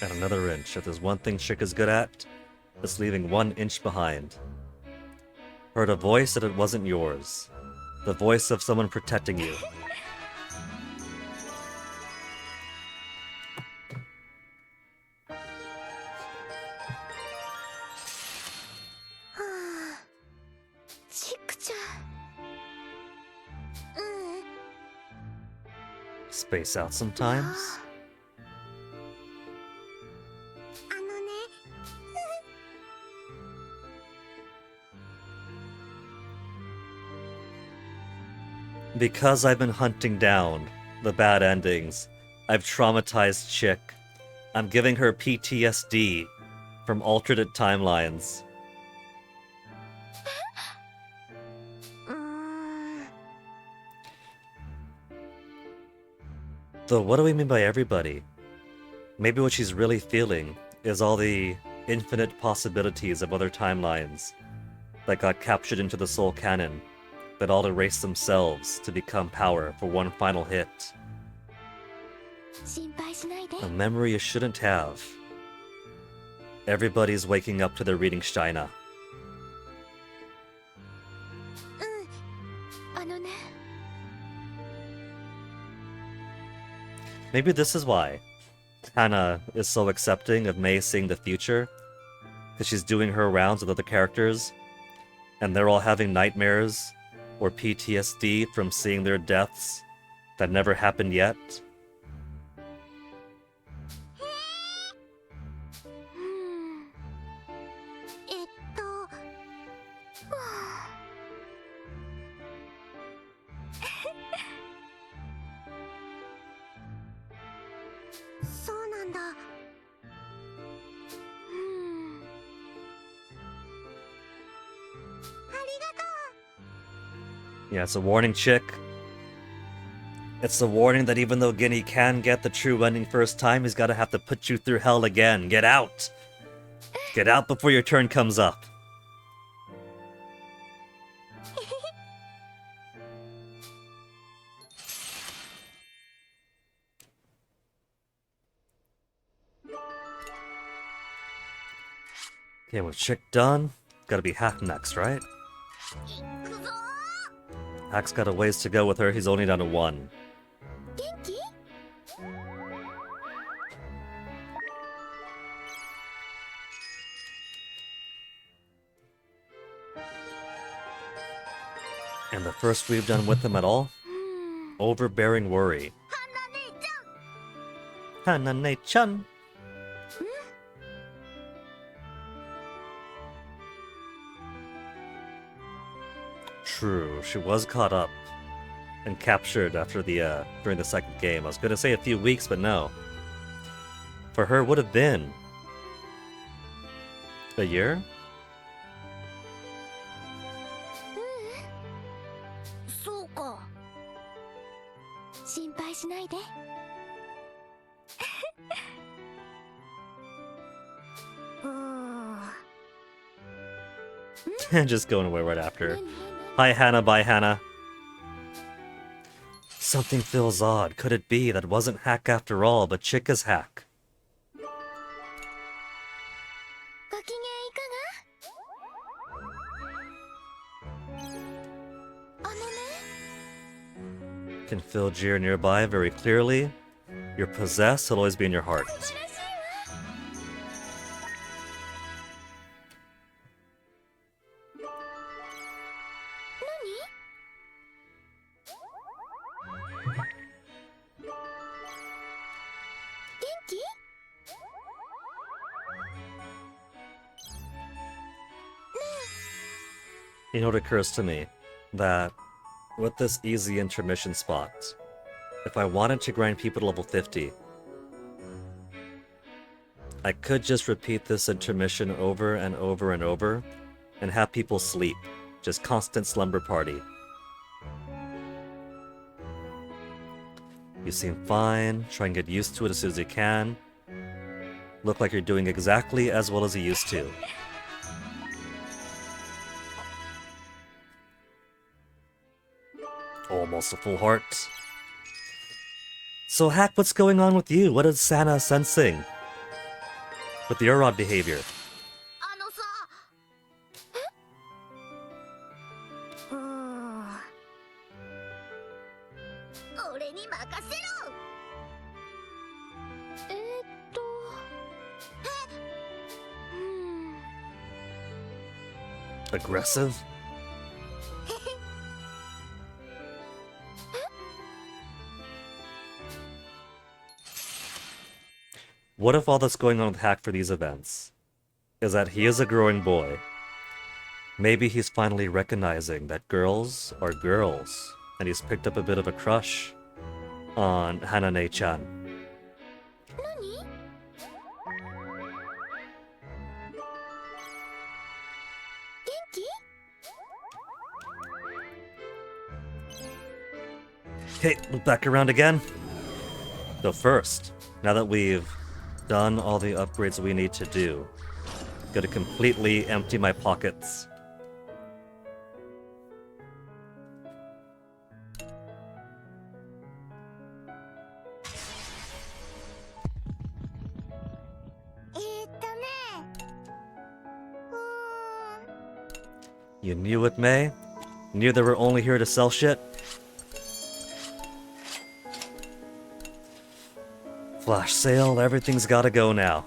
A: And another inch. If there's one thing Chick is good at, it's leaving 1 inch behind. Heard a voice that it wasn't yours. The voice of someone protecting you.
F: Ah, チックちゃん。うん。
A: Space out sometimes.
F: あのね。
A: Because I've been hunting down the bad endings, I've traumatized Chick. I'm giving her PTSD from alternate timelines.
F: うーん。
A: Though, what do we mean by everybody? Maybe what she's really feeling is all the infinite possibilities of other timelines that got captured into the soul canon, that all erase themselves to become power for one final hit.
F: 心配しないで。
A: A memory you shouldn't have. Everybody's waking up to their reading Steiner.
F: あのね。
A: Maybe this is why Hannah is so accepting of May seeing the future, because she's doing her rounds with other characters, and they're all having nightmares or PTSD from seeing their deaths that never happened yet.
F: うん。はあ
A: Yeah, it's a warning, chick. It's a warning that even though Guinea can get the true ending first time, he's gotta have to put you through hell again. Get out! Get out before your turn comes up. Okay, with chick done, gotta be Hack next, right?
F: 行くぞ
A: Hack's got a ways to go with her, he's only down to 1.
F: 元気
A: And the first we've done with him at all? Overbearing worry.
F: ハンナ姉ちゃん
A: Hanane-chan. True, she was caught up and captured after the during the second game. I was gonna say a few weeks, but no. For her, would have been a year.
F: そうか心配しないでうーん
A: Just going away right after. Hi, Hannah. Bye, Hannah. Something feels odd. Could it be that wasn't Hack after all, but Chick is Hack?
F: ご機嫌いかがあのね
A: Can feel Jir nearby very clearly. You're possessed. He'll always be in your heart.
F: 珍しいわ 元気
A: You know what occurs to me? That with this easy intermission spot, if I wanted to grind people to level 50, I could just repeat this intermission over and over and over and have people sleep. Just constant slumber party. You seem fine. Try and get used to it as soon as you can. Look like you're doing exactly as well as you used to. Almost a full heart. So Hack, what's going on with you? What is Sana sensing? With the Urod behavior.
F: あのさうーん俺に任せろ
A: Aggressive? What if all that's going on with Hack for these events is that he is a growing boy? Maybe he's finally recognizing that girls are girls, and he's picked up a bit of a crush on Hanane-chan.
F: 何 元気
A: Okay, look back around again. So first, now that we've done all the upgrades we need to do, gotta completely empty my pockets. You knew it, May? Knew they were only here to sell shit? Flash sale, everything's gotta go now.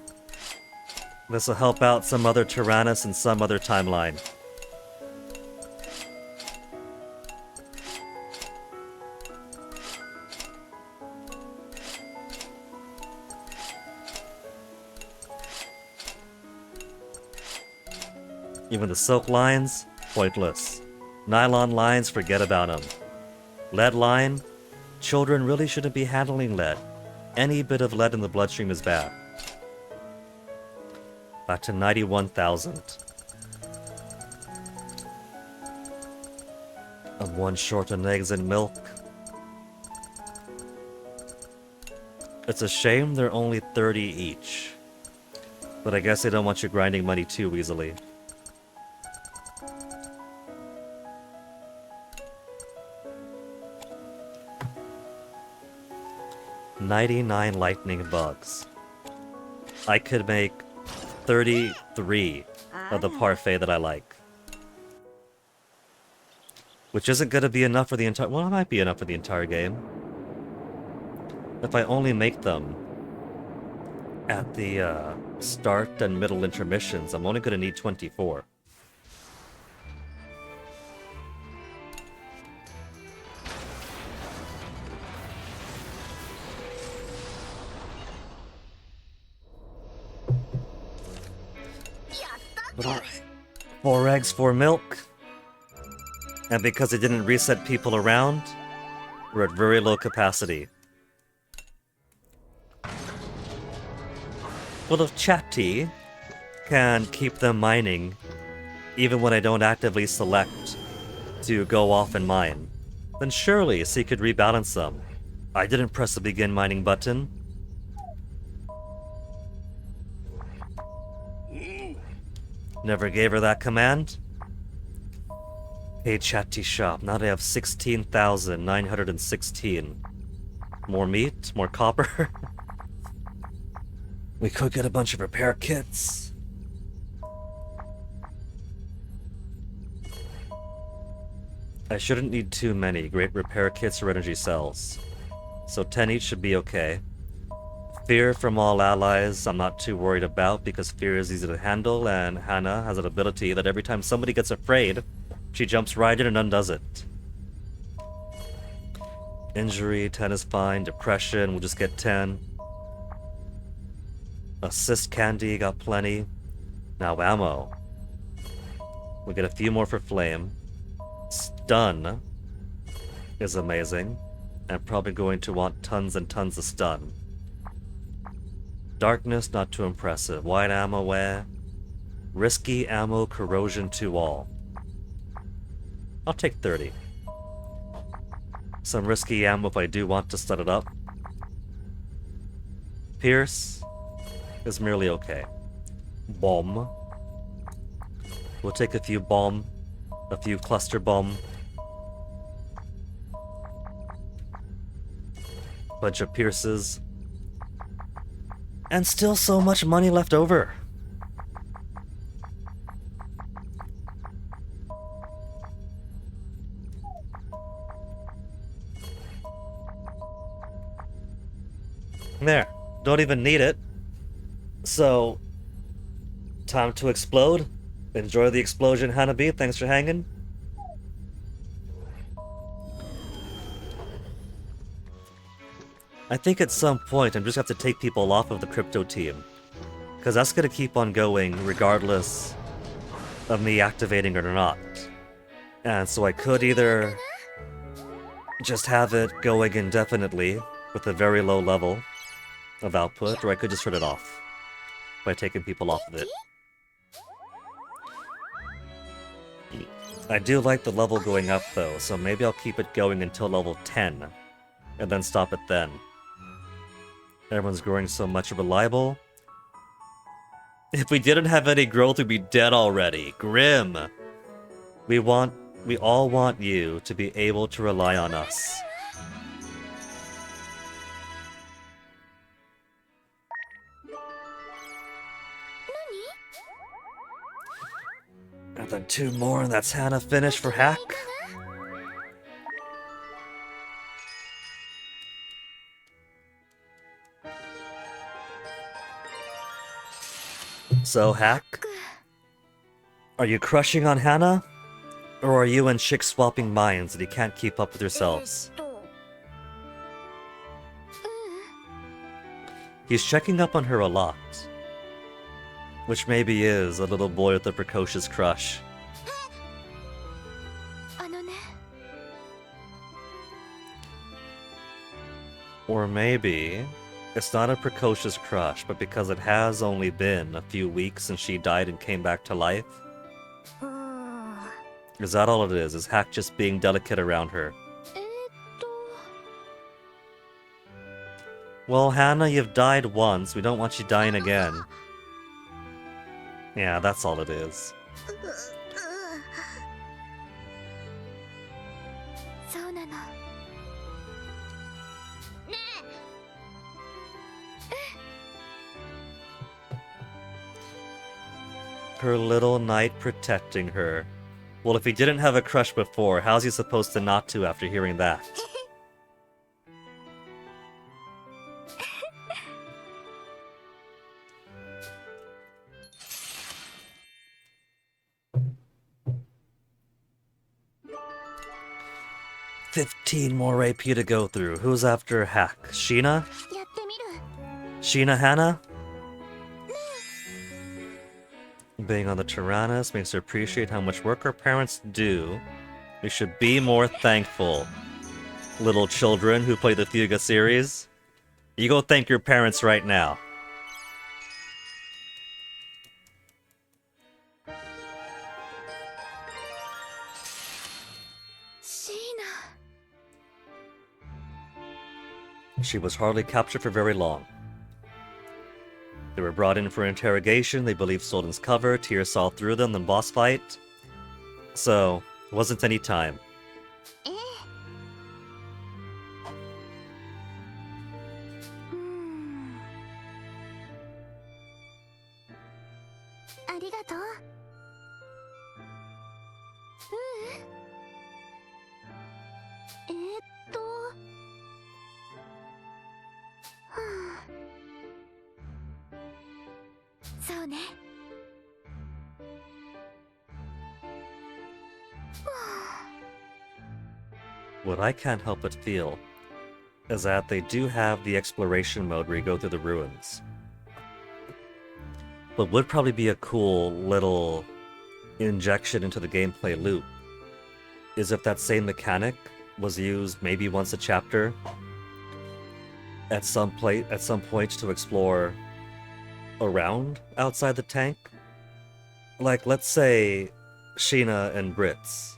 A: This'll help out some other Tyrannus in some other timeline. Even the silk lines, pointless. Nylon lines, forget about them. Lead line, children really shouldn't be handling lead. Any bit of lead in the bloodstream is bad. Back to 91,000. I'm one short on eggs and milk. It's a shame they're only 30 each. But I guess they don't want you grinding money too easily. $99 lightning bugs. I could make 33 of the parfait that I like. Which isn't gonna be enough for the entire... Well, it might be enough for the entire game. If I only make them at the start and middle intermissions, I'm only gonna need 24. But alright. 4 eggs, 4 milk. And because it didn't reset people around, we're at very low capacity. Well, if Chatty can keep them mining, even when I don't actively select to go off and mine, then surely C could rebalance them. I didn't press the begin mining button. Never gave her that command. Hey, Chatty shop. Now they have 16,916. More meat, more copper. We could get a bunch of repair kits. I shouldn't need too many great repair kits or energy cells. So 10 each should be okay. Fear from all allies I'm not too worried about because fear is easy to handle, and Hannah has an ability that every time somebody gets afraid, she jumps right in and undoes it. Injury, 10 is fine. Depression, we'll just get 10. Assist candy, got plenty. Now ammo. We'll get a few more for flame. Stun is amazing. I'm probably going to want tons and tons of stun. Darkness, not too impressive. White ammo, where? Risky ammo, corrosion to all. I'll take 30. Some risky ammo if I do want to set it up. Pierce is merely okay. Bomb. We'll take a few bomb, a few cluster bomb. Bunch of pierces. And still so much money left over. There. Don't even need it. So, time to explode. Enjoy the explosion, Hanabi. Thanks for hanging. I think at some point I'm just gonna have to take people off of the crypto team. Because that's gonna keep on going regardless of me activating it or not. And so I could either just have it going indefinitely with a very low level of output, or I could just turn it off by taking people off of it. I do like the level going up though, so maybe I'll keep it going until level 10 and then stop it then. Everyone's growing so much reliable. If we didn't have any growth, we'd be dead already. Grim. We all want you to be able to rely on us. And then 2 more, and that's Hannah finished for Hack. So, Hack? Are you crushing on Hannah? Or are you and Chick swapping minds that you can't keep up with yourselves? He's checking up on her a lot. Which maybe is a little boy with a precocious crush. Or maybe it's not a precocious crush, but because it has only been a few weeks since she died and came back to life, Is that all it is? Is Hack just being delicate around her?
F: えーっと
A: Well, Hannah, you've died once. We don't want you dying again. Yeah, that's all it is.
F: そうなのね
A: Her little knight protecting her. Well, if he didn't have a crush before, how's he supposed to not to after hearing that? $15 more AP to go through. Who's after Hack? Sheena?
F: やってみる
A: Sheena Hannah? Being on the Tyrannus makes her appreciate how much work her parents do. We should be more thankful. Little children who play the Fuga series. You go thank your parents right now.
F: Sheena.
A: She was hardly captured for very long. They were brought in for interrogation, they believed Solden's cover, Tyr saw through them, then boss fight. So, it wasn't any time.
F: ええありがとうはあそうね
A: What I can't help but feel is that they do have the exploration mode where you go through the ruins. But would probably be a cool little injection into the gameplay loop is if that same mechanic was used maybe once a chapter at some point to explore around outside the tank. Like, let's say Sheena and Brits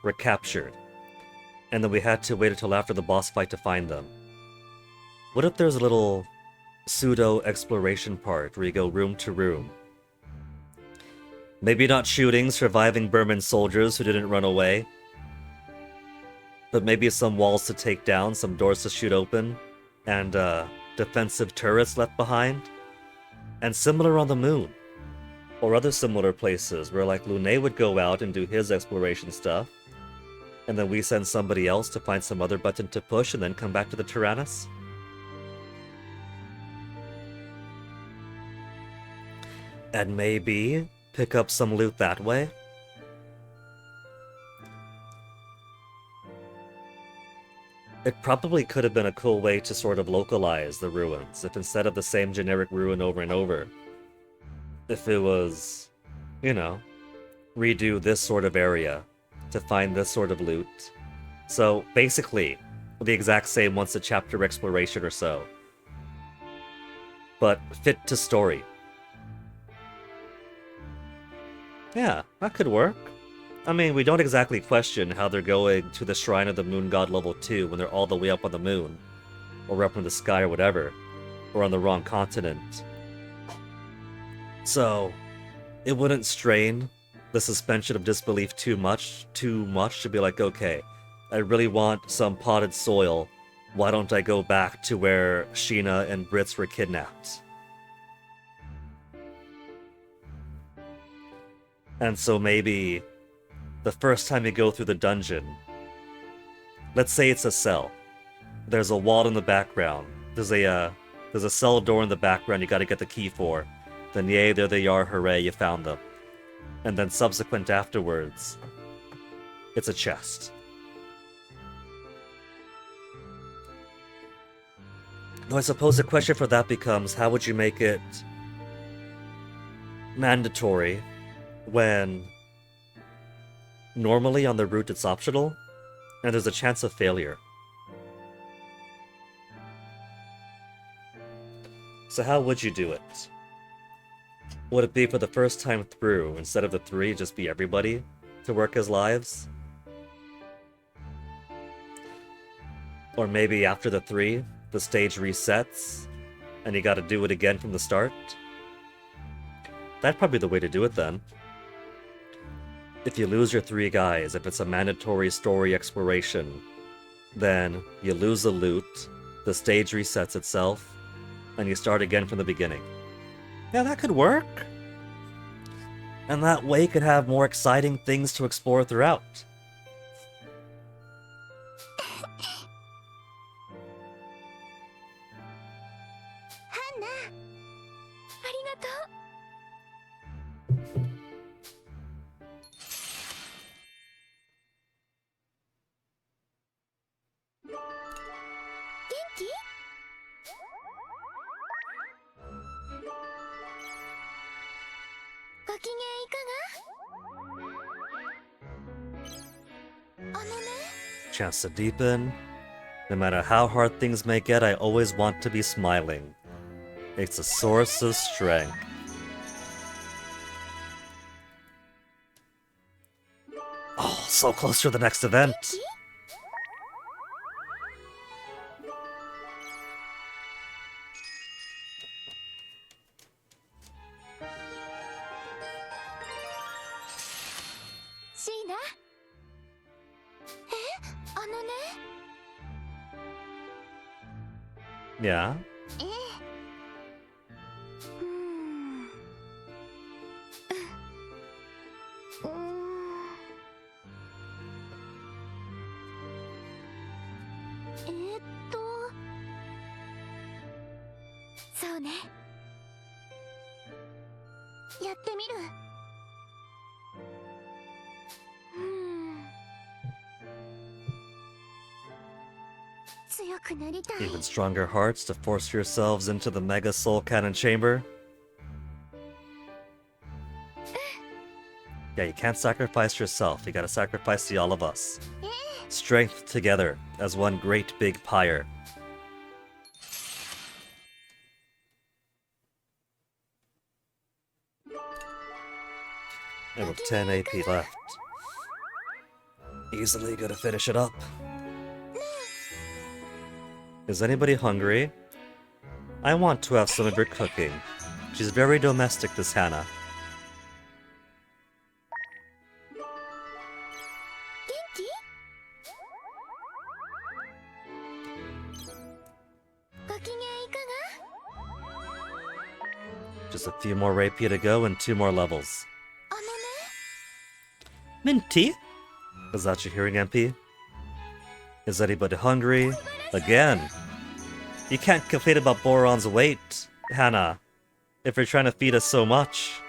A: were captured, and then we had to wait until after the boss fight to find them. What if there's a little pseudo-exploration part where you go room to room? Maybe not shooting surviving Burman soldiers who didn't run away, but maybe some walls to take down, some doors to shoot open, and defensive turrets left behind. And similar on the moon, or other similar places where like Lune would go out and do his exploration stuff, and then we send somebody else to find some other button to push and then come back to the Tyrannus. And maybe pick up some loot that way. It probably could have been a cool way to sort of localize the ruins, if instead of the same generic ruin over and over, if it was, you know, redo this sort of area to find this sort of loot. So basically, the exact same once a chapter exploration or so, but fit to story. Yeah, that could work. I mean, we don't exactly question how they're going to the Shrine of the Moon God level 2 when they're all the way up on the moon, or up in the sky or whatever, or on the wrong continent. So, it wouldn't strain the suspension of disbelief too much to be like, okay, I really want some potted soil, why don't I go back to where Sheena and Brits were kidnapped? And so maybe the first time you go through the dungeon, let's say it's a cell. There's a wall in the background. There's a cell door in the background you gotta get the key for. Then yay, there they are, hooray, you found them. And then subsequent afterwards, it's a chest. Now I suppose the question for that becomes, how would you make it mandatory when normally on the route it's optional, and there's a chance of failure? So how would you do it? Would it be for the first time through, instead of the 3, just be everybody to work his lives? Or maybe after the 3, the stage resets, and you gotta do it again from the start? That'd probably be the way to do it then. If you lose your 3 guys, if it's a mandatory story exploration, then you lose the loot, the stage resets itself, and you start again from the beginning. Yeah, that could work. And that way you could have more exciting things to explore throughout.
F: ハンナありがとう。元気？ご機嫌いかが？あのね。
A: Chance to deepen. No matter how hard things may get, I always want to be smiling. It's a source of strength. Oh, so close to the next event.
F: シーナ？あのね。
A: Yeah?
F: そうね。やってみる。強くなりたい。
A: Even stronger hearts to force yourselves into the Mega Soul Cannon Chamber? Yeah, you can't sacrifice yourself. You gotta sacrifice the all of us. Strength together as one great big pyre. And with 10 AP left. Easily gonna finish it up. Is anybody hungry? I want to have some of your cooking. She's very domestic, this Hannah.
F: 元気？ご機嫌いかが？
A: Just a few more rapier to go and 2 more levels.
F: あのね。
A: Minty? Is that your hearing, MP? Is anybody hungry? Again. You can't complain about Boron's weight, Hannah, if you're trying to feed us so much.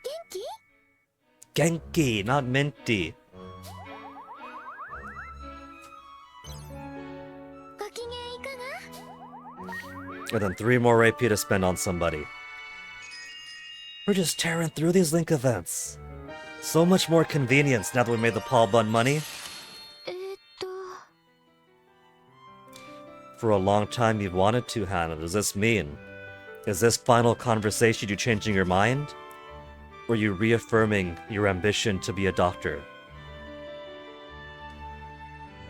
F: 元気？
A: Genki, not Minty.
F: ご機嫌いかが？
A: And then 3 more rapier to spend on somebody. We're just tearing through these link events. So much more convenience now that we made the Paul Bun money. For a long time you've wanted to, Hannah. Does this mean? Is this final conversation you changing your mind? Or you reaffirming your ambition to be a doctor?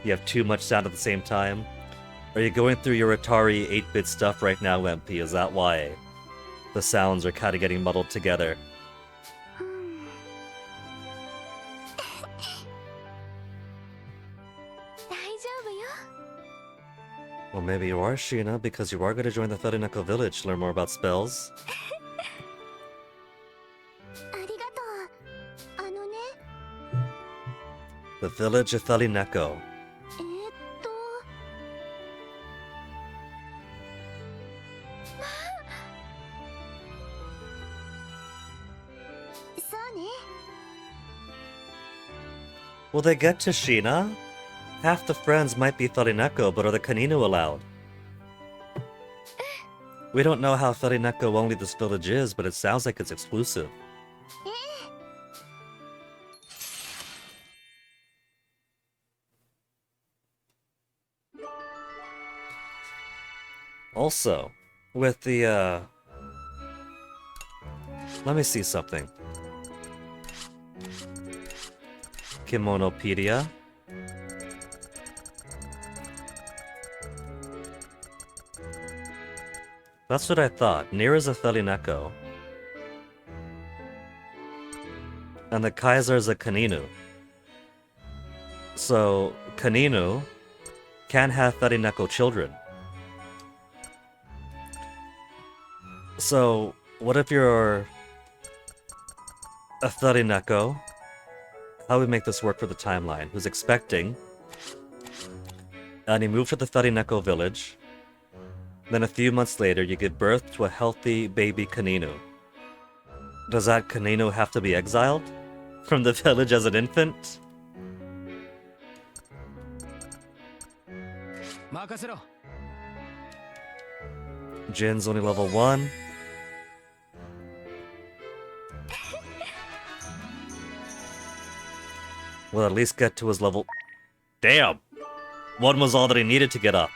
A: You have too much sound at the same time? Are you going through your Atari 8-bit stuff right now, MP? Is that why the sounds are kind of getting muddled together? Well, maybe you are, Sheena, because you are going to join the Ferineko village to learn more about spells.
F: ありがとう。あのね。
A: The village of Ferineko.
F: そうね。
A: Will they get to Sheena? Half the friends might be Ferineko, but are the Kaninu allowed? We don't know how Ferineko only this village is, but it sounds like it's exclusive. Also, with the, let me see something. Kimonopedia. That's what I thought. Near is a Felineko. And the Kaiser is a Kaninu. So, Kaninu can have Felineko children. So, what if you're a Felineko? How do we make this work for the timeline? Who's expecting, and you move to the Felineko village. Then a few months later, you give birth to a healthy baby Kaninu. Does that Kaninu have to be exiled from the village as an infant?
E: 任せろ。
A: Jin's only level 1. We'll at least get to his level... Damn! 1 was all that he needed to get up.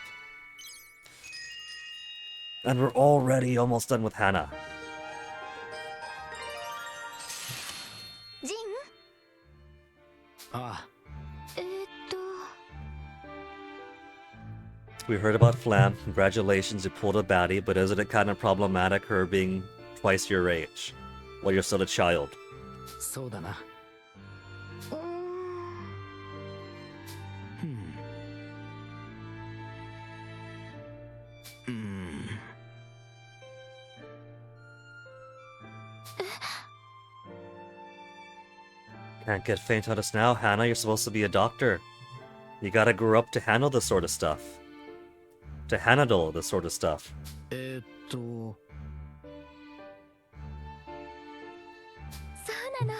A: And we're already almost done with Hannah.
F: ジン
E: ああ、
A: We heard about Flam. Congratulations, you pulled a baddie, but isn't it kind of problematic her being twice your age while you're still a child?
E: そうだな。
F: うーん
A: Can't get faint on us now, Hannah. You're supposed to be a doctor. You gotta grow up to handle this sort of stuff. To handle this sort of stuff.
F: そうなの。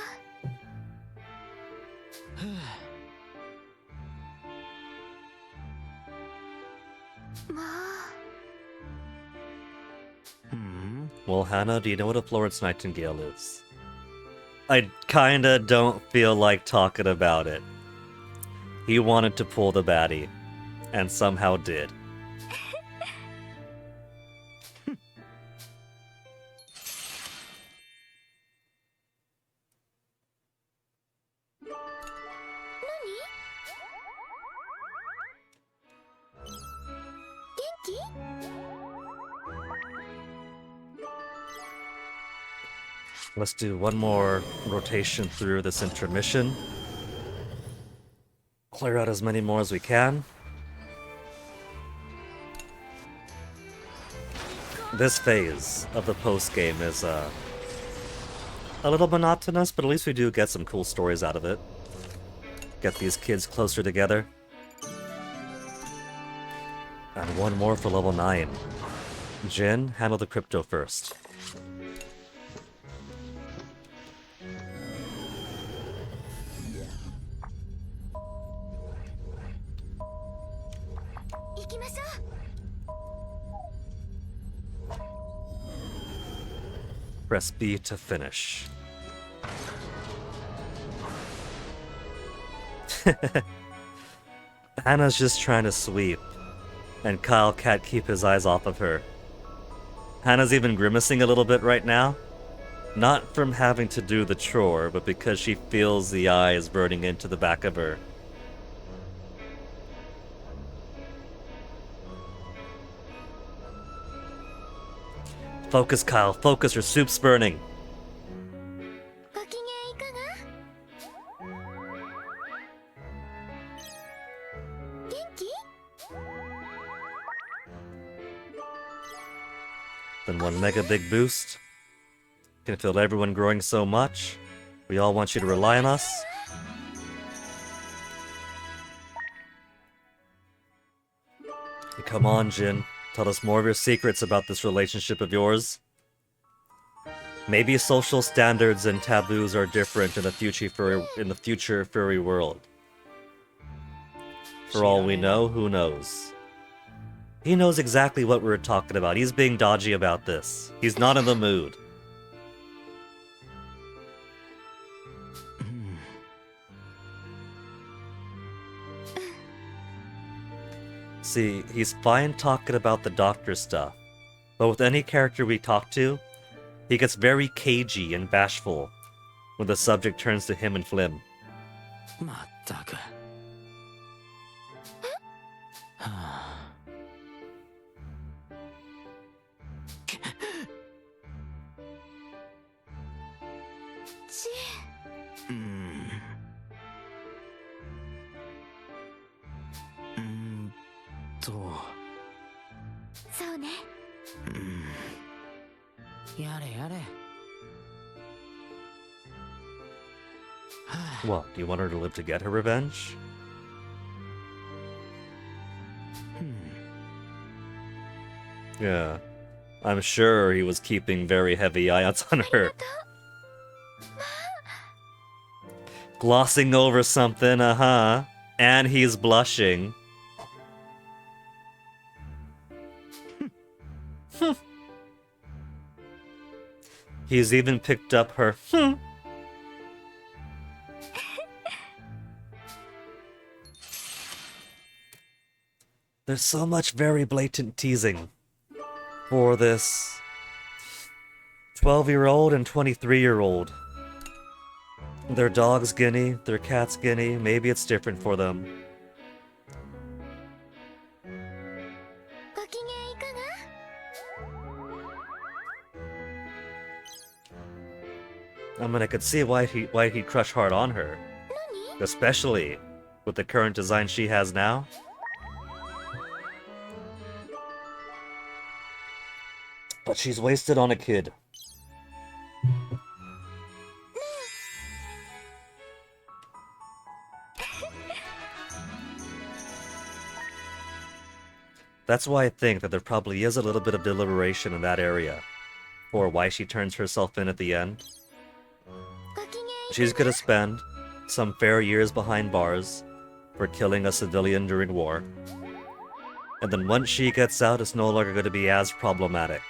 F: まあ
A: Well, Hannah, do you know what a Florence Nightingale is? I kinda don't feel like talking about it. He wanted to pull the baddie, and somehow did. Let's do one more rotation through this intermission. Clear out as many more as we can. This phase of the post-game is a little monotonous, but at least we do get some cool stories out of it. Get these kids closer together. And one more for level 9. Jin, handle the crypto first. Press B to finish. Hannah's just trying to sweep, and Kyle can't keep his eyes off of her. Hannah's even grimacing a little bit right now. Not from having to do the chore, but because she feels the eyes burning into the back of her. Focus, Kyle. Focus. Your soup's burning.
F: ご機嫌いかが？元気？
A: Then one mega big boost. Can feel everyone growing so much. We all want you to rely on us. Come on, Jin. Tell us more of your secrets about this relationship of yours. Maybe social standards and taboos are different in the future furry world. For all we know, who knows? He knows exactly what we're talking about. He's being dodgy about this. He's not in the mood. See, he's fine talking about the doctor stuff, but with any character we talk to, he gets very cagey and bashful when the subject turns to him and Flim.
E: まったく。はあ。
F: ジ
E: うーん。
F: そうね。
E: やれやれ。はあ。
A: What? Do you want her to live to get her revenge? Yeah. I'm sure he was keeping very heavy eyes on her. Glossing over something, uh-huh. And he's blushing. He's even picked up her There's so much very blatant teasing for this 12-year-old and 23-year-old. Their dog's guinea, their cat's guinea, maybe it's different for them.
F: ご機嫌いかが？
A: I mean, I could see why he'd crush hard on her. Especially with the current design she has now. But she's wasted on a kid. That's why I think that there probably is a little bit of deliberation in that area. For why she turns herself in at the end.
F: ご機嫌い
A: She's gonna spend some fair years behind bars for killing a civilian during war. And then once she gets out, it's no longer gonna be as problematic.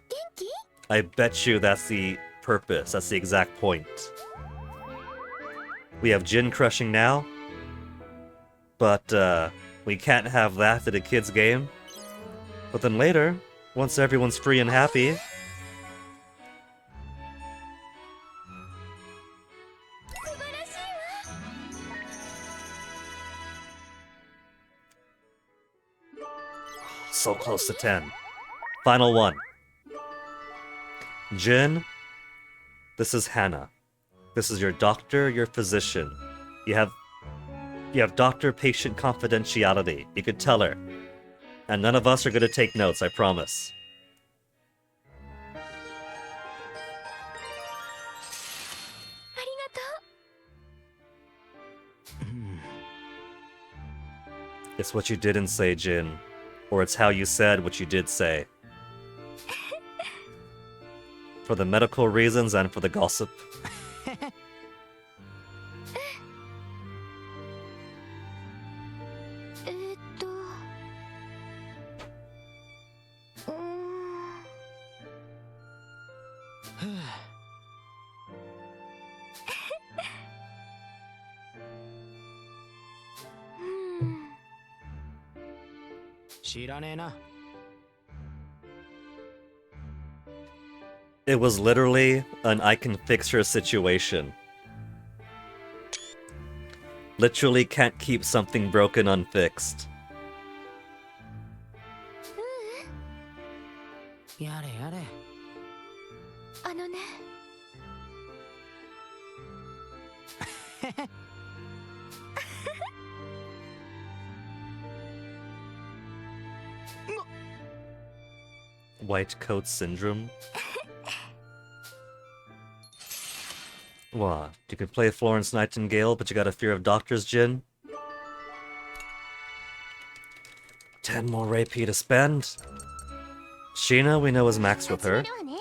F: 元気？
A: I bet you that's the purpose, that's the exact point. We have Jin crushing now, but we can't have that at a kid's game. But then later, once everyone's free and happy,
F: 素晴らしいわ。
A: so close to 10. Final one. Jin, this is Hannah. This is your doctor, your physician. You have doctor-patient confidentiality. You could tell her. And none of us are gonna take notes, I promise.
F: ありがとう。
A: It's what you didn't say, Jin. Or it's how you said what you did say. For the medical reasons and for the gossip.
F: うーん。
E: 知らねえな。
A: It was literally an I can fix her situation. Literally can't keep something broken unfixed.
E: やれやれ。
F: あのね。
A: White coat syndrome? What? You can play Florence Nightingale, but you got a fear of doctors, Jin? 10 more AP to spend. Sheena, we know is maxed with her.
F: 始めるわね。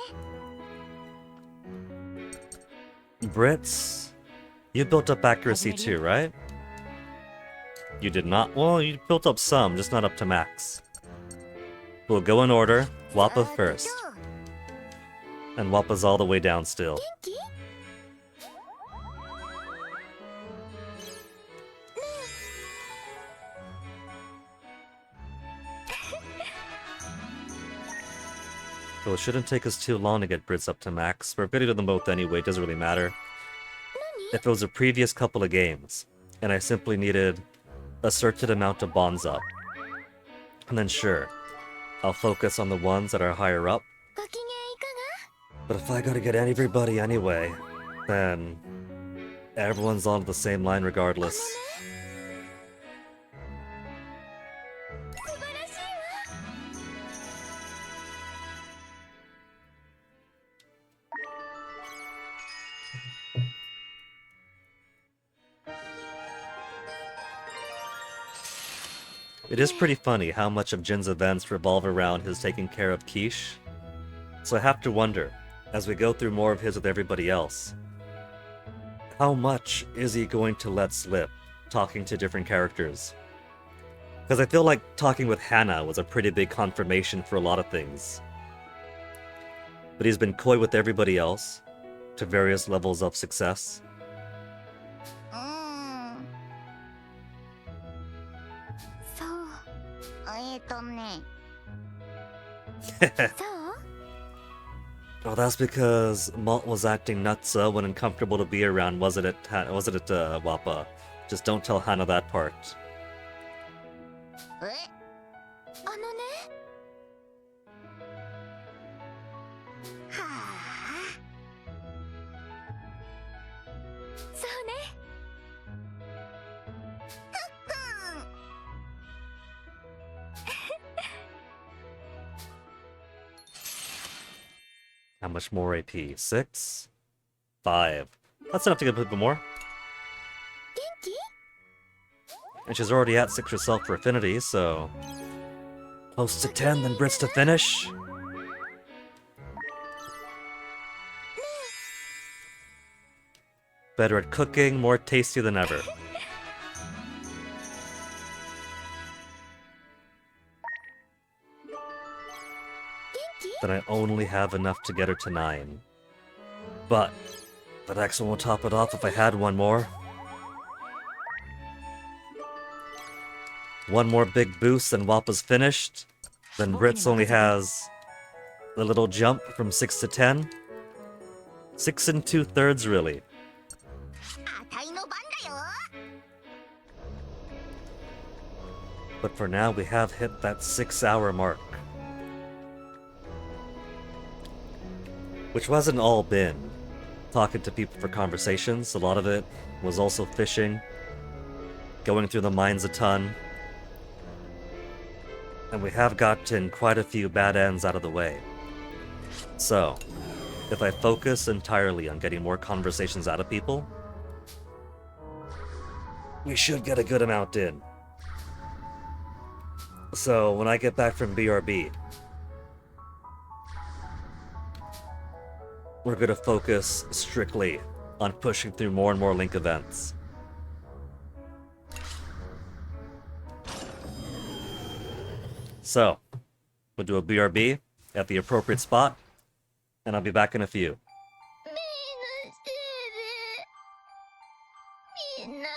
A: Brits, you built up accuracy too, right? You did not? Well, you built up some, just not up to max. We'll go in order. Wappa first. And Wappa's all the way down still.
F: 元気？
A: So it shouldn't take us too long to get Brits up to max. We're gonna do them both anyway, doesn't really matter.
F: 何？
A: if it was a previous couple of games, and I simply needed a certain amount of bonds up. And then sure, I'll focus on the ones that are higher up.
F: ご機嫌いか
A: But if I gotta get everybody anyway, then everyone's on the same line regardless.
F: が素晴らしいわ。
A: It is pretty funny how much of Jin's events revolve around his taking care of Quiche. So I have to wonder, as we go through more of his with everybody else, how much is he going to let slip talking to different characters? Because I feel like talking with Hannah was a pretty big confirmation for a lot of things. But he's been coy with everybody else, to various levels of success.
F: そう。ね。そう
A: Oh, that's because Malt was acting nutso when uncomfortable to be around, wasn't it, Wappa? Just don't tell Hannah that part.
F: えあのね。はあ。そうね。ふっふん。
A: How much more AP? 6? 5. That's enough to get a bit more.
F: 元気
A: And she's already at 6 herself for affinity, so... Close to 10, then Brits to finish. Better at cooking, more tasty than ever. Then I only have enough to get her to 9. But the next one will top it off if I had one more. One more big boost and Wappa's finished. Then Brits only has the little jump from 6 to 10. 6 and 2/3 really.
F: あたいの番だよ。
A: But for now we have hit that 6-hour mark. Which wasn't all been talking to people for conversations. A lot of it was also fishing, going through the mines a ton. And we have gotten quite a few bad ends out of the way. So, if I focus entirely on getting more conversations out of people, we should get a good amount in. So, when I get back from BRB, we're going to focus strictly on pushing through more and more Link events. So, we'll do a BRB at the appropriate spot, and I'll be back in a few.
F: みんなしてる。みんなが。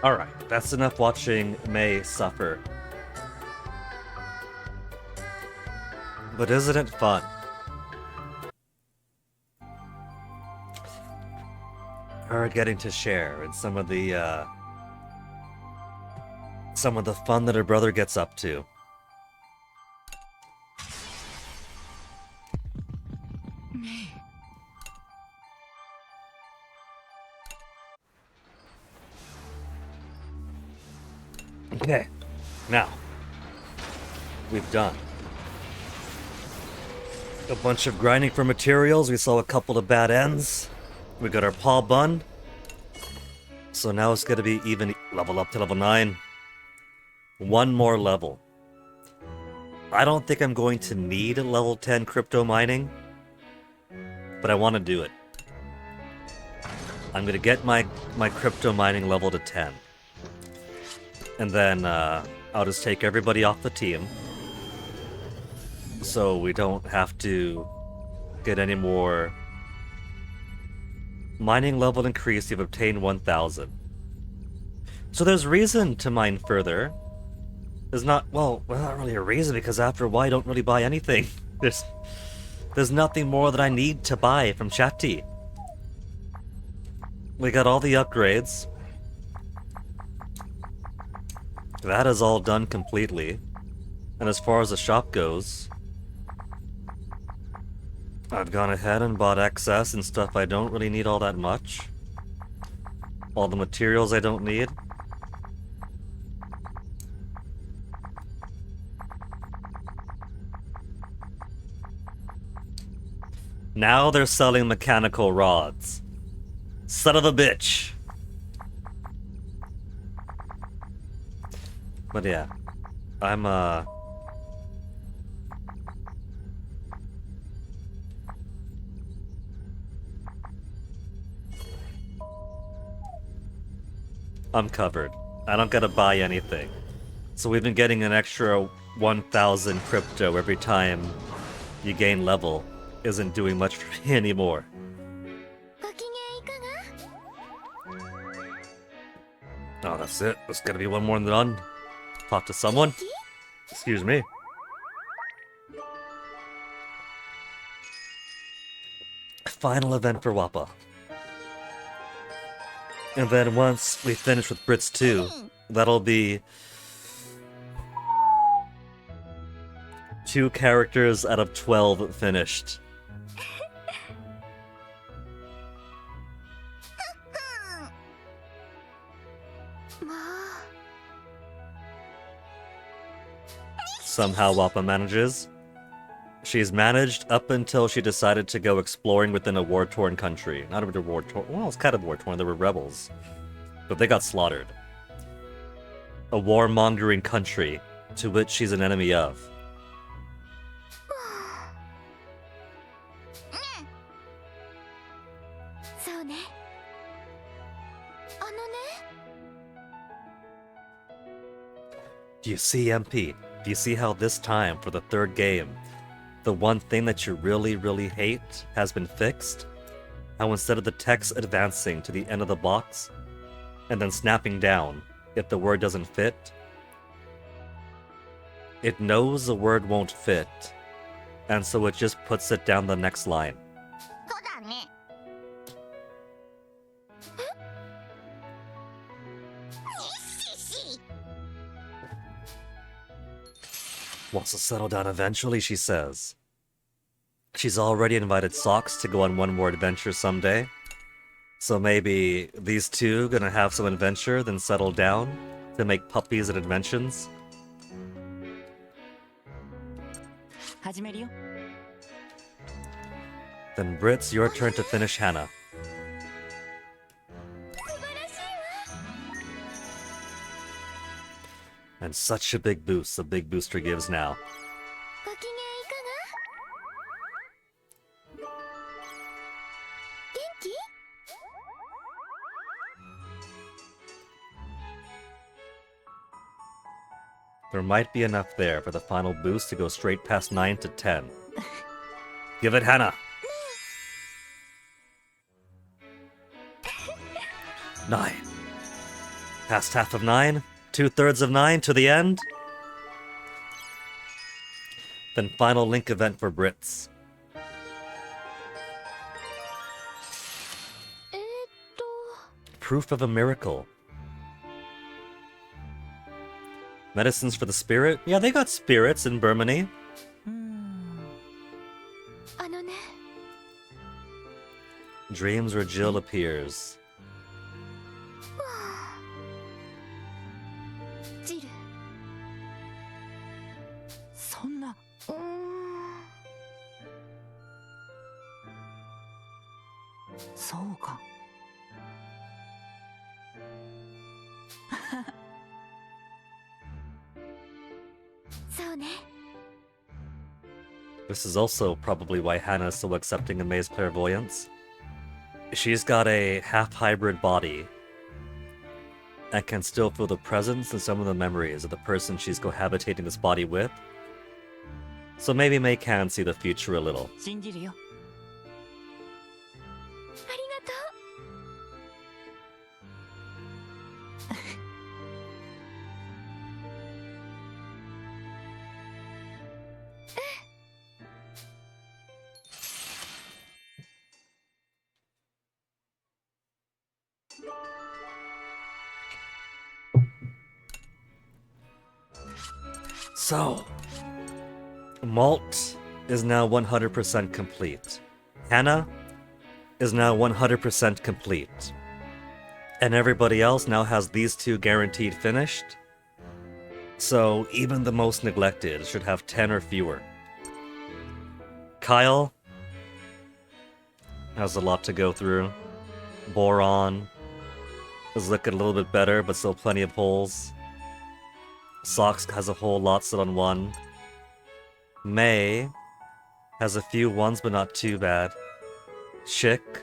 A: Alright, that's enough watching May suffer. But isn't it fun? Her getting to share in some of the fun that her brother gets up to. Okay, now we've done a bunch of grinding for materials. We saw a couple of bad ends. We got our paw bun. So now it's gonna be even level up to level 9. One more level. I don't think I'm going to need level 10 crypto mining, but I want to do it. I'm gonna get my crypto mining level to 10. And then I'll just take everybody off the team, so we don't have to get any more mining level increase. You've obtained 1,000. So there's reason to mine further. There's not, well, not really a reason, because after a while I don't really buy anything. There's nothing more that I need to buy from Chatty. We got all the upgrades. That is all done completely. And as far as the shop goes, I've gone ahead and bought excess and stuff I don't really need all that much. All the materials I don't need. Now they're selling mechanical rods. Son of a bitch. But yeah, I'm covered. I don't gotta buy anything. So we've been getting an extra 1,000 crypto every time you gain level. Isn't doing much for me anymore.
F: ご機嫌いかが？
A: Oh, that's it. There's gonna be one more done. Talk to someone. Excuse me. Final event for Wappa. And then once we finish with Brits 2, that'll be 2 characters out of 12 finished. Somehow Wappa manages. She's managed up until she decided to go exploring within a war-torn country. Not a war-torn... Well, it's kind of war-torn. There were rebels. But they got slaughtered. A warmongering country to which she's an enemy of.
F: そうね。あのね。
A: Do you see, MP? Do you see how this time, for the 3rd game, the one thing that you really, really hate has been fixed? How instead of the text advancing to the end of the box, and then snapping down if the word doesn't fit, it knows the word won't fit, and so it just puts it down the next line.
F: そうだね。
A: Wants to settle down eventually, she says. She's already invited Socks to go on one more adventure someday. So maybe these two gonna have some adventure, then settle down to make puppies and inventions.
E: 始めるよ。
A: Then Brits, your turn to finish Hannah.
F: 素晴らしいわ。
A: And such a big boost the big booster gives now.
F: ご機嫌いかが？元気？
A: There might be enough there for the final boost to go straight past 9 to 10. Give it, Hannah! 9. Past half of 9, 2/3 of 9 to the end. Then final link event for Brits.
F: えーっと
A: Proof of a miracle. Medicines for the spirit? Yeah, they got spirits in Burmany.
F: あのね
A: Dreams where Jill appears.
F: ジル
E: そんなそうか
F: そうね
A: This is also probably why Hannah is so accepting of May's clairvoyance. She's got a half-hybrid body and can still feel the presence and some of the memories of the person she's cohabitating this body with. So maybe May can see the future a little.
E: 信じるよ
F: ありがとう
A: So, Malt is now 100% complete. Hannah is now 100% complete. And everybody else now has these two guaranteed finished. So, even the most neglected should have 10 or fewer. Kyle has a lot to go through. Boron is looking a little bit better, but still plenty of holes. Socks has a whole lot still on 1. May has a few ones, but not too bad. Chick.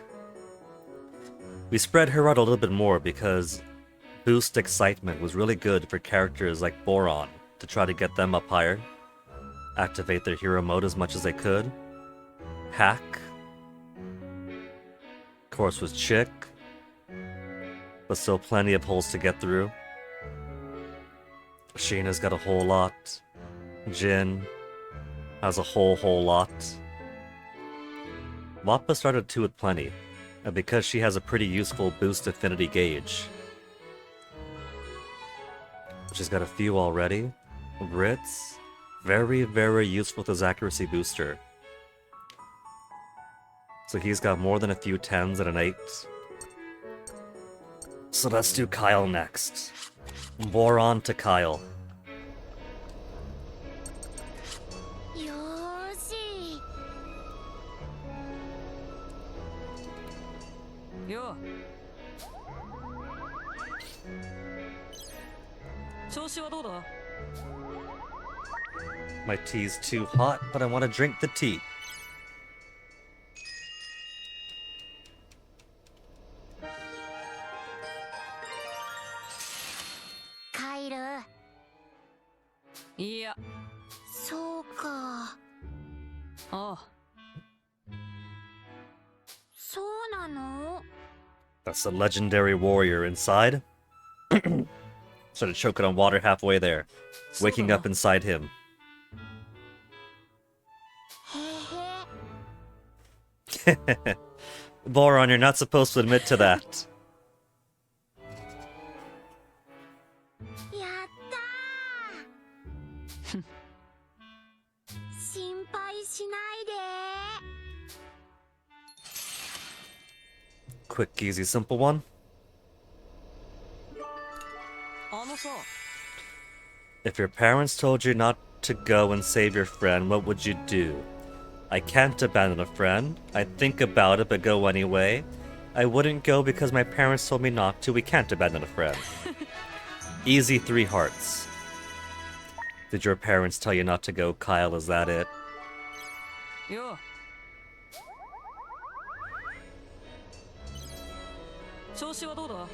A: We spread her out a little bit more because Boost Excitement was really good for characters like Boron to try to get them up higher. Activate their hero mode as much as they could. Hack. Of course was Chick. But still plenty of holes to get through. Sheena's got a whole lot. Jin has a whole lot. Wappa started too with plenty, and because she has a pretty useful boost affinity gauge. She's got a few already. Brits, very, very useful with his accuracy booster. So he's got more than a few 10s and an 8. So let's do Kyle next. Boron to Kyle.
F: よーし
E: よ調子はどうだ
A: My tea's too hot, but I want to drink the tea.
F: カイル
E: いや
F: そうか
E: ああ
F: そうなの
A: That's the legendary warrior inside. Started choking on water halfway there. Waking up inside him.
F: へへ
A: Boron, you're not supposed to admit to that.
F: やったー心配しないで
A: Quick, easy, simple one.
E: あのさ
A: If your parents told you not to go and save your friend, what would you do? I can't abandon a friend. I'd think about it, but go anyway. I wouldn't go because my parents told me not to. We can't abandon a friend. Easy 3 hearts. Did your parents tell you not to go, Kyle? Is that it?
E: よ調子はどうだ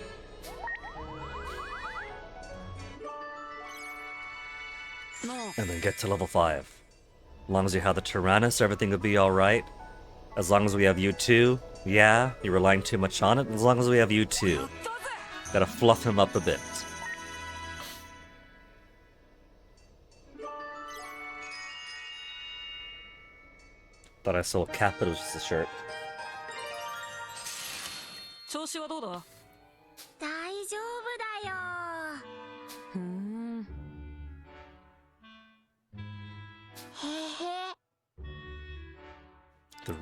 E: No.
A: And then get to level 5. As long as you have the Tyrannus, everything will be alright. As long as we have you too, yeah, you're relying too much on it. As long as we have you too, gotta fluff him up a bit. Thought I sold Capital just a shirt.
E: 調子はどうだ？
F: 大丈夫だよ。
E: ふーん。
F: へへ。
A: The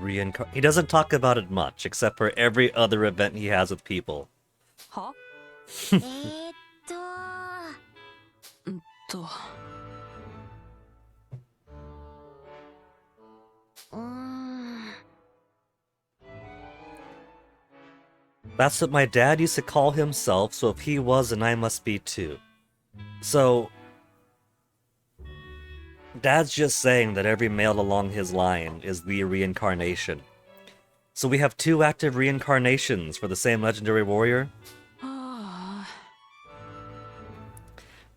A: He doesn't talk about it much, except for every other event he has with people.
E: は？
F: と。
E: んと。
A: That's what my dad used to call himself, so if he was, then I must be too. So, Dad's just saying that every male along his line is the reincarnation. So we have 2 active reincarnations for the same legendary warrior?
E: ああ。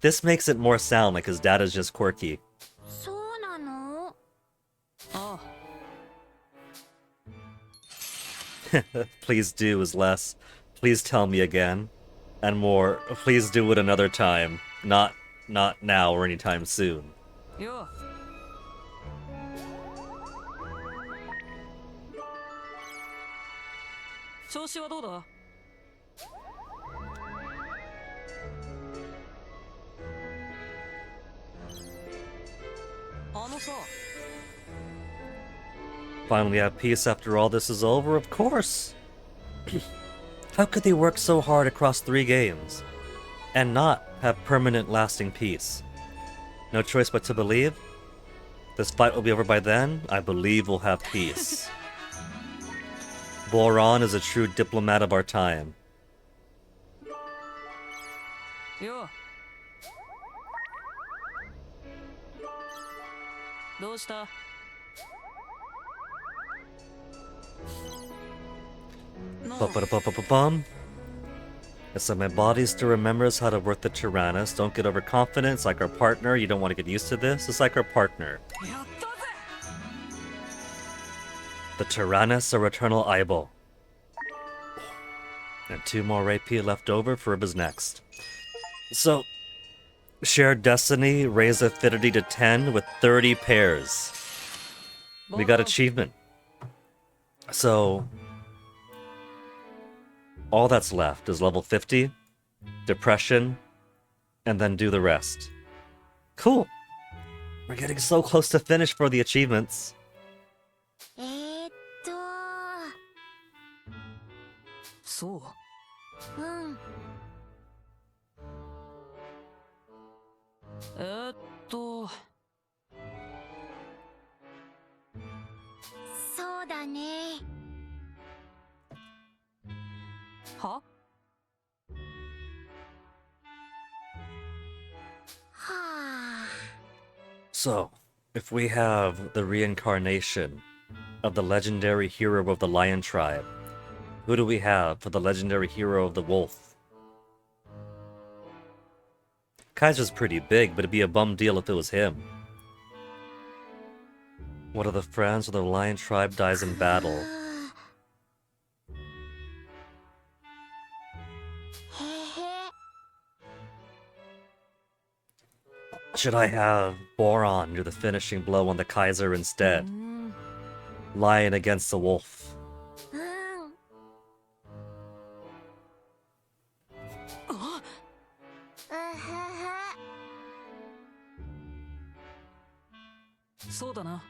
A: This makes it more sound like his dad is just quirky.
F: そうなの？
E: ああ。
A: Please do is less. Please tell me again. And more, please do it another time. Not now or anytime soon.
E: よう。調子はどうだ？あのさ。
A: Finally have peace after all this is over? Of course! How could they work so hard across 3 games and not have permanent lasting peace? No choice but to believe? This fight will be over by then. I believe we'll have peace. Boron is a true diplomat of our time.
E: よう。どうした？
A: Ba-ba-da-ba-ba-ba-bum. So my body still remembers how to work the Tyrannus. Don't get overconfident. It's like our partner. You don't want to get used to this. It's like our partner.
E: やったぜ！
A: The Tyrannus, our eternal eyeball. And 2 more rapier left over for Ibba's next. So, shared destiny, raise affinity to 10 with 30 pairs. We got achievement. So, all that's left is level 50, depression, and then do the rest. Cool. We're getting so close to finish for the achievements.
E: そう。
F: うん。そうだね。
E: は？
F: はあ。
A: So, if we have the reincarnation of the legendary hero of the Lion Tribe, who do we have for the legendary hero of the Wolf? Kaiser's pretty big, but it'd be a bum deal if it was him. One of the friends of the Lion Tribe dies in battle. Should I have Boron do the finishing blow on the Kaiser instead? Lion against the wolf.
F: うん。
E: あ？ そうだな。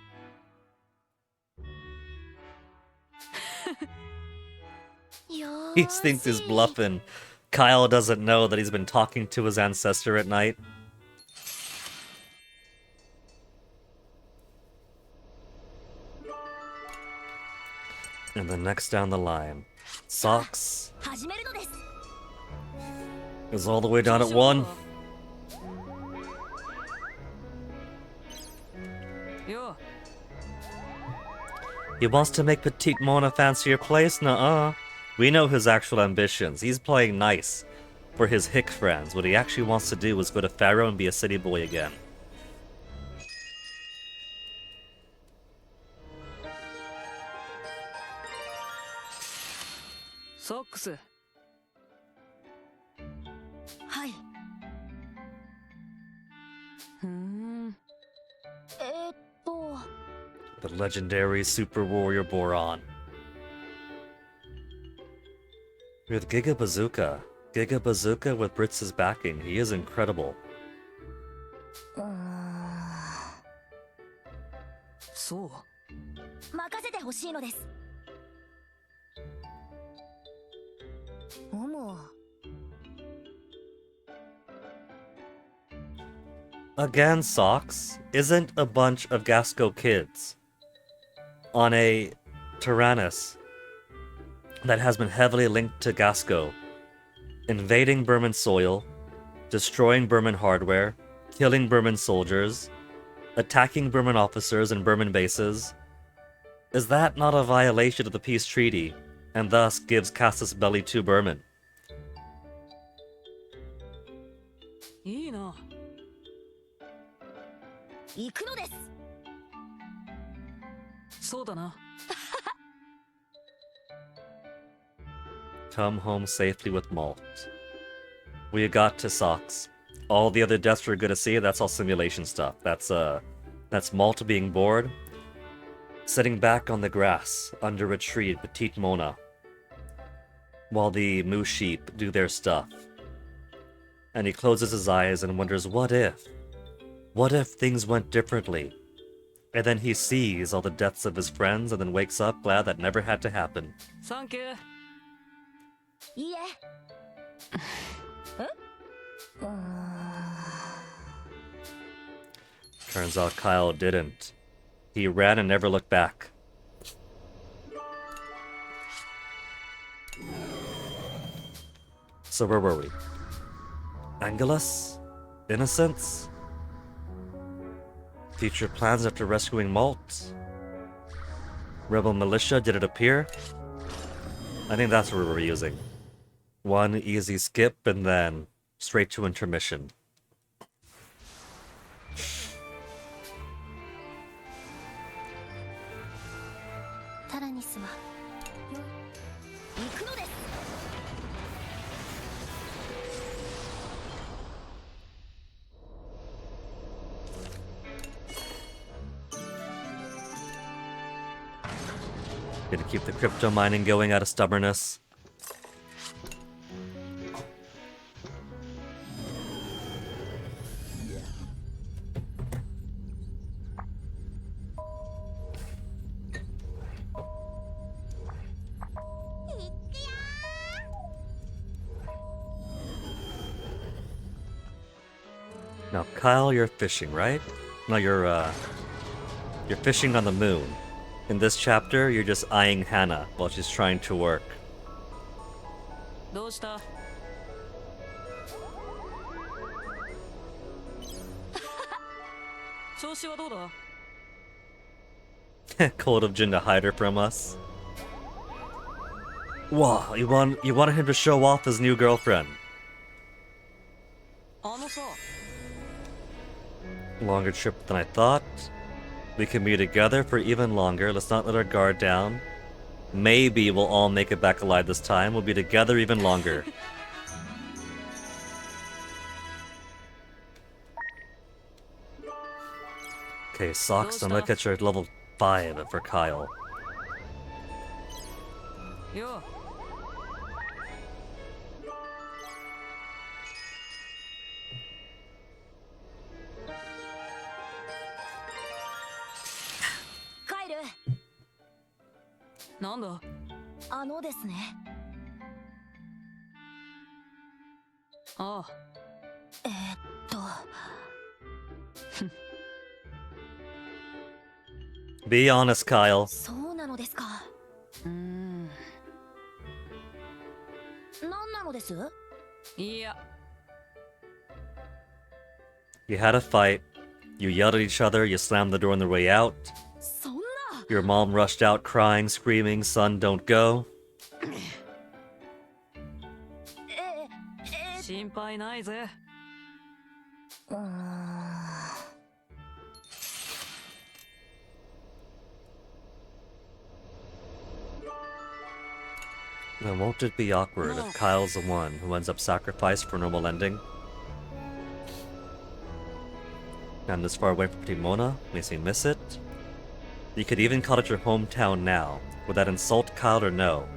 A: He thinks he's bluffing. Kyle doesn't know that he's been talking to his ancestor at night. And then next down the line, Socks
F: 始めるのです。
A: is all the way down at 1.
E: よう。
A: He wants to make Petite Mon a fancier place? Nuh-uh. We know his actual ambitions. He's playing nice for his hick friends. What he actually wants to do is go to Pharaoh and be a city boy again.
E: ソックス。
F: はい。
E: ふーん。
A: The legendary Super Warrior Boron. With Giga Bazooka. Giga Bazooka with Britz's backing. He is incredible.
E: そう
F: 任せてほしいのです。もう
A: Again, Socks isn't a bunch of Gasco kids on a Tyrannus that has been heavily linked to Gasco, invading Burman soil, destroying Burman hardware, killing Burman soldiers, attacking Burman officers and Burman bases. Is that not a violation of the peace treaty, and thus gives Casus Belli to Burman?
E: いいな。
F: 行くのです。
E: そうだな。
A: Come home safely with Malt. We got to Socks. All the other deaths we're gonna see, that's all simulation stuff. That's Malt being bored, sitting back on the grass under a tree at Petite Mona, while the moose sheep do their stuff. And he closes his eyes and wonders, what if? What if things went differently? And then he sees all the deaths of his friends and then wakes up glad that never had to happen.
E: サンキュー。
F: いいえ。
A: Turns out Kyle didn't. He ran and never looked back. So where were we? Angelus? Innocence? Future plans after rescuing Malt? Rebel militia, did it appear? I think that's what we're using. One easy skip and then straight to intermission.
B: Taranis は
F: 行くのです。
A: Gonna keep the crypto mining going out of stubbornness. Now, Kyle, you're fishing, right? No, you're fishing on the moon. In this chapter, you're just eyeing Hannah while she's trying to work.
E: どうした？調子はどうだ？
A: Cold of Jin to hide her from us. Wow, you wanted him to show off his new girlfriend.
E: あのさ。
A: Longer trip than I thought. We can be together for even longer. Let's not let our guard down. Maybe we'll all make it back alive this time. We'll be together even longer. Okay, Socks, I'm gonna get your level 5 for Kyle.
E: よ。
F: 帰る。
E: なんだ？
F: あのですね。
E: ああ。
A: Be honest, Kyle.
F: そうなのですか。何なのです？
E: いや。
A: You had a fight. You yelled at each other. You slammed the door on the way out.
F: そんな。
A: Your mom rushed out crying, screaming, "Son, don't go."
E: 心配ないぜ。
A: Then won't it be awkward if Kyle's the one who ends up sacrificed for a normal ending? I'm this far away from Timona, makes me miss it. You could even call it your hometown now. Would that insult Kyle or no?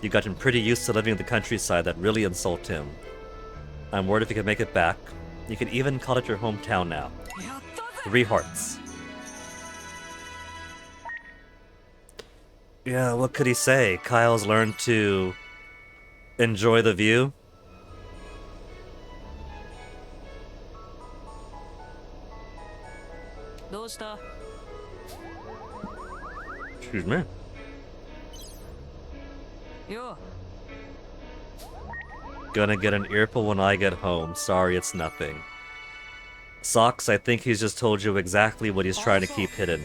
A: You've gotten pretty used to living in the countryside that really insult him. I'm worried if you could make it back. You could even call it your hometown now. 3 hearts. Yeah, what could he say? Kyle's learned to enjoy the view. Excuse me. Gonna get an earful when I get home. Sorry, it's nothing. Socks, I think he's just told you exactly what he's trying to keep hidden.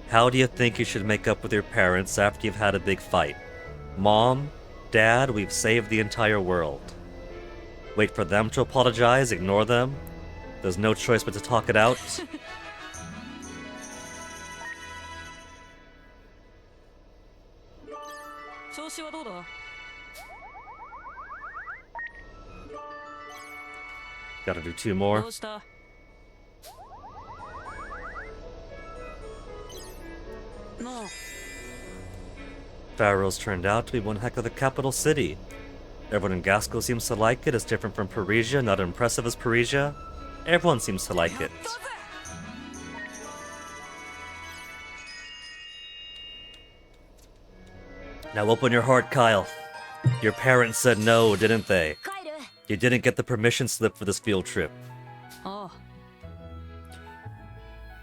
A: How do you think you should make up with your parents after you've had a big fight? Mom, Dad, we've saved the entire world. Wait for them to apologize, ignore them? There's no choice but to talk it out? Gotta do 2 more. Pharaoh's turned out to be one heck of a capital city. Everyone in Gasco seems to like it. It's different from Parisia, not impressive as Parisia. Everyone seems to like it. Now open your heart, Kyle. Your parents said no, didn't they? You didn't get the permission slip for this field trip.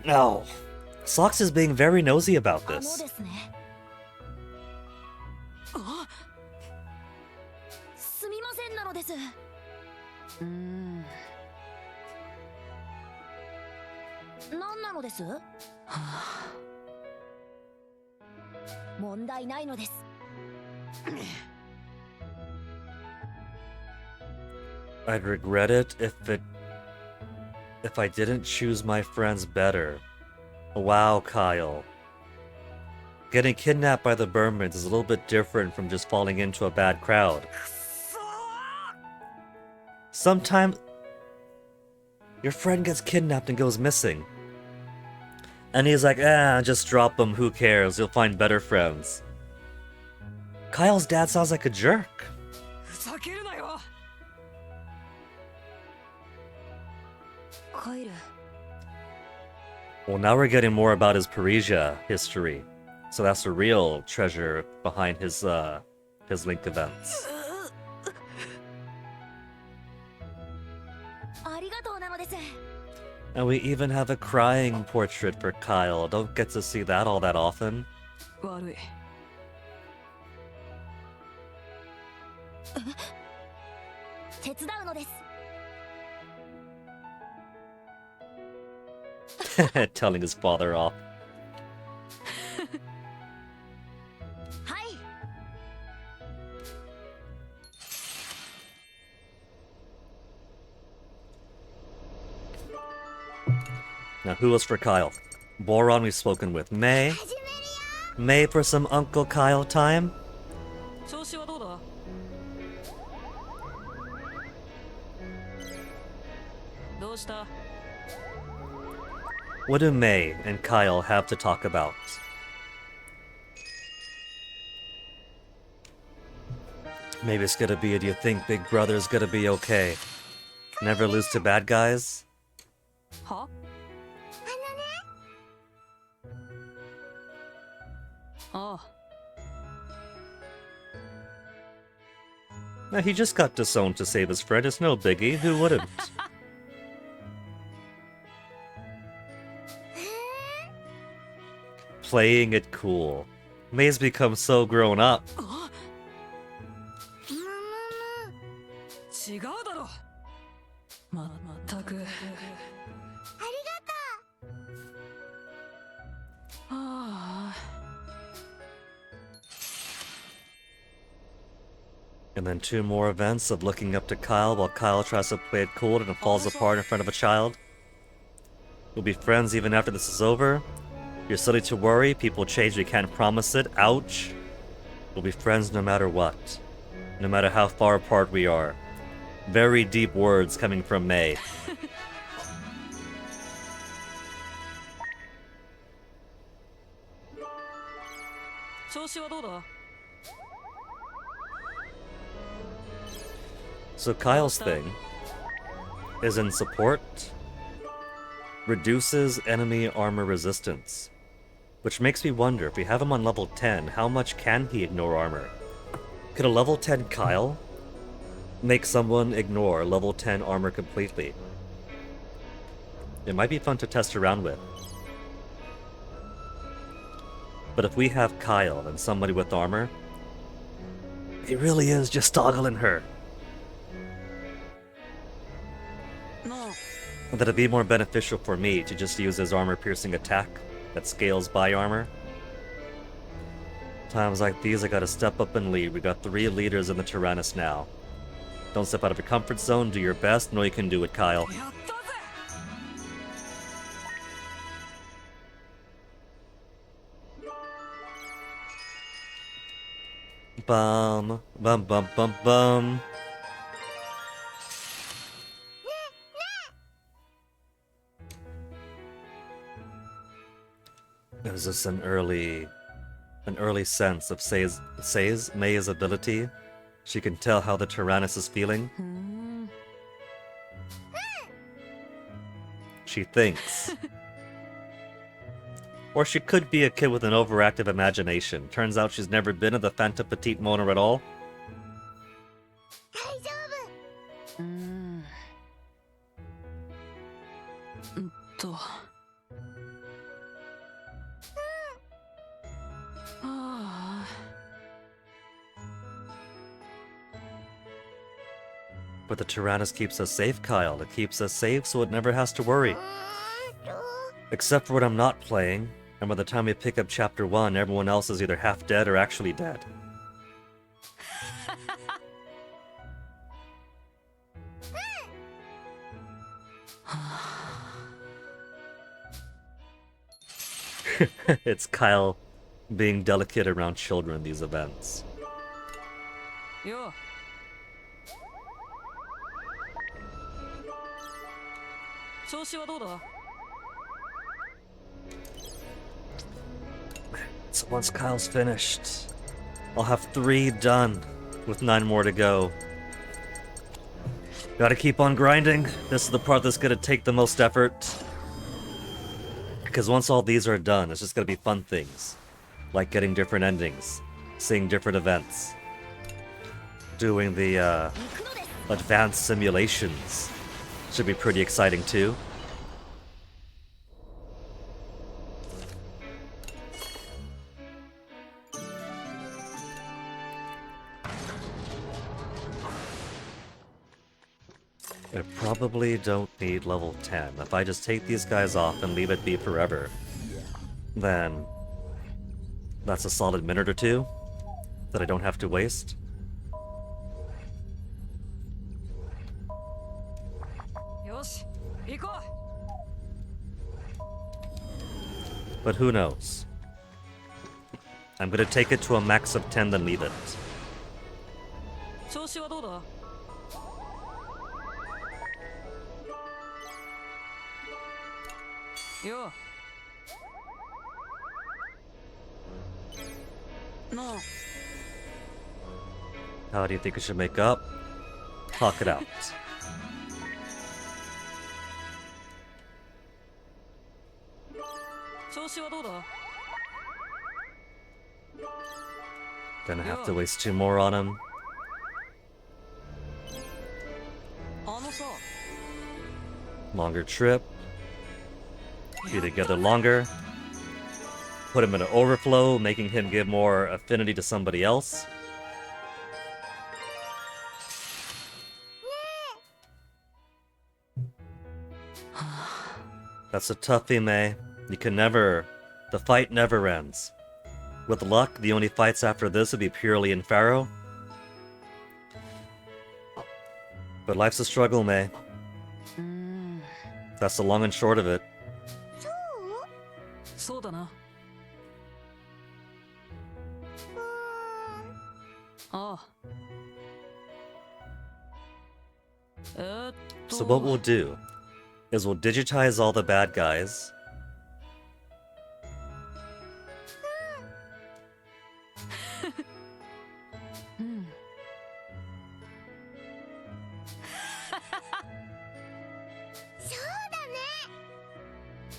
A: No. Socks is being very nosy about this.
F: すみませんなのです。何なのです？問題ないのです。
A: I'd regret it if I didn't choose my friends better. Wow, Kyle. Getting kidnapped by the Burmans is a little bit different from just falling into a bad crowd. Sometimes your friend gets kidnapped and goes missing. And he's like, just drop them, who cares, you'll find better friends. Kyle's dad sounds like a jerk. Well, now we're getting more about his Parisia history. So that's the real treasure behind his Link events. And we even have a crying portrait for Kyle. Don't get to see that all that often. Telling his father off. Now, who else for Kyle? Boron we've spoken with. May? May for some Uncle Kyle time? What do May and Kyle have to talk about? Maybe it's gonna be, do you think Big Brother's gonna be okay? Never lose to bad guys?
F: Huh? Oh.
A: Now, he just got disowned to save his friend. It's no biggie. Who wouldn't? Playing it cool. May's become so grown up. And then 2 more events of looking up to Kyle while Kyle tries to play it cool and it falls apart in front of a child. We'll be friends even after this is over. You're silly to worry, people change, we can't promise it. Ouch. We'll be friends no matter what. No matter how far apart we are. Very deep words coming from May.
E: 子はどうだ？
A: So Kyle's thing is in support, reduces enemy armor resistance. Which makes me wonder, if we have him on level 10, how much can he ignore armor? Could a level 10 Kyle make someone ignore level 10 armor completely? It might be fun to test around with. But if we have Kyle and somebody with armor, it really is just toggling her.
E: No.
A: That it'd be more beneficial for me to just use his armor-piercing attack that scales by armor. Times like these, I gotta step up and lead. We got 3 leaders in the Tyrannus now. Don't step out of your comfort zone, do your best, know you can do it, Kyle.
E: やったぜ。
A: Bum, bum, bum, bum, bum. Is this an early sense of Mei's ability? She can tell how the Tyrannus is feeling. She thinks. Or she could be a kid with an overactive imagination. Turns out she's never been in the Phantom Petite Mona at all.
F: 大丈夫。
A: But the Tyrannus keeps us safe, Kyle. It keeps us safe so it never has to worry. Except for when I'm not playing, and by the time we pick up Chapter 1, everyone else is either half dead or actually dead. It's Kyle being delicate around children in these events.
E: よ。 調子はどうだ？
A: So once Kyle's finished, I'll have 3 done, with 9 more to go. Gotta keep on grinding. This is the part that's gonna take the most effort. Because once all these are done, it's just gonna be fun things. Like getting different endings, seeing different events, doing the advanced simulations. Should be pretty exciting too. I probably don't need level 10. If I just take these guys off and leave it be forever, then that's a solid minute or 2 that I don't have to waste. But who knows? I'm gonna take it to a max of 10 then leave it.
E: 調子はどうだ？ よ。 No.
A: How do you think we should make up? Talk it out. Gonna have to waste 2 more on him. Longer trip. Be together longer. Put him in an overflow, making him give more affinity to somebody else. That's a toughie, Mei. You can never... The fight never ends. With luck, the only fights after this would be purely in Pharaoh. But life's a struggle, Mei. That's the long and short of it.
E: そうだな。ああ。
A: So what we'll do is we'll digitize all the bad guys.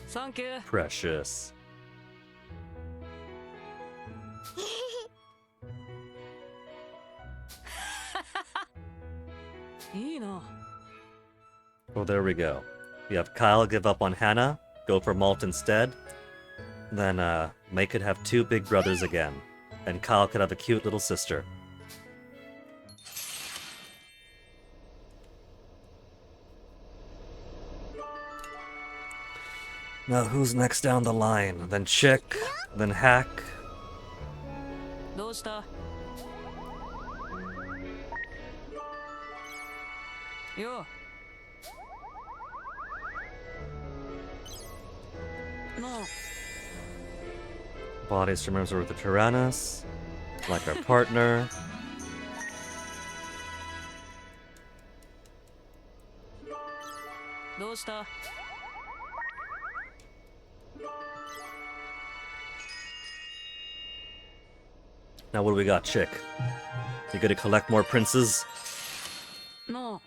E: サンキュー。
A: Precious.
E: いいな。
A: Well, there we go. We have Kyle give up on Hannah, go for Malt instead. Then May could have two big brothers again. And Kyle could have a cute little sister. Now who's next down the line? Then Chick, then Hack.
E: どうした？よう。なあ。
A: Bodies to members with the Tyrannus. Like our partner.
E: どうした？
A: Now what do we got, Chick? You gonna collect more princes?
E: なあ。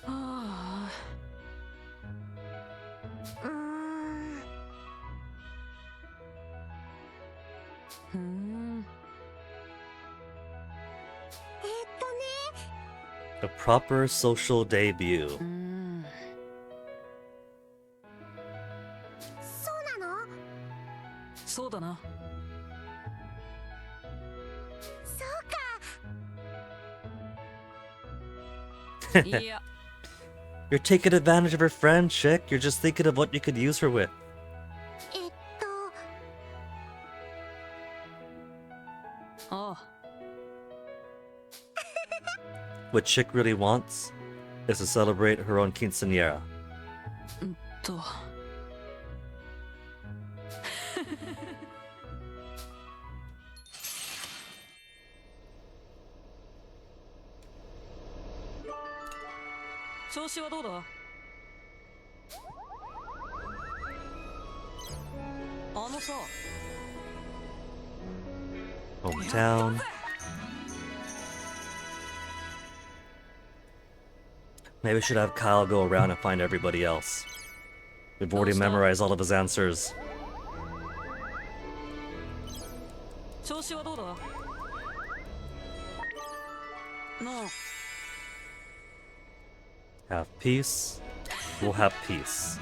E: ああ。ふん。
A: A proper social debut.
F: そうなの？
E: そうだな。
F: そうか。
E: いや。
A: You're taking advantage of her friend, Chick. You're just thinking of what you could use her with.
E: ああ。
A: What Chick really wants is to celebrate her own quinceañera.
E: と。調子はどうだ？あのさ。
A: Hometown. Maybe we should have Kyle go around and find everybody else. We've already memorized all of his answers.
E: 調子はどうだ？なあ。
A: Have peace. We'll have peace.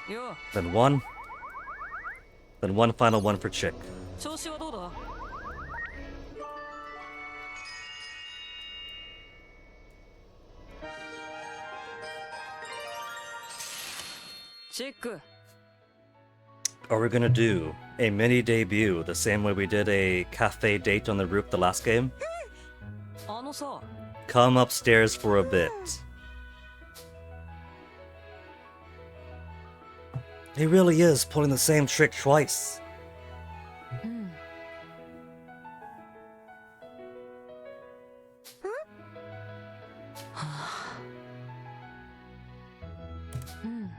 E: よ
A: Then one. Then one final one for Chick.
E: う。調子はどうだ？チェック。
A: Are we gonna do a mini debut the same way we did a cafe date on the roof the last game?
E: あのさ。
A: Come upstairs for a bit. He really is pulling the same trick twice.
E: うん。はあ。うん。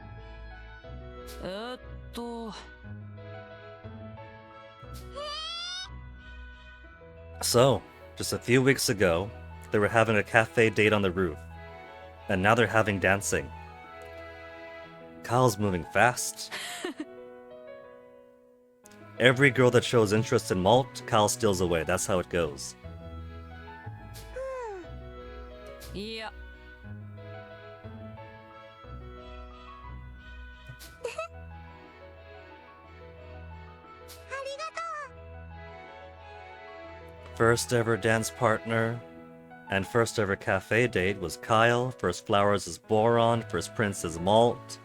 A: So, just a few weeks ago, they were having a cafe date on the roof. And now they're having dancing. Kyle's moving fast. Every girl that shows interest in Malt, Kyle steals away. That's how it goes.
E: いや。
A: First ever dance partner and first ever cafe date was Kyle. First flowers is Boron. First prince is Malt.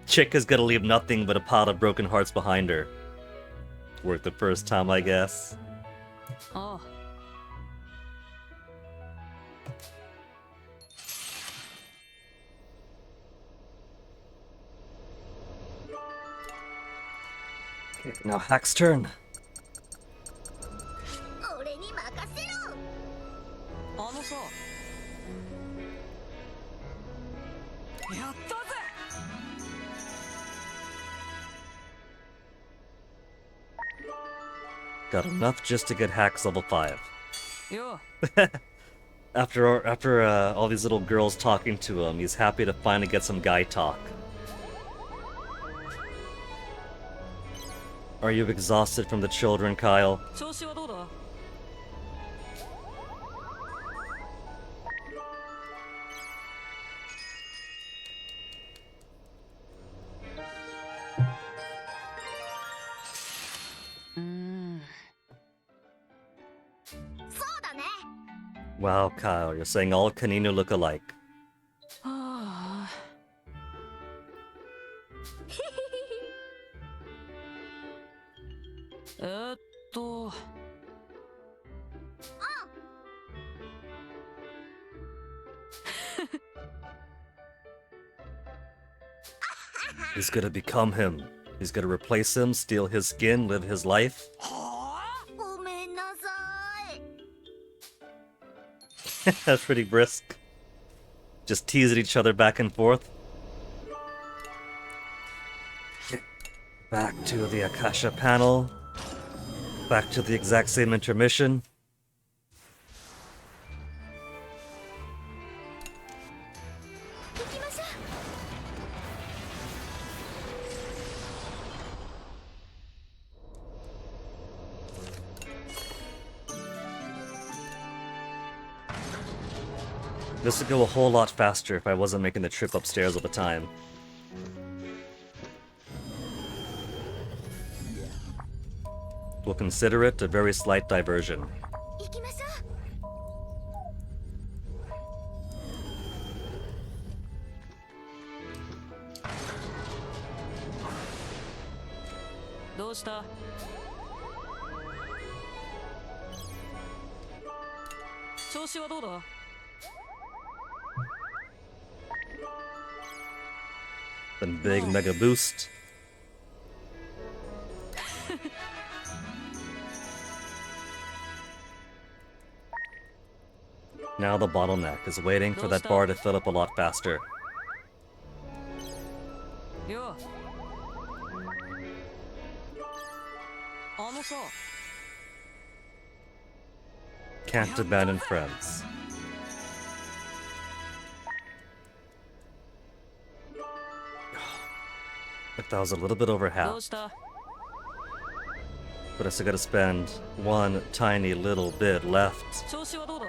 A: Chick is gonna leave nothing but a pile of broken hearts behind her. Worked the first time, I guess.
E: ああ。
A: Okay, now Hack's turn.
F: 俺に任せろ。
E: あのさ。やったぜ。
A: Then Got enough just to get hacks level 5.
E: よ
A: After all these little girls talking to him, he's happy to finally get some guy talk. Are you exhausted from the children, Kyle?
E: 調子はどうだ
F: そうだね
A: Wow, Kyle, you're saying all Kaninu look alike.
E: はあえーっと
A: He's gonna become him. He's gonna replace him, steal his skin, live his life.
F: ごめんなさい
A: That's pretty brisk. Just teasing each other back and forth. Back to the Akasha panel. Back to the exact same intermission. This would go a whole lot faster if I wasn't making the trip upstairs all the time. We'll consider it a very slight diversion.
F: 行きましょ
E: どうした 調子はどうだ
A: Then big mega boost. Now the bottleneck is waiting for that bar to fill up a lot faster.
E: よあのさ
A: Can't abandon friends. If that was a little bit over
E: ど
A: half,
E: うした
A: but I still gotta spend one tiny little bit left.
E: 調子はどうだ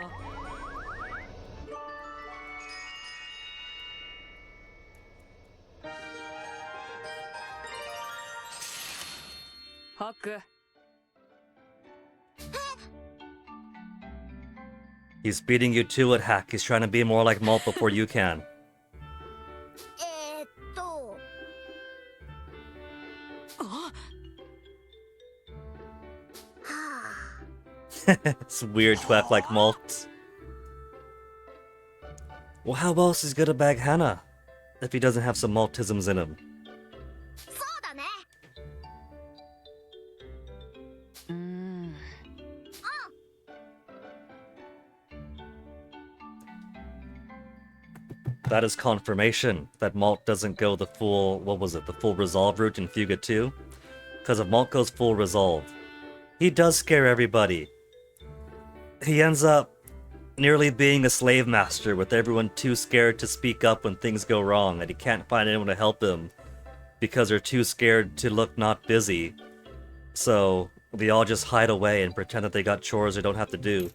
E: ハック
A: He's beating you to it, Hack. He's trying to be more like Malt before you can.
F: う
E: あ
F: はあ
A: It's weird to act like Malt. Well, how else is he gonna bag Hannah if he doesn't have some Maltisms in him?
F: そうだね
E: うーん
A: That is confirmation that Malt doesn't go the full, what was it, the full resolve route in Fuga 2? Because if Malt goes full resolve, he does scare everybody. He ends up nearly being a slave master with everyone too scared to speak up when things go wrong and he can't find anyone to help him because they're too scared to look not busy. So they all just hide away and pretend that they got chores they don't have to do.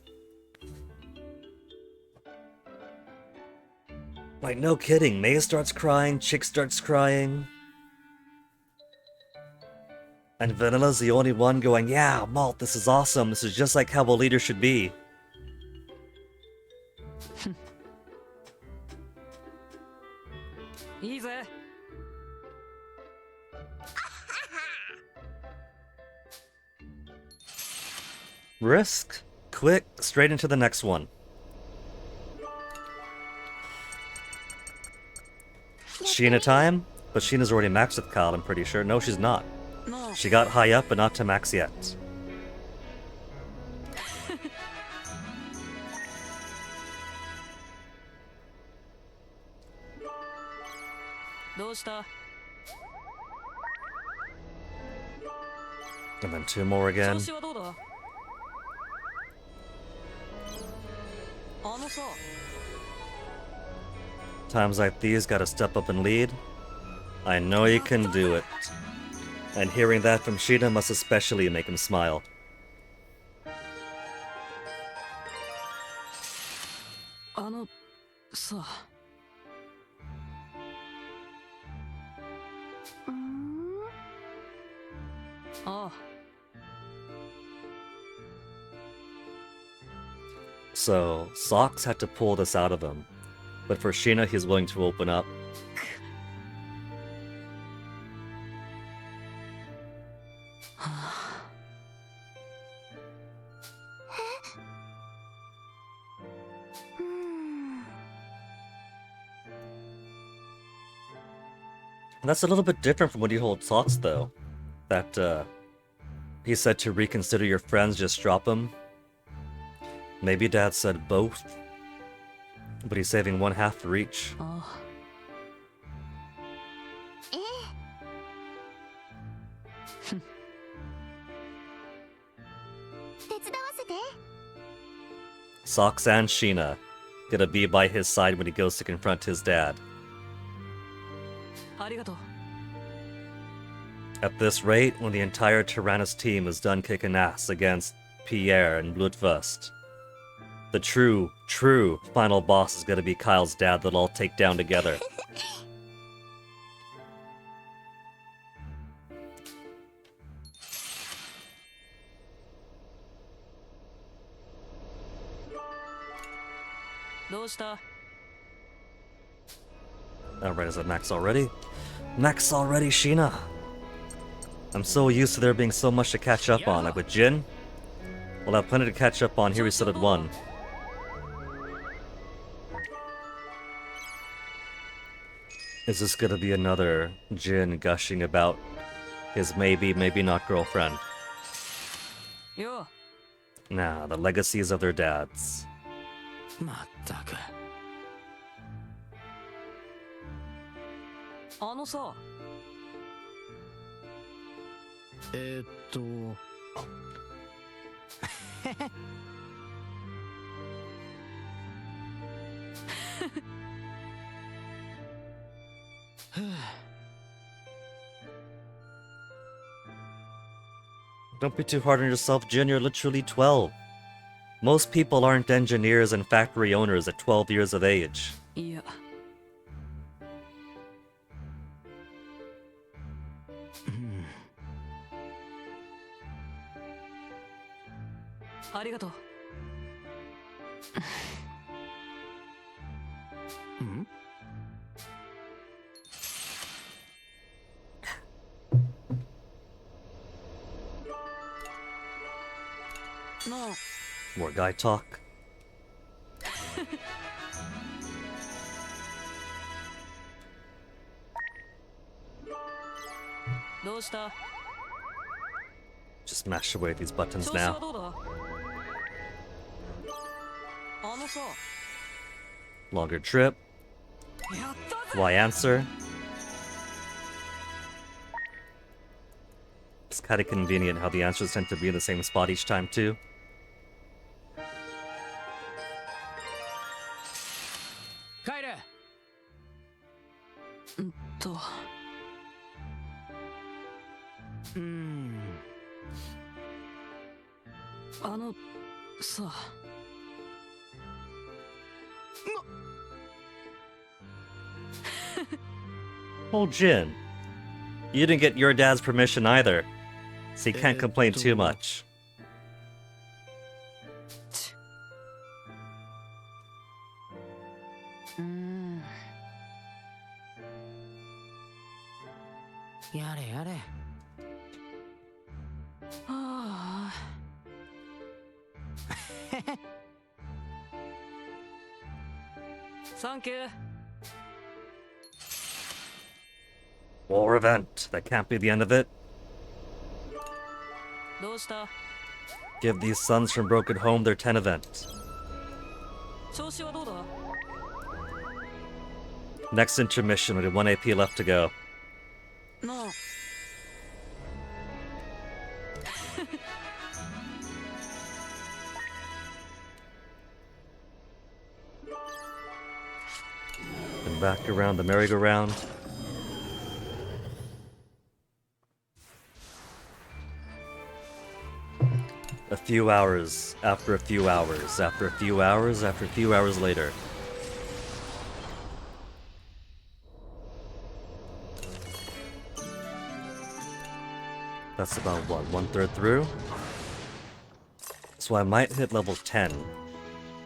A: Like, no kidding, May starts crying, Chick starts crying. And Vanilla's the only one going, yeah, Malt, this is awesome, this is just like how a leader should be.
E: いいぜ
A: Risk, quick, straight into the next one. Sheena time? But Sheena's already maxed with Kyle, I'm pretty sure. No, she's not.
E: なあ
A: She got high up, but not to max yet.
E: どうした
A: And then two more again.
E: 調子はどうださ
A: Times like these, gotta step up and lead. I know you can do it. And hearing that from Sheena must especially make him smile.
E: あのさ
F: うーん
E: ああ
A: So, Socks had to pull this out of him. But for Sheena, he's willing to open up.
F: うーん
A: That's a little bit different from what he told Socks, though. That, he said to reconsider your friends, just drop them. Maybe Dad said both. But he's saving one half for each.
E: ああ
F: ええ手伝わせて
A: Socks and Sheena gonna be by his side when he goes to confront his dad.
E: ありがとう
A: At this rate, when the entire Tyrannus team is done kicking ass against Pierre and Blutwurst, the true final boss is gonna be Kyle's dad that all take down together. Alright, is that Max already? Max already, Sheena! I'm so used to there being so much to catch up on. Like with Jin, we'll have plenty to catch up on. Here we sit at 1. Is this gonna be another Jin gushing about his maybe not girlfriend?
E: よ
A: Nah, the legacies of their dads.
E: まったくあのさ
A: Don't be too hard on yourself, Jin. You're literally 12. Most people aren't engineers and factory owners at 12 years of age.
E: いやうんありがとううんなあ
A: More guy talk.
E: どうした
A: Just mash away at these buttons
E: 調子は
A: now.
E: どうだあのさ
A: Longer trip.
E: やったぜ
A: Why answer? It's kind of convenient how the answers tend to be in the same spot each time, too.
E: 帰れあのさ
A: Oh, Jin. You didn't get your dad's permission either, so you can't complain too much.
E: やれやれはあサンキュー
A: War event. That can't be the end of it.
E: どうした
A: Give these sons from Broken Home their 10 event.
E: 調子はどうだ
A: Next intermission with 1 AP left to go.
E: なあ
A: Back around the merry-go-round. A few hours, after a few hours, after a few hours, after a few hours later. That's about, what, 1/3 through? So I might hit level 10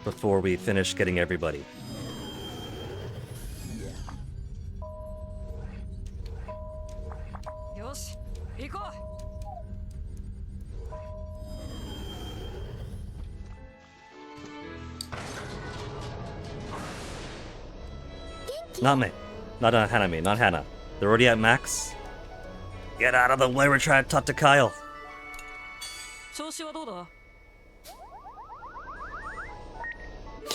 A: before we finish getting everybody.
E: Yoshi, 行こう.
A: Not me. Not Hanami, not Hannah. They're already at max. Get out of the way, we're trying to talk to Kyle.
E: 調子はどうだ?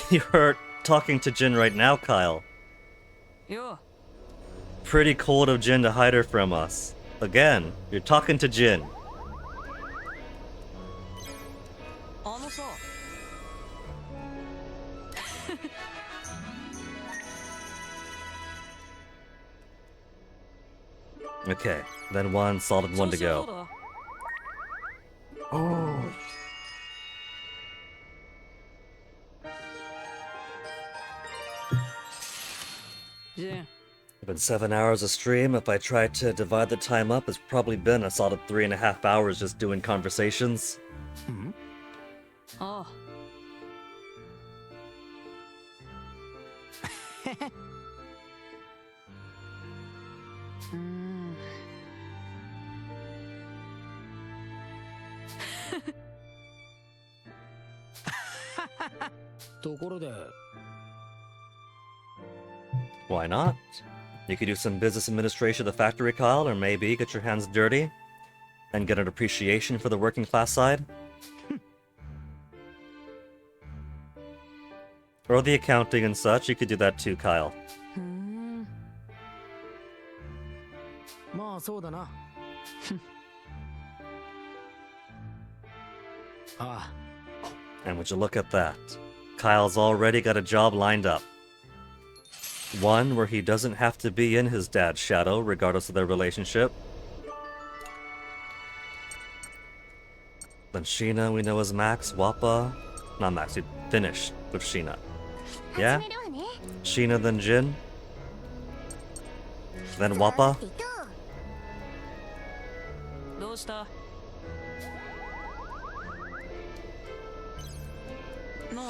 A: You're talking to Jin right now, Kyle.
E: よ
A: Pretty cold of Jin to hide her from us. Again, you're talking to Jin.
E: あのさ
A: Okay, then one solid one to
E: 調子はどう
A: go.
E: だ?
A: Oh.
E: Jin,
A: It's been 7 hours of stream. If I tried to divide the time up, it's probably been a solid 3.5 hours just doing conversations.
E: ああ
G: ところで
A: Why not? You could do some business administration of the factory, Kyle, or maybe get your hands dirty and get an appreciation for the working class side. Or the accounting and such, you could do that too, Kyle.
E: ふーん
G: まあそうだなあ
A: And would you look at that? Kyle's already got a job lined up. One where he doesn't have to be in his dad's shadow, regardless of their relationship. Then Sheena, we know as Max. Wappa. Not Max, we finished with Sheena. Yeah?
F: 始めるわね
A: Sheena, then Jin. Then Wappa.
F: リト
E: どうした? なあ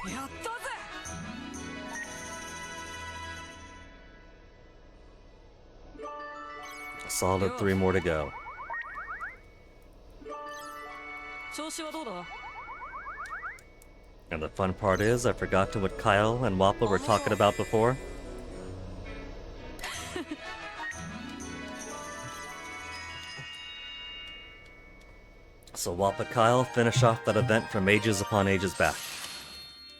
E: やったぜ
A: A solid 3 more to go.
E: 調子はどうだ?
A: And the fun part is, I forgot to what Kyle and Wappa were talking about before. So Wappa Kyle finish off that event from ages upon ages back,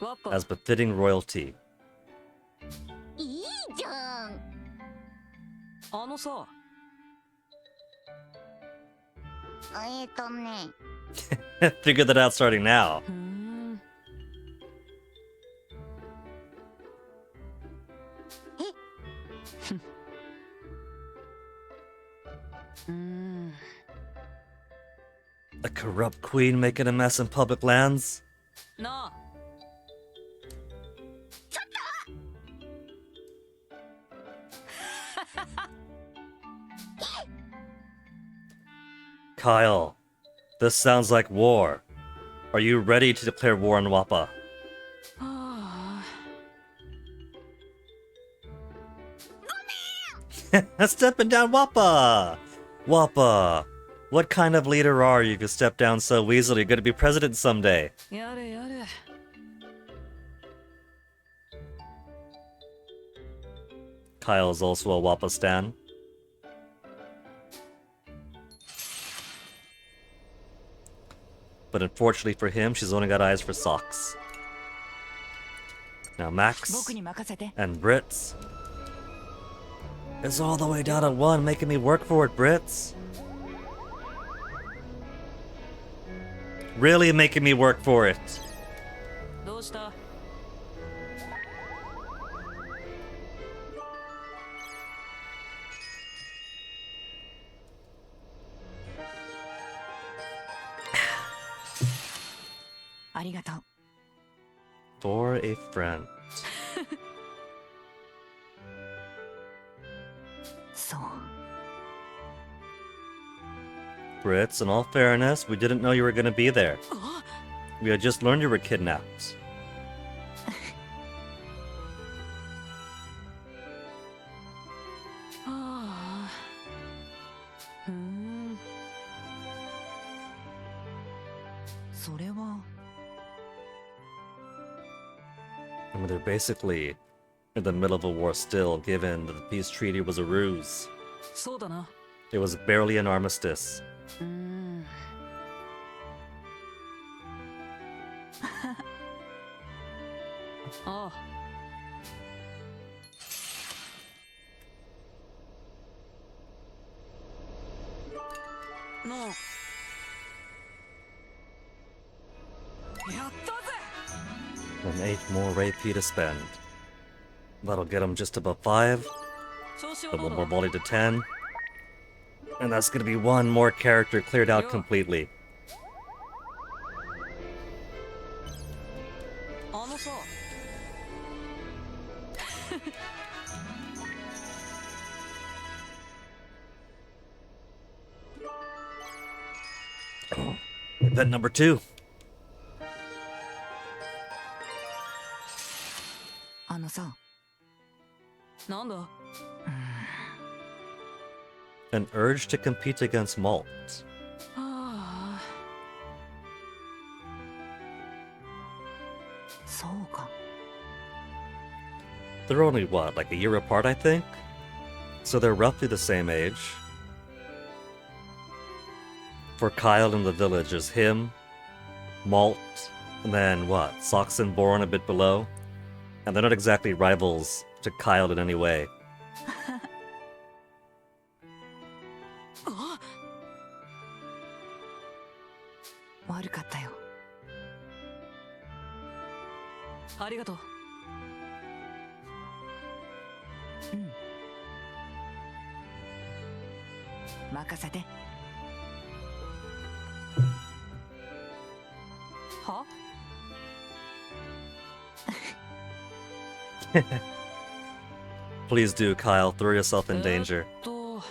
E: ワッパ
A: as befitting royalty.
F: いいじゃん
E: あのさ
F: ね
A: Figure that out starting now.
E: ふーん うーん
A: A corrupt queen making a mess in public lands?
E: なあ
A: Kyle, this sounds like war. Are you ready to declare war on Wappa?
E: はあ
A: Stepping down Wappa! Wappa, what kind of leader are you if you step down so easily? You're gonna be president someday.
E: やれやれ
A: Kyle's also a Wappa stan. But unfortunately for him, she's only got eyes for socks. Now Max
E: 僕に任せて
A: and Brits. It's all the way down to 1, making me work for it, Brits. Really making me work for it.
E: どうした?りがとう。
A: For a friend.
E: そう。
A: Brits, in all fairness, we didn't know you were gonna be there.
E: あ、
A: We had just learned you were kidnapped.
E: ああ。ふーん。それは。
A: I mean, they're basically in the middle of a war still, given that the peace treaty was a ruse.
E: そうだな。
A: It was barely an armistice.
E: うーん。ああ。なあ。やったぜ。
A: And 8 more AP to spend. That'll get him just above 5,
E: 調子は
A: but
E: どう
A: one
E: だ。
A: more volley to 10. And that's gonna be one more character cleared out completely.
E: あのさ。
A: Event number 2.
E: あのさ。なんだ。
A: An urge to compete against Malt.
E: ああ。そうか。
A: They're only what, like a year apart, I think? So they're roughly the same age. For Kyle in the village is him, Malt, and then what? Sox and Boron a bit below. And they're not exactly rivals to Kyle in any way.
E: あ。悪かったよ。ありがとう。うん。任せて。は？
A: Please do, Kyle. Throw yourself in danger.
E: と。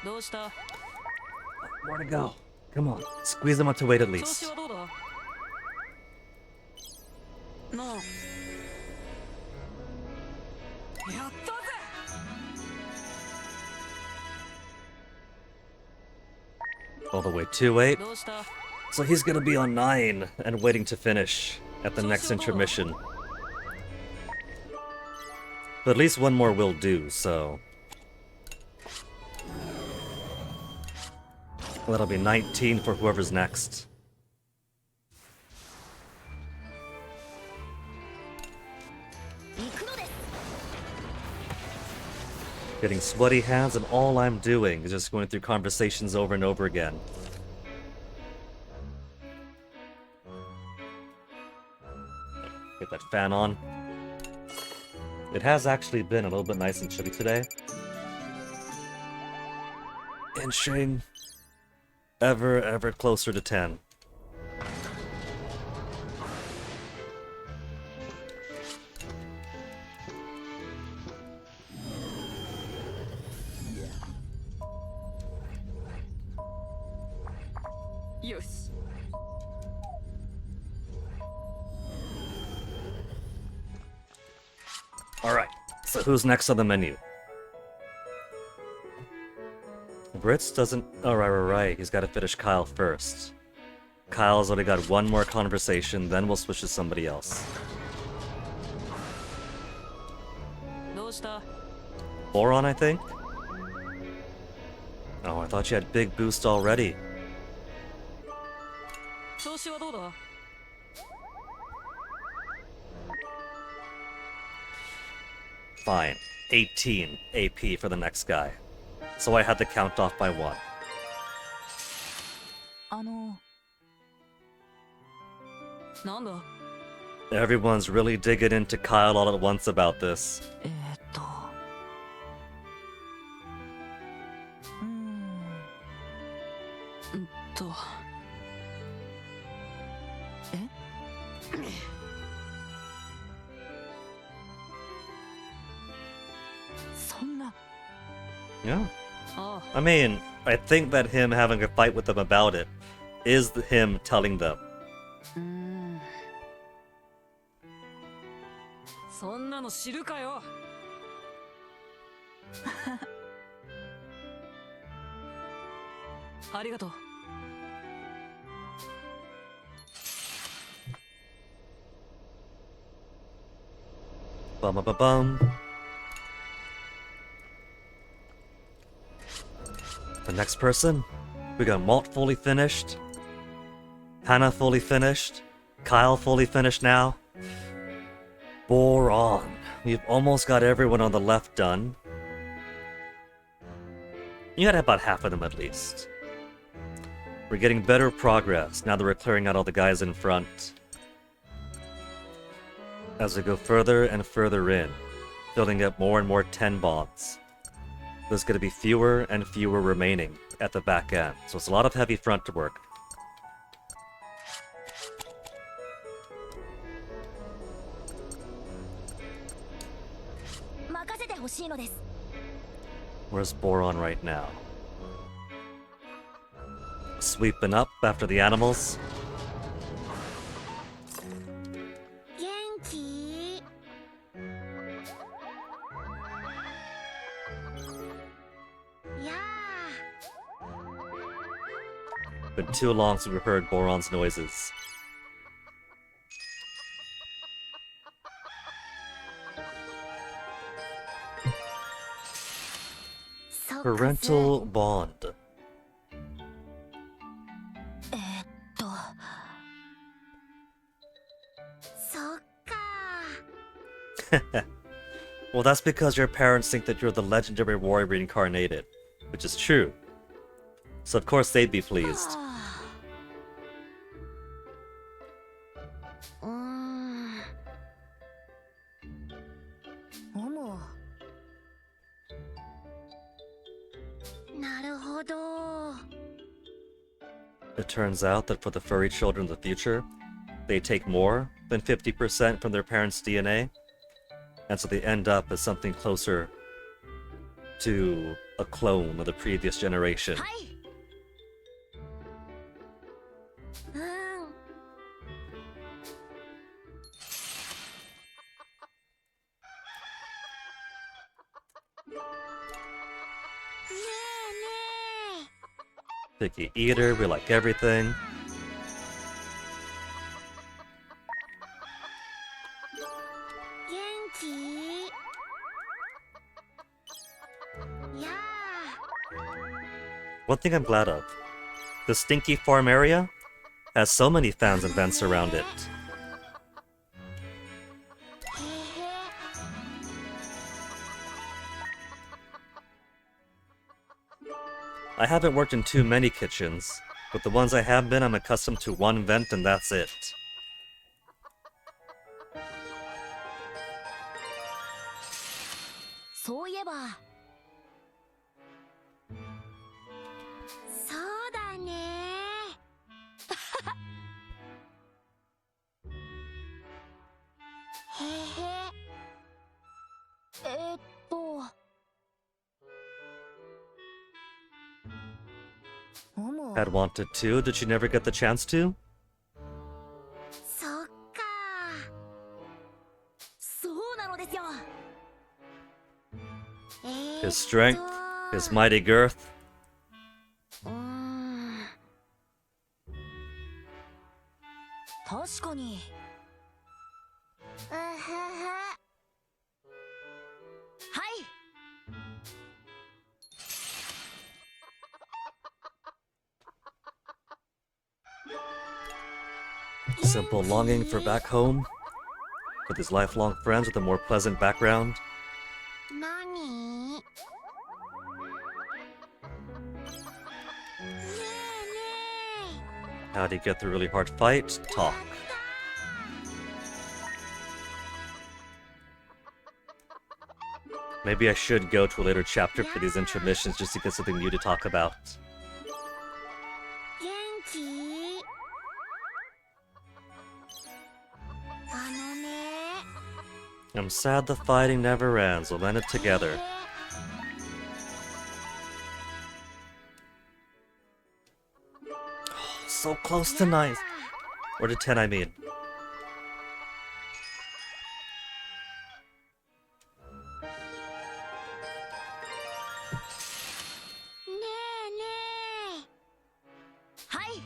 E: どうした？
A: More to go. Come on. Squeeze them up to wait at
E: 調子
A: least.
E: はどうだ？なあ。やったぜ。
A: All the way to 8.
E: どうした？
A: So he's gonna be on 9 and waiting to finish at the next intermission. But at least one more will do, so... That'll be 19 for whoever's next. Getting sweaty hands, and all I'm doing is just going through conversations over and over again. Get that fan on. It has actually been a little bit nice and chilly today. Inching ever closer to 10.
E: Yes.
A: Alright, so who's next on the menu? Brits doesn't... Oh, right. He's got to finish Kyle first. Kyle's only got one more conversation, then we'll switch to somebody else.
E: どうした？
A: Boron, I think? Oh, I thought you had big boost already.
E: 調子はどうだ？
A: Fine. 18 AP for the next guy. So I had to count off by 1.
E: なんだ？
A: Everyone's really digging into Kyle all at once about this.
E: とそんな
A: Yeah.
E: あ
A: I mean, I think that him having a fight with them about it is him telling them.
E: そんなの知るかよありがとう
A: Bum bum bum bum. The next person, we got Malt fully finished, Hannah fully finished, Kyle fully finished now. Boron. We've almost got everyone on the left done. You got about half of them at least. We're getting better progress now that we're clearing out all the guys in front. As we go further and further in, building up more and more 10 bonds. There's going to be fewer and fewer remaining at the back end, so it's a lot of heavy front work.
F: 任せてほしいのです。
A: Where's Boron right now? Sweeping up after the animals.
F: 元気？やあ。
A: Been too long since we heard Boron's noises. Parental bond.
F: そっか。
A: Well, that's because your parents think that you're the legendary warrior reincarnated, which is true. So of course they'd be pleased.
F: もも。なるほど。
A: It turns out that for the furry children of the future, they take more than 50% from their parents' DNA, and so they end up as something closer to a clone of the previous generation.
F: はい。うん。ねえね
A: Picky eater, we like everything.
F: え。元気？やあ。
A: One thing I'm glad of, the Stinky Farm area has so many fans and vents around it.
F: へへ。
A: I haven't worked in too many kitchens, but the ones I have been, I'm accustomed to one vent and that's it.
F: そういえば。そうだね。へへ。もも。
A: Had wanted to, did you never get the chance to?
F: そっか。そうなのですよ。
A: His strength, his mighty girth,
F: 確かに。うはは。はい。
A: simple longing for back home, with his lifelong friends with a more pleasant background.
F: 何？ねえね
A: How'd he get through a really hard fight? Talk. Maybe I should go to a later chapter for these intermissions just to get something new to talk about.
F: え。元
A: I'm sad the fighting never ends. We'll end it together. So close to 9. Or to 10, I mean.
F: ねえねえ
E: はい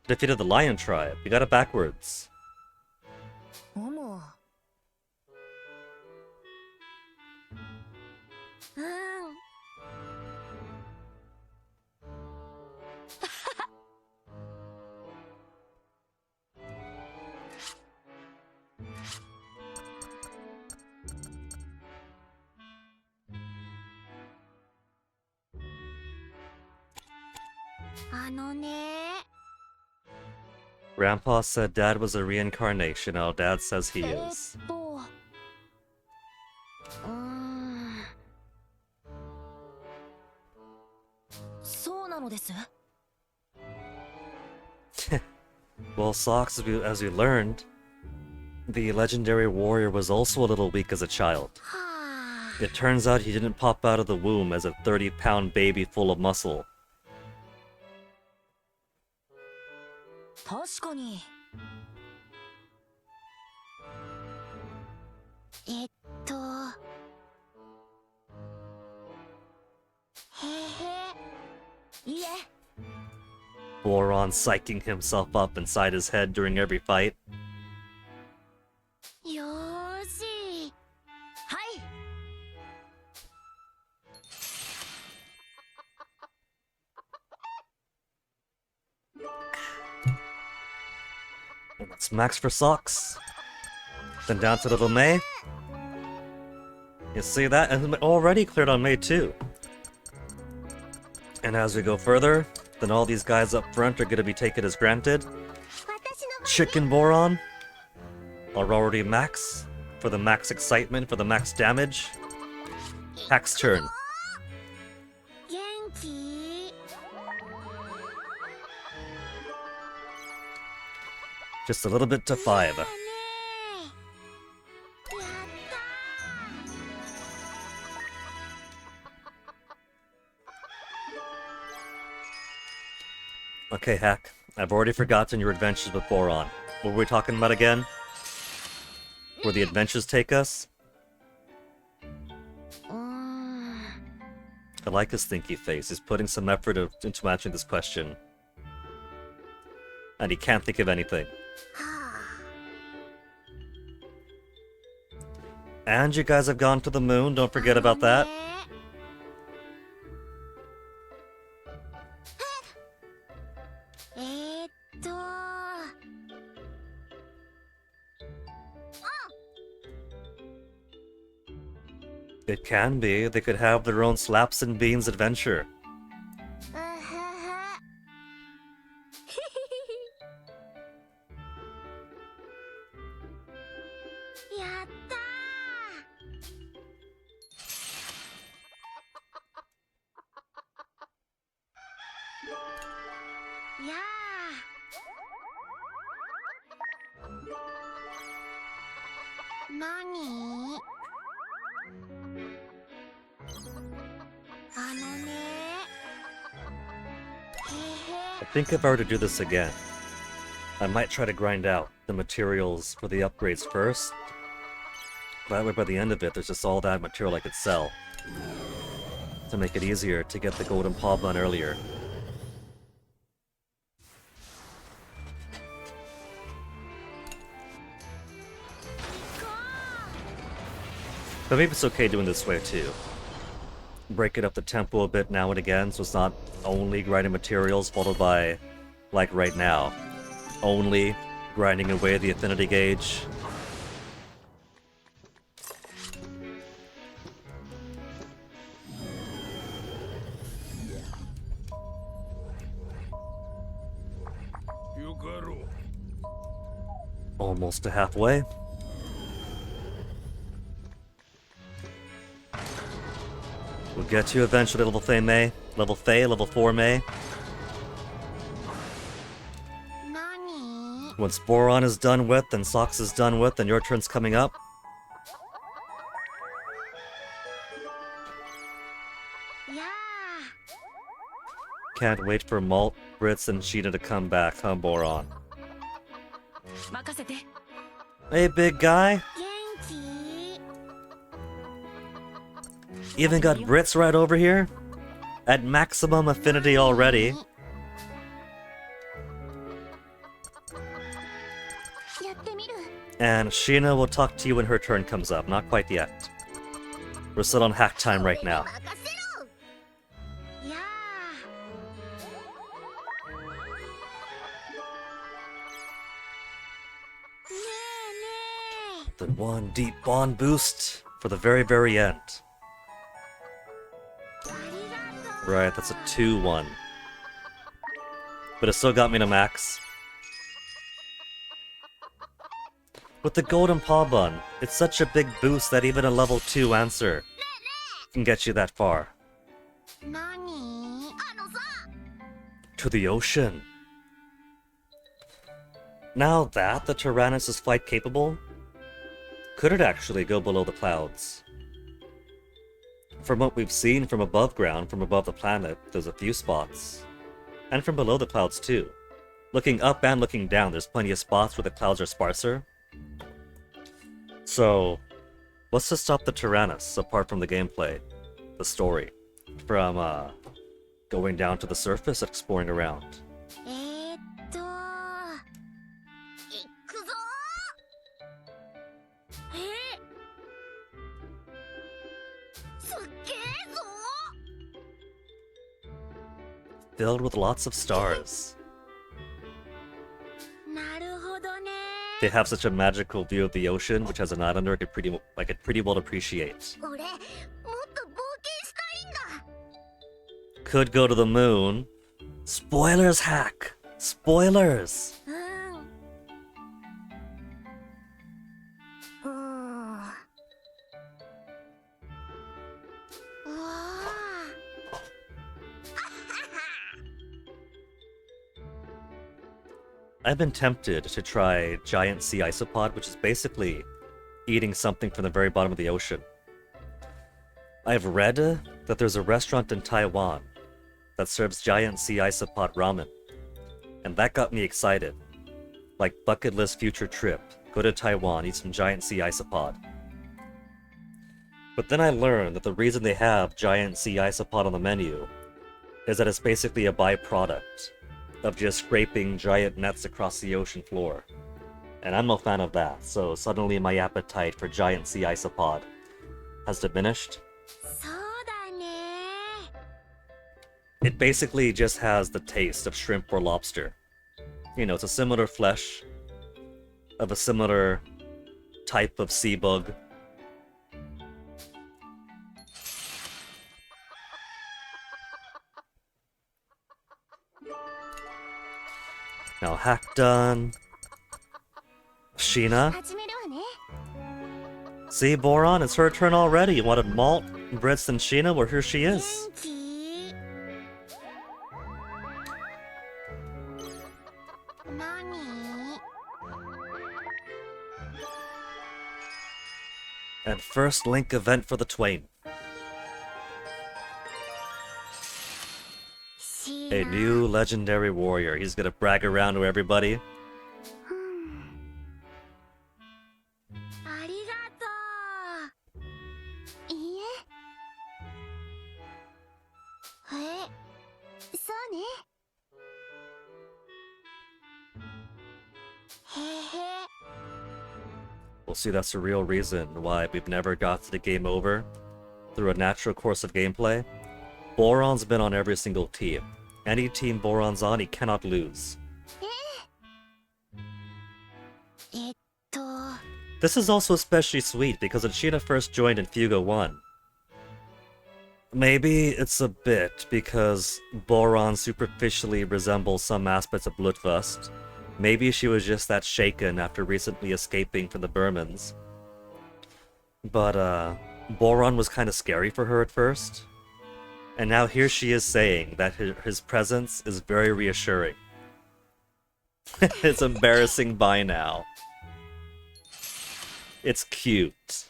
A: Defeated the lion tribe. You got it backwards.
F: うむうん あのね
A: Grandpa said Dad was a reincarnation. Now Dad says he is.
F: そうなのです
A: Well, Socks, as we learned, the legendary warrior was also a little weak as a child.
F: はあ
A: It turns out he didn't pop out of the womb as a 30-pound baby full of muscle.
F: 確かにえっとへへいえ
A: Boron psyching himself up inside his head during every fight.
F: よーし
E: はい
A: And that's max for Socks. Then down to little May. You see that? And already cleared on May too. And as we go further, then all these guys up front are going to be taken as granted.
F: 私の
A: Chicken Boron are already max. For the max excitement, for the max damage. Hack's turn.
F: 元気
A: Just a little bit to 5.
F: ねえやったー
A: Okay, Hack. I've already forgotten your adventures with Boron. What were we talking about again? Where the adventures take us?
F: うーん
A: I like his thinky face. He's putting some effort into answering this question. And he can't think of anything.
F: は
A: And you guys have gone to the moon, don't forget about that.
F: ねえっと
A: It can be. They could have their own Slaps and Beans adventure.
F: うははやったーやーなにあのね
A: I think if I were to do this again, I might try to grind out the materials for the upgrades first. That way by the end of it, there's just all that material I could sell. To make it easier to get the golden paw bun earlier. But maybe it's okay doing this way too. Breaking up the tempo a bit now and again, so it's not only grinding materials followed by, like right now, only grinding away the affinity gauge. Almost to halfway. We'll get you eventually, level Faye May. Level 4 May. Once Boron is done with and Sox is done with, then your turn's coming up.
F: Yeah.
A: Can't wait for Malt, Brits, and Sheena to come back, huh, Boron?
E: 任せて
A: Hey, big guy.
F: 元気
A: Even got Brits right over here? At maximum affinity already.
F: やってみる
A: And Sheena will talk to you when her turn comes up. Not quite yet. We're still on hack time right now.
F: 任せろやーねえね
A: The one deep bond boost for the very, very end.
F: えありがとう
A: Right, that's a 2-1. But it still got me to max. With the golden paw bun, it's such a big boost that even a level 2 answer can get you that far.
F: 何あのさ
A: To the ocean. Now that the Tyrannus is flight capable, could it actually go below the clouds? From what we've seen from above ground, from above the planet, there's a few spots. And from below the clouds too. Looking up and looking down, there's plenty of spots where the clouds are sparser. So, what's to stop the Tyrannus, apart from the gameplay, the story, from going down to the surface and exploring around?
F: 行くぞすっげえぞ
A: Filled with lots of stars.
F: なるほどね
A: They have such a magical view of the ocean, which as an islander could pretty well appreciate.
F: 俺もっと冒険したいんだ
A: Could go to the moon. Spoilers, hack! Spoilers!
F: うんうわ
A: I've been tempted to try giant sea isopod, which is basically eating something from the very bottom of the ocean. I've read that there's a restaurant in Taiwan that serves giant sea isopod ramen, and that got me excited. Like bucket list future trip, go to Taiwan, eat some giant sea isopod. But then I learned that the reason they have giant sea isopod on the menu is that it's basically a byproduct of just scraping giant nets across the ocean floor. And I'm no fan of that, so suddenly my appetite for giant sea isopod has diminished.
F: そうだね
A: It basically just has the taste of shrimp or lobster. You know, it's a similar flesh of a similar type of sea bug. Now hack done. Sheena.
F: 始めるわね
A: See, Boron, it's her turn already. You wanted Malt, Brits, and Sheena? Well, here she
F: 元
A: is.
F: 気何
A: And first Link event for the Twain.
F: し
A: A new legendary warrior. He's gonna brag around to everybody.
F: ありがとういいえそうねへへ
A: We'll see that's the real reason why we've never got to the game over through a natural course of gameplay. Boron's been on every single team. Any team Boron's on, he cannot lose.
F: えっと
A: This is also especially sweet because when Sheena first joined in Fugo 1, maybe it's a bit because Boron superficially resembles some aspects of Bloodlust. Maybe she was just that shaken after recently escaping from the Burmans. But, Boron was kind of scary for her at first. And now here she is saying that his presence is very reassuring. It's embarrassing by now. It's cute.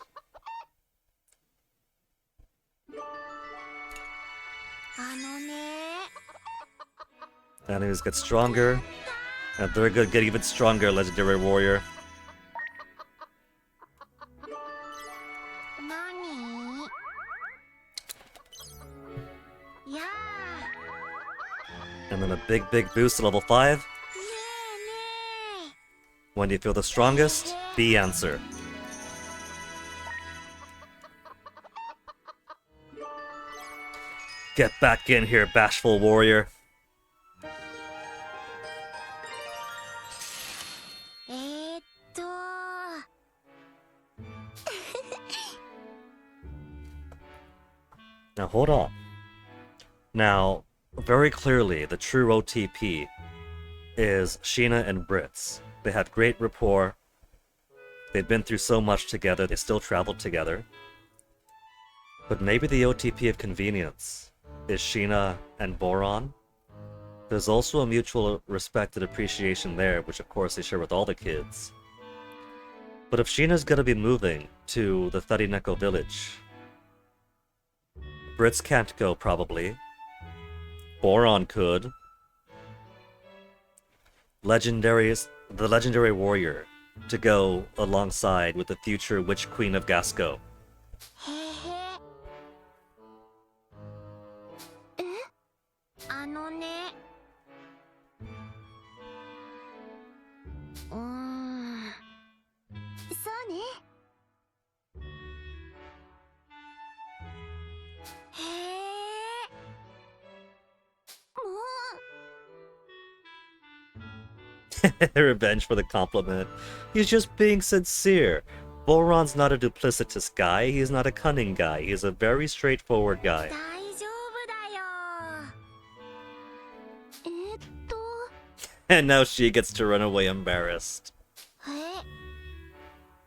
A: Enemies get stronger. And they're gonna get even stronger, Legendary Warrior. And then a big boost to level 5. When do you feel the strongest? B answer. Get back in here, bashful warrior. Now hold on. Now, very clearly, the true OTP is Sheena and Brits. They had great rapport. They'd been through so much together, they still traveled together. But maybe the OTP of convenience is Sheena and Boron. There's also a mutual respect and appreciation there, which of course they share with all the kids. But if Sheena's gonna be moving to the Thudineko village, Brits can't go, probably. Boron could. The legendary warrior to go alongside with the future Witch Queen of Gasco. Revenge for the compliment. He's just being sincere. Boron's not a duplicitous guy, he's not a cunning guy, he's a very straightforward guy. And now she gets to run away embarrassed.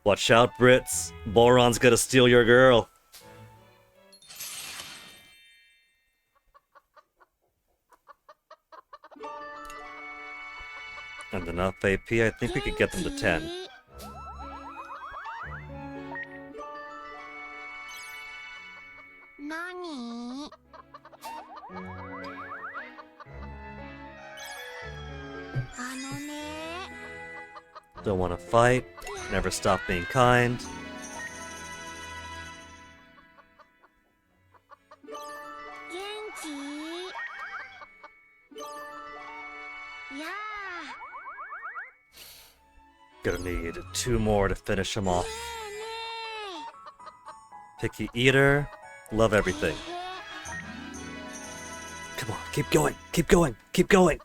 A: Watch out, Brits. Boron's gonna steal your girl. And enough AP, I think we could get them to 10. Don't want to fight, never stop being kind. Gonna need 2 more to finish him off. Picky eater, love everything. Come on, keep going, keep going, keep going!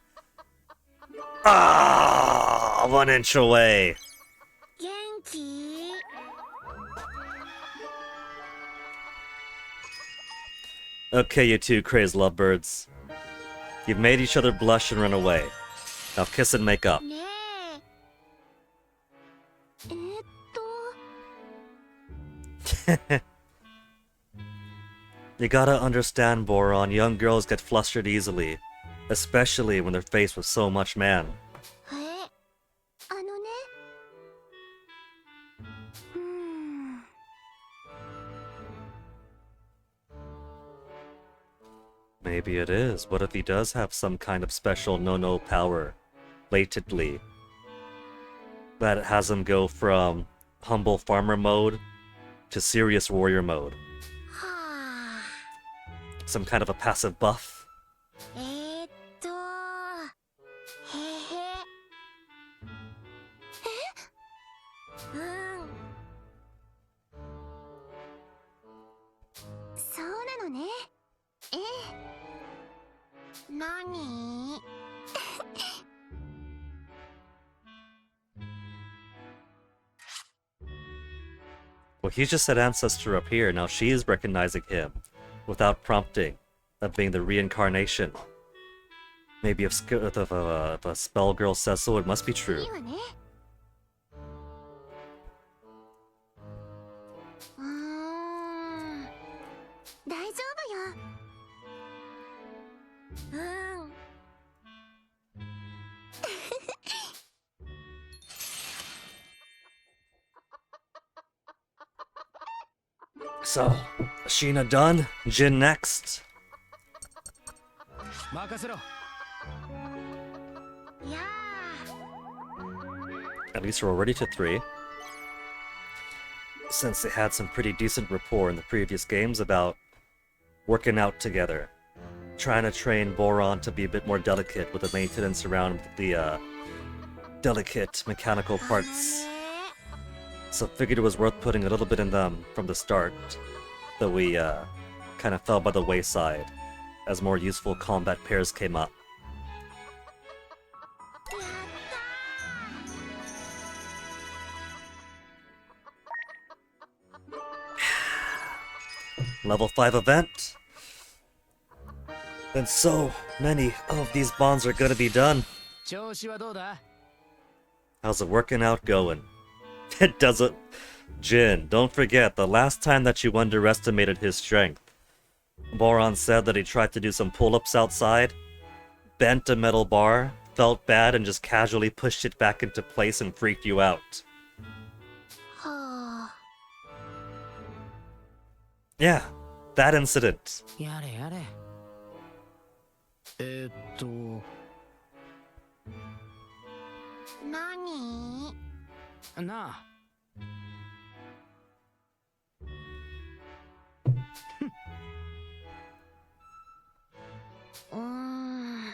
A: Ah, 1 inch away. Okay, you two crazed lovebirds. You've made each other blush and run away. Now kiss and make up. You gotta understand, Boron, young girls get flustered easily. Especially when they're faced with so much man. Maybe it is. What if he does have some kind of special no-no power, latently, that has him go from humble farmer mode to serious warrior mode? Some kind of a passive buff? Well, he just said ancestor up here, now she is recognizing him, without prompting, of being the reincarnation. Maybe if a spell girl says so, it must be true. So, Sheena done? Jin next?
E: 任せろ。
F: いや
A: At least we're already to 3. Since they had some pretty decent rapport in the previous games about working out together. Trying to train Boron to be a bit more delicate with the maintenance around the delicate mechanical
F: ー
A: parts. So figured it was worth putting a little bit in them from the start, though we kind of fell by the wayside as more useful combat pairs came up.
F: やった
A: Level 5 event? Then so many of these bonds are gonna be done.
E: 調子はどうだ？
A: How's it working out going? It doesn't. Jin, don't forget the last time that you underestimated his strength. Boron said that he tried to do some pull-ups outside, bent a metal bar, felt bad, and just casually pushed it back into place and freaked you out.
F: はあ
A: Yeah, that incident.
E: やれやれ。
F: 何
E: なあ。
F: うーん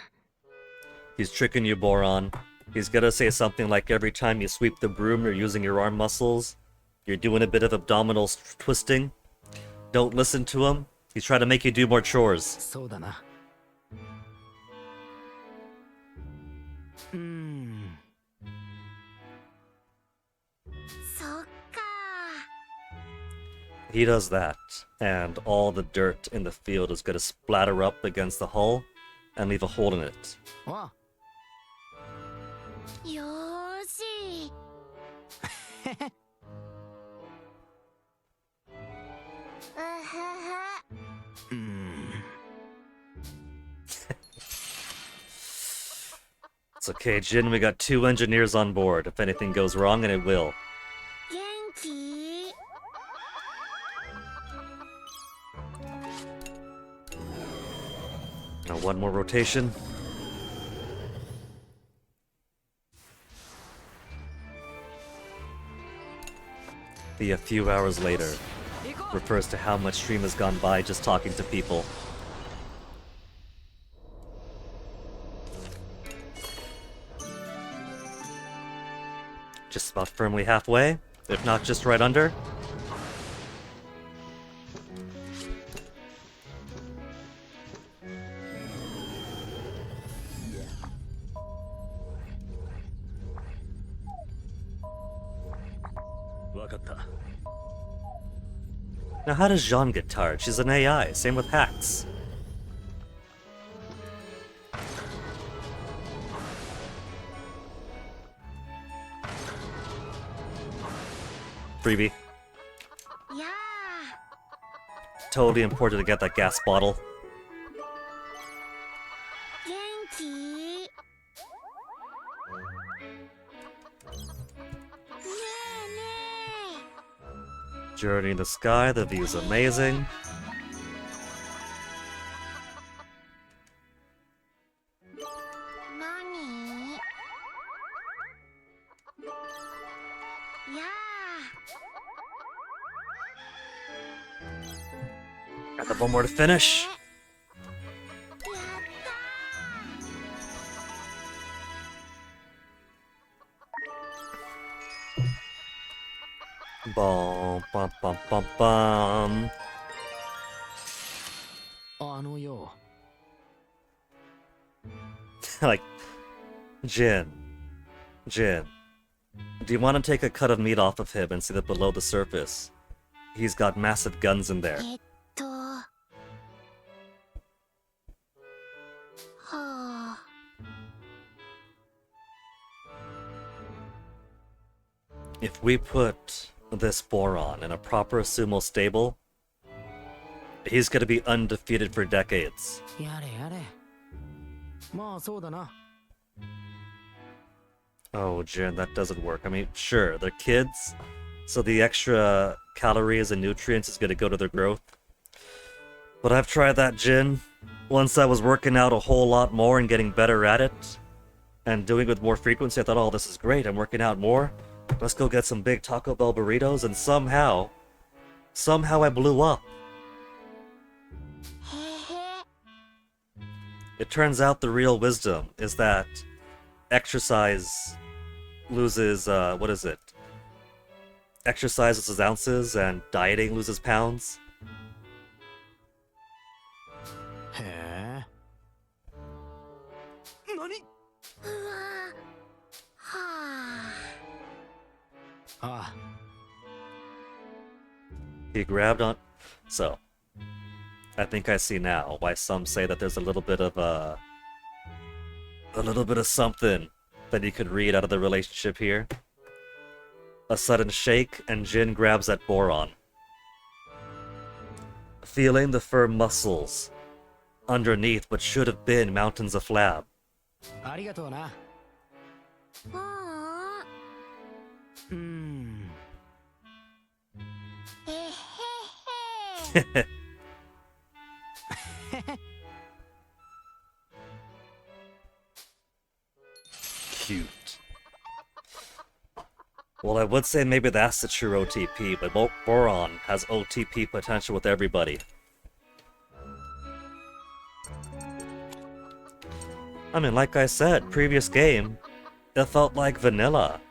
A: He's tricking you, Boron. He's gonna say something like every time you sweep the broom, you're using your arm muscles. You're doing a bit of abdominal twisting. Don't listen to him. He's trying to make you do more chores.
E: そうだな。
F: そっか
A: He does that, and all the dirt in the field is gonna splatter up against the hull and leave a hole in it.
E: おう。
F: よーしうふふ
A: It's okay, Jin, we got 2 engineers on board if anything goes wrong, and it will.
F: 元気
A: Now, one more rotation. The a few hours later refers to how much stream has gone by just talking to people. Just about firmly halfway, if not just right under. Now, how does Jean get tired? She's an AI. Same with Hax. Freebie.
F: いや
A: Totally important to get that gas bottle.
F: ー元気ねえね
A: Journey in the sky, the view's amazing.
F: え何いや
A: Got the one more to finish.
F: ーやったー
A: Bum, bum, bum, bum, bum.
E: あのよ。
A: Like, Jin. Jin. Do you want to take a cut of meat off of him and see that below the surface? He's got massive guns in there.
F: はあ
A: If we put this Boron in a proper sumo stable, he's gonna be undefeated for decades.
E: やれやれ。まあそうだな。
A: Oh, Jin, that doesn't work. I mean, sure, they're kids, So the extra calories and nutrients is gonna go to their growth. But I've tried that Jin. Once I was working out a whole lot more and getting better at it, and doing it with more frequency, I thought, oh, this is great, I'm working out more. Let's go get some big Taco Bell burritos, and somehow I blew up. It turns out the real wisdom is that exercise loses, what is it? Exercise loses ounces and dieting loses pounds.
G: へえ。
D: 何？
F: うわはあ。
G: ああ、
A: He grabbed on. So, I think I see now why some say that there's a little bit of something that you could read out of the relationship here. A sudden shake, and Jin grabs at Boron. Feeling the firm muscles underneath what should have been mountains of flab.
G: ありがとうな。
F: うん。
G: うん。
F: へへへ。
A: Cute. Well, I would say maybe that's the true OTP, but Boron has OTP potential with everybody. I mean, like I said, previous game, it felt like Vanilla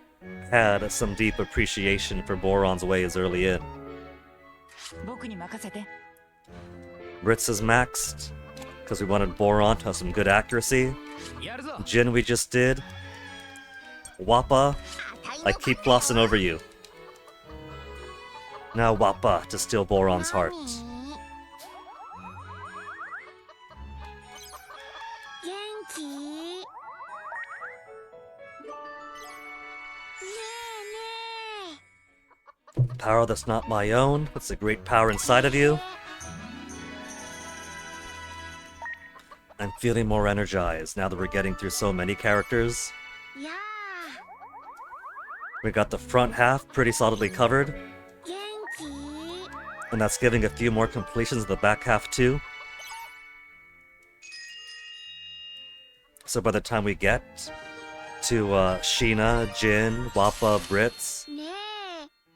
A: had some deep appreciation for Boron's ways early in.
E: 僕に任せて。
A: Ritz is maxed, because we wanted Boron to have some good accuracy.
E: やるぞ。
A: Jin we just did. Wappa, I keep glossing over you. Now Wappa to steal Boron's heart.
F: 元気？ねえねえ。
A: Power that's not my own, it's a great power inside of you. I'm feeling more energized now that we're getting through so many characters.
F: やあ。
A: We got the front half pretty solidly covered,
F: 元気？
A: and that's giving a few more completions of the back half too. So by the time we get to Sheena, Jin, Wappa, Brits,
F: ねえ。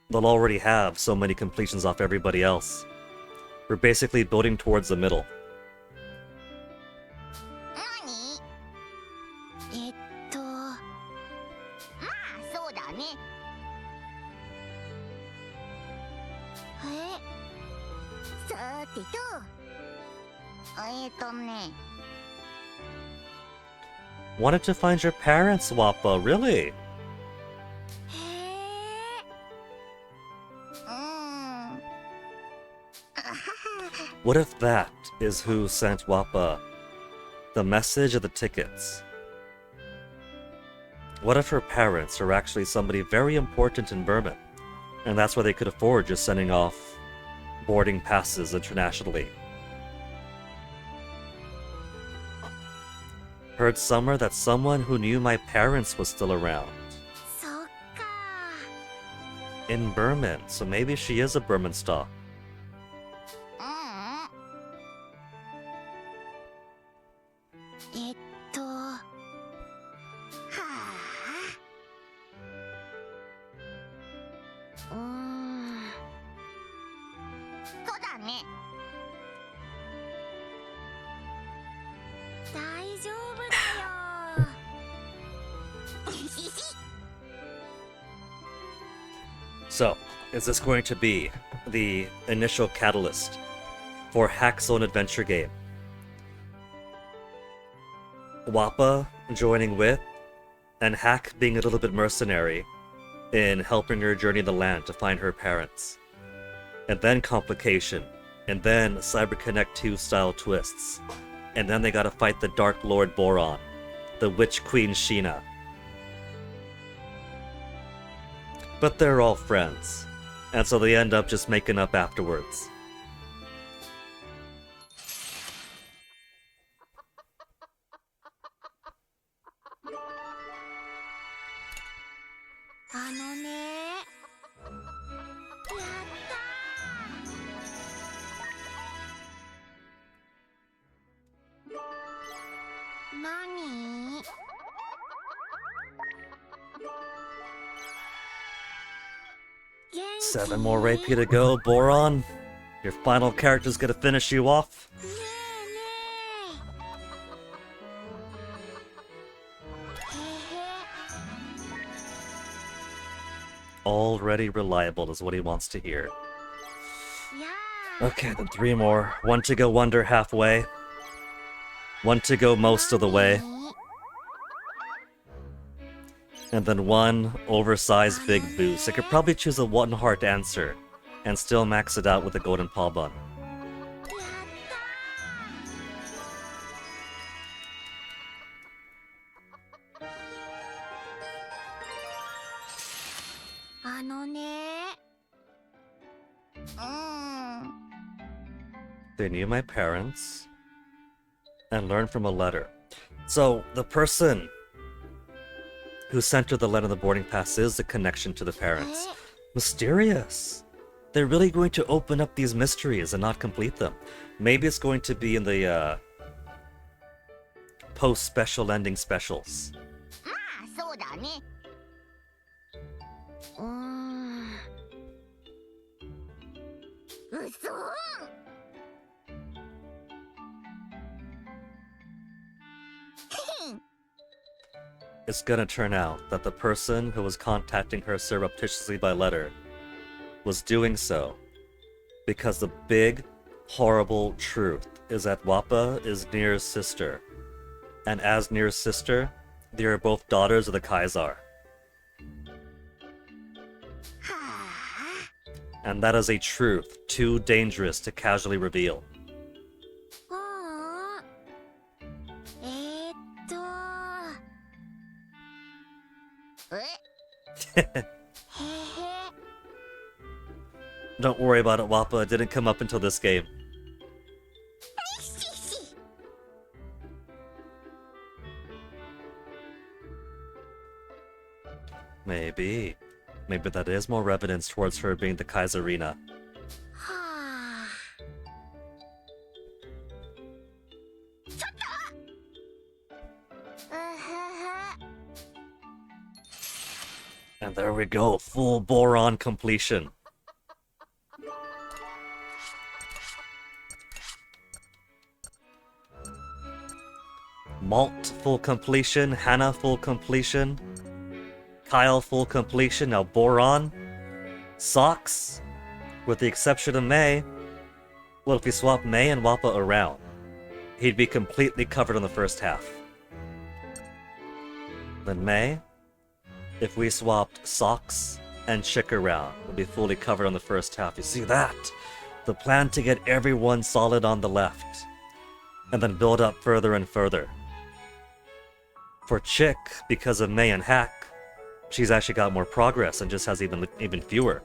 A: they'll already have so many completions off everybody else. We're basically building towards the middle.
F: 何？まあそうだね。さてとね。
A: Wanted to find your parents, Wappa, really?
F: へえ。
A: What if that is who sent Wappa the message of the tickets? What if her parents are actually somebody very important in Burma, and that's why they could afford just sending off boarding passes internationally? Heard somewhere that someone who knew my parents was still around.
F: そっか。
A: In Burman, so maybe she is a Burman stock.
F: はあ。そうだね。大丈夫だよ。
A: So, is this going to be the initial catalyst for Hack's own adventure game? Wappa joining with, and Hack being a little bit mercenary in helping her journey the land to find her parents. And then complication, and then CyberConnect 2 style twists. And then they gotta fight the Dark Lord Boron, the Witch Queen Sheena. But they're all friends, and so they end up just making up afterwards.
F: あのね。
A: 7 more Reiki to go, Boron. Your final character's gonna finish you off.
F: ねえね
A: Already reliable is what he wants to hear.
F: えや
A: Okay, then 3 more. 1 to go wonder halfway. 1 to go most of the way. And then 1 oversized big boost. I could probably choose a 1 heart answer and still max it out with a golden paw bun.
F: あのね
A: They knew my parents and learned from a letter. So the person who sent her the letter in the boarding pass is the connection to the parents. Mysterious. They're really going to open up these mysteries and not complete them. Maybe it's going to be in the post-special ending specials.
F: まあそうだねうそ
A: It's gonna turn out that the person who was contacting her surreptitiously by letter was doing so because the big, horrible truth is that Wappa is Nier's sister. And as Nier's sister, they are both daughters of the Kaisar.
F: はあ
A: And that is a truth too dangerous to casually reveal.
F: へへ
A: Don't worry about it, Wappa. It didn't come up until this game. Maybe. Maybe that is more evidence towards her being the Kaiserina.
F: はあちょっとうふふ
A: And there we go, full boron completion. Malt full completion, Hannah full completion, Kyle full completion, now boron. Socks, with the exception of May. Well, if we swap May and Wappa around, he'd be completely covered on the first half. Then May, if we swapped Socks and Chick around, would be fully covered on the first half. You see that? The plan to get everyone solid on the left, and then build up further and further. For Chick, because of May and Hack, she's actually got more progress and just has even fewer.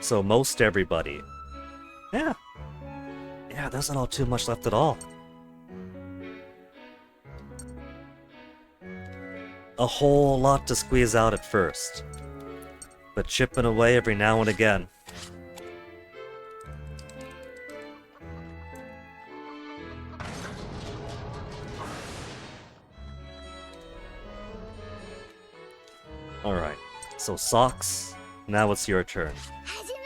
A: So most everybody. Yeah, there's not all too much left at all. A whole lot to squeeze out at first, but chipping away every now and again. Alright, so Socks, now it's your turn.
F: 始めるよ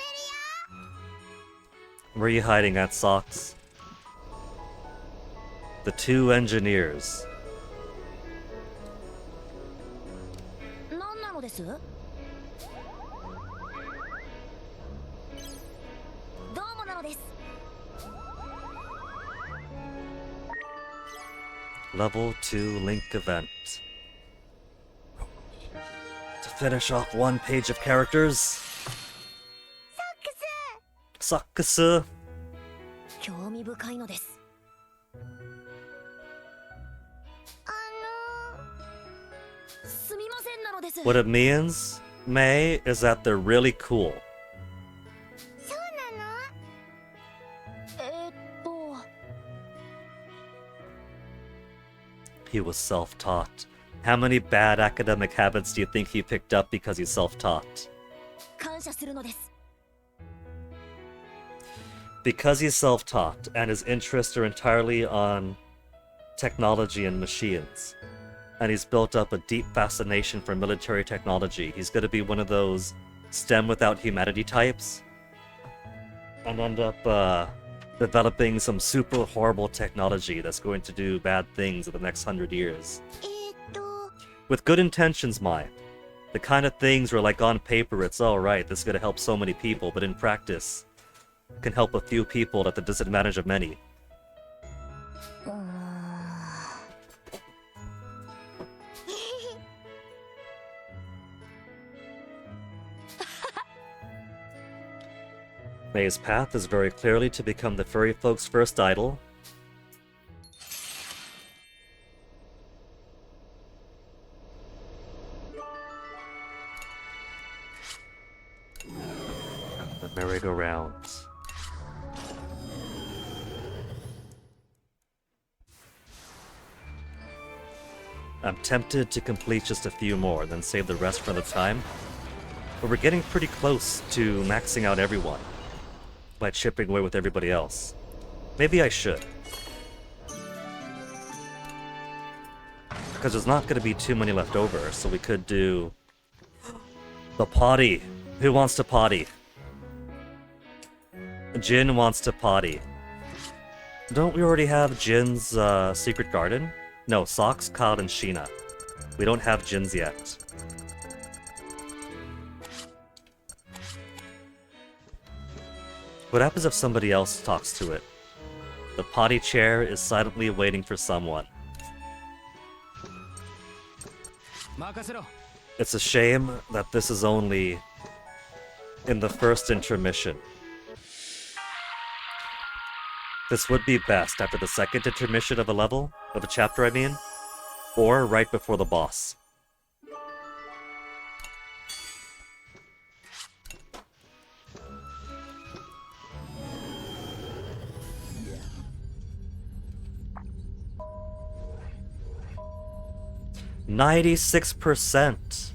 A: Where are you hiding at, Socks? The 2 engineers.
F: 何なのですどうもなのです
A: Level 2 Link event. To finish off 1 page of characters.
F: サックス
A: Sakasu.
F: 興味深いのですすみませんなのです
A: What it means, May, is that they're really cool.
F: そうなの
A: He was self-taught. How many bad academic habits do you think he picked up because he's self-taught?
F: 感謝するのです
A: Because he's self-taught and his interests are entirely on technology and machines. And he's built up a deep fascination for military technology. He's going to be one of those STEM without humanity types. And end up developing some super horrible technology that's going to do bad things in the next 100 years.
F: えーっと
A: With good intentions, Mai. The kind of things where, like, on paper, it's alright, this is gonna help so many people, but in practice, can help a few people at the disadvantage of many.
F: うーん
A: Mei's path is very clearly to become the furry folk's first idol. The merry-go-rounds. I'm tempted to complete just a few more, then save the rest for the time. But we're getting pretty close to maxing out everyone by chipping away with everybody else. Maybe I should. Because there's not going to be too many left over, so we could do... the potty. Who wants to potty? Jin wants to potty. Don't we already have Jin's secret garden? No, Socks, Cloud, and Sheena. We don't have Jin's yet. What happens if somebody else talks to it? The potty chair is silently waiting for someone.
G: 任せろ
A: It's a shame that this is only in the first intermission. This would be best after the second intermission of a level, of a chapter I mean, or right before the boss. "96%!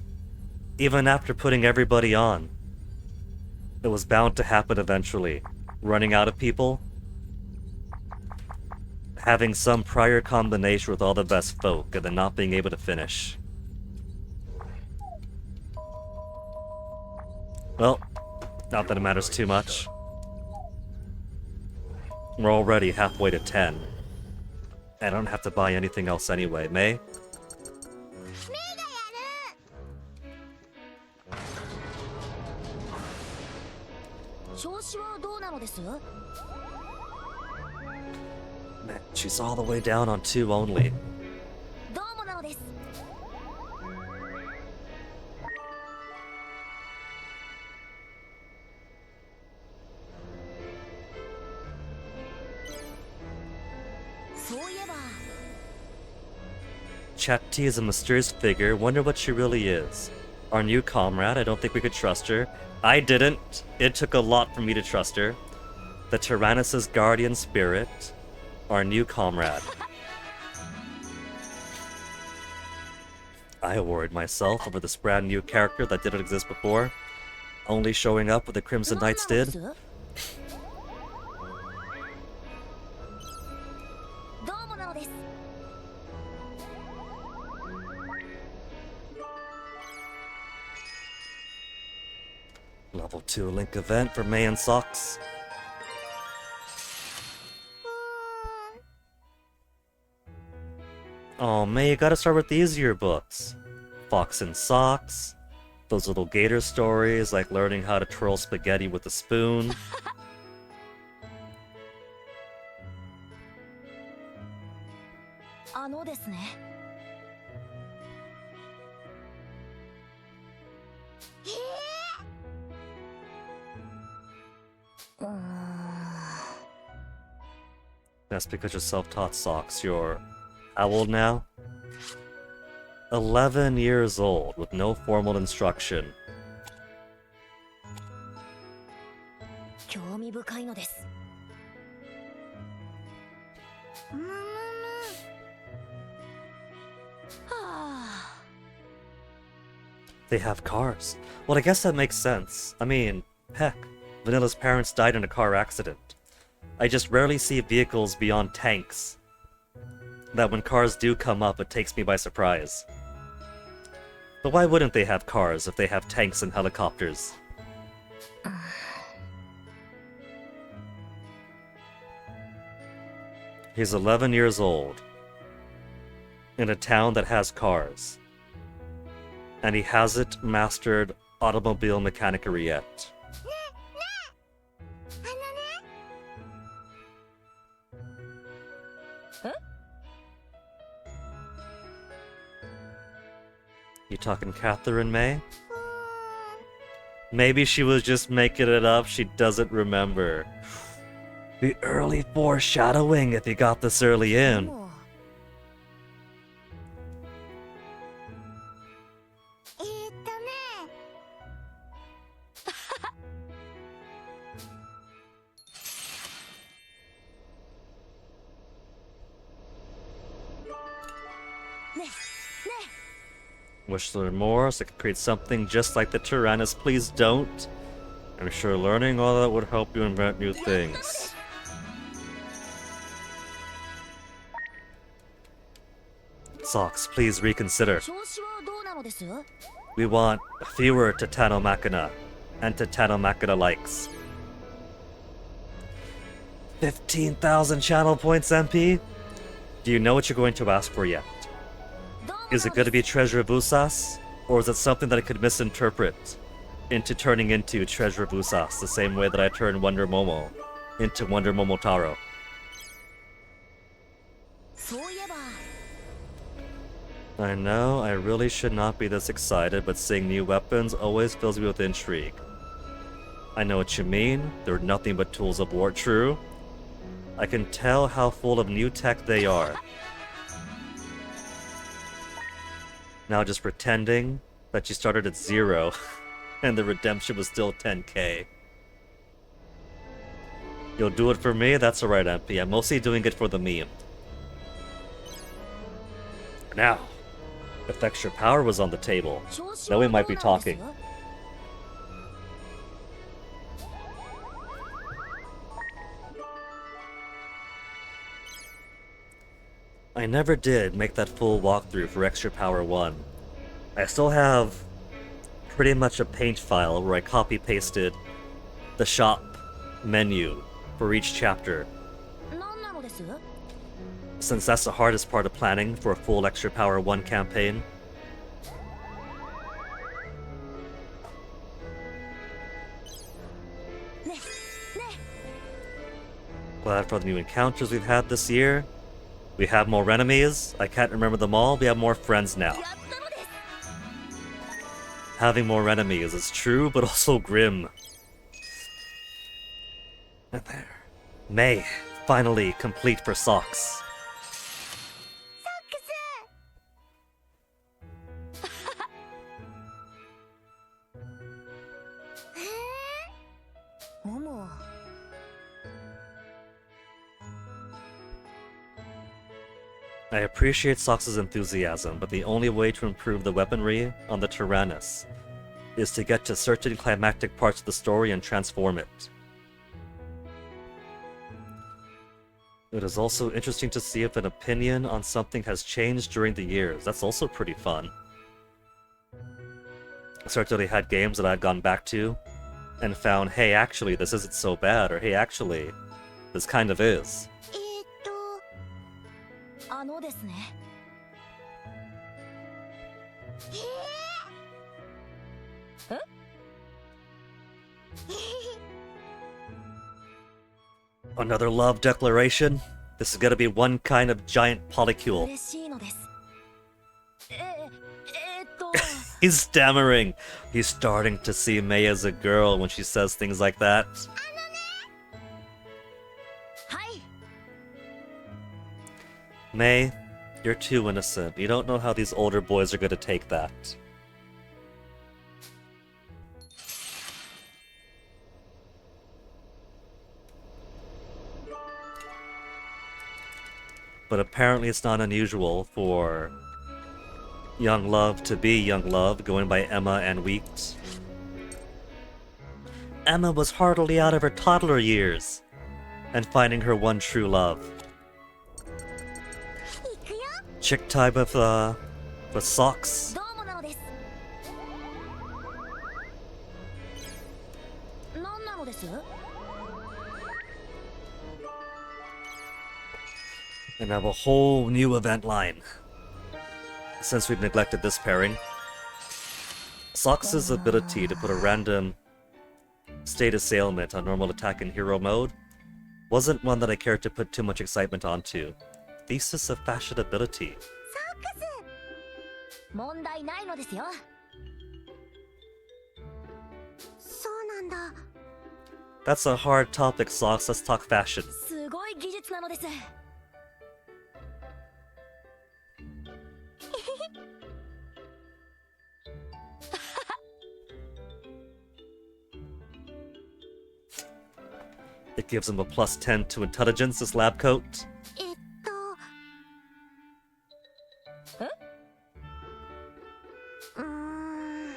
A: Even after putting everybody on. It was bound to happen eventually. Running out of people. Having some prior combination with all the best folk, and then not being able to finish. Well, not that it matters too much. We're already halfway to 10. I don't have to buy anything else anyway, May?
F: 調子はどうなのです
A: Man, she's all the way down on 2 only.
F: どうもなのです そういえば
A: Chat-T is a mysterious figure. Wonder what she really is. Our new comrade. I don't think we could trust her. I didn't. It took a lot for me to trust her. The Tyrannus' guardian spirit. Our new comrade. I worried myself over this brand new character that didn't exist before. Only showing up what the Crimson Knights did.
F: どうもなのです
A: Level 2 link event for May and Socks. Oh, May, you gotta start with the easier books. Fox and Socks. Those little gator stories, like learning how to twirl spaghetti with a spoon.
F: あのですね
A: That's because you're self-taught, Socks. You're how old now? 11 years old with no formal instruction.
F: 興味深いのですむむむはあ
A: They have cars. Well, I guess that makes sense. I mean, heck, Vanilla's parents died in a car accident. I just rarely see vehicles beyond tanks. that when cars do come up, it takes me by surprise. But why wouldn't they have cars if they have tanks and helicopters? He's 11 years old, in a town that has cars, and he hasn't mastered automobile mechanicery yet. You talking Catherine May? Maybe she was just making it up, she doesn't remember. The early foreshadowing if you got this early in. Wish to learn more so I could create something just like the Tyrannus. Please don't. I'm sure learning all that would help you invent new things. Socks, please reconsider. We want fewer Titano Machina and Titano Machina likes. 15,000 channel points, MP? Do you know what you're going to ask for yet? Is it going to be Treasure of Usas? Or is it something that I could misinterpret into turning into Treasure of Usas, the same way that I turned Wonder Momo into Wonder Momotaro? I know, I really should not be this excited, but seeing new weapons always fills me with intrigue. I know what you mean, they're nothing but tools of war, true. I can tell how full of new tech they are. Now just pretending that you started at 0 and the redemption was still 10k. You'll do it for me? That's alright, MP. I'm mostly doing it for the meme. Now, if extra power was on the table, then we might be talking. I never did make that full walkthrough for Extra Power 1. I still have pretty much a paint file where I copy-pasted the shop menu for each chapter. Since that's the hardest part of planning for a full Extra Power 1 campaign. Glad for the new encounters we've had this year. We have more enemies. I can't remember them all. We have more friends now. Having more enemies is true, but also grim. And there. May, finally complete for Socks. I appreciate Socks' enthusiasm, but the only way to improve the weaponry on the Tyrannus is to get to certain climactic parts of the story and transform it. It is also interesting to see if an opinion on something has changed during the years. That's also pretty fun. I certainly had games that I've gone back to and found, hey, actually, this isn't so bad, or hey, actually, this kind of is. Another love declaration? This is gonna be one kind of giant polycule. He's stammering. He's starting to see May as a girl when she says things like that. May, you're too innocent. You don't know how these older boys are gonna take that. But apparently it's not unusual for young love to be young love, going by Emma and Weeks. Emma was hardly out of her toddler years and finding her one true love. chick tie with socks.
F: どうもなのです。何なのです？
A: And have a whole new event line. Since we've neglected this pairing. Sox' ability to put a random status ailment on normal attack in hero mode wasn't one that I cared to put too much excitement onto. Thesis of fashion ability.
F: 問題ないのですよ。そうなんだ。
A: That's a hard topic, Sox. Let's talk fashion.
F: すごい技術なのです。
A: It gives him a +10 to intelligence, this lab coat.
F: え？うーん。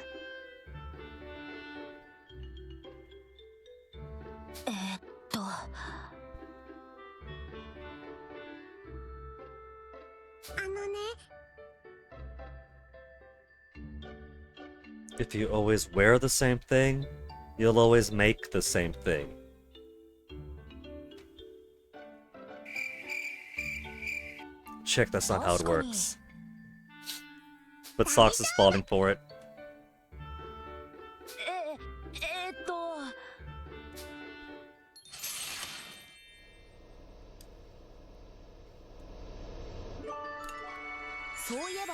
A: If you always wear the same thing, you'll always make the same thing. Check, that's not how it works. But Sox is falling for it.
F: そういえば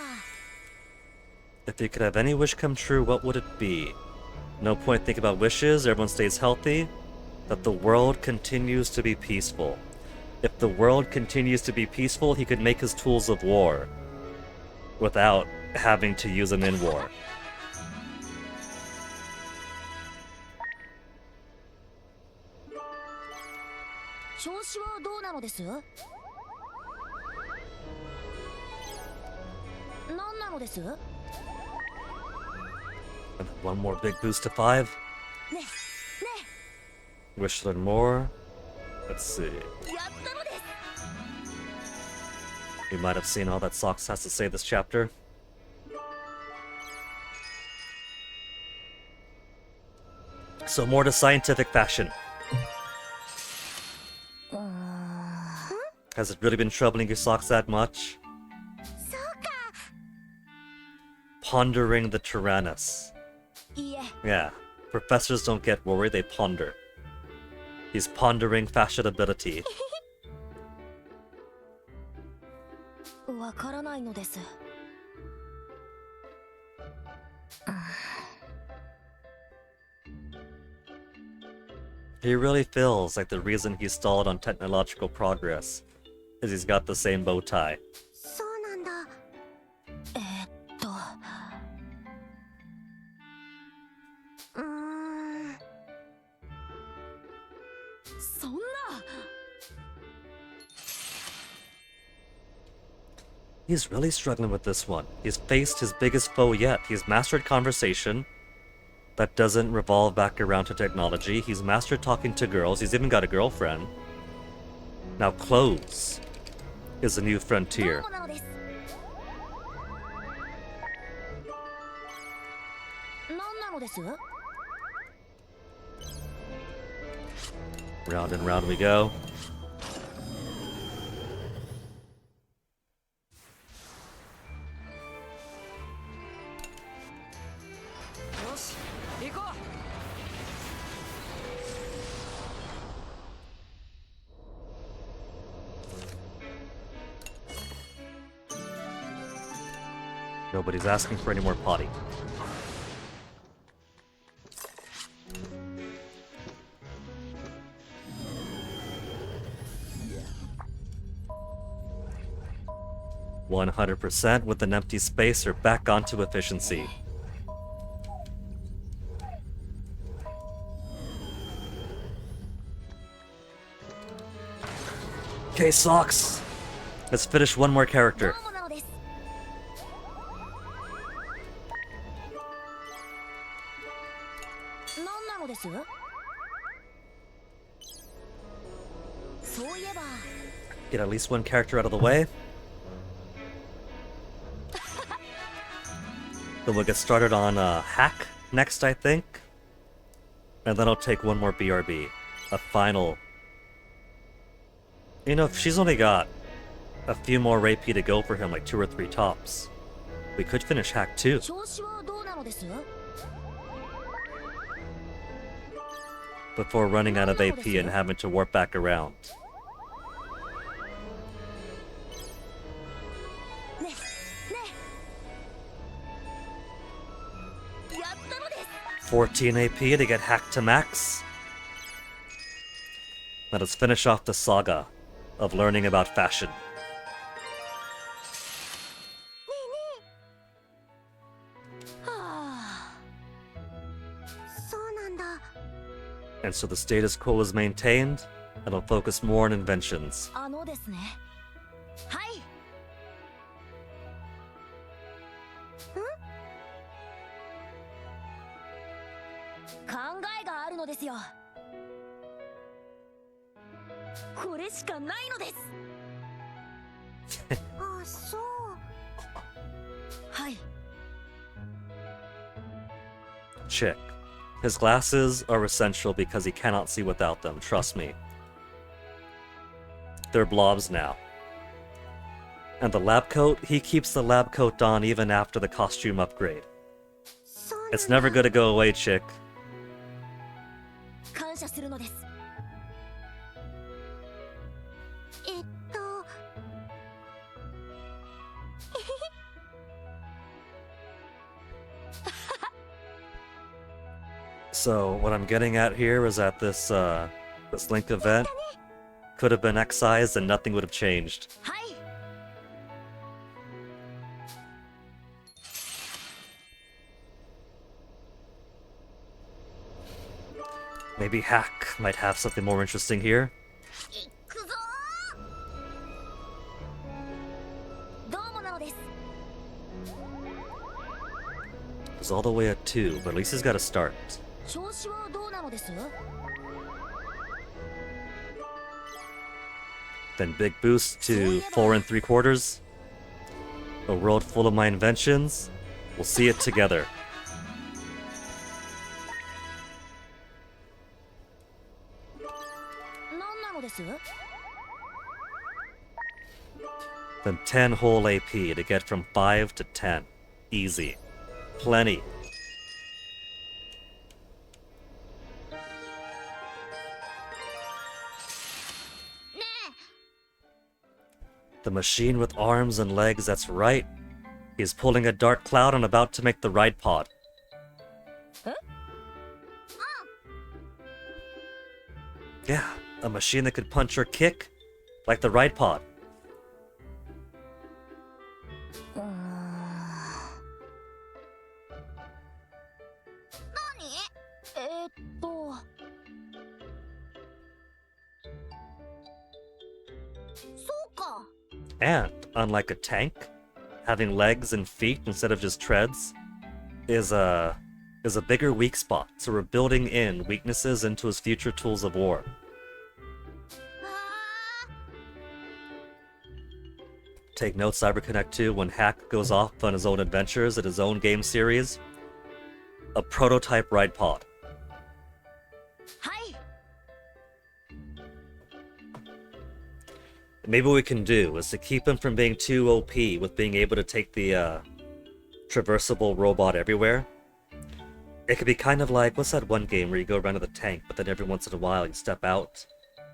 A: If you could have any wish come true, what would it be? No point thinking about wishes, everyone stays healthy. That the world continues to be peaceful. If the world continues to be peaceful, he could make his tools of war without having to use them in war.
F: 調子はどうなのです？何なのです？
A: And one more big boost to 5.
F: ね、ね、
A: Wish to learn more. Let's see.
F: やったのです。
A: You might have seen all that Sox has to say this chapter. So more to scientific fashion. Has it really been troubling your Sox that much? Pondering the Tyrannus.
F: いいえ、
A: Yeah, professors don't get worried, they ponder. He's pondering fashion ability.
F: わからないのです。
A: He really feels like the reason he stalled on technological progress is he's got the same bow tie.
F: そうなんだ。そんな。
A: He's really struggling with this one. He's faced his biggest foe yet. He's mastered conversation that doesn't revolve back around to technology. He's mastered talking to girls. He's even got a girlfriend. Now clothes is a new frontier.
F: どうもなのです。何なのです？
A: Round and round we go.
E: よし行こ
A: Nobody's asking for any more potty.
E: う
A: 100% with an empty space or back onto efficiency. Okay, Sox. Let's finish one more
F: ど
A: character.
F: うもなのです。何なのです？そういえば
A: Get at least one character out of the way. Then we'll get started on Hack next, I think. And then I'll take one more BRB. A final. You know, if she's only got a few more AP to go for him, like 2 or 3 tops, we could finish Hack 2.
F: 調子はどうなのです？
A: Before running out of AP and having to warp back around.
F: ねやったのです。
A: 14 AP to get Hack to max. Let us finish off the saga of learning about fashion.
F: はあ、そうなんだ。
A: And so the status quo is maintained, and I'll focus more on inventions.
F: あのですね。はい。考えがあるのですよ。これしかないのです。あ、そう。はい。
A: Chick. His glasses are essential because he cannot see without them, trust me. They're blobs now. And the lab coat, he keeps the lab coat on even after the costume upgrade. It's never gonna go away, Chick.
F: 感謝するのです。
A: So what I'm getting at here is that this this Link event could have been excised and nothing would have changed.
F: はい。
A: Maybe Hack might have something more interesting here.
F: いくぞー。どうもなのです。
A: He's all the way at 2, but at least he's got a start.
F: 調子はどうなのです？
A: Then big boost to 4 3/4. A world full of my inventions. We'll see it together. Then 10 whole AP to get from 5 to 10. Easy. Plenty. The machine with arms and legs, that's right. He's pulling a dark cloud and about to make the ride pod.
F: Huh?
A: Yeah, a machine that could punch or kick, like the ride pod. And, unlike a tank, having legs and feet instead of just treads is a bigger weak spot, so we're building in weaknesses into his future tools of war. Take note, CyberConnect 2, when Hack goes off on his own adventures in his own game series, a prototype ride pod. Maybe what we can do is to keep him from being too OP with being able to take the traversable robot everywhere. It could be kind of like, what's that one game where you go around to the tank, but then every once in a while you step out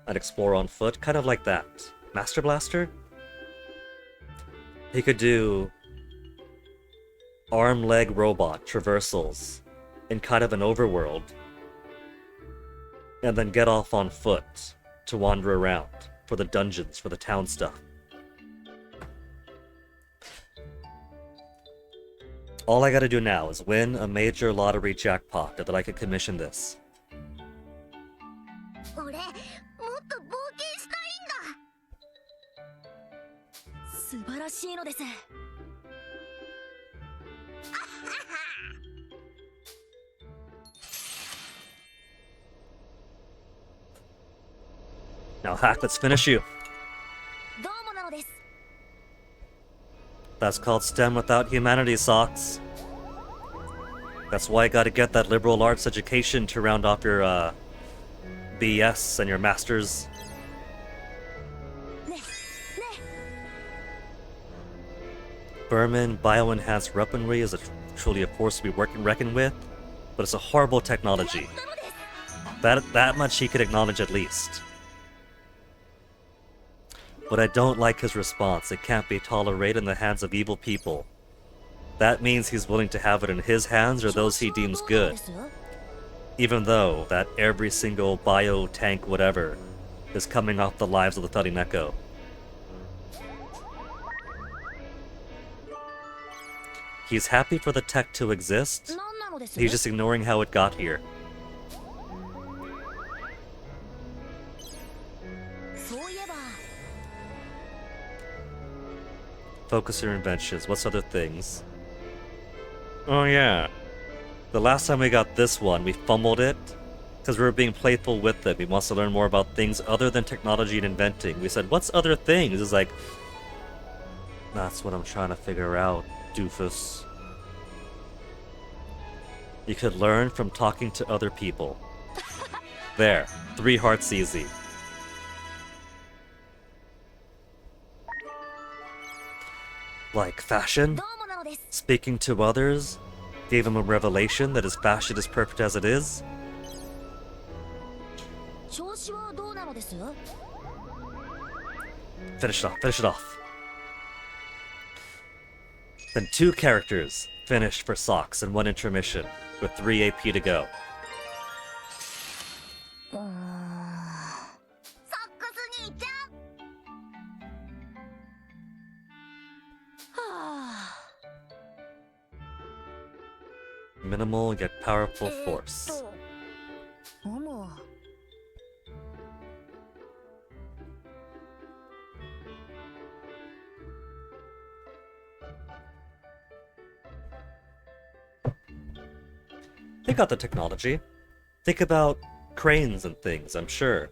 A: and explore on foot? Kind of like that. Master Blaster? He could do arm-leg robot traversals in kind of an overworld, and then get off on foot to wander around for the dungeons, for the town stuff. All I gotta do now is win a major lottery jackpot that I can commission this.
F: 俺、もっと冒険したいんだ。素晴らしいのです。
A: Now, Hack, let's finish you.
F: どうもなのです。
A: That's called STEM without humanity, Socks. That's why you gotta get that liberal arts education to round off your BS and your masters. Berman bio-enhanced weaponry is truly a force to be reckoned with, but it's a horrible technology. That much he could acknowledge at least. But I don't like his response. It can't be tolerated in the hands of evil people. That means he's willing to have it in his hands or those he deems good. Even though that every single bio tank whatever is coming off the lives of the Fighting Echo. He's happy for the tech to exist. He's just ignoring how it got here. Focus your inventions. What's other things? Oh yeah. The last time we got this one, we fumbled it because we were being playful with it. We want to learn more about things other than technology and inventing. We said, what's other things? It's like, that's what I'm trying to figure out, doofus. You could learn from talking to other people. There. 3 hearts easy. Like fashion? Speaking to others? Gave him a revelation that his fashion is perfect as it is? Finish it off. Then 2 characters finished for Socks in 1 intermission, with 3 AP to go. Minimal yet powerful force. They got the technology. Think about cranes and things, I'm sure.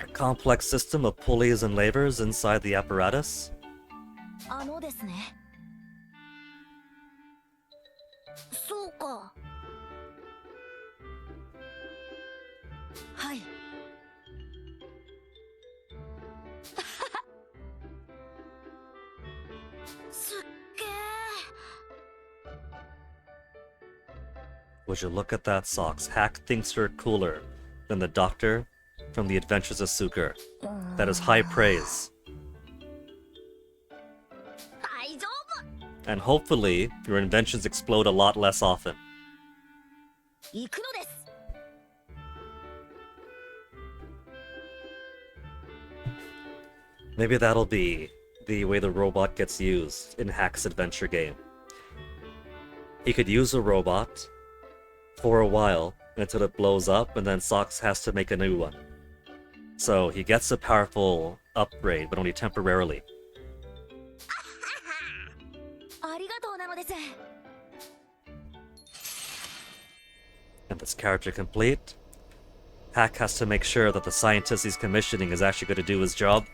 A: A complex system of pulleys and levers inside the apparatus. Would you look at that, Socks? Hack thinks you're cooler than the Doctor from The Adventures of Suker. That is high praise. And hopefully, your inventions explode a lot less often. Maybe that'll be the way the robot gets used in Hack's adventure game. He could use a robot for a while until it blows up, and then Socks has to make a new one. So he gets a powerful upgrade, but only temporarily. And this character complete. Hack has to make sure that the scientist he's commissioning is actually going to do his job.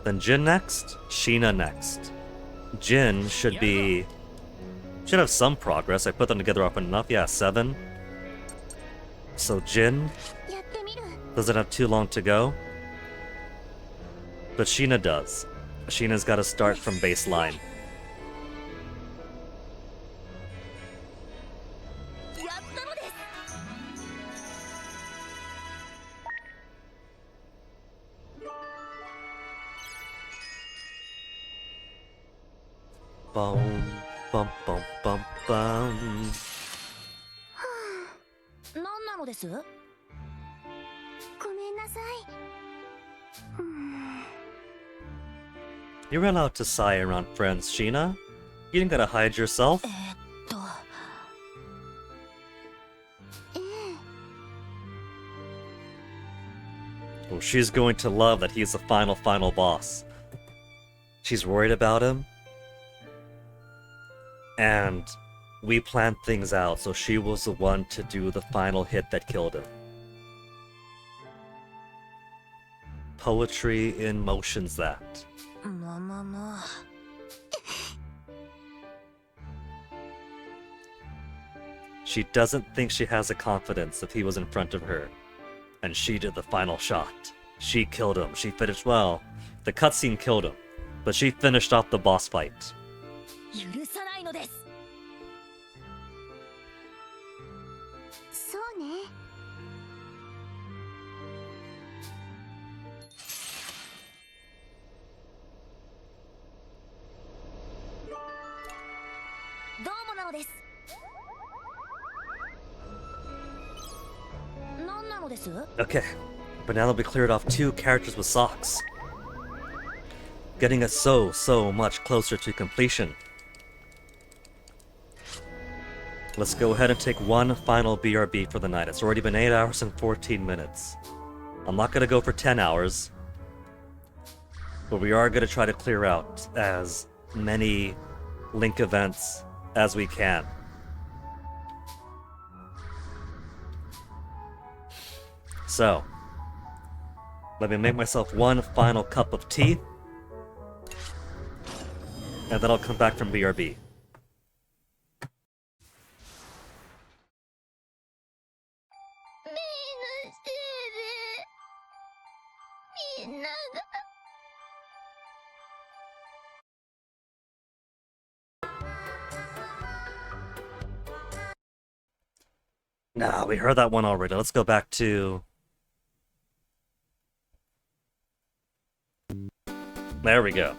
A: Then Jin next, Sheena next. Jin should have some progress. I put them together often enough. Yeah, 7. So Jin doesn't have too long to go. But Sheena does. Sheena's got to start from baseline. Boom, bum, bum, bum, bum. You're allowed to sigh around friends, Sheena. You didn't gotta hide yourself. Oh, she's going to love that he's the final boss. She's worried about him. And we planned things out, so she was the one to do the final hit that killed him. Poetry in motion's that. She doesn't think she has the confidence if he was in front of her. And she did the final shot. She killed him. She finished well. The cutscene killed him. But she finished off the boss fight.
F: 許さないのです。そうね。どうもなのです。何なのです？
A: Okay, but now that we cleared off 2 characters with socks, getting us so much closer to completion. Let's go ahead and take one final BRB for the night. It's already been 8 hours and 14 minutes. I'm not gonna go for 10 hours, but we are gonna try to clear out as many Link events as we can. So, let me make myself one final cup of tea, and then I'll come back from BRB.
F: みんなしてる。みんなが。
A: Nah, we heard that one already. Let's go back to... There we go.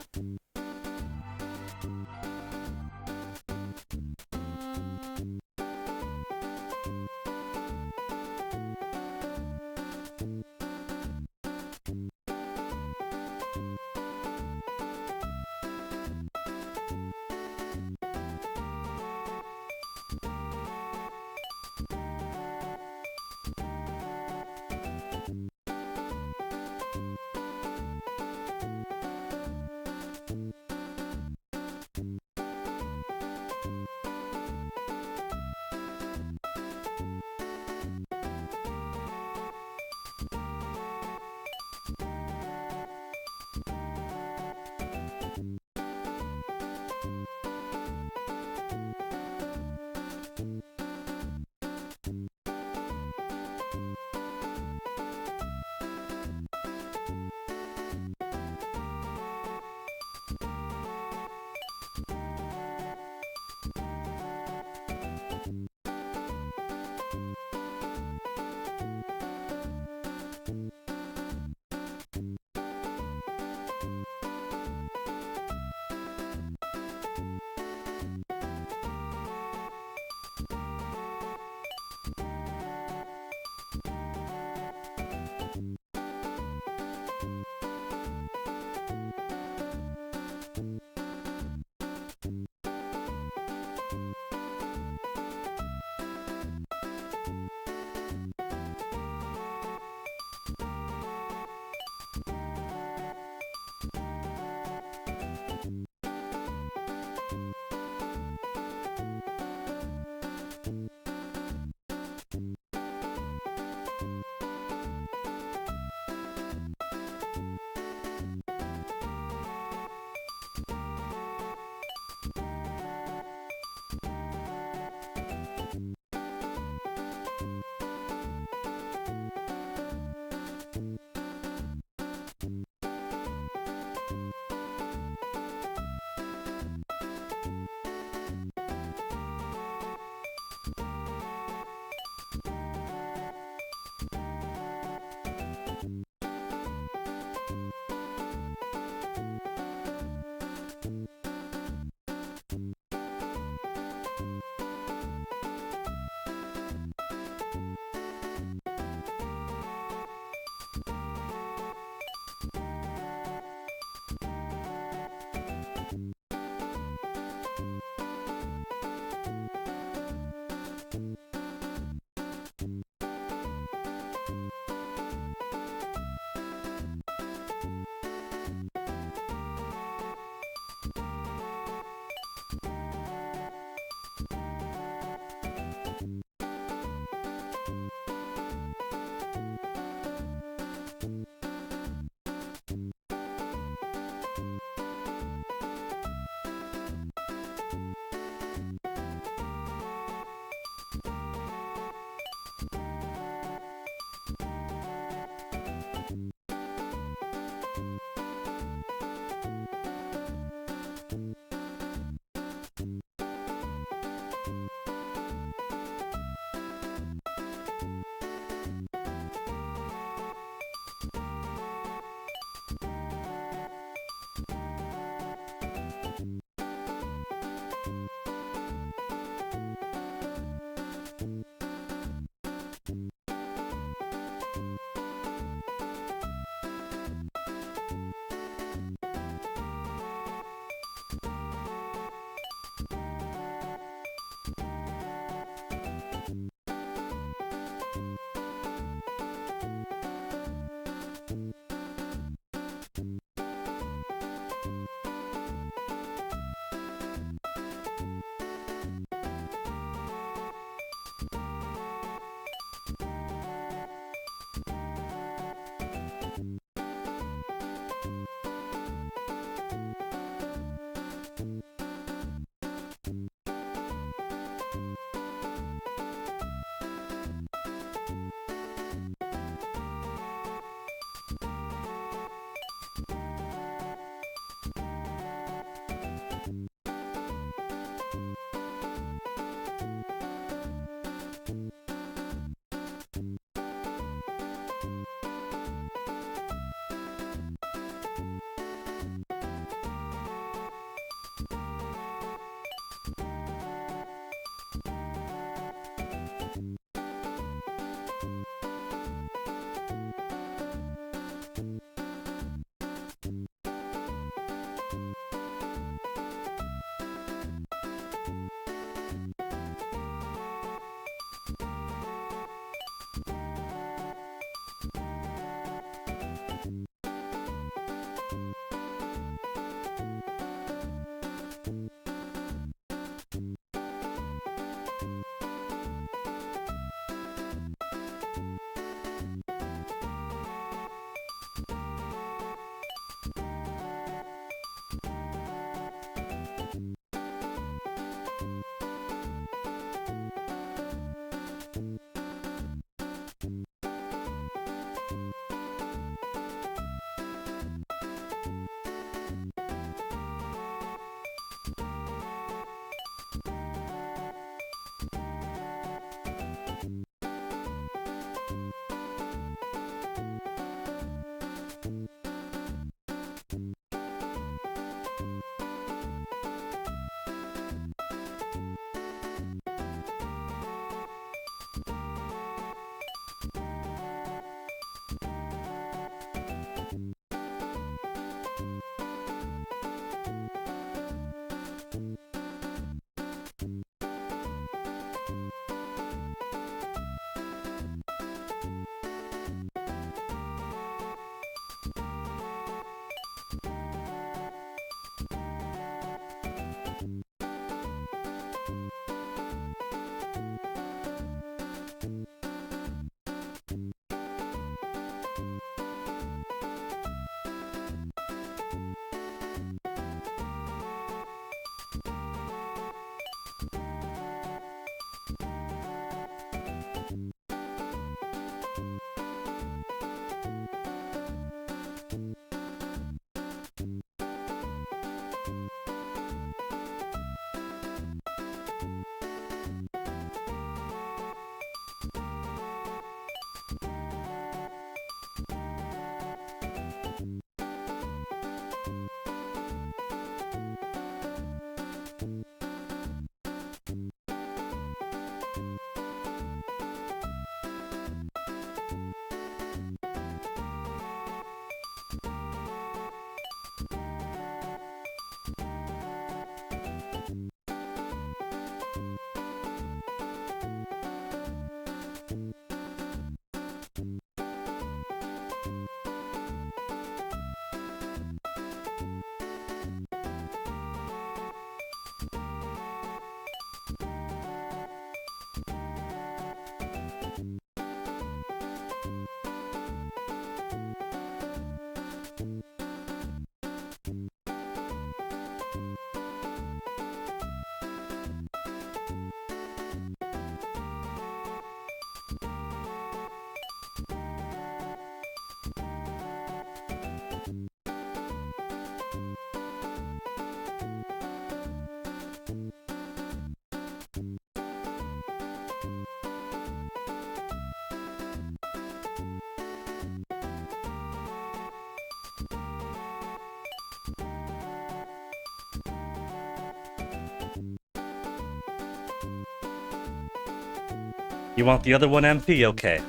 A: You want the other one, MP? Okay.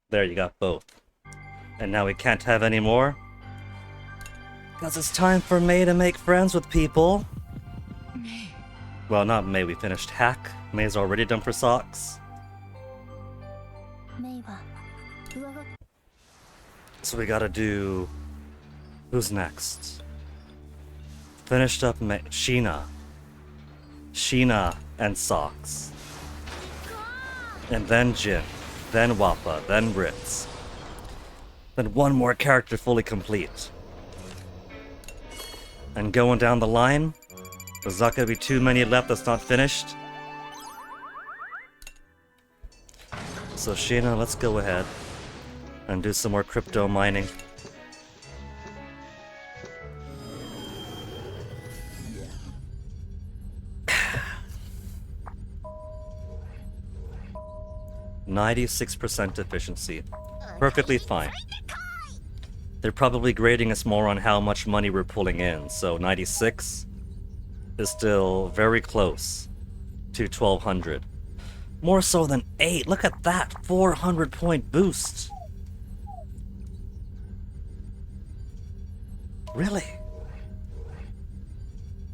A: There, you got both. And now we can't have any more? Because it's time for May to make friends with people. Well, not May, we finished Hack. May's already done for Socks.
B: メイは上が
A: So we gotta do... Who's next? Finished up May... Sheena. Sheena and Socks. And then Jin. Then Wappa. Then Ritz. Then one more character fully complete. And going down the line, there's not gonna be too many left that's not finished. So Sheena, let's go ahead and do some more crypto mining. %96 efficiency. Perfectly fine. They're probably grading us more on how much money we're pulling in, so 96 is still very close to 1200. More so than 8. Look at that 400 point boost. Really?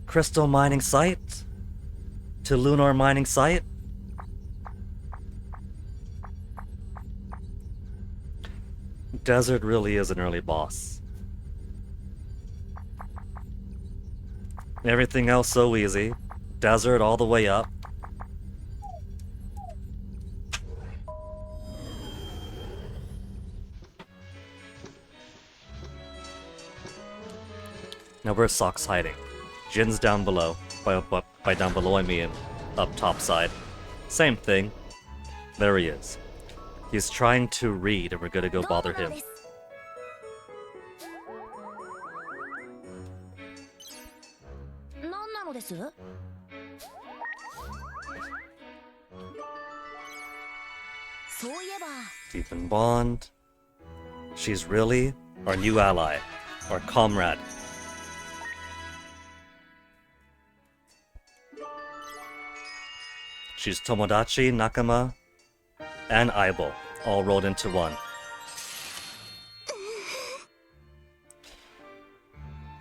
A: Crystal mining site to lunar mining site? Desert really is an early boss. Everything else so easy. Desert all the way up. Now where's Socks hiding? Jin's down below. By down below I mean up top side. Same thing. There he is. He's trying to read and we're gonna go bother him.
F: 何なのです？ そういえば
A: Deepen bond. She's really our new ally. Our comrade. She's Tomodachi, Nakama, and Aibo, all rolled into one.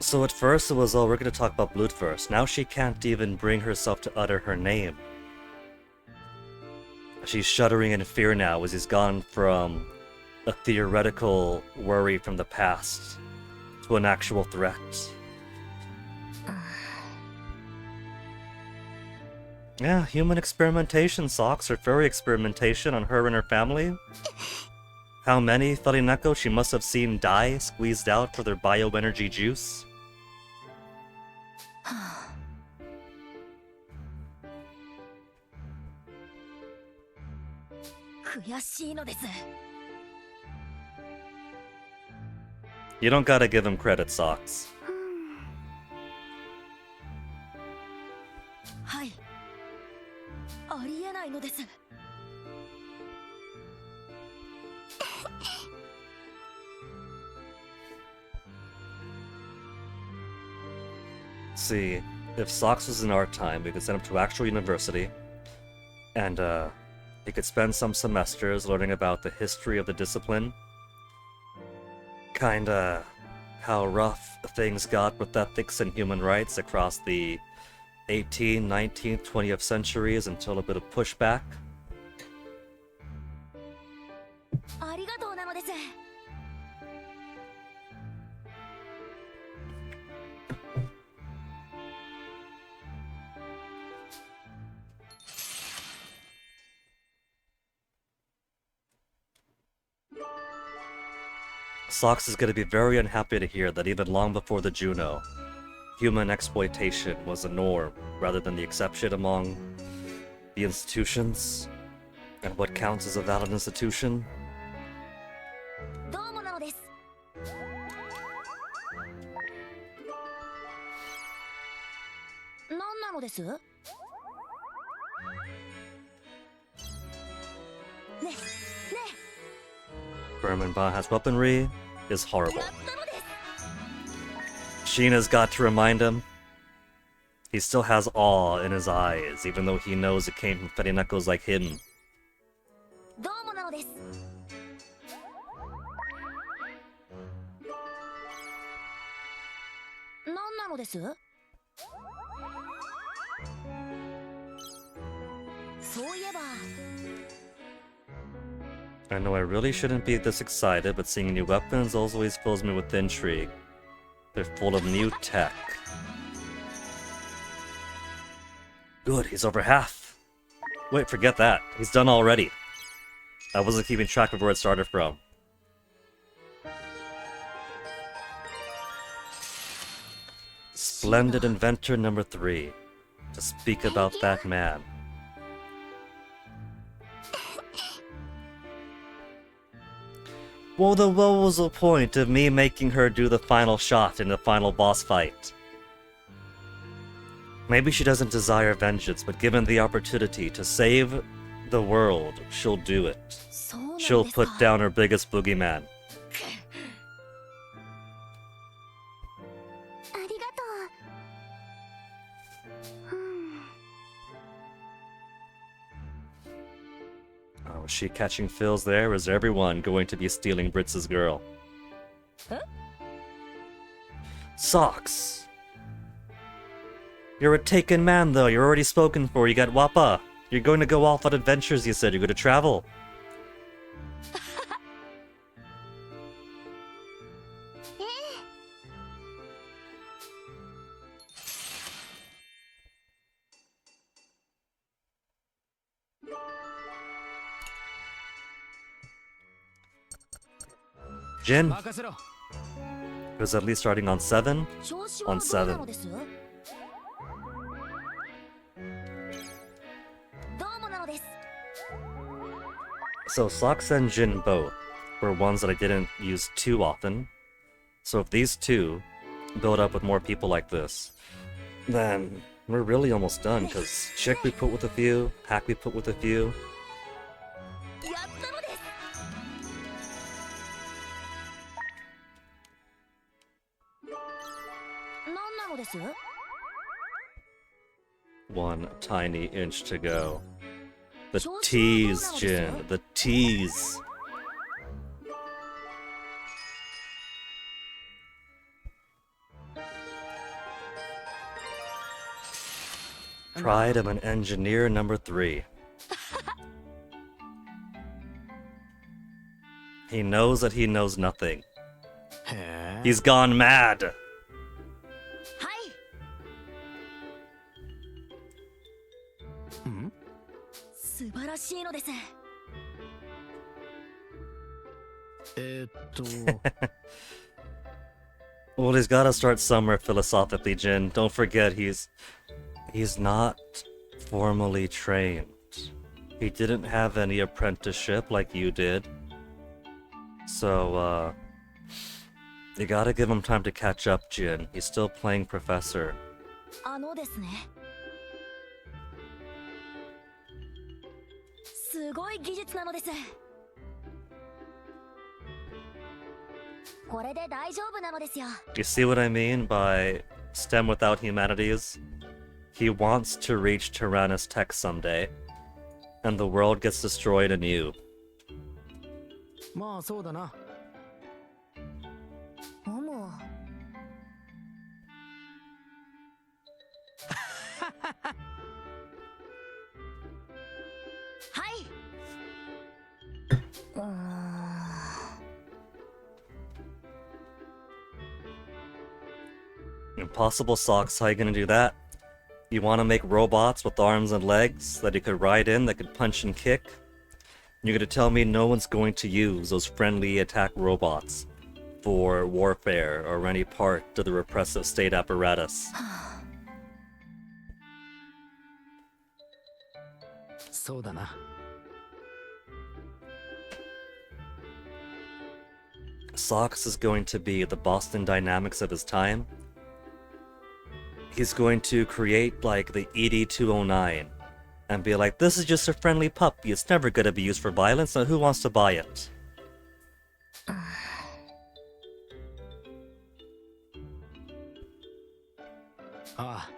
A: So at first it was, oh, we're gonna talk about Blood first. Now she can't even bring herself to utter her name. She's shuddering in fear now as he's gone from a theoretical worry from the past to an actual threat. Yeah, human experimentation, Socks, or furry experimentation on her and her family. How many, Farineko, she must have seen die, squeezed out for their bioenergy juice?
F: 悔しいのです。
A: You don't gotta give him credit, Socks.
F: はい。ありえないのです。
A: See, if Socks was in our time, we could send him to actual university, and he could spend some semesters learning about the history of the discipline. Kinda how rough things got with ethics and human rights across the 18th, 19th, 20th centuries until a bit of pushback.
F: ありがとうなのです。
A: Socks is going to be very unhappy to hear that even long before the Juno, human exploitation was the norm rather than the exception among the institutions. And what counts as a valid institution?
F: どうもなのです。 何なのです？
A: Berman Ba has weaponry is horrible. Sheena's got to remind him. He still has awe in his eyes, even though he knows it came from Fetty Knuckles like him.
F: どうもなのです。何なのです？そういえば。
A: I know I really shouldn't be this excited, but seeing new weapons always fills me with intrigue. They're full of new tech. Good, he's over half. Wait, forget that. He's done already. I wasn't keeping track of where it started from. Splendid inventor number 3. To speak about that man. Well, then what was the point of me making her do the final shot in the final boss fight? Maybe she doesn't desire vengeance, but given the opportunity to save the world, she'll do it.
B: そうなんですか。
A: She'll put down her biggest boogeyman.
F: ありがとう。
A: Oh, is she catching fills there, or is everyone going to be stealing Britz's girl?
F: Huh?
A: Socks! You're a taken man, though. You're already spoken for. You got Wappa. You're going to go off on adventures, you said. You're going to travel. Jin
G: 任せろ。
A: was at least starting on 7.
F: 調子は
A: On
F: どう
A: 7.
F: なのです？どうもなのです。
A: So Socks and Jin both were ones that I didn't use too often. So if these two build up with more people like this, then we're really almost done, because Chick we put with a few, Hack we put with a few.
F: やったのです。何なのです
A: 1 tiny inch to go. The tease, Jin. The tease. Pride of an engineer number 3. He knows that he knows nothing.
G: へえ。
A: He's gone mad.
F: はい
G: ん？
F: 素晴らしいのです。
A: Well, he's gotta start somewhere philosophically, Jin. Don't forget, he's not formally trained. He didn't have any apprenticeship like you did. So, you gotta give him time to catch up, Jin. He's still playing professor.
F: あのですね。すごい技術なのです。これで大丈夫なのですよ。
A: You see what I mean by STEM without humanities? He wants to reach Tyrannus Tech someday, and the world gets destroyed anew.
G: まあそうだな。
F: うむ。はい。
A: Impossible Socks, how you gonna do that? You wanna make robots with arms and legs that you could ride in, that could punch and kick? You're gonna tell me no one's going to use those friendly attack robots for warfare or any part of the repressive state apparatus?
G: そうだな。
A: Socks is going to be the Boston Dynamics of his time. He's going to create like the ED-209 and be like, this is just a friendly puppy, it's never gonna be used for violence, so who wants to buy it?
G: Ah.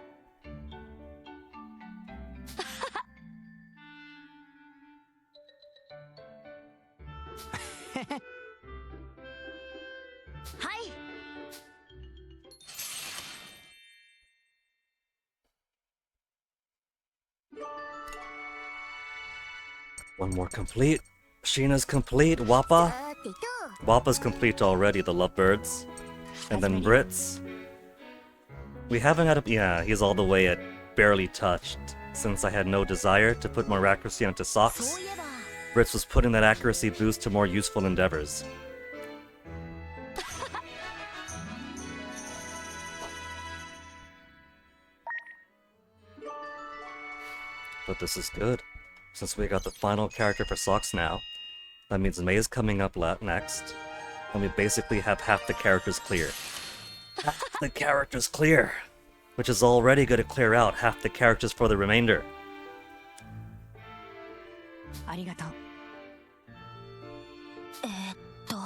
F: はい。
A: One more complete. Sheena's complete. Wappa.
F: さてと
A: Wappa's complete already, the lovebirds. And then Brits. We haven't had a... Yeah, he's all the way at barely touched. Since I had no desire to put more accuracy onto
F: そう
A: socks,
F: いえば
A: Brits was putting that accuracy boost to more useful endeavors. But this is good. Since we got the final character for socks now, that means May's coming up next, and we basically have half the characters clear. Half the characters clear! Which is already going to clear out half the characters for the remainder.
F: ありがとう。と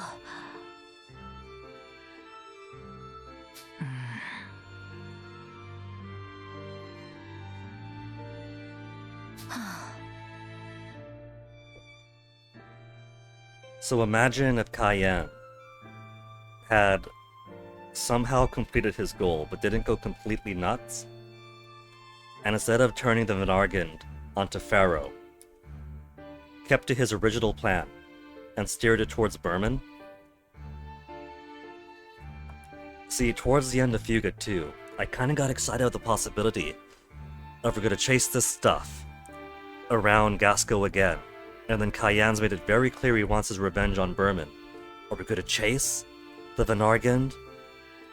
A: So imagine if Cayenne had somehow completed his goal, but didn't go completely nuts, and instead of turning the Venargand onto Pharaoh, kept to his original plan and steered it towards Berman. See, towards the end of Fuga 2, I kinda got excited at the possibility of we're gonna chase this stuff around Gasco again, and then Cayenne's made it very clear he wants his revenge on Berman. Or we're gonna chase the Venargand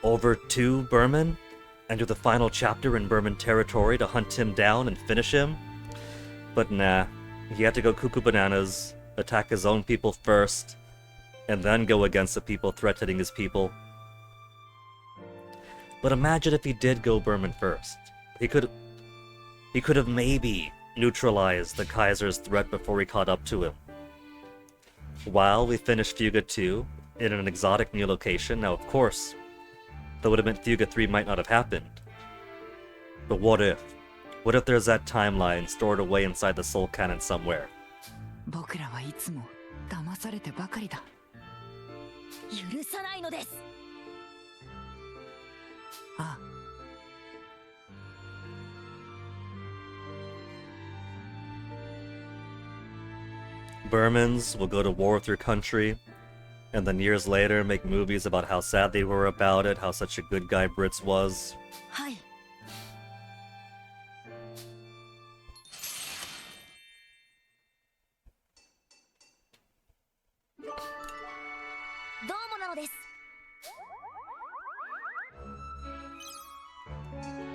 A: over to Berman and do the final chapter in Berman territory to hunt him down and finish him. But nah, he had to go cuckoo bananas, attack his own people first, and then go against the people threatening his people. But imagine if he did go Berman first. He could have maybe neutralized the Kaiser's threat before he caught up to him. While we finished Fuga 2 in an exotic new location, now of course, that would have meant Fuga 3 might not have happened. But what if? What if there's that timeline stored away inside the Soul Cannon somewhere?
F: 僕らはいつも騙されてばかりだ。許さないのです。ああ。
A: Burmans will go to war with your country, and then years later make movies about how sad they were about it, how such a good guy Brits was.
F: はい。どうもなのです。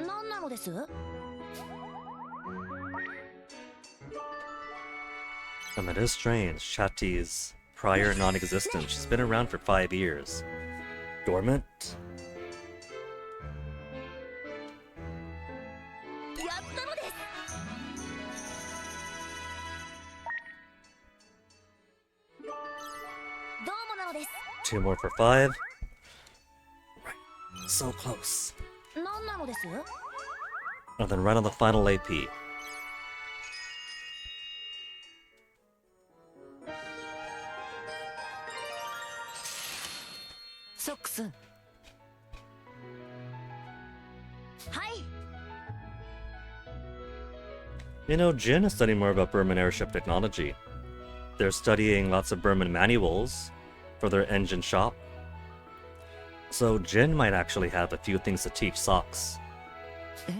F: 何なのです？
A: And it is strange, Shati's prior non-existence. She's been around for 5 years. Dormant?
F: やったのです。どうもなのです。
A: 2 more for 5. Right. So close.
F: 何なのです？
A: And then right on the final AP.
F: ソックス。はい。
A: You know, Jin is studying more about Burman airship technology. They're studying lots of Burman manuals for their engine shop. So Jin might actually have a few things to teach Socks.
F: Eh?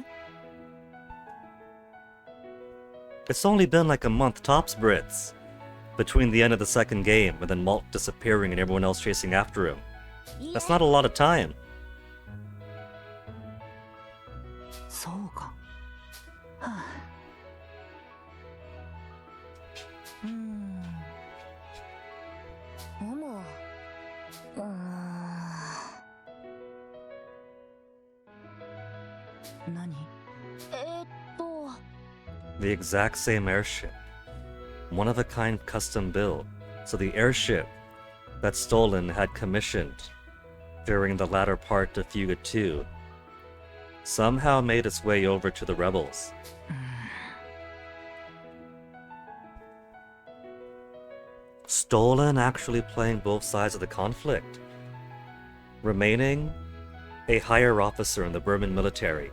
A: It's only been like a month tops, Brits, between the end of the second game and then Malt disappearing and everyone else chasing after him. That's not a lot of time.
F: そうか。はあ。何？
A: The exact same airship. One of a kind custom build. So the airship that Stolen had commissioned during the latter part of Fuga 2 somehow made its way over to the rebels. Stolen actually playing both sides of the conflict, remaining a higher officer in the Burman military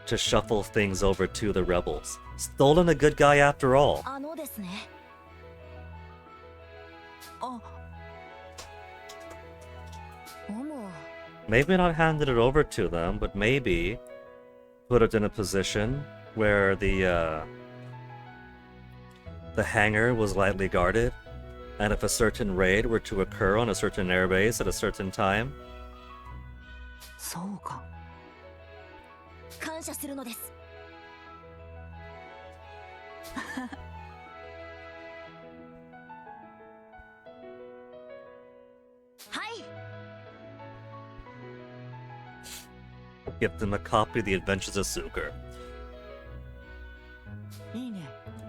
A: to shuffle things over to the rebels. Stolen a good guy after all.
B: あのですね。あ。
A: Maybe not handed it over to them, but maybe put it in a position where the hangar was lightly guarded, and if a certain raid were to occur on a certain airbase at a certain time,
F: そうか。
B: 感謝するのです。はい。
A: give them a copy of the Adventures of Suker.
F: いいね。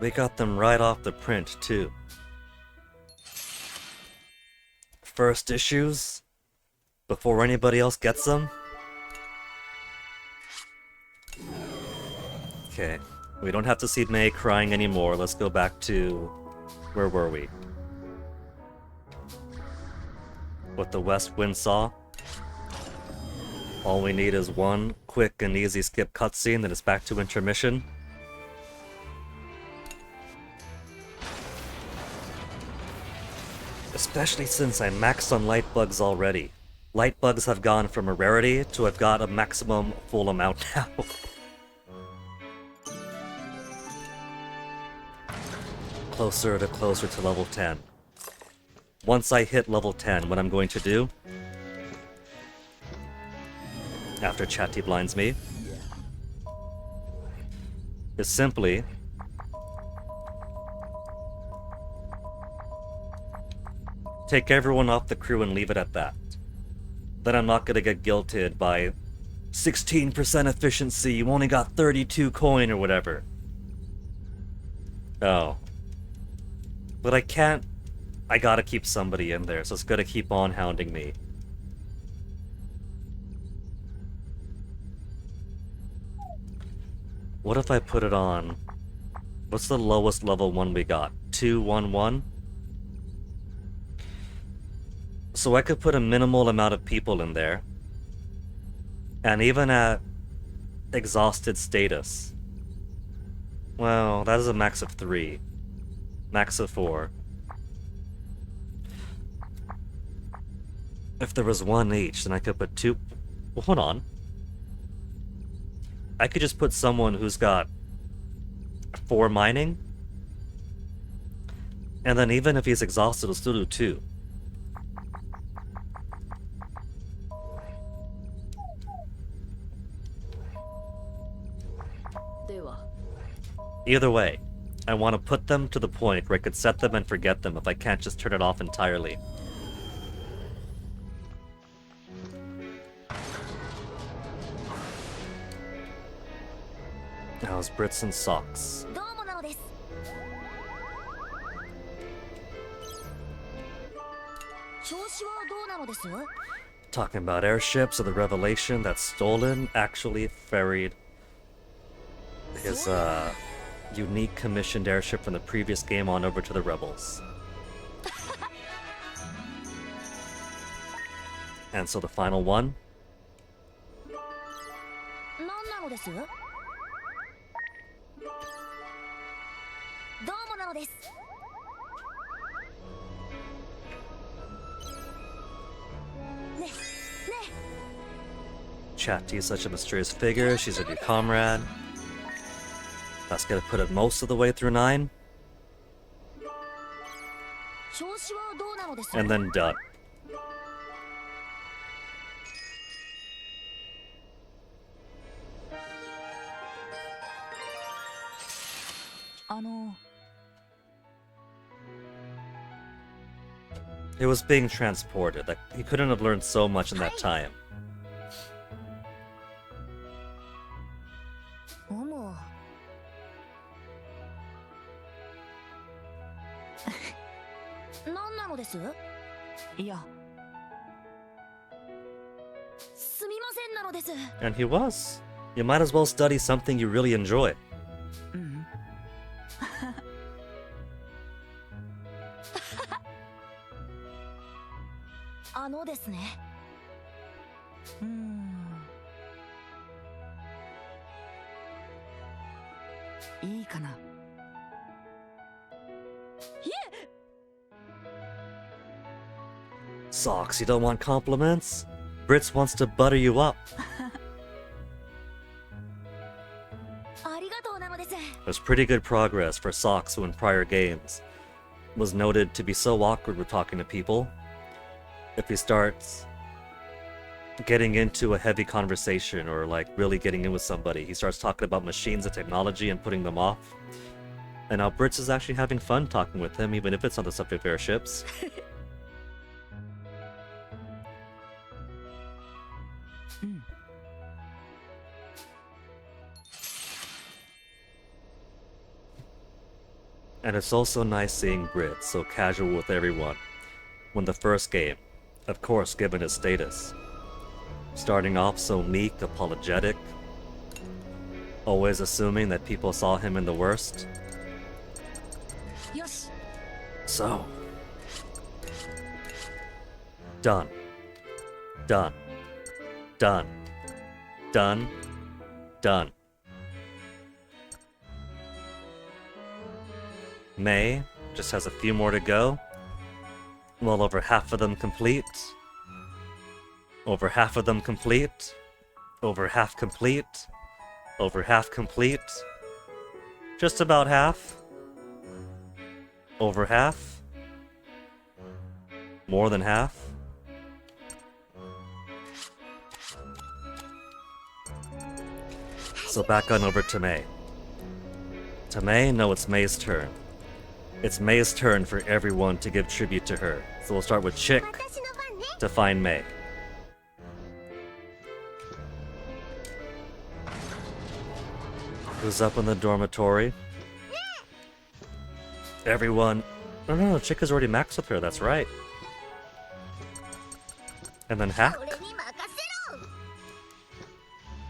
A: We got them right off the print, too. First issues? Before anybody else gets them? Okay, we don't have to see May crying anymore. Let's go back to... where were we? With the West Wind Saw? All we need is one quick and easy skip cutscene, then it's back to intermission. Especially since I maxed on light bugs already. Light bugs have gone from a rarity to I've got a maximum full amount now. Closer to level 10. Once I hit level 10, what I'm going to do, after Chatty blinds me, is simply take everyone off the crew and leave it at that. Then I'm not gonna get guilted by 16% efficiency, you only got 32 coin or whatever. Oh. But I can't... I gotta keep somebody in there, so it's gonna keep on hounding me. What if I put it on... What's the lowest level one we got? 211? So I could put a minimal amount of people in there. And even at exhausted status. Well, that is a max of 3. Max of 4. If there was one each, then I could put 2... Well, hold on. I could just put someone who's got 4 mining. And then even if he's exhausted, he'll still do 2. Either way, I want to put them to the point where I could set them and forget them if I can't just turn it off entirely. How's Brits and socks?
B: どうもなのです。調子はどうなのです？
A: Talking about airships and the revelation that Stolen actually ferried his unique commissioned airship from the previous game on over to the rebels. And so the final one?
B: 何なのです？どうもなのです。ね、ね。
A: Chatty is such a mysterious figure, she's a new comrade. That's gonna put it most of the way through 9.
B: 調子はどうなのです？
A: And then done. It was being transported. Like, he couldn't have learned so much in that time.
B: おも、何なのです？
F: いや、
B: すみませんなのです。
A: And he was. You might as well study something you really enjoy.
F: うん。
B: ですね。
F: いいかな。
A: Socks, you don't want compliments? Brits wants to butter you up.
B: ありがとうなのです。
A: There's pretty good progress for Socks, who in prior games was noted to be so awkward with talking to people. If he starts getting into a heavy conversation or like really getting in with somebody, he starts talking about machines and technology and putting them off. And now Brits is actually having fun talking with him, even if it's on the subject of airships. And it's also nice seeing Brits so casual with everyone. When the first game, of course given his status. Starting off so meek, apologetic. Always assuming that people saw him in the worst.
B: よし。
A: So. Done. Done. Done. Done. Done. May just has a few more to go. Well over half of them complete. Over half of them complete. Over half complete. Over half complete. Just about half. Over half. More than half. So back on over to May. To May? No, it's May's turn. It's May's turn for everyone to give tribute to her. So we'll start with Chick to find May. Who's up in the dormitory? Everyone. No, Chick is already maxed with her, that's right. And then Hack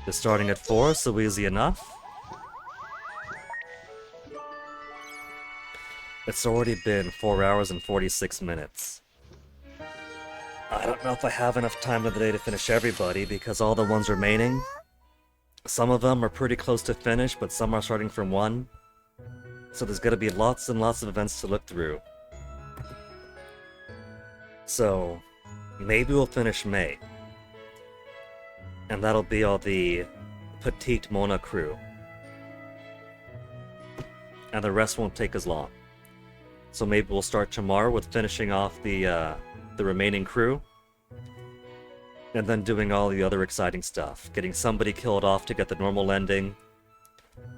A: is starting at 4, so easy enough. It's already been 4 hours and 46 minutes. I don't know if I have enough time of the day to finish everybody, because all the ones remaining, some of them are pretty close to finish, but some are starting from 1. So there's gonna be lots and lots of events to look through. So, maybe we'll finish May. And that'll be all the Petite Mona crew. And the rest won't take as long. So maybe we'll start tomorrow with finishing off the remaining crew. And then doing all the other exciting stuff. Getting somebody killed off to get the normal ending.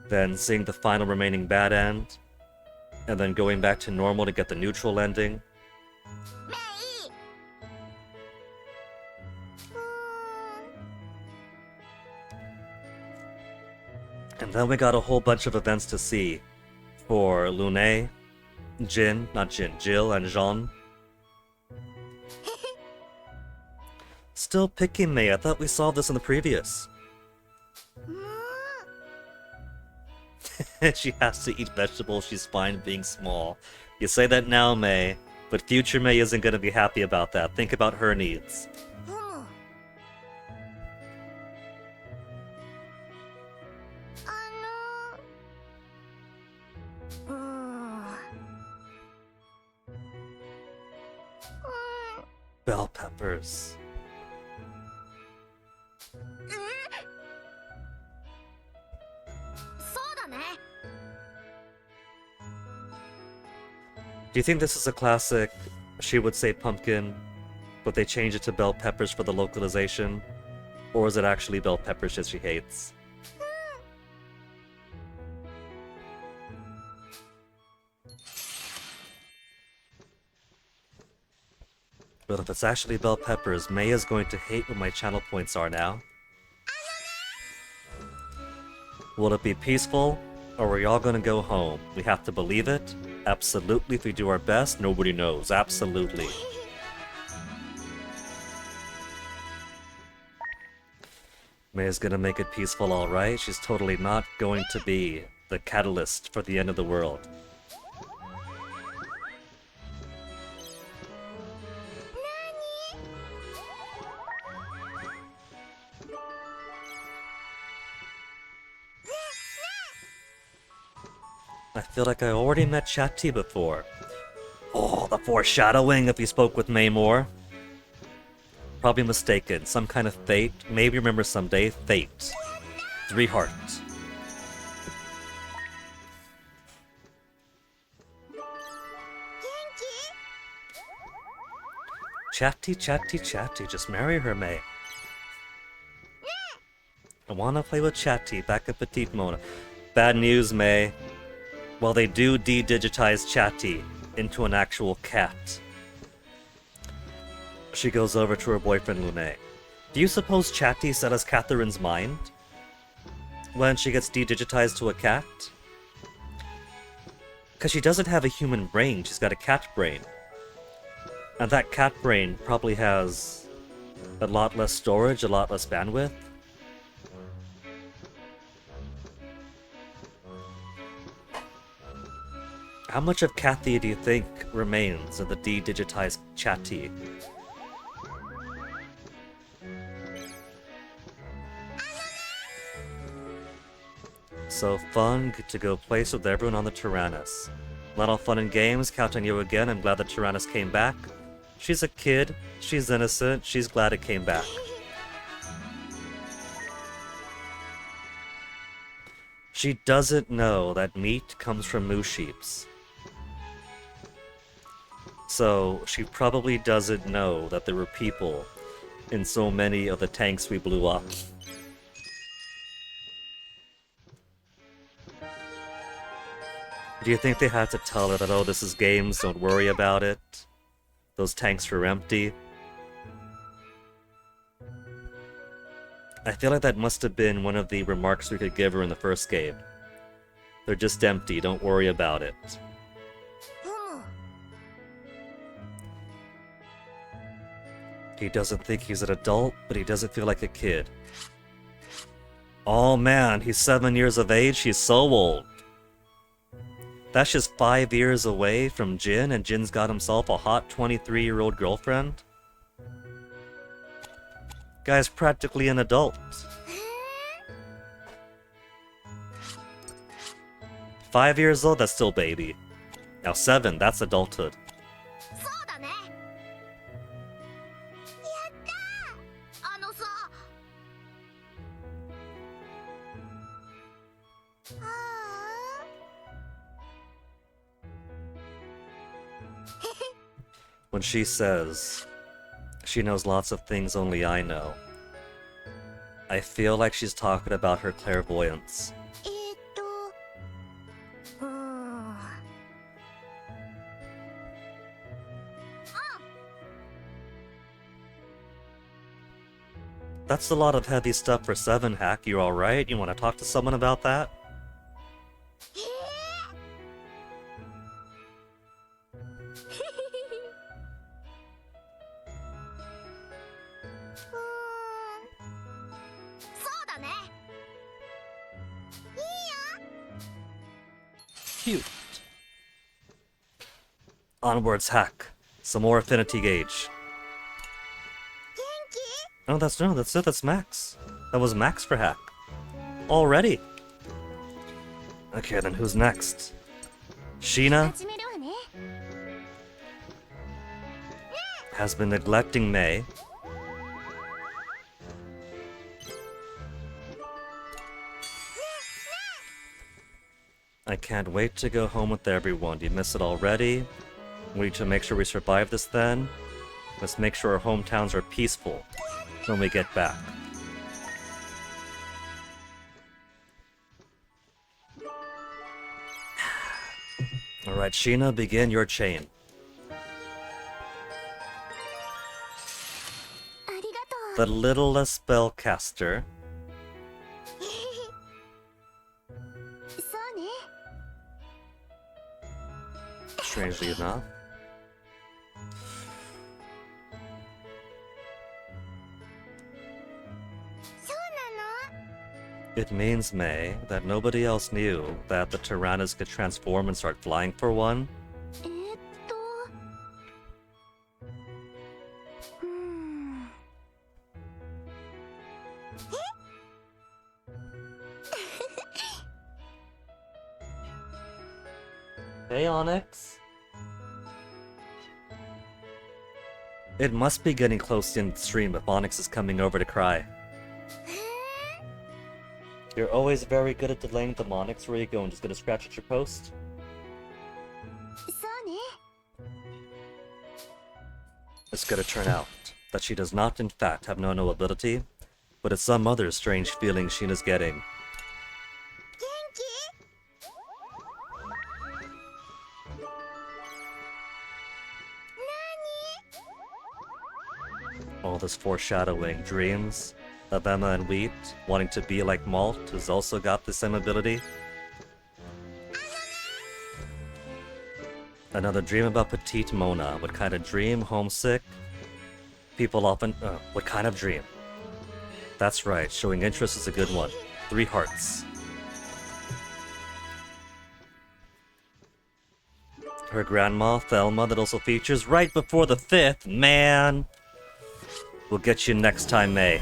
A: Then seeing the final remaining bad end. And then going back to normal to get the neutral ending. And then we got a whole bunch of events to see for Lune, Jill, and Jean. Still picking May. I thought we saw this in the previous. She has to eat vegetables. She's fine being small. You say that now, May, but future May isn't going to be happy about that. Think about her needs. Bell peppers. Do you think this is a classic, she would say pumpkin, but they change it to bell peppers for the localization? Or is it actually bell peppers that she hates? But if it's actually bell peppers, May is going to hate what my channel points are now. Will it be peaceful, or are we all gonna go home? We have to believe it, Absolutely, if we do our best, nobody knows. Absolutely. May is gonna make it peaceful, alright? She's totally not going to be the catalyst for the end of the world. I feel like I already met Chatty before. Oh, the foreshadowing if he spoke with May more. Probably mistaken. Some kind of fate. Maybe remember someday. Fate. 3 hearts. Chatty, chatty, chatty. Just marry her, May. I wanna play with Chatty back at Petite Mona. Bad news, May. Well, they do de-digitize Chatty into an actual cat. She goes over to her boyfriend Lune. Do you suppose Chatty settles Catherine's mind when she gets de-digitized to a cat? Because she doesn't have a human brain, she's got a cat brain. And that cat brain probably has a lot less storage, a lot less bandwidth. How much of Kathy do you think remains of the de-digitized Chatty? So fun, good to go place with everyone on the Tyrannus. A lot of fun and games, count on you again, I'm glad the Tyrannus came back. She's a kid, she's innocent, she's glad it came back. She doesn't know that meat comes from moo sheeps. So she probably doesn't know that there were people in so many of the tanks we blew up. Do you think they had to tell her that, oh, this is games, don't worry about it? Those tanks were empty? I feel like that must have been one of the remarks we could give her in the first game. They're just empty, don't worry about it. He doesn't think he's an adult, but he doesn't feel like a kid. Oh man, he's 7 years of age, he's so old. That's just 5 years away from Jin, and Jin's got himself a hot 23-year-old girlfriend? Guy's practically an adult. 5 years old, that's still baby. Now 7, that's adulthood. When she says she knows lots of things only I know, I feel like she's talking about her clairvoyance. That's a lot of heavy stuff for 7, Hack. You alright? You want to talk to someone about that? Cute. Onwards, Hack. Some more affinity gauge. Oh, that's it. That's max. That was max for Hack. Already. Okay, then who's next? Sheena has been neglecting May. I can't wait to go home with everyone. Do you miss it already? We need to make sure we survive this then. Let's make sure our hometowns are peaceful when we get back. Alright, Sheena, begin your chain. The littlest spellcaster. strangely enough. It means, May, that nobody else knew that the Tyrannos could transform and start flying for one.
B: うーん
A: Hey, Onyx. It must be getting close in stream if Onyx is coming over to cry. You're always very good at delaying them, Onyx. Where are you going? Just gonna scratch at your post?
B: そうね
A: It's gonna turn out that she does not in fact have no ability, but it's some other strange feeling Sheena's getting.
B: 元気
A: All this foreshadowing, dreams of Emma and Wheat wanting to be like Malt, who's also got the same ability. Another dream about petite Mona. What kind of dream? Homesick? People often... what kind of dream? That's right, showing interest is a good one. 3 hearts. Her grandma, Thelma, that also features right before the 5th. Man! We'll get you next time, May.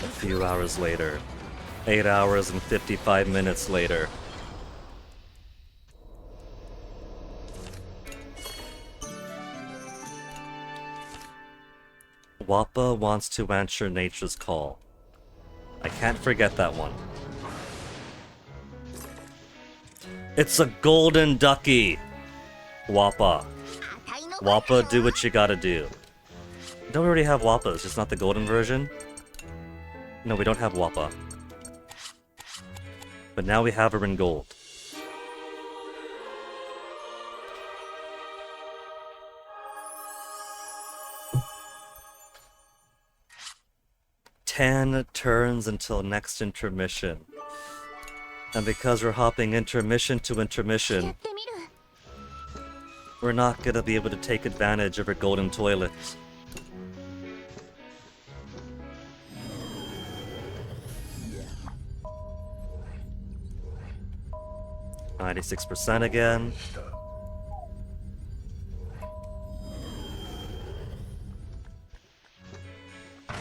A: A few hours later. 8 hours and 55 minutes later. Wappa wants to answer nature's call. I can't forget that one. It's a golden ducky! Wappa. Wappa, do what you gotta do. Don't we already have Wappas, just not the golden version? No, we don't have Wappa. But now we have her in gold. Ten turns until next intermission. And because we're hopping intermission to
B: や
A: intermission,
B: ってみる
A: we're not gonna be able to take advantage of her golden toilet. %, again.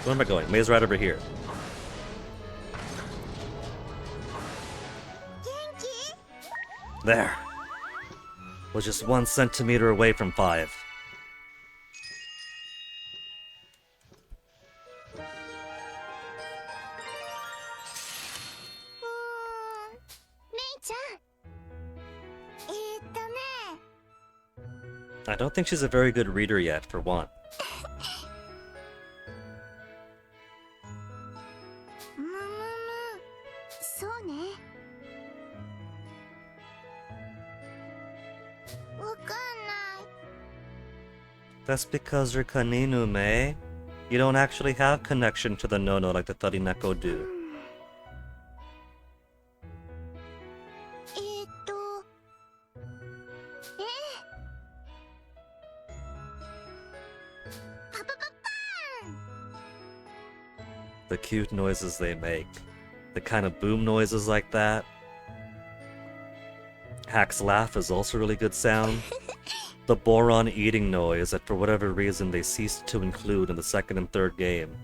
A: Where am I going? May's right over here.
B: 元気
A: There. Was just 1 centimeter away from 5.
B: メイちゃん
A: I don't think she's a very good reader yet, for one.
B: むむむそうねわかんない
A: That's because you're Kaninu, May. You don't actually have connection to the Nono like the Tarineko do.
B: パパパパーン
A: The cute noises they make. The kind of boom noises like that. Hack's laugh is also a really good sound. The boron eating noise that for whatever reason they ceased to include in the 2nd and 3rd game.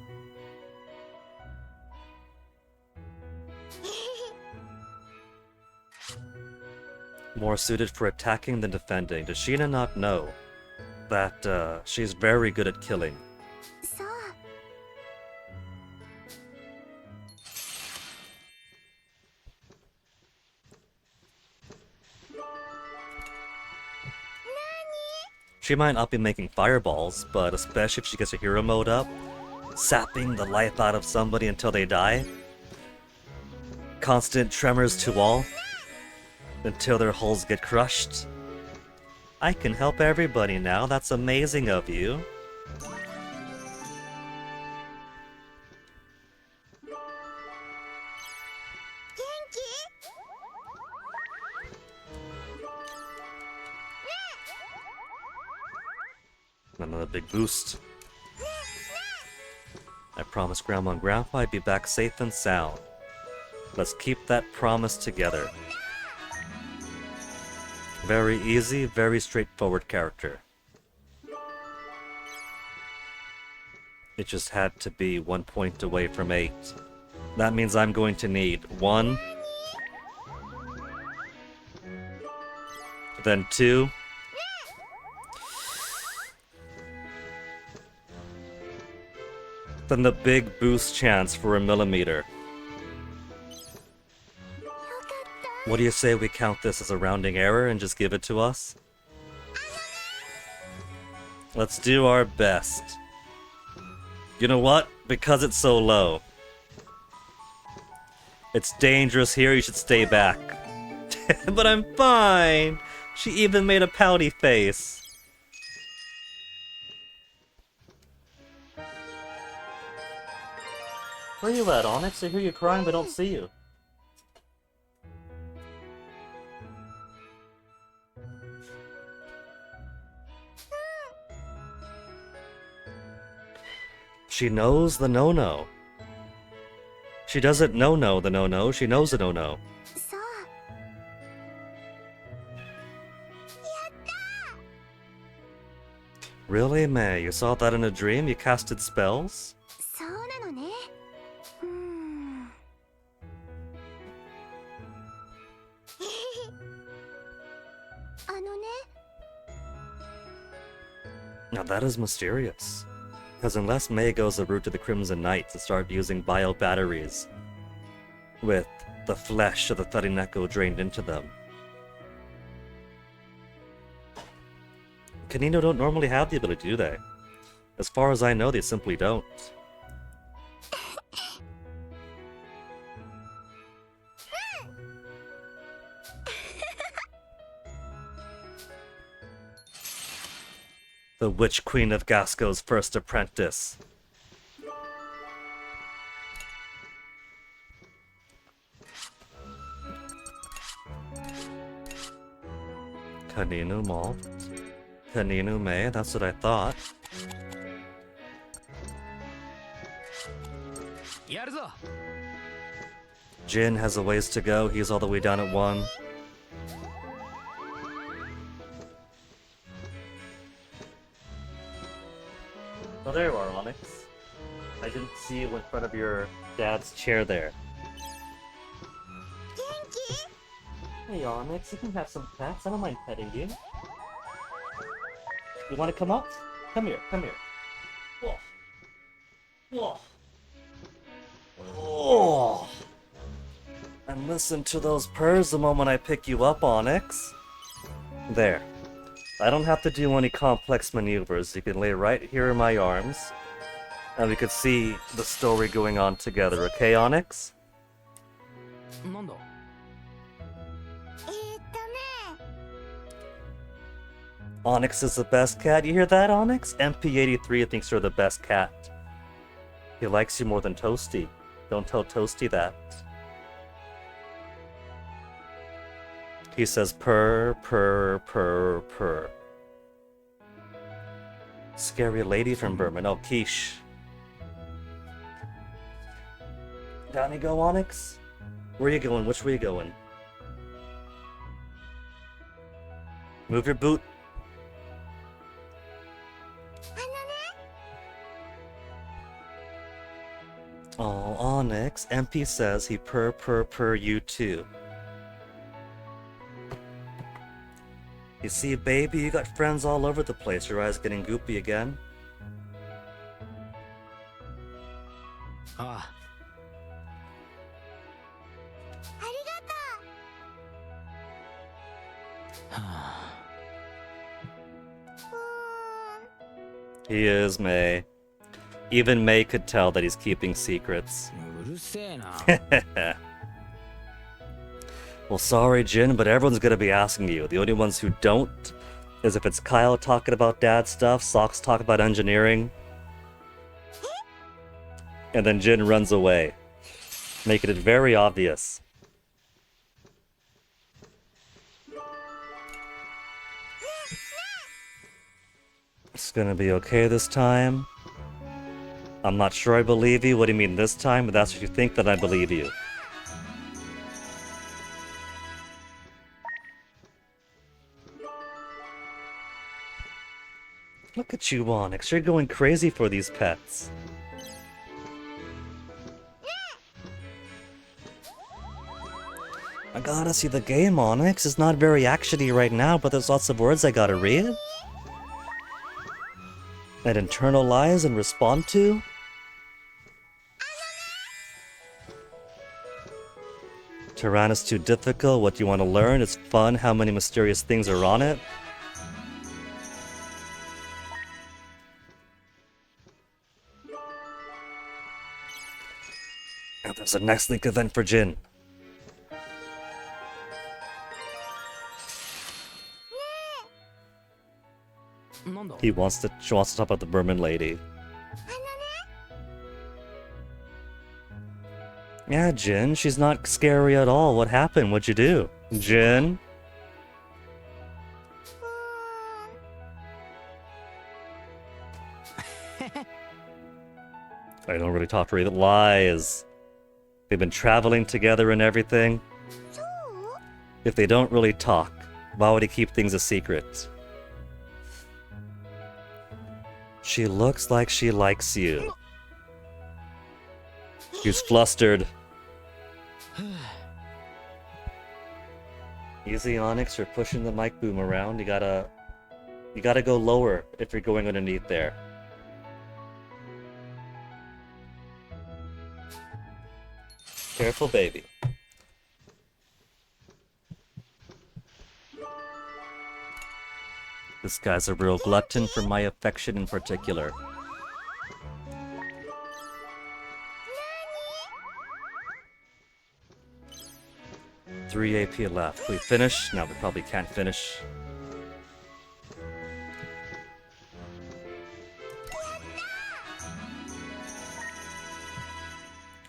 A: More suited for attacking than defending. Does Sheena not know that she's very good at killing?
B: そう
A: She might not be making fireballs, but especially if she gets a hero mode up, sapping the life out of somebody until they die. Constant tremors to all, until their hulls get crushed. I can help everybody now, that's amazing of you. Another big boost. I promised Grandma and Grandpa I'd be back safe and sound. Let's keep that promise together. Very easy, very straightforward character. It just had to be 1 point away from 8. That means I'm going to need 1, then 2, then the big boost chance for a millimeter. What do you say we count this as a rounding error and just give it to us? Let's do our best. You know what? Because it's so low. It's dangerous here, you should stay back. But I'm fine! She even made a pouty face. Where are you at, Onyx? I hear you crying but don't see you. She knows the no-no. She doesn't know the no-no, she knows the no-no.
C: そう。
A: Really, May? You saw that in a dream? You casted spells?
C: そうなのね。あのね。
A: Now that is mysterious. Because unless May goes the route to the Crimson Knights and start using bio batteries with the flesh of the Thudding Echo drained into them. Kanino don't normally have the ability to do that. As far as I know, they simply don't. The Witch Queen of Gasco's first apprentice. Kaninu Malt. Kaninu May, that's what I thought.
E: やるぞ。
A: Jin has a ways to go, he's all the way down at 1. Oh, there you are, Onyx. I didn't see you in front of your dad's chair there. Hey, Onyx, you can have some pets. I don't mind petting you. You want to come up? Come here, come here. Whoa. Whoa. Whoa. And listen to those purrs the moment I pick you up, Onyx. There. I don't have to do any complex maneuvers. You can lay right here in my arms. And we could see the story going on together, okay, Onyx?
E: なんだ。
A: Onyx is the best cat. You hear that, Onyx? MP83 thinks you're the best cat. He likes you more than Toasty. Don't tell Toasty that. He says purr, purr, purr, purr. Scary lady from Berman. Oh, quiche. Down you go, Onyx? Where are you going? Which way are you going? Move your boot. Oh, Onyx. MP says he purr, purr, purr you too. You see, baby, you got friends all over the place. Your eyes getting goopy again?
E: ああ。
A: He is, May. Even May could tell that he's keeping secrets.
E: うるせえな。
A: Well, sorry, Jin, but everyone's gonna be asking you. The only ones who don't is if it's Kyle talking about dad stuff, Socks talking about engineering, and then Jin runs away, making it very obvious. It's gonna be okay this time. I'm not sure I believe you. What do you mean this time? But that's what you think, that I believe you. Look at you, Onyx. You're going crazy for these pets. I gotta see the game, Onyx. It's not very actiony right now, but there's lots of words I gotta read. And internalize and respond to. Tyrann is too difficult. What do you want to learn? It's fun. How many mysterious things are on it? And there's a next link event for Jin. She wants to talk about the Burman lady. Yeah, Jin, she's not scary at all. What happened? What'd you do? Jin? I don't really talk to her either. Lies. They've been traveling together and everything. If they don't really talk, why would he keep things a secret? She looks like she likes you. She's flustered. Easy, Onyx, you're pushing the mic boom around. You gotta go lower if you're going underneath there. Careful, baby. This guy's a real glutton for my affection in particular. Three AP left. We finish? No, we probably can't finish.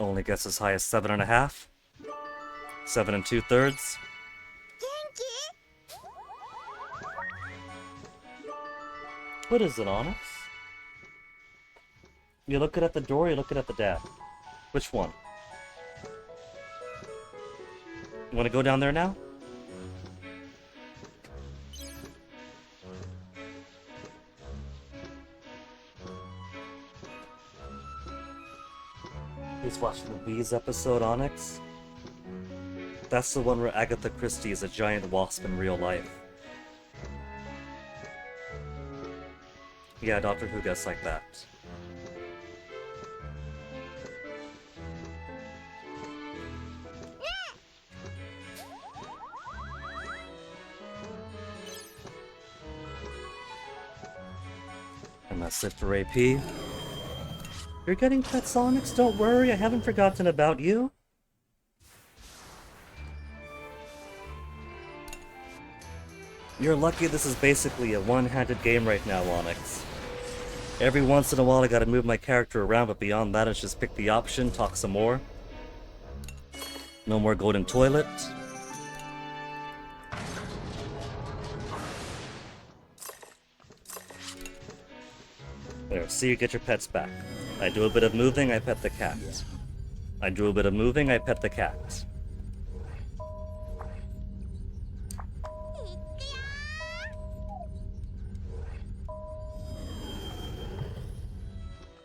A: Only gets as high as 7.5. 7 2/3. What is it, Onyx? You looking at the door, or you looking at the dad? Which one? You want to go down there now? Who's watching the Bees episode, Onyx? That's the one where Agatha Christie is a giant wasp in real life. Yeah, Doctor Who gets like that. And that's it for AP. You're getting pets, Onyx? Don't worry, I haven't forgotten about you. You're lucky this is basically a one-handed game right now, Onyx. Every once in a while I gotta move my character around, but beyond that it's just pick the option, talk some more. No more golden toilet. There, see, you get your pets back. I do a bit of moving, I pet the cat. I do a bit of moving, I pet the cat.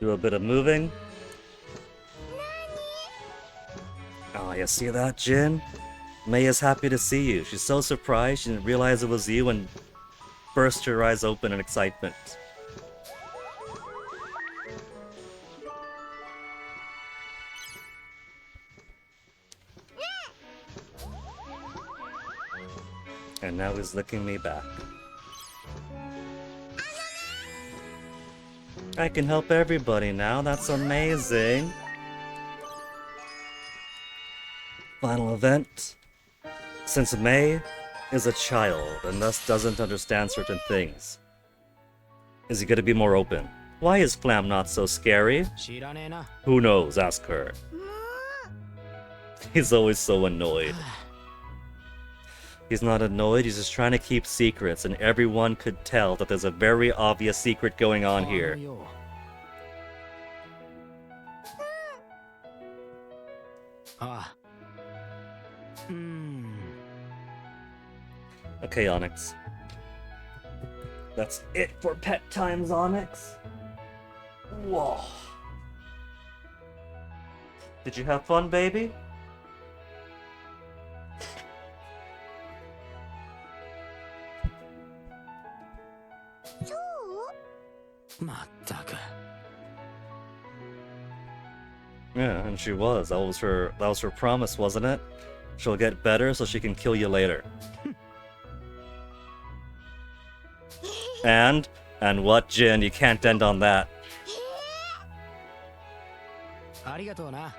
A: Do a bit of moving. Oh, you see that, Jin? May is happy to see you. She's so surprised she didn't realize it was you and burst her eyes open in excitement. And now he's licking me back. I can help everybody now, that's amazing. Final event. Since May is a child and thus doesn't understand certain things, is he gonna be more open? Why is Flam not so scary? Who knows? Ask her. He's always so annoyed. He's not annoyed, he's just trying to keep secrets, and everyone could tell that there's a very obvious secret going on here.
G: Ah.
A: Okay, Onyx. That's it for pet times, Onyx. Whoa. Did you have fun, baby? Yeah, and she was. That was her promise, wasn't it? She'll get better so she can kill you later. And what, Jin? You can't end on that.
G: ありがとうな。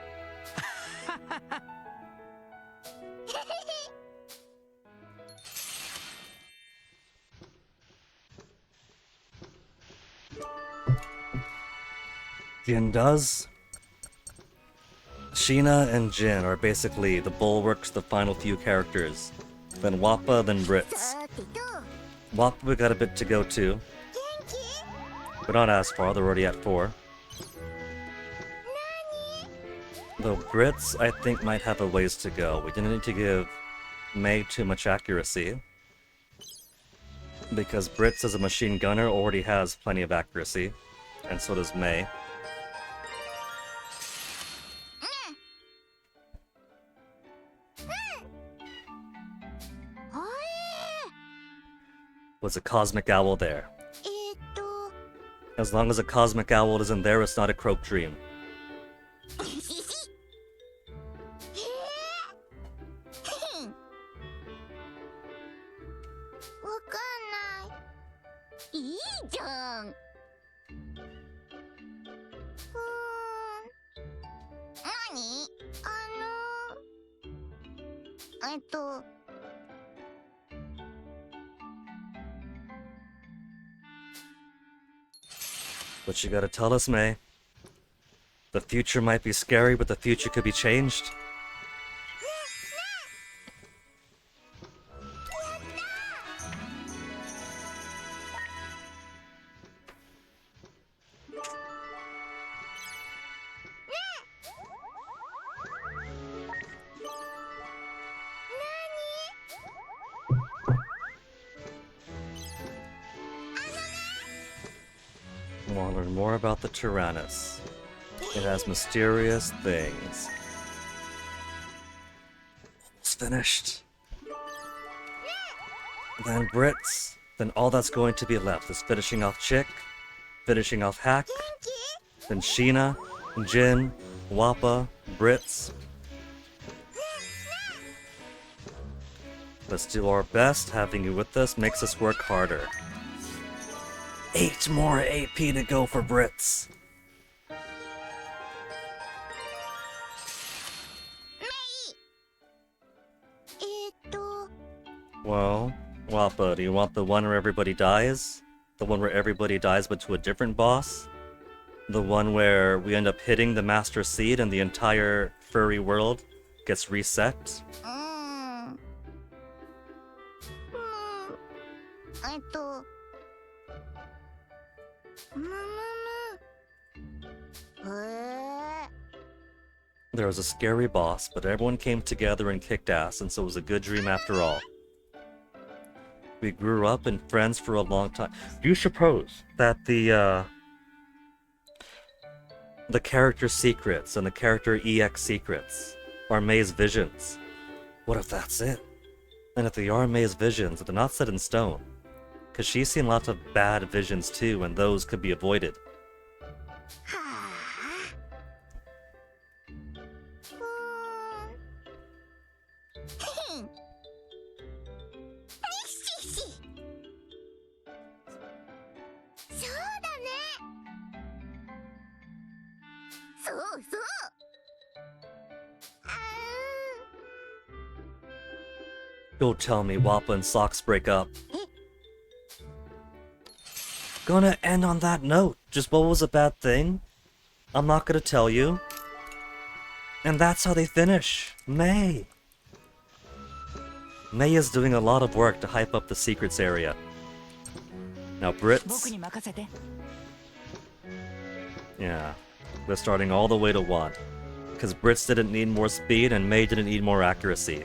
A: Jin does. Sheena and Jin are basically the bulwarks, the final few characters. Then Wappa, then Brits. Wappa, we got a bit to go too. But not as far, they're already at 4. Though Brits, I think, might have a ways to go. We didn't need to give May too much accuracy. Because Brits as a machine gunner already has plenty of accuracy. And so does May. Was a cosmic owl there? As long as a cosmic owl isn't there, it's not a croak dream. But you gotta tell us, May. The future might be scary, but the future could be changed. I want to learn more about the Tyrannus. It has mysterious things. Almost finished. Then Brits. Then all that's going to be left is finishing off Chick, finishing off Hack, then Sheena, Jin, Wappa, Brits. Let's do our best. Having you with us makes us work harder. 8 more AP to go for Brits. Well, Wappa, do you want the one where everybody dies? The one where everybody dies but to a different boss? The one where we end up hitting the Master Seed and the entire furry world gets reset? There was a scary boss, but everyone came together and kicked ass, and so it was a good dream after all. We grew up and friends for a long time. Do you suppose that the character secrets and the character EX secrets are May's visions? What if that's it? And if they are May's visions, they're not set in stone. Because she's seen lots of bad visions too, and those could be avoided. Don't tell me Wappa and Socks break up. Gonna end on that note. Just what was a bad thing? I'm not gonna tell you. And that's how they finish. May. May is doing a lot of work to hype up the secrets area. Now
F: 僕
A: Brits,
F: に任せて。
A: yeah, they're starting all the way to 1. Because Brits didn't need more speed and May didn't need more accuracy.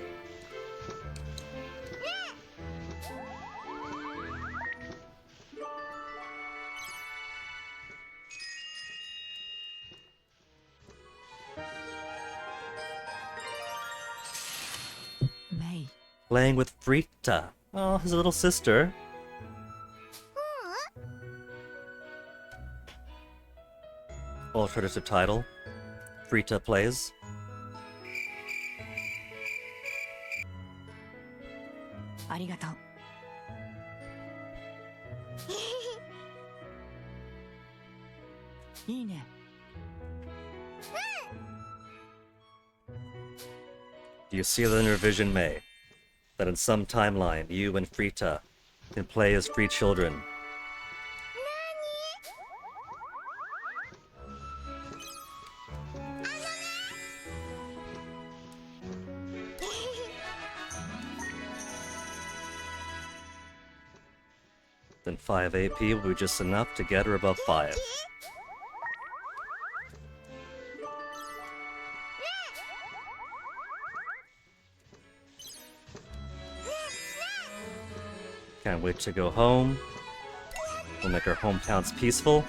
F: May.
A: Playing with Frita. Oh, his little sister. Alternative title. Frita plays.
F: ありがとう。いいね。
A: Do you see that in your vision, May? That in some timeline, you and Frita can play as free children. Then 5 AP will be just enough to get her above 5. Can't wait to go home. We'll make our hometowns peaceful.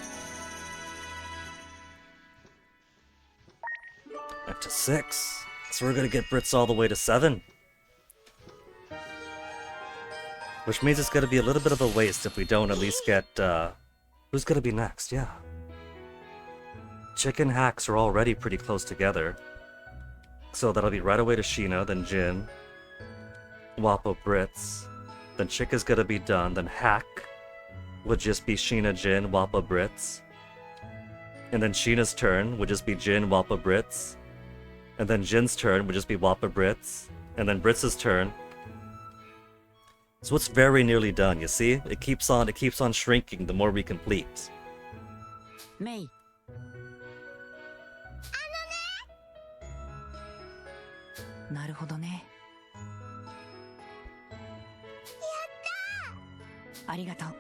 A: Up to 6. So we're gonna get Brits all the way to 7. Which means it's gonna be a little bit of a waste if we don't at least get, who's gonna be next? Yeah. Chicken hacks are already pretty close together. So that'll be right away to Sheena, then Jin. Wappo Brits. Then Chick is gonna be done, then Hack would just be Sheena, Jin, Wappo Brits. And then Sheena's turn would just be Jin, Wappo Brits. And then Jin's turn would just be Wappo Brits. And then Brits' turn. So it's very nearly done, you see? It keeps on shrinking the more we complete.
F: メイ。なるほどね。ありがとう。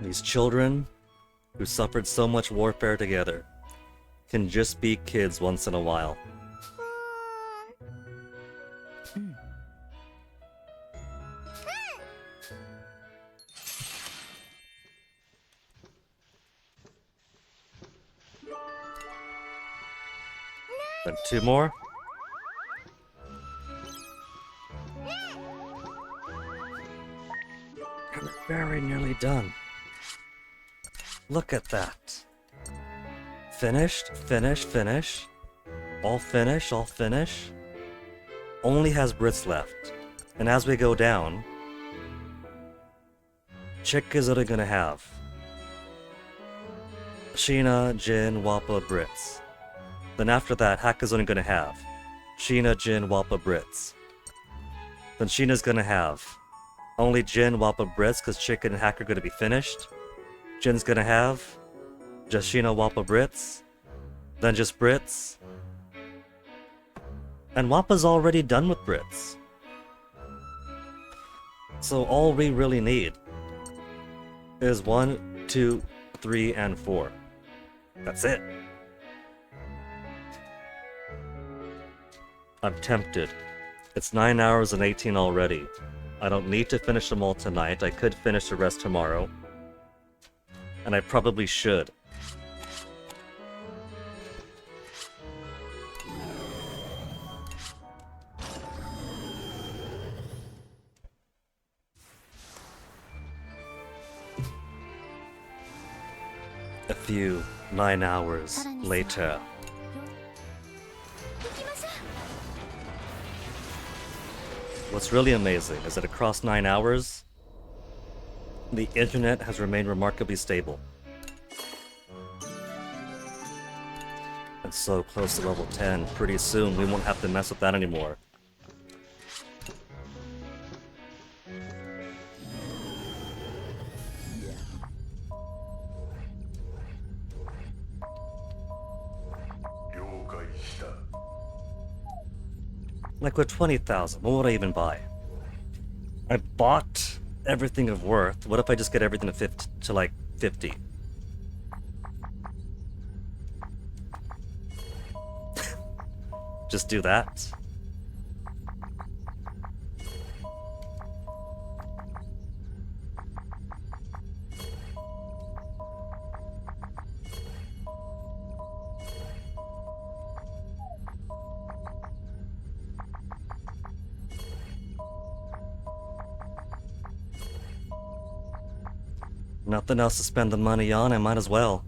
A: These children, who suffered so much warfare together, can just be kids once in a while. Then 2 more. And we're very nearly done. Look at that. Finished, finish, finish. All finish, all finish. Only has Brits left. And as we go down, Chick is only gonna have Sheena, Jin, Wappa, Brits. Then after that, Hack is only gonna have Sheena, Jin, Wappa, Brits. Then Sheena's gonna have only Jin, Wappa, Brits, because Chick and Hack are gonna be finished. Jin's gonna have just Sheena, Wappa, Brits. Then just Brits. And Wappa's already done with Brits. So all we really need is 1, 2, 3, and 4. That's it. I'm tempted. It's 9 hours and 18 already. I don't need to finish them all tonight. I could finish the rest tomorrow. And I probably should. A few 9 hours later. What's really amazing is that across 9 hours, the internet has remained remarkably stable. And so close to level 10, pretty soon we won't have to mess with that anymore. Like with 20,000, what would I even buy? I bought everything of worth. What if I just get everything to like 50? Just do that. Nothing else to spend the money on, I might as well.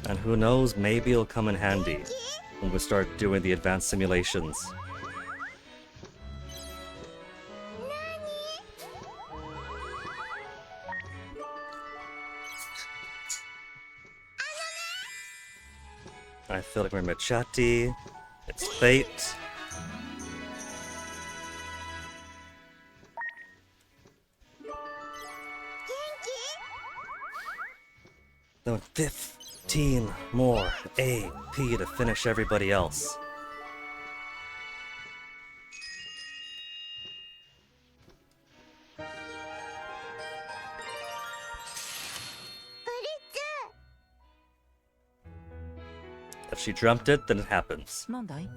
A: And who knows, maybe it'll come in handy when we start doing the advanced simulations. I feel like we're Machati. It's fate. Then 15 more AP to finish everybody else. If she dreamt it, then it happens.
F: なんだい？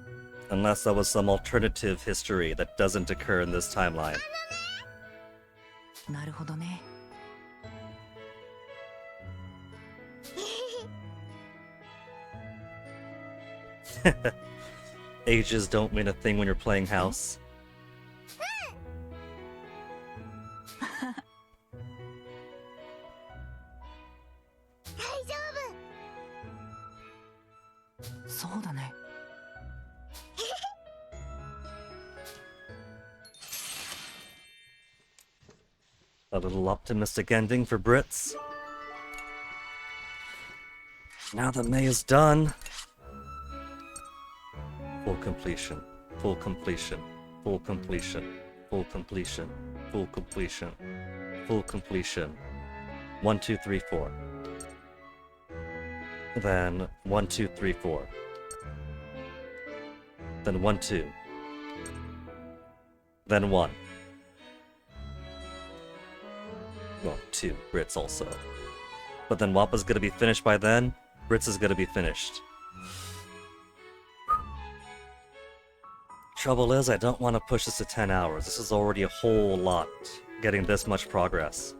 A: Unless that was some alternative history that doesn't occur in this timeline.
F: なるほどね。
A: Ages don't mean a thing when you're playing house.
F: そうだね。
A: A little optimistic ending for Brits. Now that May is done. Full completion. Full completion. Full completion. Full completion. Full completion. Full completion. 1, 2, 3, 4. Then 1, 2, 3, 4. Then 1, 2. Then 1. Well, 2. Brits also. But then Wappa's gonna be finished by then. Brits is gonna be finished. Trouble is, I don't want to push this to 10 hours. This is already a whole lot, getting this much progress.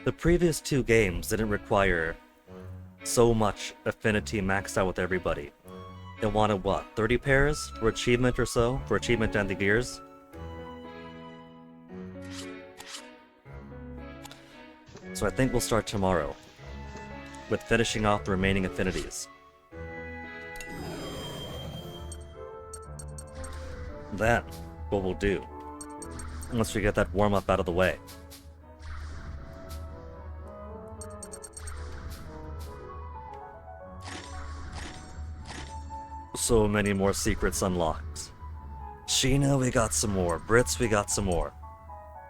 A: The previous 2 games didn't require so much affinity maxed out with everybody. It wanted what, 30 pairs for achievement or so? For achievement and the gears? So I think we'll start tomorrow with finishing off the remaining affinities. Then, what we'll do, once we get that warm-up out of the way, so many more secrets unlocked. Sheena, we got some more. Brits, we got some more.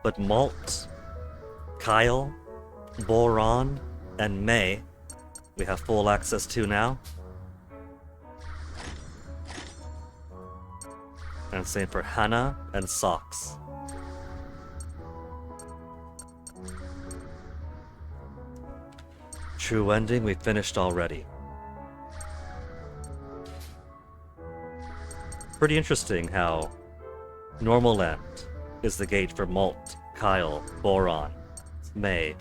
A: But Malt, Kyle, Boron, and May, we have full access to now. And same for Hannah and Socks. True ending, we finished already. Pretty interesting how Normal End is the gate for Malt, Kyle, Boron, May,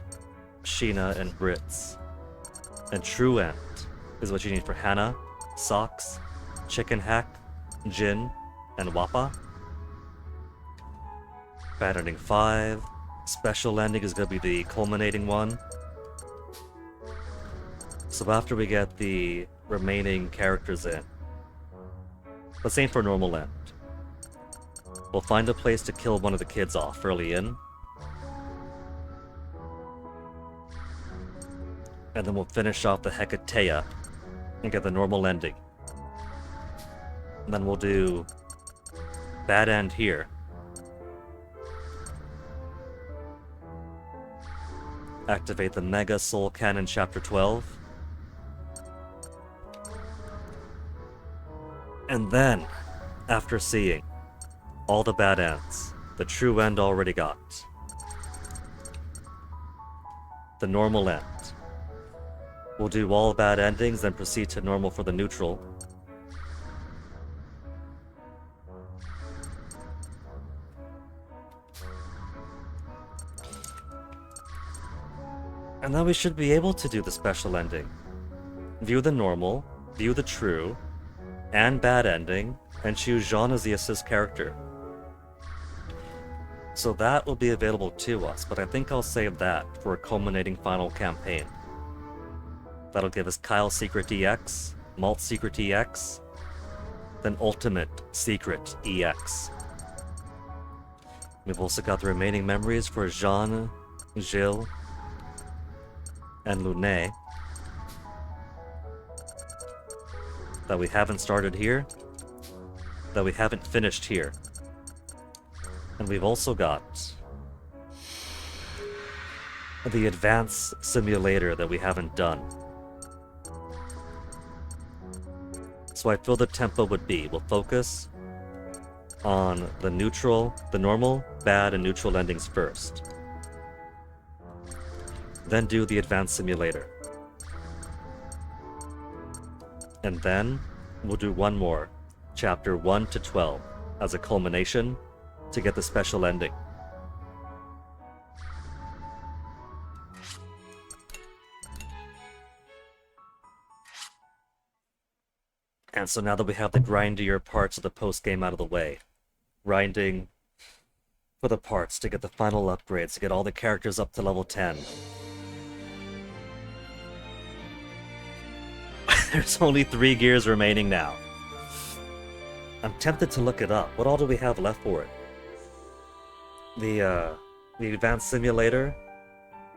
A: Sheena, and Brits. And True End is what you need for Hannah, Socks, Chicken Hack, Jin, and Wappa. Bad Ending 5. Special Ending is going to be the culminating one. So after we get the remaining characters in, the same for Normal End, we'll find a place to kill one of the kids off early in. And then we'll finish off the Hecatea and get the normal ending. And then we'll do Bad End here. Activate the Mega Soul Cannon Chapter 12. And then, after seeing all the bad ends, the true end already got, the normal end. We'll do all bad endings, then proceed to normal for the neutral. And then we should be able to do the special ending. View the normal, view the true, and bad ending, and choose Jean as the assist character. So that will be available to us, but I think I'll save that for a culminating final campaign. That'll give us Kyle's Secret EX, Malt's Secret EX, then Ultimate Secret EX. We've also got the remaining memories for Jean, Gilles, and Lunet that we haven't started here, that we haven't finished here. And we've also got the advanced simulator that we haven't done. So I feel the tempo would be, we'll focus on the neutral, the normal, bad, and neutral endings first. Then do the advanced simulator. And then we'll do one more, chapter 1 to 12, as a culmination to get the special ending. And so now that we have the grindier parts of the post-game out of the way, grinding for the parts to get the final upgrades, to get all the characters up to level 10. There's only 3 gears remaining now. I'm tempted to look it up. What all do we have left for it? The advanced simulator,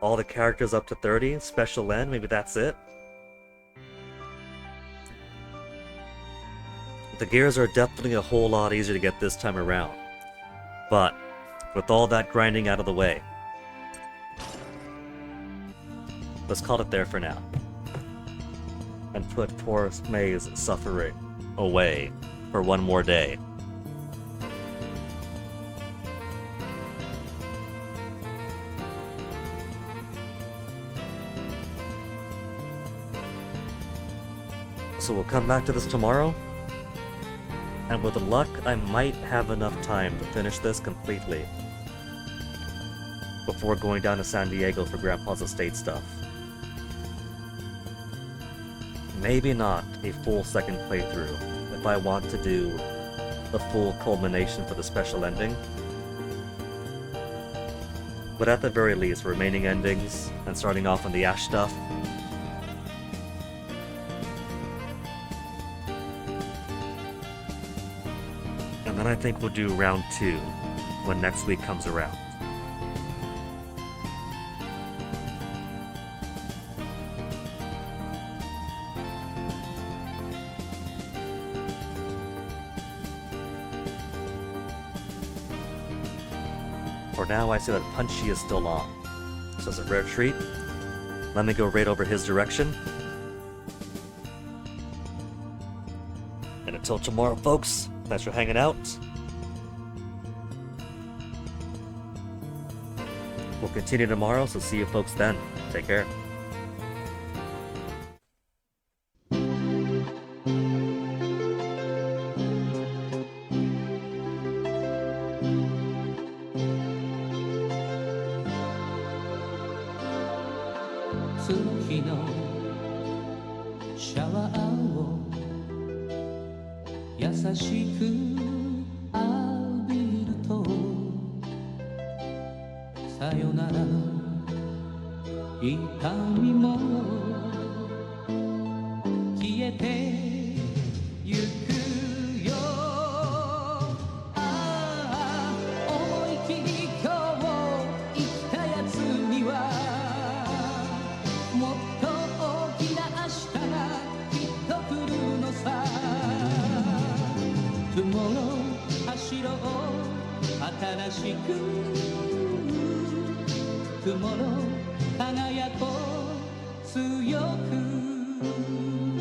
A: all the characters up to 30, special end, maybe that's it? The gears are definitely a whole lot easier to get this time around. But, with all that grinding out of the way, let's call it there for now. And put poor May's suffering away for one more day. So we'll come back to this tomorrow, and with luck, I might have enough time to finish this completely before going down to San Diego for Grandpa's estate stuff. Maybe not a full second playthrough if I want to do the full culmination for the special ending. But at the very least, remaining endings and starting off on the Ash stuff. And then I think we'll do round 2 when next week comes around. For now, I see that Punchy is still on. So it's a rare treat. Let me go right over his direction. And until tomorrow, folks, thanks for hanging out. We'll continue tomorrow, so see you folks then. Take care.
H: Tomorrow 輝こう強く